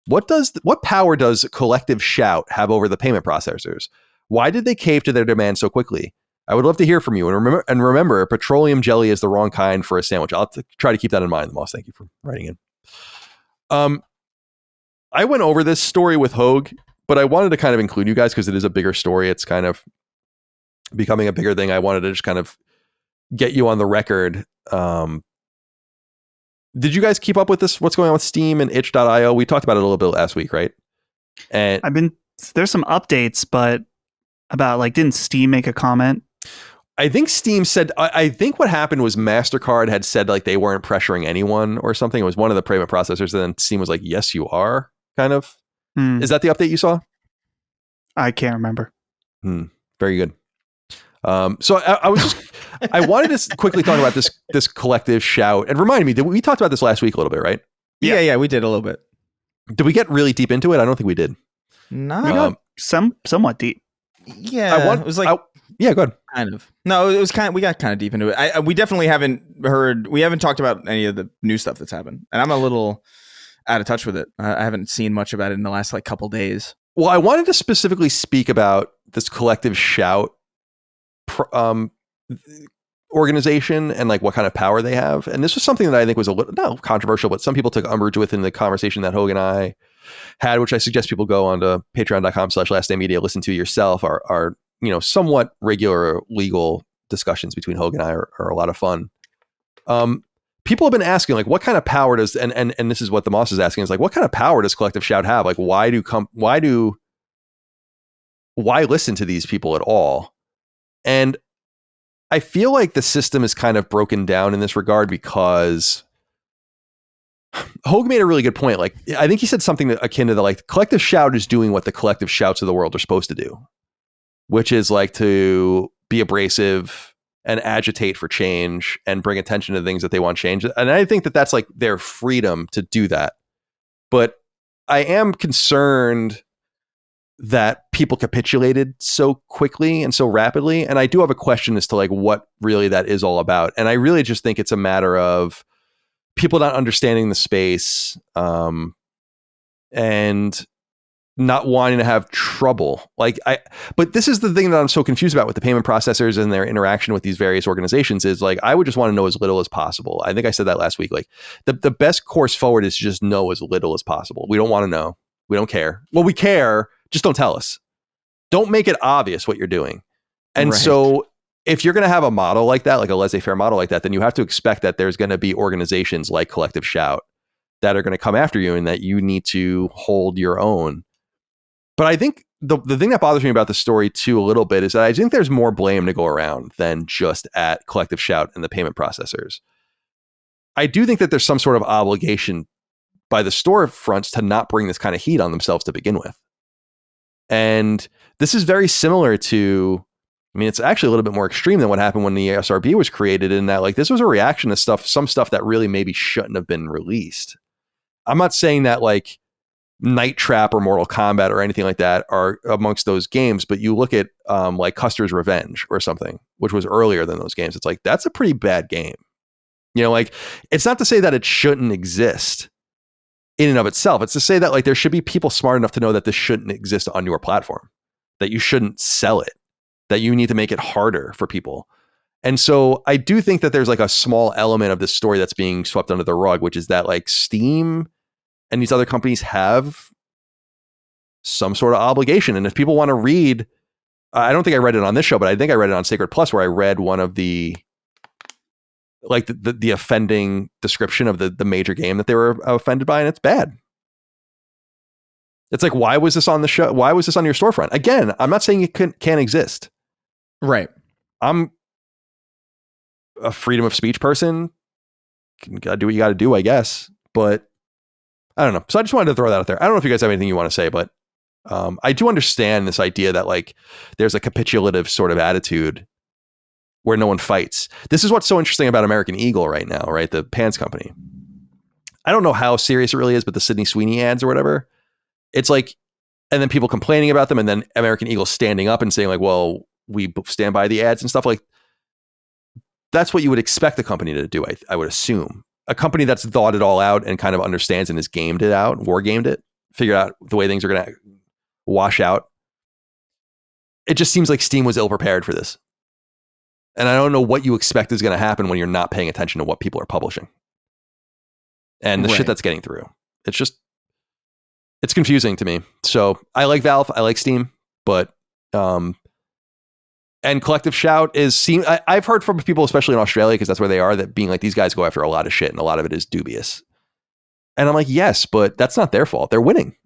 What power does Collective Shout have over the payment processors? Why did they cave to their demand so quickly? I would love to hear from you. And remember, petroleum jelly is the wrong kind for a sandwich. I'll try to keep that in mind, Moss. Thank you for writing in. I went over this story with Hogue, but I wanted to kind of include you guys because it is a bigger story. It's kind of becoming a bigger thing. I wanted to just kind of get you on the record. Did you guys keep up with this? What's going on with Steam and itch.io? We talked about it a little bit last week, right? And there's some updates, but about like, didn't Steam make a comment? I think Steam said, I think what happened was MasterCard had said like they weren't pressuring anyone or something. It was one of the payment processors. And then Steam was like, yes, you are, kind of. Is that the update you saw? I can't remember. Very good. So I was just, I wanted to quickly talk about this Collective Shout and remind me, we talked about this last week a little bit, right? Yeah, we did a little bit. Did we get really deep into it? I don't think we did. No, we got somewhat deep. Yeah, it was like, yeah, go ahead. Kind of. No, it was we got kind of deep into it. We definitely haven't talked about any of the new stuff that's happened, and I'm a little out of touch with it. I haven't seen much about it in the last like couple days. Well, I wanted to specifically speak about this Collective Shout organization and like what kind of power they have. And this was something that I think was a little not controversial, but some people took umbrage with in the conversation that Hogue and I had, which I suggest people go on to patreon.com/lastdaymedia, listen to yourself. Our somewhat regular legal discussions between Hogue and I are a lot of fun. People have been asking like, what kind of power does, and this is what the Moss is asking, is like, what kind of power does Collective Shout have? Like, why listen to these people at all? And I feel like the system is kind of broken down in this regard because Hogue made a really good point. Like, I think he said something akin to the like, Collective Shout is doing what the collective shouts of the world are supposed to do, which is like to be abrasive and agitate for change and bring attention to things that they want changed. And I think that that's like their freedom to do that. But I am concerned that people capitulated so quickly and so rapidly. And I do have a question as to like what really that is all about. And I really just think it's a matter of people not understanding the space and not wanting to have trouble. But this is the thing that I'm so confused about with the payment processors and their interaction with these various organizations is like, I would just want to know as little as possible. I think I said that last week. Like the best course forward is to just know as little as possible. We don't want to know. We don't care. Well, we care. Just don't tell us. Don't make it obvious what you're doing. And so if you're going to have a model like that, like a laissez-faire model like that, then you have to expect that there's going to be organizations like Collective Shout that are going to come after you and that you need to hold your own. But I think the thing that bothers me about the story too a little bit is that I think there's more blame to go around than just at Collective Shout and the payment processors. I do think that there's some sort of obligation by the storefronts to not bring this kind of heat on themselves to begin with. And this is very similar to, I mean, it's actually a little bit more extreme than what happened when the ESRB was created, in that like this was a reaction to some stuff that really maybe shouldn't have been released. I'm not saying that like Night Trap or Mortal Kombat or anything like that are amongst those games, but you look at like Custer's Revenge or something, which was earlier than those games. It's like, that's a pretty bad game. Like it's not to say that it shouldn't exist in and of itself. It's to say that like there should be people smart enough to know that this shouldn't exist on your platform. that you shouldn't sell it, that you need to make it harder for people. And so I do think that there's like a small element of this story that's being swept under the rug, which is that like Steam and these other companies have some sort of obligation. And if people want to read, I don't think I read it on this show, but I think I read it on Sacred Plus, where I read one of the offending description of the major game that they were offended by, and it's bad. It's like, why was this on the show? Why was this on your storefront? Again, I'm not saying it can't exist. Right. I'm a freedom of speech person. You gotta do what you gotta do, I guess. But I don't know. So I just wanted to throw that out there. I don't know if you guys have anything you want to say, but I do understand this idea that like there's a capitulative sort of attitude where no one fights. This is what's so interesting about American Eagle right now, right? The pants company. I don't know how serious it really is, but the Sydney Sweeney ads or whatever, it's like, and then people complaining about them, and then American Eagle standing up and saying like, well, we stand by the ads and stuff. Like, that's what you would expect a company to do, I would assume. A company that's thought it all out and kind of understands and has gamed it out, war gamed it, figured out the way things are going to wash out. It just seems like Steam was ill prepared for this. And I don't know what you expect is going to happen when you're not paying attention to what people are publishing and the shit that's getting through. It's confusing to me. So I like Valve, I like Steam, but and Collective Shout I've heard from people, especially in Australia, because that's where they are, that being like, these guys go after a lot of shit and a lot of it is dubious. And I'm like, yes, but that's not their fault. They're winning.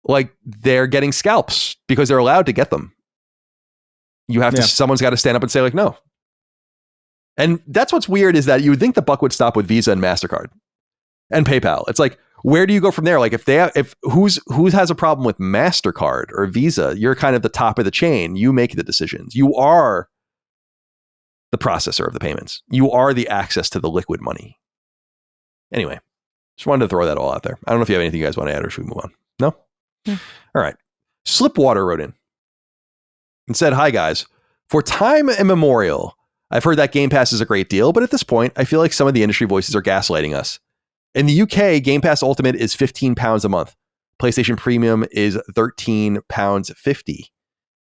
Like, they're getting scalps because they're allowed to get them. You have to, someone's got to stand up and say like, no. And that's what's weird, is that you would think the buck would stop with Visa and MasterCard and PayPal. It's like, where do you go from there? Like, if who has a problem with MasterCard or Visa, you're kind of the top of the chain. You make the decisions. You are the processor of the payments. You are the access to the liquid money. Anyway, just wanted to throw that all out there. I don't know if you have anything you guys want to add, or should we move on? No? Yeah. All right. Slipwater wrote in and said, hi guys, for time immemorial, I've heard that Game Pass is a great deal, but at this point, I feel like some of the industry voices are gaslighting us. In the UK, Game Pass Ultimate is £15 a month. PlayStation Premium is £13.50.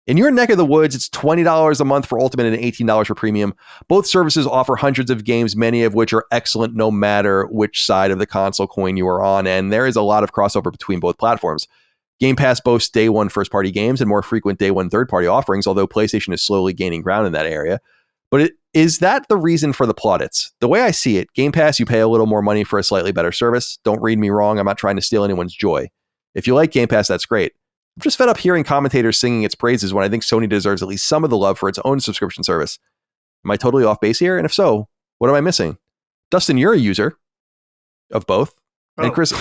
In your neck of the woods, it's $20 a month for Ultimate and $18 for Premium. Both services offer hundreds of games, many of which are excellent no matter which side of the console coin you are on, and there is a lot of crossover between both platforms. Game Pass boasts day one first-party games and more frequent day one third-party offerings, although PlayStation is slowly gaining ground in that area. But is that the reason for the plaudits? The way I see it, Game Pass, you pay a little more money for a slightly better service. Don't read me wrong. I'm not trying to steal anyone's joy. If you like Game Pass, that's great. I'm just fed up hearing commentators singing its praises when I think Sony deserves at least some of the love for its own subscription service. Am I totally off base here? And if so, what am I missing? Dustin, you're a user of both. And Chris,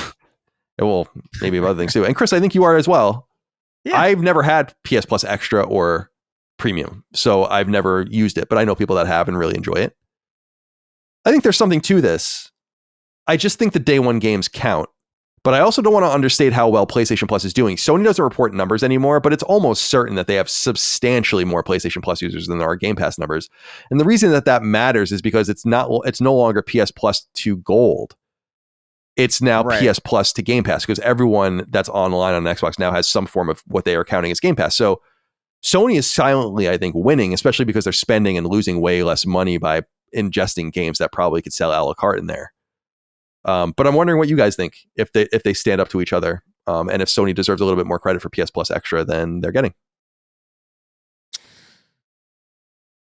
well, maybe of other things too. And Chris, I think you are as well. Yeah. I've never had PS Plus Extra or Premium, so I've never used it, but I know people that have and really enjoy it. I think there's something to this. I just think the day one games count, but I also don't want to understate how well PlayStation Plus is doing. Sony doesn't report numbers anymore, but it's almost certain that they have substantially more PlayStation Plus users than there are Game Pass numbers. And the reason that matters is because it's no longer PS Plus to Gold. It's now PS Plus to Game Pass, because everyone that's online on Xbox now has some form of what they are counting as Game Pass. So Sony is silently, I think, winning, especially because they're spending and losing way less money by ingesting games that probably could sell a la carte in there. But I'm wondering what you guys think, if they stand up to each other, and if Sony deserves a little bit more credit for PS Plus Extra than they're getting.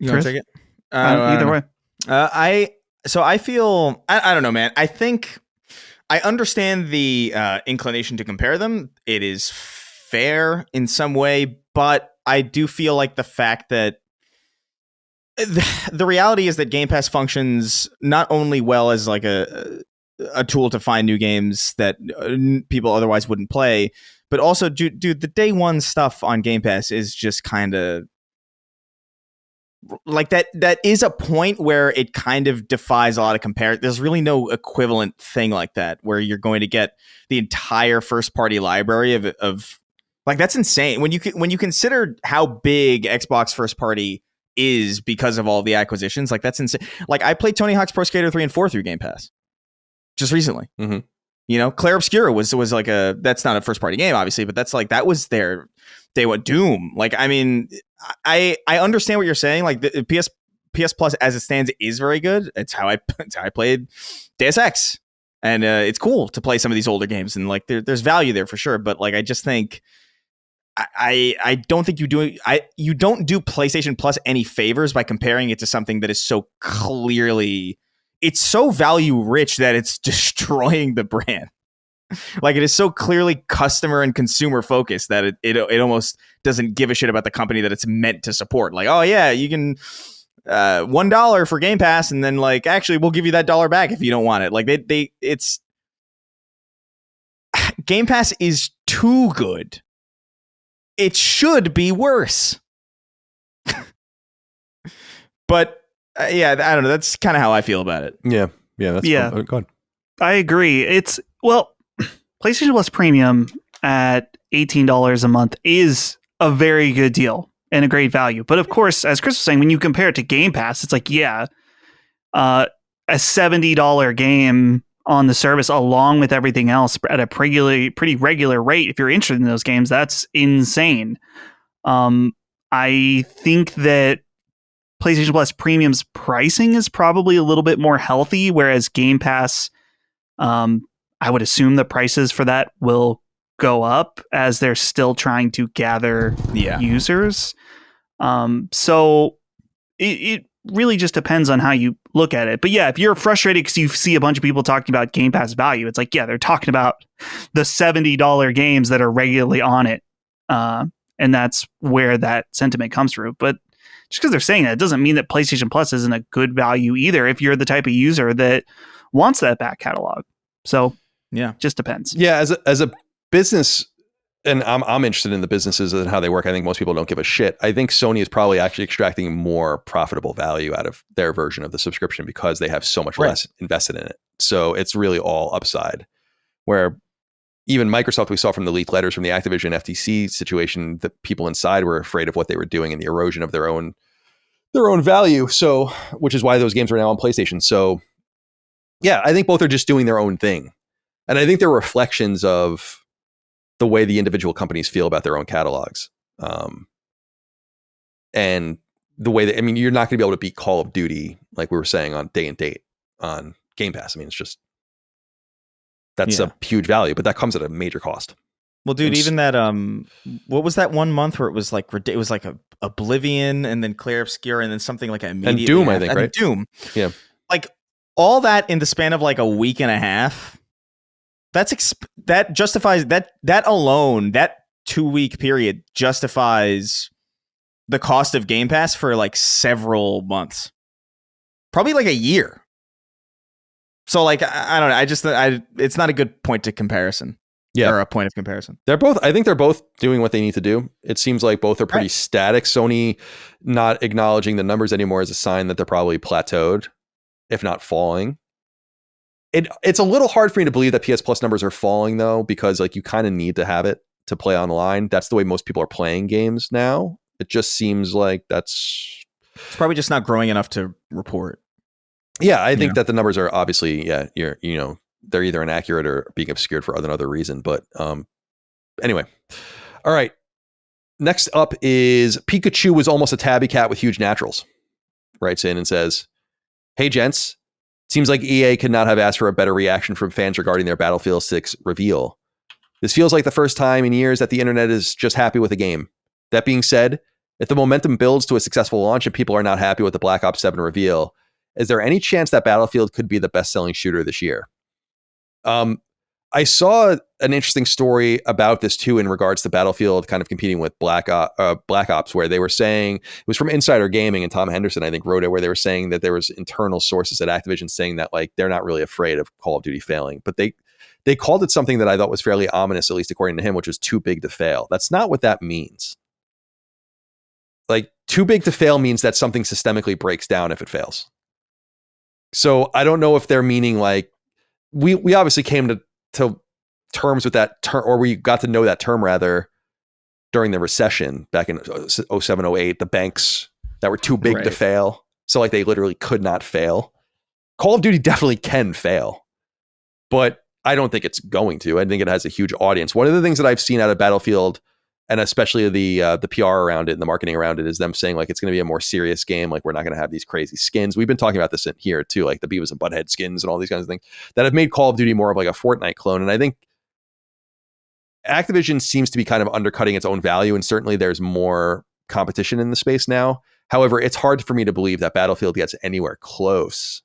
You want to take it? Either way. I feel, I don't know, man. I think I understand the inclination to compare them. It is fair in some way, but I do feel like the fact that the reality is that Game Pass functions not only well as like a tool to find new games that people otherwise wouldn't play, but also, dude, the day one stuff on Game Pass is just kind of like that is a point where it kind of defies a lot of comparison. There's really no equivalent thing like that where you're going to get the entire first party library of like, that's insane. When you consider how big Xbox first party is because of all the acquisitions, like that's insane. Like, I played Tony Hawk's Pro Skater 3 and 4 through Game Pass just recently. Mm-hmm. You know, Clair Obscura was like that's not a first party game, obviously, but that was their day one. Doom. Like, I mean, I understand what you're saying. Like the PS Plus as it stands is very good. It's how I played Deus Ex, and it's cool to play some of these older games, and like there's value there for sure. But like, I just think I don't think you don't do PlayStation Plus any favors by comparing it to something that is so clearly, it's so value rich that it's destroying the brand. Like, it is so clearly customer and consumer focused that it almost doesn't give a shit about the company that it's meant to support. Like, oh yeah, you can $1 for Game Pass, and then like, actually we'll give you that $1 back if you don't want it. Like it's Game Pass is too good. It should be worse. But yeah, I don't know. That's kind of how I feel about it. Yeah. That's Yeah. Go on. I agree. PlayStation Plus Premium at $18 a month is a very good deal and a great value. But of course, as Chris was saying, when you compare it to Game Pass, it's like, a $70 game on the service along with everything else at a pretty regular rate. If you're interested in those games, that's insane. I think that PlayStation Plus Premium's pricing is probably a little bit more healthy, whereas Game Pass, I would assume the prices for that will go up as they're still trying to gather users. So it really just depends on how you look at it. But yeah, if you're frustrated because you see a bunch of people talking about Game Pass value, it's like, yeah, they're talking about the $70 games that are regularly on it. And that's where that sentiment comes through. But just because they're saying that doesn't mean that PlayStation Plus isn't a good value either if you're the type of user that wants that back catalog. So yeah, just depends. Yeah, as a business, and I'm interested in the businesses and how they work. I think most people don't give a shit. I think Sony is probably actually extracting more profitable value out of their version of the subscription because they have so much less invested in it. So it's really all upside. Where even Microsoft, we saw from the leaked letters from the Activision FTC situation, that people inside were afraid of what they were doing and the erosion of their own value. So, which is why those games are now on PlayStation. So yeah, I think both are just doing their own thing. And I think they're reflections of the way the individual companies feel about their own catalogs. And the way that, I mean, you're not going to be able to beat Call of Duty, like we were saying, on day and date on Game Pass. I mean, it's just, that's a huge value, but that comes at a major cost. Well, dude, even that, what was that 1 month where it was like a Oblivion and then Clair Obscura and then something like immediately. And Doom, I think, right? Doom. Yeah. Like all that in the span of like a week and a half. That justifies that alone, that 2 week period justifies the cost of Game Pass for like several months, probably like a year. So like, I don't know. It's not a good point to comparison. Yeah. Or a point of comparison. I think they're both doing what they need to do. It seems like both are pretty static. Sony not acknowledging the numbers anymore is a sign that they're probably plateaued, if not falling. It's a little hard for me to believe that PS Plus numbers are falling though, because like you kind of need to have it to play online. That's the way most people are playing games now. It just seems like it's probably just not growing enough to report. Yeah, I think that the numbers are obviously, they're either inaccurate or being obscured for another reason. But anyway, all right. Next up is Pikachu was almost a tabby cat with huge naturals. Writes in and says, "Hey gents, seems like EA could not have asked for a better reaction from fans regarding their Battlefield 6 reveal. This feels like the first time in years that the internet is just happy with a game. That being said, if the momentum builds to a successful launch and people are not happy with the Black Ops 7 reveal, is there any chance that Battlefield could be the best-selling shooter this year?" I saw an interesting story about this too in regards to Battlefield kind of competing with Black Ops, where they were saying, it was from Insider Gaming and Tom Henderson, I think, wrote it, where they were saying that there was internal sources at Activision saying that like they're not really afraid of Call of Duty failing, but they called it something that I thought was fairly ominous, at least according to him, which was too big to fail. That's not what that means. Like, too big to fail means that something systemically breaks down if it fails. So I don't know if they're meaning like, we obviously came to terms with that term, or we got to know that term rather during the recession back in 07, 08, the banks that were too big to fail. So like they literally could not fail. Call of Duty definitely can fail, but I don't think it's going to. I think it has a huge audience. One of the things that I've seen out of Battlefield, and especially the PR around it and the marketing around it, is them saying like it's going to be a more serious game. Like we're not going to have these crazy skins. We've been talking about this in here too, like the Beavis and Butthead skins and all these kinds of things that have made Call of Duty more of like a Fortnite clone. And I think Activision seems to be kind of undercutting its own value, and certainly there's more competition in the space now. However, it's hard for me to believe that Battlefield gets anywhere close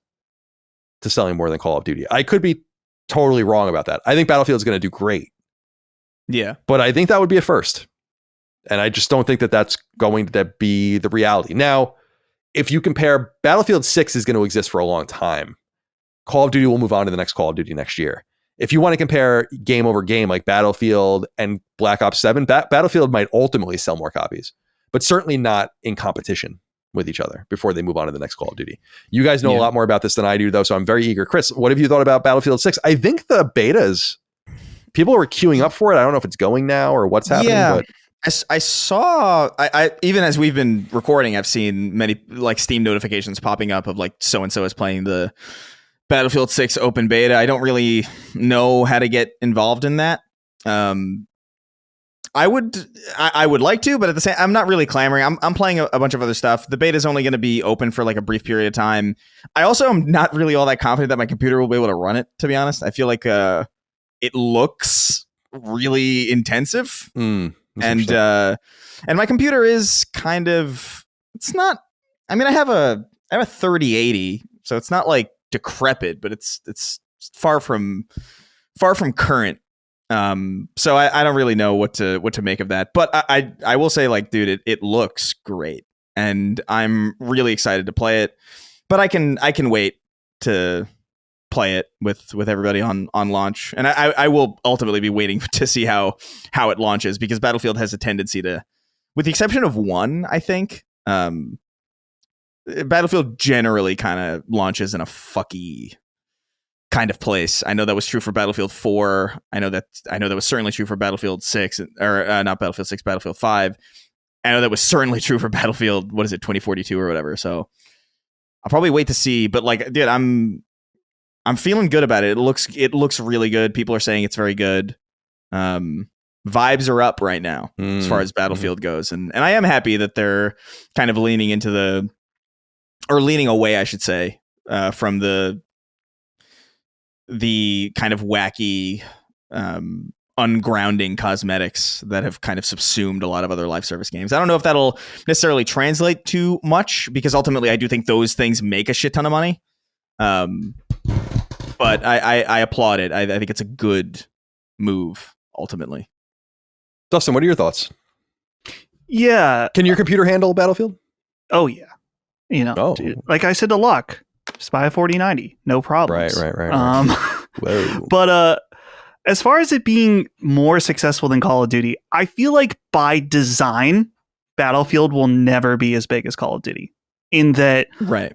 to selling more than Call of Duty. I could be totally wrong about that. I think Battlefield's going to do great. Yeah. But I think that would be a first. And I just don't think that that's going to be the reality. Now, if you compare, Battlefield 6 is going to exist for a long time. Call of Duty will move on to the next Call of Duty next year. If you want to compare game over game like Battlefield and Black Ops 7, Battlefield might ultimately sell more copies, but certainly not in competition with each other before they move on to the next Call of Duty. You guys know a lot more about this than I do, though, so I'm very eger. Chris, what have you thought about Battlefield 6? I think the betas, people were queuing up for it. I don't know if it's going now or what's happening. Yeah. But I saw, even as we've been recording, I've seen many like Steam notifications popping up of like so-and-so is playing the Battlefield 6 open beta. I don't really know how to get involved in that. I would like to, but at the same, I'm not really clamoring. I'm playing a bunch of other stuff. The beta is only going to be open for like a brief period of time. I also am not really all that confident that my computer will be able to run it, to be honest. I feel like it looks really intensive. And my computer is kind of, it's not, I mean, I have a 3080, so it's not like decrepit, but it's far from current. So I don't really know what to make of that, but I will say, like, dude, it looks great, and I'm really excited to play it. But I can wait to play it with everybody on launch, and I will ultimately be waiting to see how it launches, because Battlefield has a tendency to, with the exception of one, I think, Battlefield generally kind of launches in a fucky kind of place. I know that was true for Battlefield 4. I know that was certainly true for Battlefield 6, or not Battlefield 6, Battlefield 5. I know that was certainly true for Battlefield, 2042 or whatever. So I'll probably wait to see. But like, dude, I'm feeling good about it. It looks really good. People are saying it's very good. Vibes are up right now as far as Battlefield goes, and I am happy that they're kind of leaning away, I should say, from the kind of wacky, ungrounding cosmetics that have kind of subsumed a lot of other live service games. I don't know if that'll necessarily translate to much, because ultimately I do think those things make a shit ton of money. But I applaud it. I think it's a good move ultimately. Dustin, what are your thoughts? Yeah. Can your computer handle Battlefield? Oh, yeah. You know, dude, like I said to Luck, Spy 4090, no problems. Right. Whoa. But as far as it being more successful than Call of Duty, I feel like by design, Battlefield will never be as big as Call of Duty. In that,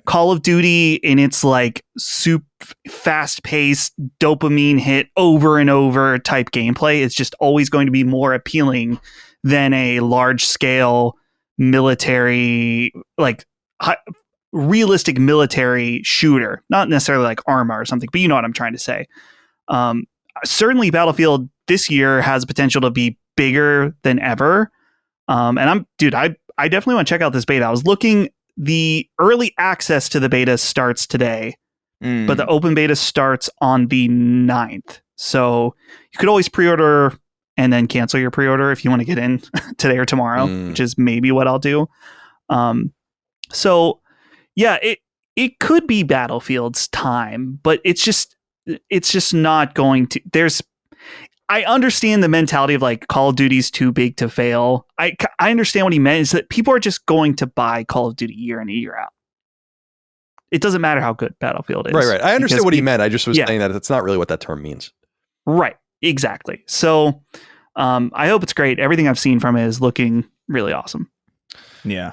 Call of Duty, in its like super fast-paced, dopamine hit over and over type gameplay, is just always going to be more appealing than a large-scale military, like realistic military shooter. Not necessarily like Arma or something, but you know what I'm trying to say. Certainly, Battlefield this year has potential to be bigger than ever. And I definitely want to check out this beta. I was looking. The early access to the beta starts today, but the open beta starts on the 9th. So you could always pre-order and then cancel your pre-order if you want to get in today or tomorrow, which is maybe what I'll do. So yeah, it could be Battlefield's time, but it's just not going to. I understand the mentality of like Call of Duty's too big to fail. I understand what he meant, is that people are just going to buy Call of Duty year in and year out. It doesn't matter how good Battlefield is. Right. I understand what he meant. I just was saying that that's not really what that term means. Right. Exactly. So I hope it's great. Everything I've seen from it is looking really awesome. Yeah.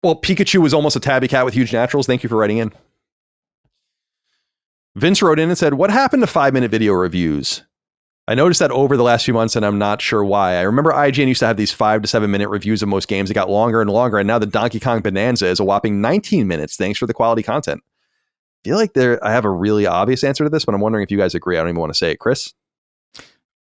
Well, Pikachu was almost a tabby cat with huge naturals. Thank you for writing in. Vince wrote in and said, "What happened to 5-minute video reviews? I noticed that over the last few months, and I'm not sure why. I remember IGN used to have these 5 to 7 minute reviews of most games. It got longer and longer, and now the Donkey Kong Bonanza is a whopping 19 minutes. Thanks for the quality content." feel like I have a really obvious answer to this, but I'm wondering if you guys agree. I don't even want to say it. Chris?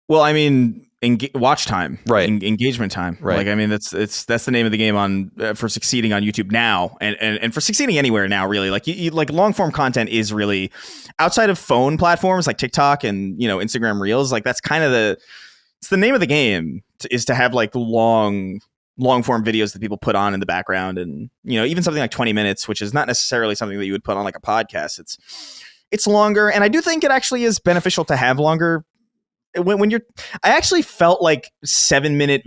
Well, I mean, watch time, right? Engagement time, right? Like, I mean, that's the name of the game on for succeeding on YouTube now, and for succeeding anywhere now. Really, like you like long form content is really outside of phone platforms like TikTok and Instagram Reels. Like that's kind of it's the name of the game is to have like long form videos that people put on in the background, and even something like 20 minutes, which is not necessarily something that you would put on like a podcast. It's longer, and I do think it actually is beneficial to have longer. When I actually felt like 7-minute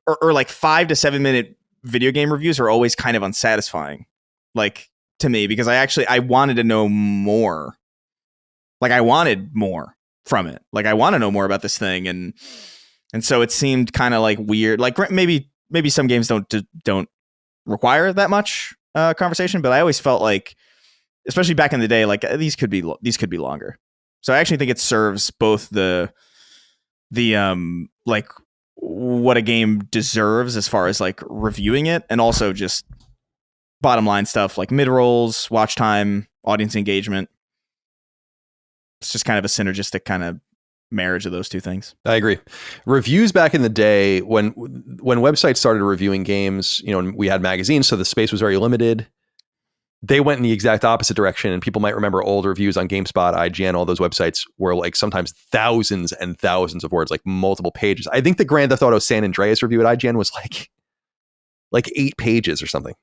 or like 5 to 7 minute video game reviews are always kind of unsatisfying, like to me, because I wanted to know more. Like I wanted more from it. Like I want to know more about this thing, and so it seemed kind of like weird. Like maybe some games don't require that much conversation, but I always felt like, especially back in the day, like these could be longer. So I actually think it serves both the like what a game deserves as far as like reviewing it, and also just bottom line stuff like mid rolls, watch time, audience engagement. It's just kind of a synergistic kind of marriage of those two things. I agree. Reviews back in the day when websites started reviewing games, and we had magazines, so the space was very limited. They went in the exact opposite direction, and people might remember old reviews on GameSpot, IGN, all those websites were like sometimes thousands and thousands of words, like multiple pages. I think the Grand Theft Auto San Andreas review at IGN was like 8 pages or something,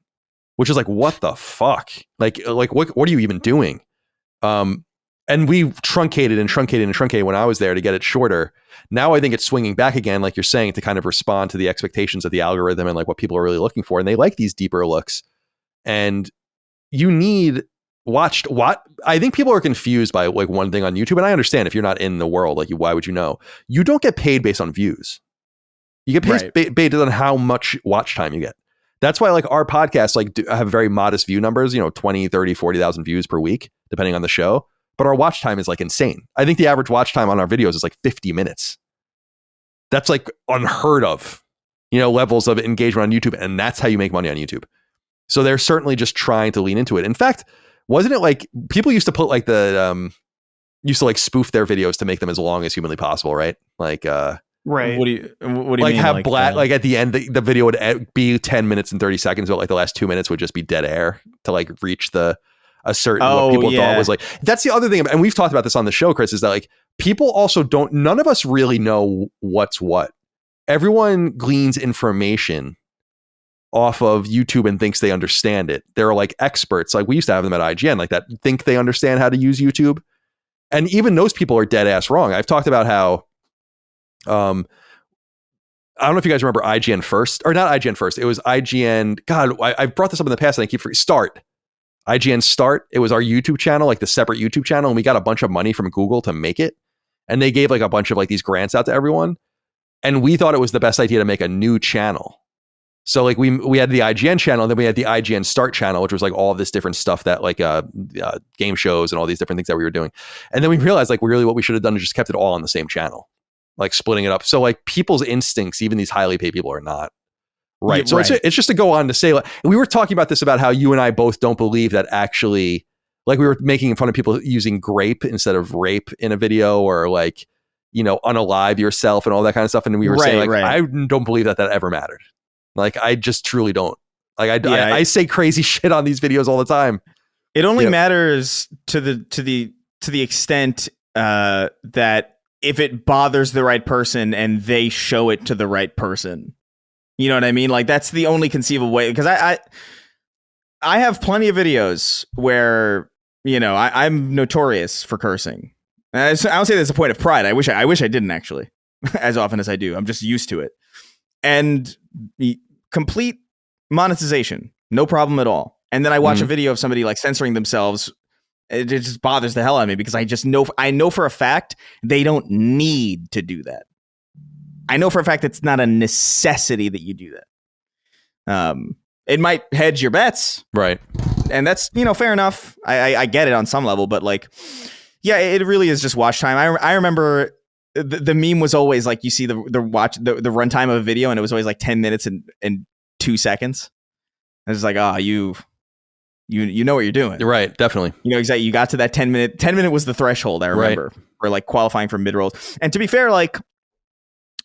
which is like, what the fuck? Like what are you even doing? And we truncated when I was there to get it shorter. Now I think it's swinging back again, like you're saying, to kind of respond to the expectations of the algorithm and like what people are really looking for. And they like these deeper looks. And you need I think people are confused by like one thing on YouTube, and I understand if you're not in the world, like why would you know? You don't get paid based on views. You get paid based on how much watch time you get. That's why like our podcasts like have very modest view numbers, 20, 30, 40,000 views per week, depending on the show. But our watch time is like insane. I think the average watch time on our videos is like 50 minutes. That's like unheard of, levels of engagement on YouTube. And that's how you make money on YouTube. So they're certainly just trying to lean into it. In fact, wasn't it like people used to put like used to like spoof their videos to make them as long as humanly possible, right? Like, right. What do you like mean? Have like at the end, the video would be 10 minutes and 30 seconds, but like the last 2 minutes would just be dead air to like reach a certain what people thought was like. That's the other thing. And we've talked about this on the show, Chris, is that like people also none of us really know what's what. Everyone gleans information off of YouTube and thinks they understand it. They're like experts. Like we used to have them at IGN, like that think they understand how to use YouTube. And even those people are dead ass wrong. I've talked about how, I don't know if you guys remember IGN First, or not IGN First. It was IGN. God, I've brought this up in the past and I keep forgetting. Start. IGN Start. It was our YouTube channel, like the separate YouTube channel. And we got a bunch of money from Google to make it. And they gave like a bunch of like these grants out to everyone. And we thought it was the best idea to make a new channel. So like we had the IGN channel, and then we had the IGN Start channel, which was like all this different stuff that like game shows and all these different things that we were doing. And then we realized like really what we should have done is just kept it all on the same channel, like splitting it up. So like people's instincts, even these highly paid people, are not right. So it's just to go on to say, like, we were talking about this about how you and I both don't believe that actually, like we were making fun of people using grape instead of rape in a video, or like, unalive yourself and all that kind of stuff. And we were saying like, I don't believe that ever mattered. Like, I just truly don't. Like, I say crazy shit on these videos all the time. It only matters to the extent that if it bothers the right person and they show it to the right person. You know what I mean? Like, that's the only conceivable way. Because I have plenty of videos where, I'm notorious for cursing. I don't say that's a point of pride. I wish I didn't actually, as often as I do. I'm just used to it. And the complete monetization, no problem at all. And then I watch a video of somebody like censoring themselves. It just bothers the hell out of me, because I know for a fact they don't need to do that. I know for a fact it's not a necessity that you do that. It might hedge your bets, right? And that's fair enough. I get it on some level, but like, yeah, it really is just watch time. I remember. The meme was always like, you see the runtime of a video, and it was always like 10 minutes and 2 seconds. And it's like, you know what you're doing. Right, definitely. You know exactly. You got to that 10 minute. 10 minute was the threshold. I remember for like qualifying for mid rolls. And to be fair, like,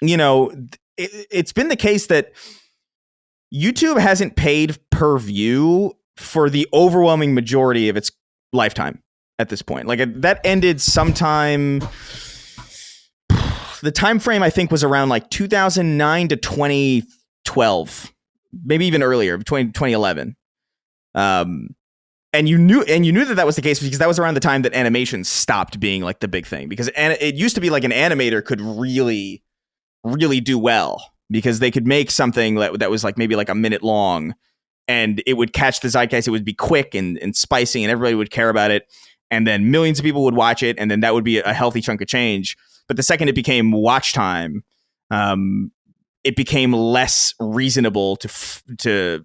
you know, it's been the case that YouTube hasn't paid per view for the overwhelming majority of its lifetime at this point. Like that ended sometime. The time frame I think was around like 2009 to 2012, maybe even earlier, 2011. And you knew that was the case because that was around the time that animation stopped being like the big thing, because it used to be like an animator could really, really do well because they could make something that was like maybe like a minute long and it would catch the zeitgeist. It would be quick and spicy and everybody would care about it. And then millions of people would watch it. And then that would be a healthy chunk of change. But the second it became watch time, it became less reasonable to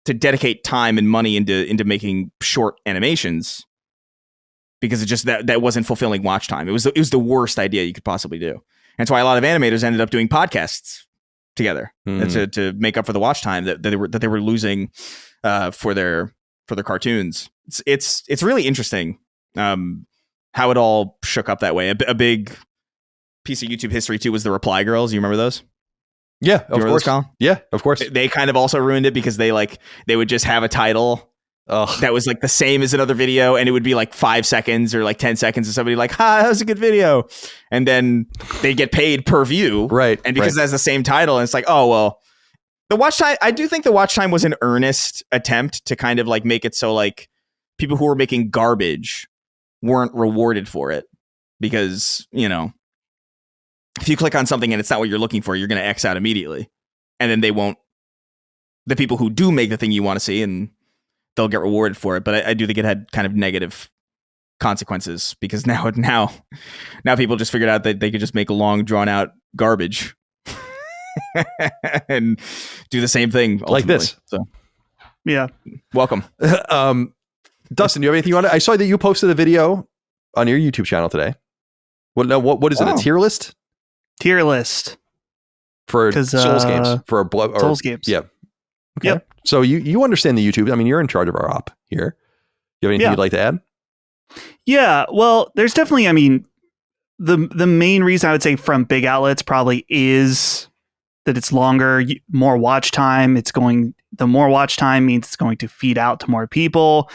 dedicate time and money into making short animations because it just that wasn't fulfilling watch time. It was the worst idea you could possibly do. And that's why a lot of animators ended up doing podcasts together to make up for the watch time that they were losing for their cartoons. It's really interesting how it all shook up that way. A big piece of YouTube history too was the Reply Girls. You remember those? Yeah, of course. Yeah, of course. They kind of also ruined it because they would just have a title that was like the same as another video, and it would be like 5 seconds or like 10 seconds, and somebody like, that was a good video, and then they get paid per view, right? And because it has the same title, and it's like, oh well, the watch time. I do think the watch time was an earnest attempt to kind of like make it so like people who were making garbage weren't rewarded for it, because if you click on something and it's not what you're looking for, you're going to X out immediately. And then they won't, the people who do make the thing you want to see, and they'll get rewarded for it. But I do think it had kind of negative consequences because now people just figured out that they could just make long drawn out garbage and do the same thing ultimately. Like this. So yeah. Welcome. Dustin, do you have anything you want to? I saw that you posted a video on your YouTube channel today. What is it? A tier list? Tier list for Souls games, for Souls games. Yeah. Okay. Yep. So you understand the YouTube. I mean, you're in charge of our op here. Do you have anything you'd like to add? Yeah. Well, there's definitely. I mean, the main reason I would say from big outlets probably is that it's longer, more watch time. The more watch time means it's going to feed out to more people.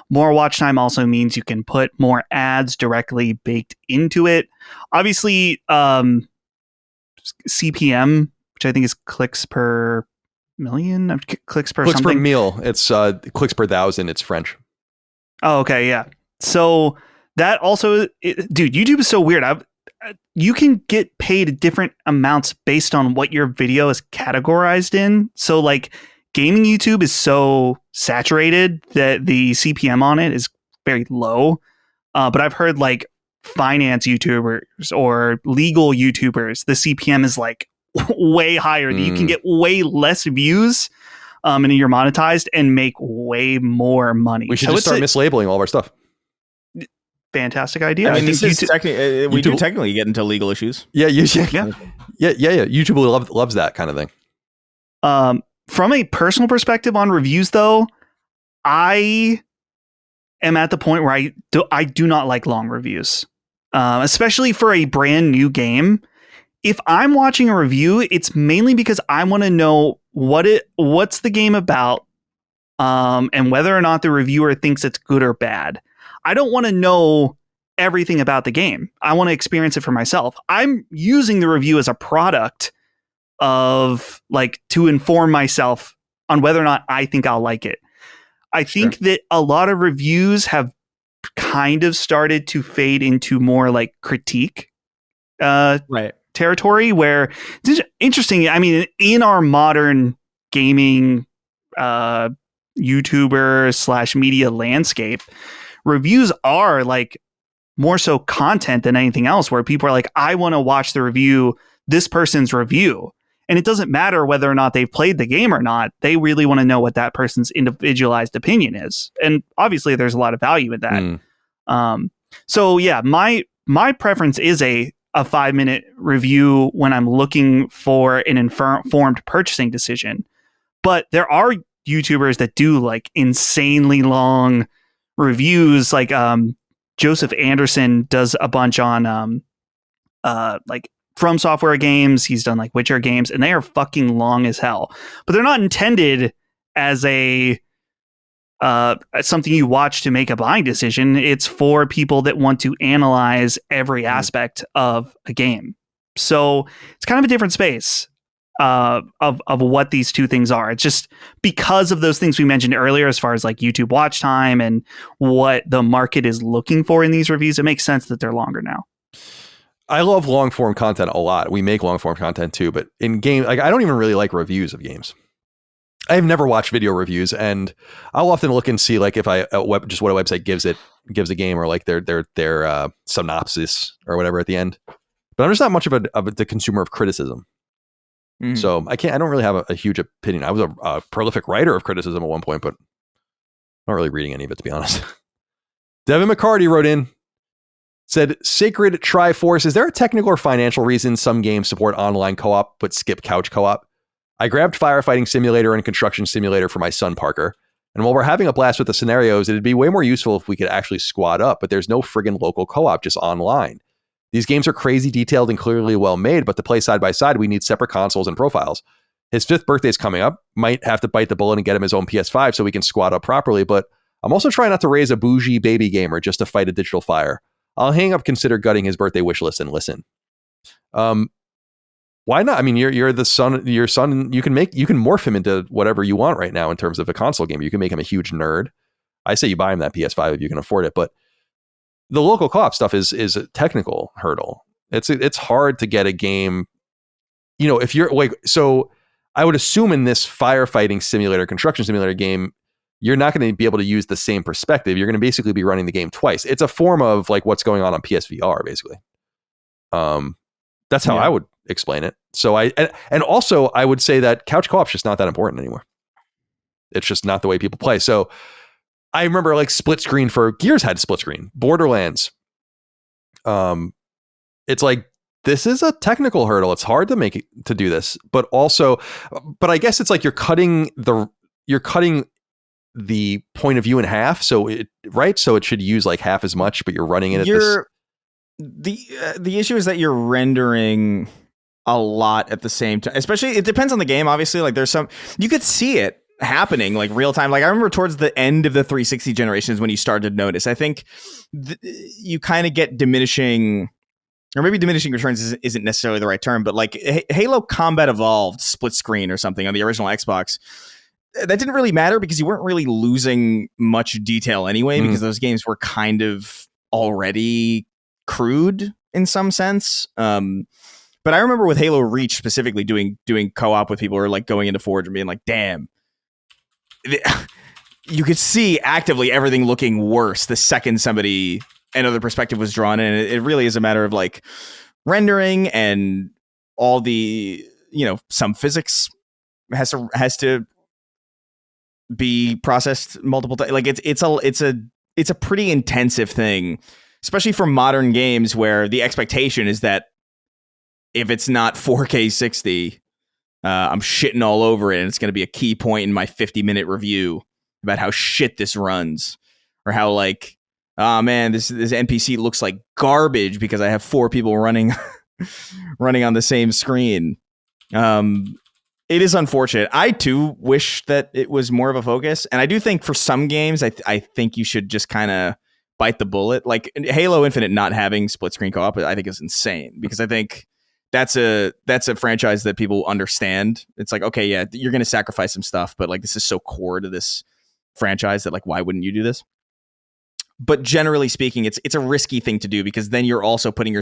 More watch time also means you can put more ads directly baked into it. Obviously, CPM, which I think is clicks per million, clicks per something. Per mil. It's clicks per thousand. It's French. Oh, okay, yeah. So that also, dude, YouTube is so weird. You can get paid different amounts based on what your video is categorized in. So like gaming YouTube is so saturated that the CPM on it is very low. But I've heard like finance YouTubers or legal YouTubers, the CPM is like way higher. You can get way less views and you're monetized and make way more money. We should just start mislabeling all of our stuff. Fantastic idea. I mean, this is we do technically get into legal issues. Yeah. YouTube loves that kind of thing. From a personal perspective on reviews, though, I am at the point where I do not like long reviews, especially for a brand new game. If I'm watching a review, it's mainly because I want to know what's the game about, and whether or not the reviewer thinks it's good or bad. I don't want to know everything about the game. I want to experience it for myself. I'm using the review as a product of like to inform myself on whether or not I think I'll like it. I think that a lot of reviews have kind of started to fade into more like critique territory, where it's interesting. I mean, in our modern gaming YouTuber / media landscape, reviews are like more so content than anything else, where people are like, I want to watch this person's review. And it doesn't matter whether or not they've played the game or not. They really want to know what that person's individualized opinion is. And obviously there's a lot of value in that. So yeah, my preference is a 5-minute review when I'm looking for an informed purchasing decision. But there are YouTubers that do like insanely long reviews. Like Joseph Anderson does a bunch on like From Software games. He's done like Witcher games, and they are fucking long as hell. But they're not intended as a something you watch to make a buying decision. It's for people that want to analyze every aspect of a game. So it's kind of a different space of what these two things are. It's just because of those things we mentioned earlier, as far as like YouTube watch time and what the market is looking for in these reviews, it makes sense that they're longer now. I love long form content a lot. We make long form content too, but in game, like I don't even really like reviews of games. I've never watched video reviews, and I'll often look and see like if just what a website gives a game, or like their synopsis or whatever at the end. But I'm just not much of the consumer of criticism, so I don't really have a huge opinion. I was a prolific writer of criticism at one point, but I'm not really reading any of it, to be honest. Devin McCarty wrote in, said, Sacred Triforce, is there a technical or financial reason some games support online co-op but skip couch co-op? I grabbed Firefighting Simulator and Construction Simulator for my son Parker, and while we're having a blast with the scenarios, it'd be way more useful if we could actually squad up, but there's no friggin' local co-op, just online. These games are crazy detailed and clearly well made, but to play side by side, we need separate consoles and profiles. His 5th birthday's coming up, might have to bite the bullet and get him his own PS5 so we can squad up properly, but I'm also trying not to raise a bougie baby gamer just to fight a digital fire. I'll hang up, consider gutting his birthday wish list and listen. Why not? I mean, you're the son. Your son. You can morph him into whatever you want right now in terms of a console game. You can make him a huge nerd. I say you buy him that PS5 if you can afford it. But the local co-op stuff is a technical hurdle. It's hard to get a game. You know, if you're like, so I would assume in this firefighting simulator, construction simulator game, you're not going to be able to use the same perspective. You're going to basically be running the game twice. It's a form of like what's going on PSVR, basically. That's how I would explain it. So and also I would say that couch co-op's just not that important anymore. It's just not the way people play. So I remember like split screen for Gears had split screen. Borderlands. It's like, this is a technical hurdle. It's hard to make it to do this, but I guess it's like you're cutting the point of view in half. So it should use like half as much, but you're running it at the issue is that you're rendering a lot at the same time. Especially, it depends on the game. Obviously, like there's some you could see it happening like real time. Like I remember towards the end of the 360 generations when you started to notice. I think you kind of get diminishing, or maybe diminishing returns isn't necessarily the right term, but like Halo Combat Evolved split screen or something on the original Xbox. That didn't really matter because you weren't really losing much detail anyway, because those games were kind of already crude in some sense. But I remember with Halo Reach specifically doing co-op with people who are like going into Forge and being like, damn, you could see actively everything looking worse the second another perspective was drawn in. It really is a matter of like rendering and all the, some physics has to be processed multiple times. Like it's a pretty intensive thing, especially for modern games where the expectation is that if it's not 4K 60, I'm shitting all over it, and it's going to be a key point in my 50-minute review about how shit this runs, or how like, oh man, this NPC looks like garbage because I have 4 people running on the same screen. It is unfortunate. I too wish that it was more of a focus, and I do think for some games, I think you should just kind of bite the bullet. Like Halo Infinite not having split screen co-op, I think is insane, because I think that's a franchise that people understand. It's like, okay, yeah, you're going to sacrifice some stuff, but like this is so core to this franchise that like, why wouldn't you do this? But generally speaking, it's a risky thing to do, because then you're also putting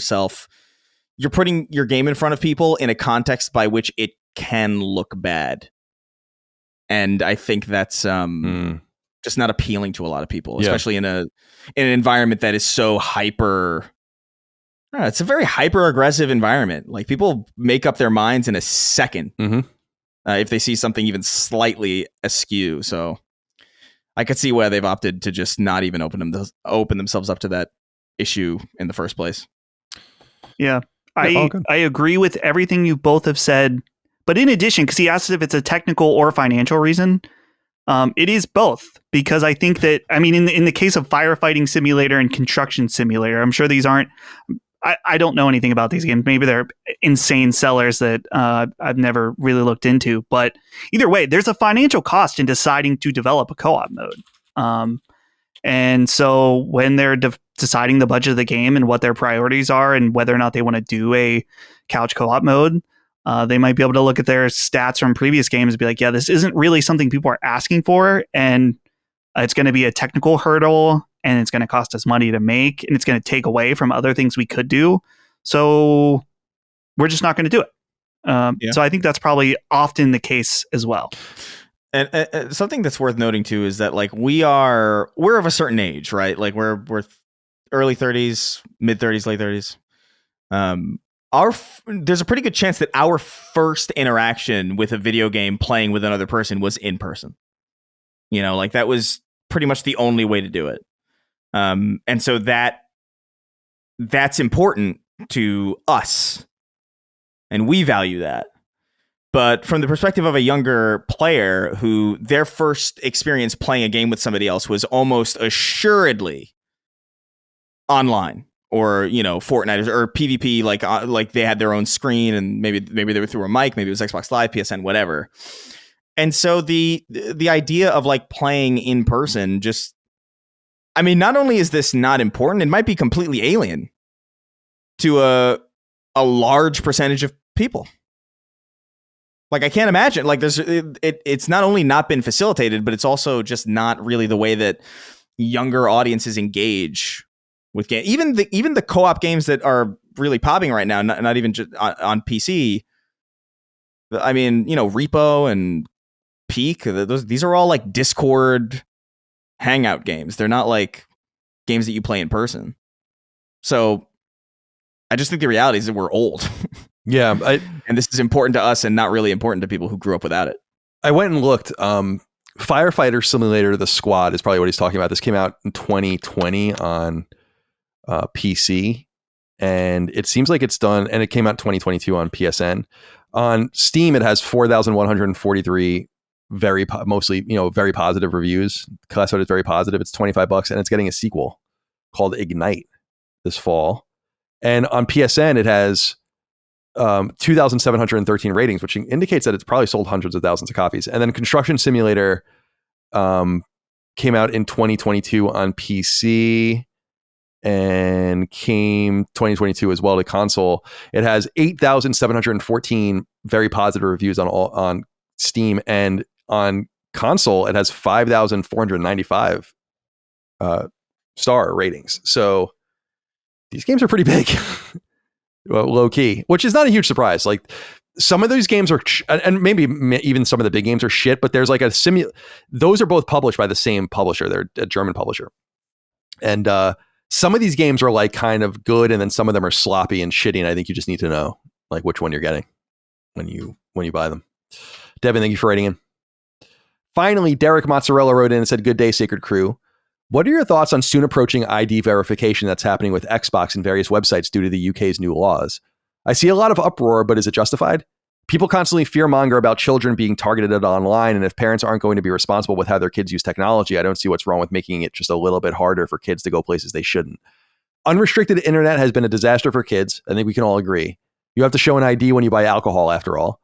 your game in front of people in a context by which it can look bad. And I think that's just not appealing to a lot of people, especially in an environment that is so hyper. It's a very hyper aggressive environment. Like people make up their minds in a second if they see something even slightly askew. So I could see why they've opted to just not even open themselves up to that issue in the first place. Yeah, I agree with everything you both have said. But in addition, because he asked if it's a technical or financial reason, It is both, because I think that, I mean, in the case of firefighting simulator and construction simulator, I'm sure these aren't, I don't know anything about these games. Maybe they're insane sellers that I've never really looked into. But either way, there's a financial cost in deciding to develop a co-op mode. And so when they're deciding the budget of the game and what their priorities are and whether or not they want to do a couch co-op mode, they might be able to look at their stats from previous games and be like, yeah, this isn't really something people are asking for. And it's going to be a technical hurdle, and it's going to cost us money to make, and it's going to take away from other things we could do. So we're just not going to do it. So I think that's probably often the case as well. And something that's worth noting too is that like we're of a certain age, right? Like we're early 30s, mid 30s, late 30s. There's a pretty good chance that our first interaction with a video game playing with another person was in person. You know, like that was pretty much the only way to do it. And so that's important to us, and we value that. But from the perspective of a younger player who their first experience playing a game with somebody else was almost assuredly online, or, you know, Fortnite or PvP, like they had their own screen, and maybe they were through a mic, maybe it was Xbox Live, PSN, whatever. And so the idea of like playing in person, just, I mean, not only is this not important, it might be completely alien to a large percentage of people. Like, I can't imagine, like, it's not only not been facilitated, but it's also just not really the way that younger audiences engage with games. Even the co-op games that are really popping right now, not even just on PC. I mean, you know, Repo and Peak, these are all like Discord hangout games. They're not like games that you play in person. So I just think the reality is that we're old. Yeah. And this is important to us and not really important to people who grew up without it. I went and looked. Firefighter Simulator: The Squad is probably what he's talking about. This came out in 2020 on PC, and it seems like it's done, and it came out 2022 on PSN. On Steam, it has 4,143 mostly, you know, very positive reviews. Classified as very positive. It's $25, and it's getting a sequel called Ignite this fall. And on PSN, it has 2,713 ratings, which indicates that it's probably sold hundreds of thousands of copies. And then Construction Simulator came out in 2022 on PC and came 2022 as well to console. It has 8,714 very positive reviews on Steam, and on console it has 5,495 star ratings. So these games are pretty big. Well, low key, which is not a huge surprise. Like, some of these games are, and maybe even some of the big games are shit, but there's like those are both published by the same publisher. They're a German publisher. And some of these games are like kind of good, and then some of them are sloppy and shitty. And I think you just need to know like which one you're getting when you buy them. Devin, thank you for writing in. Finally, Derek Mozzarella wrote in and said, "Good day, Sacred Crew. What are your thoughts on soon approaching ID verification that's happening with Xbox and various websites due to the UK's new laws? I see a lot of uproar, but is it justified? People constantly fearmonger about children being targeted online, and if parents aren't going to be responsible with how their kids use technology, I don't see what's wrong with making it just a little bit harder for kids to go places they shouldn't. Unrestricted internet has been a disaster for kids. I think we can all agree. You have to show an ID when you buy alcohol, after all.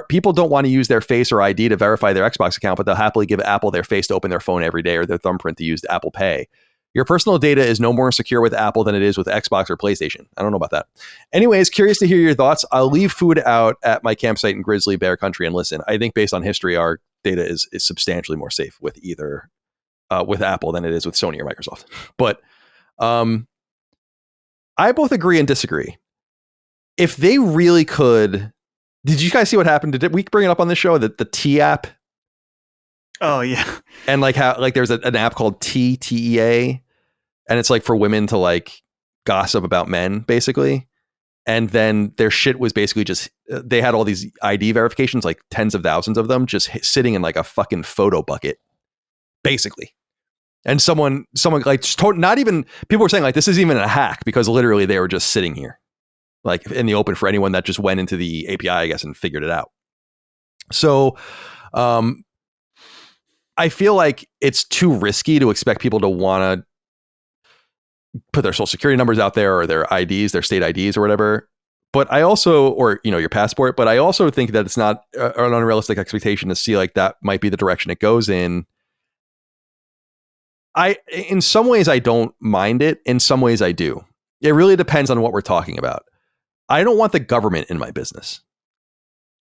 People don't want to use their face or ID to verify their Xbox account, but they'll happily give Apple their face to open their phone every day, or their thumbprint to use Apple Pay. Your personal data is no more secure with Apple than it is with Xbox or PlayStation. I don't know about that. Anyways, curious to hear your thoughts. I'll leave food out at my campsite in Grizzly Bear Country and listen. I think based on history, our data is substantially more safe with either with Apple than it is with Sony or Microsoft. But I both agree and disagree. If they really could... Did you guys see what happened? Did we bring it up on this show, that the T app? Oh yeah. And like how like there's an app called TEA, and it's like for women to like gossip about men, basically. And then their shit was basically just, they had all these ID verifications, like tens of thousands of them, just sitting in like a fucking photo bucket, basically. And someone like not even, people were saying like this isn't even a hack, because literally they were just sitting here, like in the open for anyone that just went into the API, I guess, and figured it out. So, I feel like it's too risky to expect people to want to put their social security numbers out there or their IDs, their state IDs or whatever. But I also, or, your passport, but I also think that it's not an unrealistic expectation to see like that might be the direction it goes in. In some ways I don't mind it. In some ways I do. It really depends on what we're talking about. I don't want the government in my business.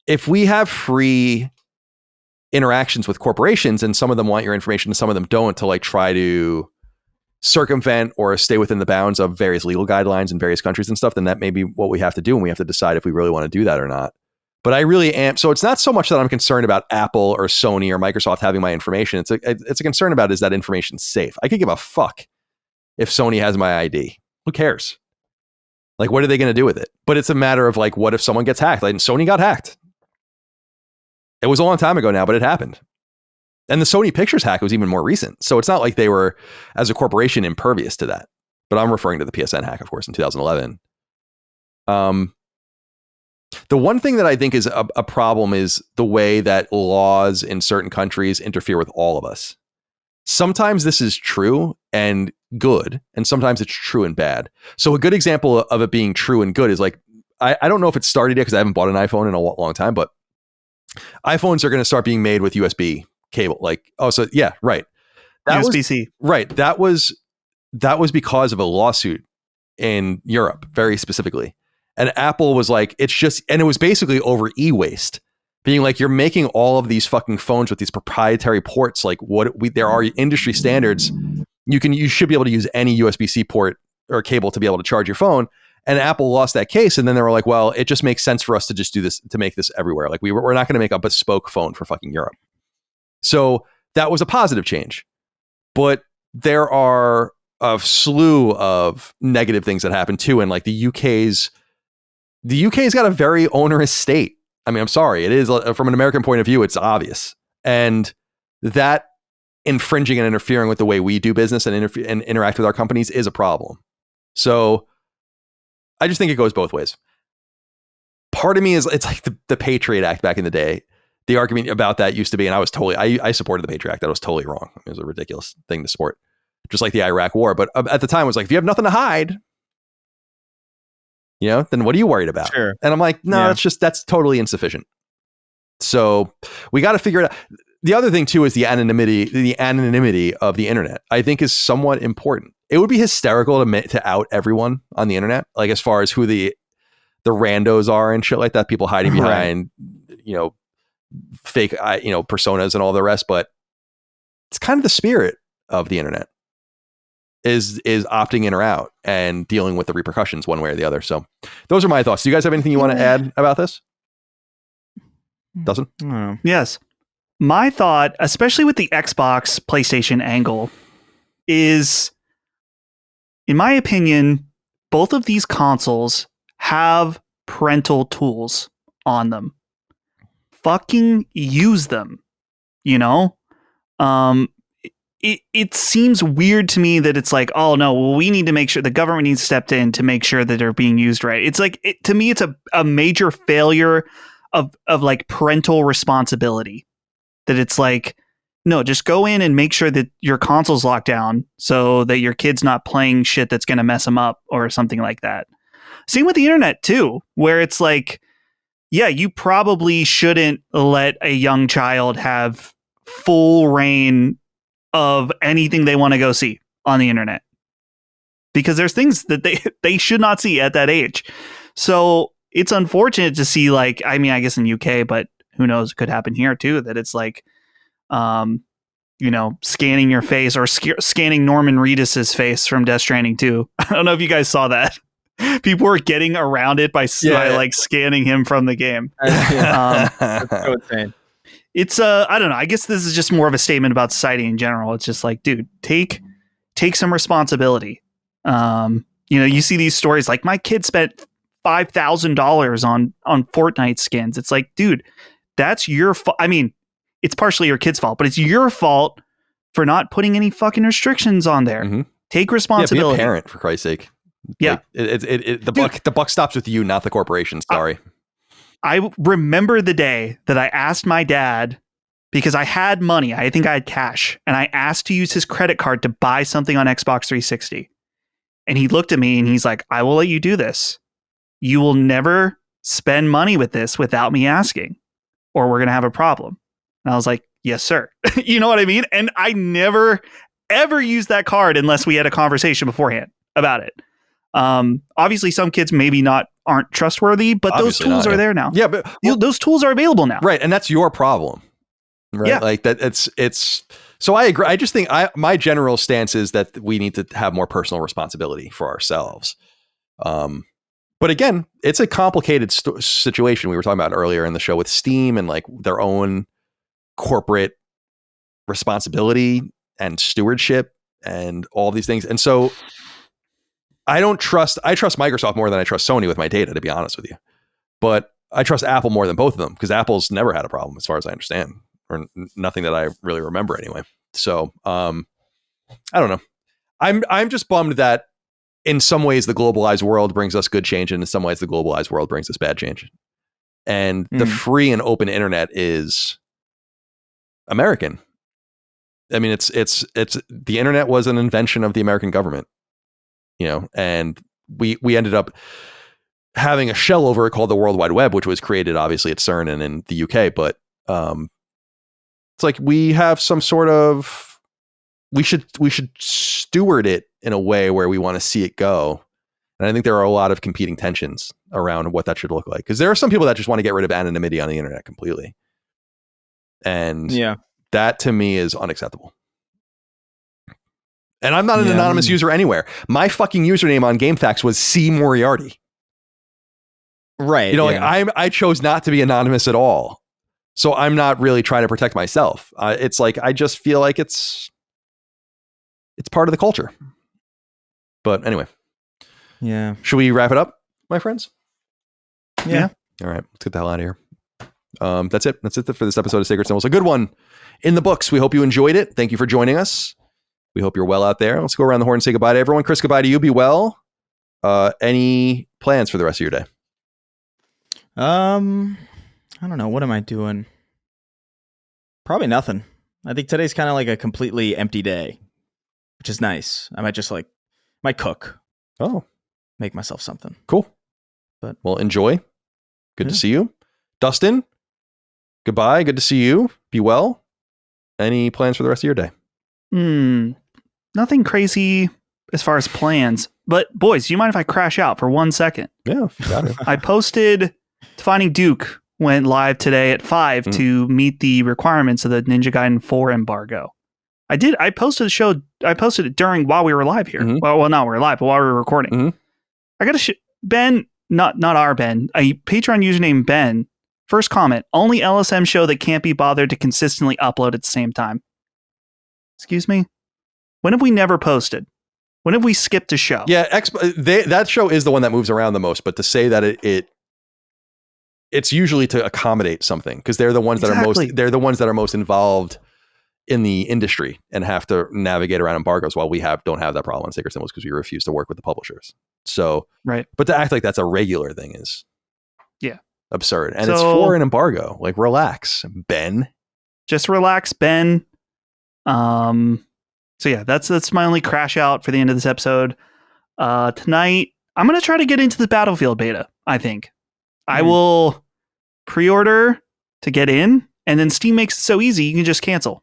If we have free interactions with corporations and some of them want your information and some of them don't, to like try to circumvent or stay within the bounds of various legal guidelines in various countries and stuff, then that may be what we have to do. And we have to decide if we really want to do that or not. But I really am. So it's not so much that I'm concerned about Apple or Sony or Microsoft having my information. It's a concern about, is that information safe? I could give a fuck if Sony has my ID. Who cares? Like, what are they going to do with it? But it's a matter of like, what if someone gets hacked? Like Sony got hacked. It was a long time ago now, but it happened. And the Sony Pictures hack was even more recent. So it's not like they were, as a corporation, impervious to that. But I'm referring to the PSN hack, of course, in 2011. The one thing that I think is a problem is the way that laws in certain countries interfere with all of us. Sometimes this is true and good, and sometimes it's true and bad. So a good example of it being true and good is like, I don't know if it started yet because I haven't bought an iPhone in a long time, but iPhones are going to start being made with USB cable. Like, oh, so yeah, right. USB-C. Right. That was because of a lawsuit in Europe, very specifically. And Apple was like, it's just, and it was basically over e-waste, being like, you're making all of these fucking phones with these proprietary ports. Like there are industry standards. You should be able to use any USB-C port or cable to be able to charge your phone. And Apple lost that case. And then they were like, well, it just makes sense for us to just do this, to make this everywhere. Like we're not going to make a bespoke phone for fucking Europe. So that was a positive change. But there are a slew of negative things that happen too. And like the UK's got a very onerous state. I mean, I'm sorry. It is, from an American point of view, it's obvious. And that infringing and interfering with the way we do business and interact with our companies is a problem. So I just think it goes both ways. Part of me is, it's like the Patriot Act back in the day. The argument about that used to be, and I supported the Patriot Act. That was totally wrong. It was a ridiculous thing to support. Just like the Iraq War. But at the time it was like, if you have nothing to hide, then what are you worried about? Sure. And I'm like, no, that's totally insufficient. So we got to figure it out. The other thing too is the anonymity of the internet, I think, is somewhat important. It would be hysterical to out everyone on the internet, like as far as who the randos are and shit like that, people hiding behind, fake, personas and all the rest. But it's kind of the spirit of the internet is opting in or out and dealing with the repercussions one way or the other. So those are my thoughts. Do you guys have anything you want to add about this? Doesn't? Yes. My thought, especially with the Xbox PlayStation angle, is, in my opinion, both of these consoles have parental tools on them. Fucking use them. It seems weird to me that it's like, oh no, well, we need to make sure, the government needs to step in to make sure that they're being used right. It's like, to me, it's a major failure of like parental responsibility. That it's like, no, just go in and make sure that your console's locked down so that your kid's not playing shit that's going to mess them up or something like that. Same with the internet too, where it's like, yeah, you probably shouldn't let a young child have full reign of anything they want to go see on the internet, because there's things that they should not see at that age. So it's unfortunate to see, like, I mean, I guess in UK, but who knows, it could happen here too, that it's like, scanning your face or scanning Norman Reedus's face from Death Stranding 2. I don't know if you guys saw that. People were getting around it by like scanning him from the game. That's so insane. It's I don't know. I guess this is just more of a statement about society in general. It's just like, dude, take some responsibility. You see these stories like, my kid spent $5,000 on Fortnite skins. It's like, dude, that's your fault. I mean, it's partially your kid's fault, but it's your fault for not putting any fucking restrictions on there. Mm-hmm. Take responsibility. Be a parent, for Christ's sake. Yeah, like, the buck stops with you, not the corporation. Sorry. I remember the day that I asked my dad because I had money. I think I had cash, and I asked to use his credit card to buy something on Xbox 360. And he looked at me and he's like, I will let you do this. You will never spend money with this without me asking, or we're going to have a problem. And I was like, yes, sir. You know what I mean? And I never, ever used that card unless we had a conversation beforehand about it. Obviously, some kids maybe aren't trustworthy, but Obviously those tools not, are there now. Yeah, but Those tools are available now. right, and that's your problem. Right? Yeah. Like that. It's so I agree. I just think my general stance is that we need to have more personal responsibility for ourselves. But again, it's a complicated situation. We were talking about earlier in the show with Steam and like their own corporate responsibility and stewardship and all these things. And so I trust Microsoft more than I trust Sony with my data, to be honest with you. But I trust Apple more than both of them because Apple's never had a problem as far as I understand, or nothing that I really remember anyway. So I don't know. I'm just bummed that in some ways the globalized world brings us good change, and in some ways the globalized world brings us bad change. And the free and open internet is American. I mean, it's the internet was an invention of the American government, you know, and we ended up having a shell over it called the World Wide Web, which was created obviously at CERN and in the UK. But it's like we have some sort of we should steward it in a way where we want to see it go. And I think there are a lot of competing tensions around what that should look like, because there are some people that just want to get rid of anonymity on the internet completely. And that to me is unacceptable. And I'm not an anonymous user anywhere. My fucking username on GameFAQs was C Moriarty. Right. You know, like I chose not to be anonymous at all. So I'm not really trying to protect myself. It's like, I just feel like it's part of the culture. But anyway. Yeah. Should we wrap it up, my friends? Yeah. All right. Let's get the hell out of here. That's it. That's it for this episode of Sacred Symbols. A good one in the books. We hope you enjoyed it. Thank you for joining us. We hope you're well out there. Let's go around the horn and say goodbye to everyone. Chris, goodbye to you. Be well. Any plans for the rest of your day? I don't know. What am I doing? Probably nothing. I think today's kind of like a completely empty day, which is nice. I might just might cook. Oh, make myself something. Cool. But well, enjoy. Good to see you. Dustin, goodbye. Good to see you. Be well. Any plans for the rest of your day? Nothing crazy as far as plans. But boys, do you mind if I crash out for 1 second? Yeah, you got it. I posted Finding Duke went live today at 5 to meet the requirements of the Ninja Gaiden 4 embargo. I posted the show. I posted it while we were live here. Well, not we were live, but while we were recording. I got Ben, not our Ben, a Patreon username Ben. First comment: only LSM show that can't be bothered to consistently upload at the same time. Excuse me. When have we never posted? When have we skipped a show? Yeah, that show is the one that moves around the most. But to say that it's usually to accommodate something, because they're the ones that are most involved in the industry and have to navigate around embargoes, while we don't have that problem on Sacred Symbols because we refuse to work with the publishers. So, right. But to act like that's a regular thing is absurd. And it's for an embargo. Like, relax, Ben. Just relax, Ben. So yeah, that's my only crash out for the end of this episode. Tonight, I'm going to try to get into the Battlefield beta, I think. I will pre-order to get in, and then Steam makes it so easy you can just cancel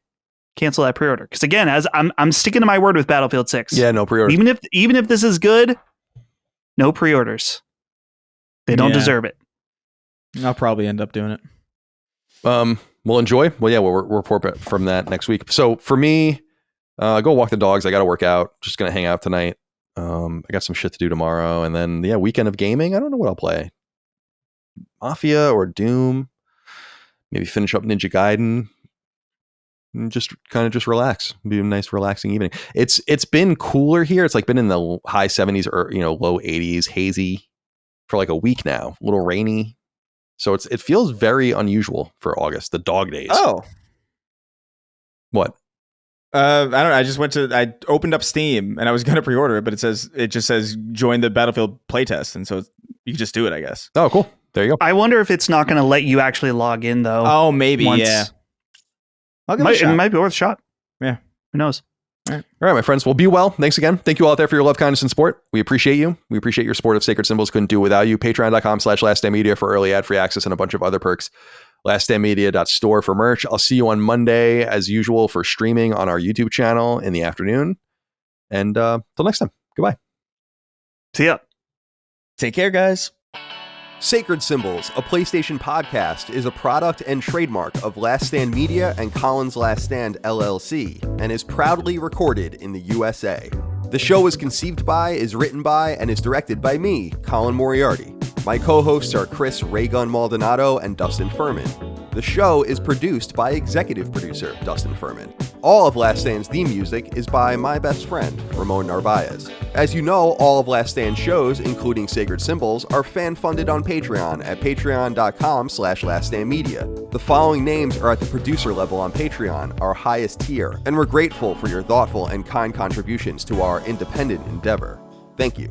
that pre-order. Because again, as I'm sticking to my word with Battlefield 6. Yeah, no pre-orders. Even if this is good, no pre-orders. They don't deserve it. I'll probably end up doing it. We'll enjoy. Well, yeah, we'll report from that next week. So for me, go walk the dogs. I got to work out. Just gonna hang out tonight. I got some shit to do tomorrow, and then weekend of gaming. I don't know what I'll play. Mafia or Doom. Maybe finish up Ninja Gaiden. And just relax. Be a nice relaxing evening. It's been cooler here. It's like been in the high 70s or low 80s, hazy for like a week now. A little rainy. So it feels very unusual for August, the dog days. Oh. What? I don't know. I opened up Steam and I was going to pre-order it, but it just says join the Battlefield playtest. And so you can just do it, I guess. Oh, cool. There you go. I wonder if it's not going to let you actually log in though. Oh, maybe. Yeah. I'll give it a It shot. might be worth a shot. Yeah. Who knows? All right, my friends. Well, be well. Thanks again. Thank you all out there for your love, kindness, and support. We appreciate you. We appreciate your support of Sacred Symbols. Couldn't do it without you. Patreon.com/LastStandMedia for early ad-free access and a bunch of other perks. LastStandMedia.store for merch. I'll see you on Monday, as usual, for streaming on our YouTube channel in the afternoon. And till next time, goodbye. See ya. Take care, guys. Sacred Symbols, a PlayStation podcast, is a product and trademark of Last Stand Media and Collins Last Stand LLC, and is proudly recorded in the USA. The show is conceived by, is written by, and is directed by me, Colin Moriarty. My co-hosts are Chris Raygun Maldonado and Dustin Furman. The show is produced by executive producer Dustin Furman. All of Last Stand's theme music is by my best friend, Ramon Narvaez. As you know, all of Last Stand's shows, including Sacred Symbols, are fan-funded on Patreon at patreon.com/laststandmedia. The following names are at the producer level on Patreon, our highest tier, and we're grateful for your thoughtful and kind contributions to our independent endeavor. Thank you.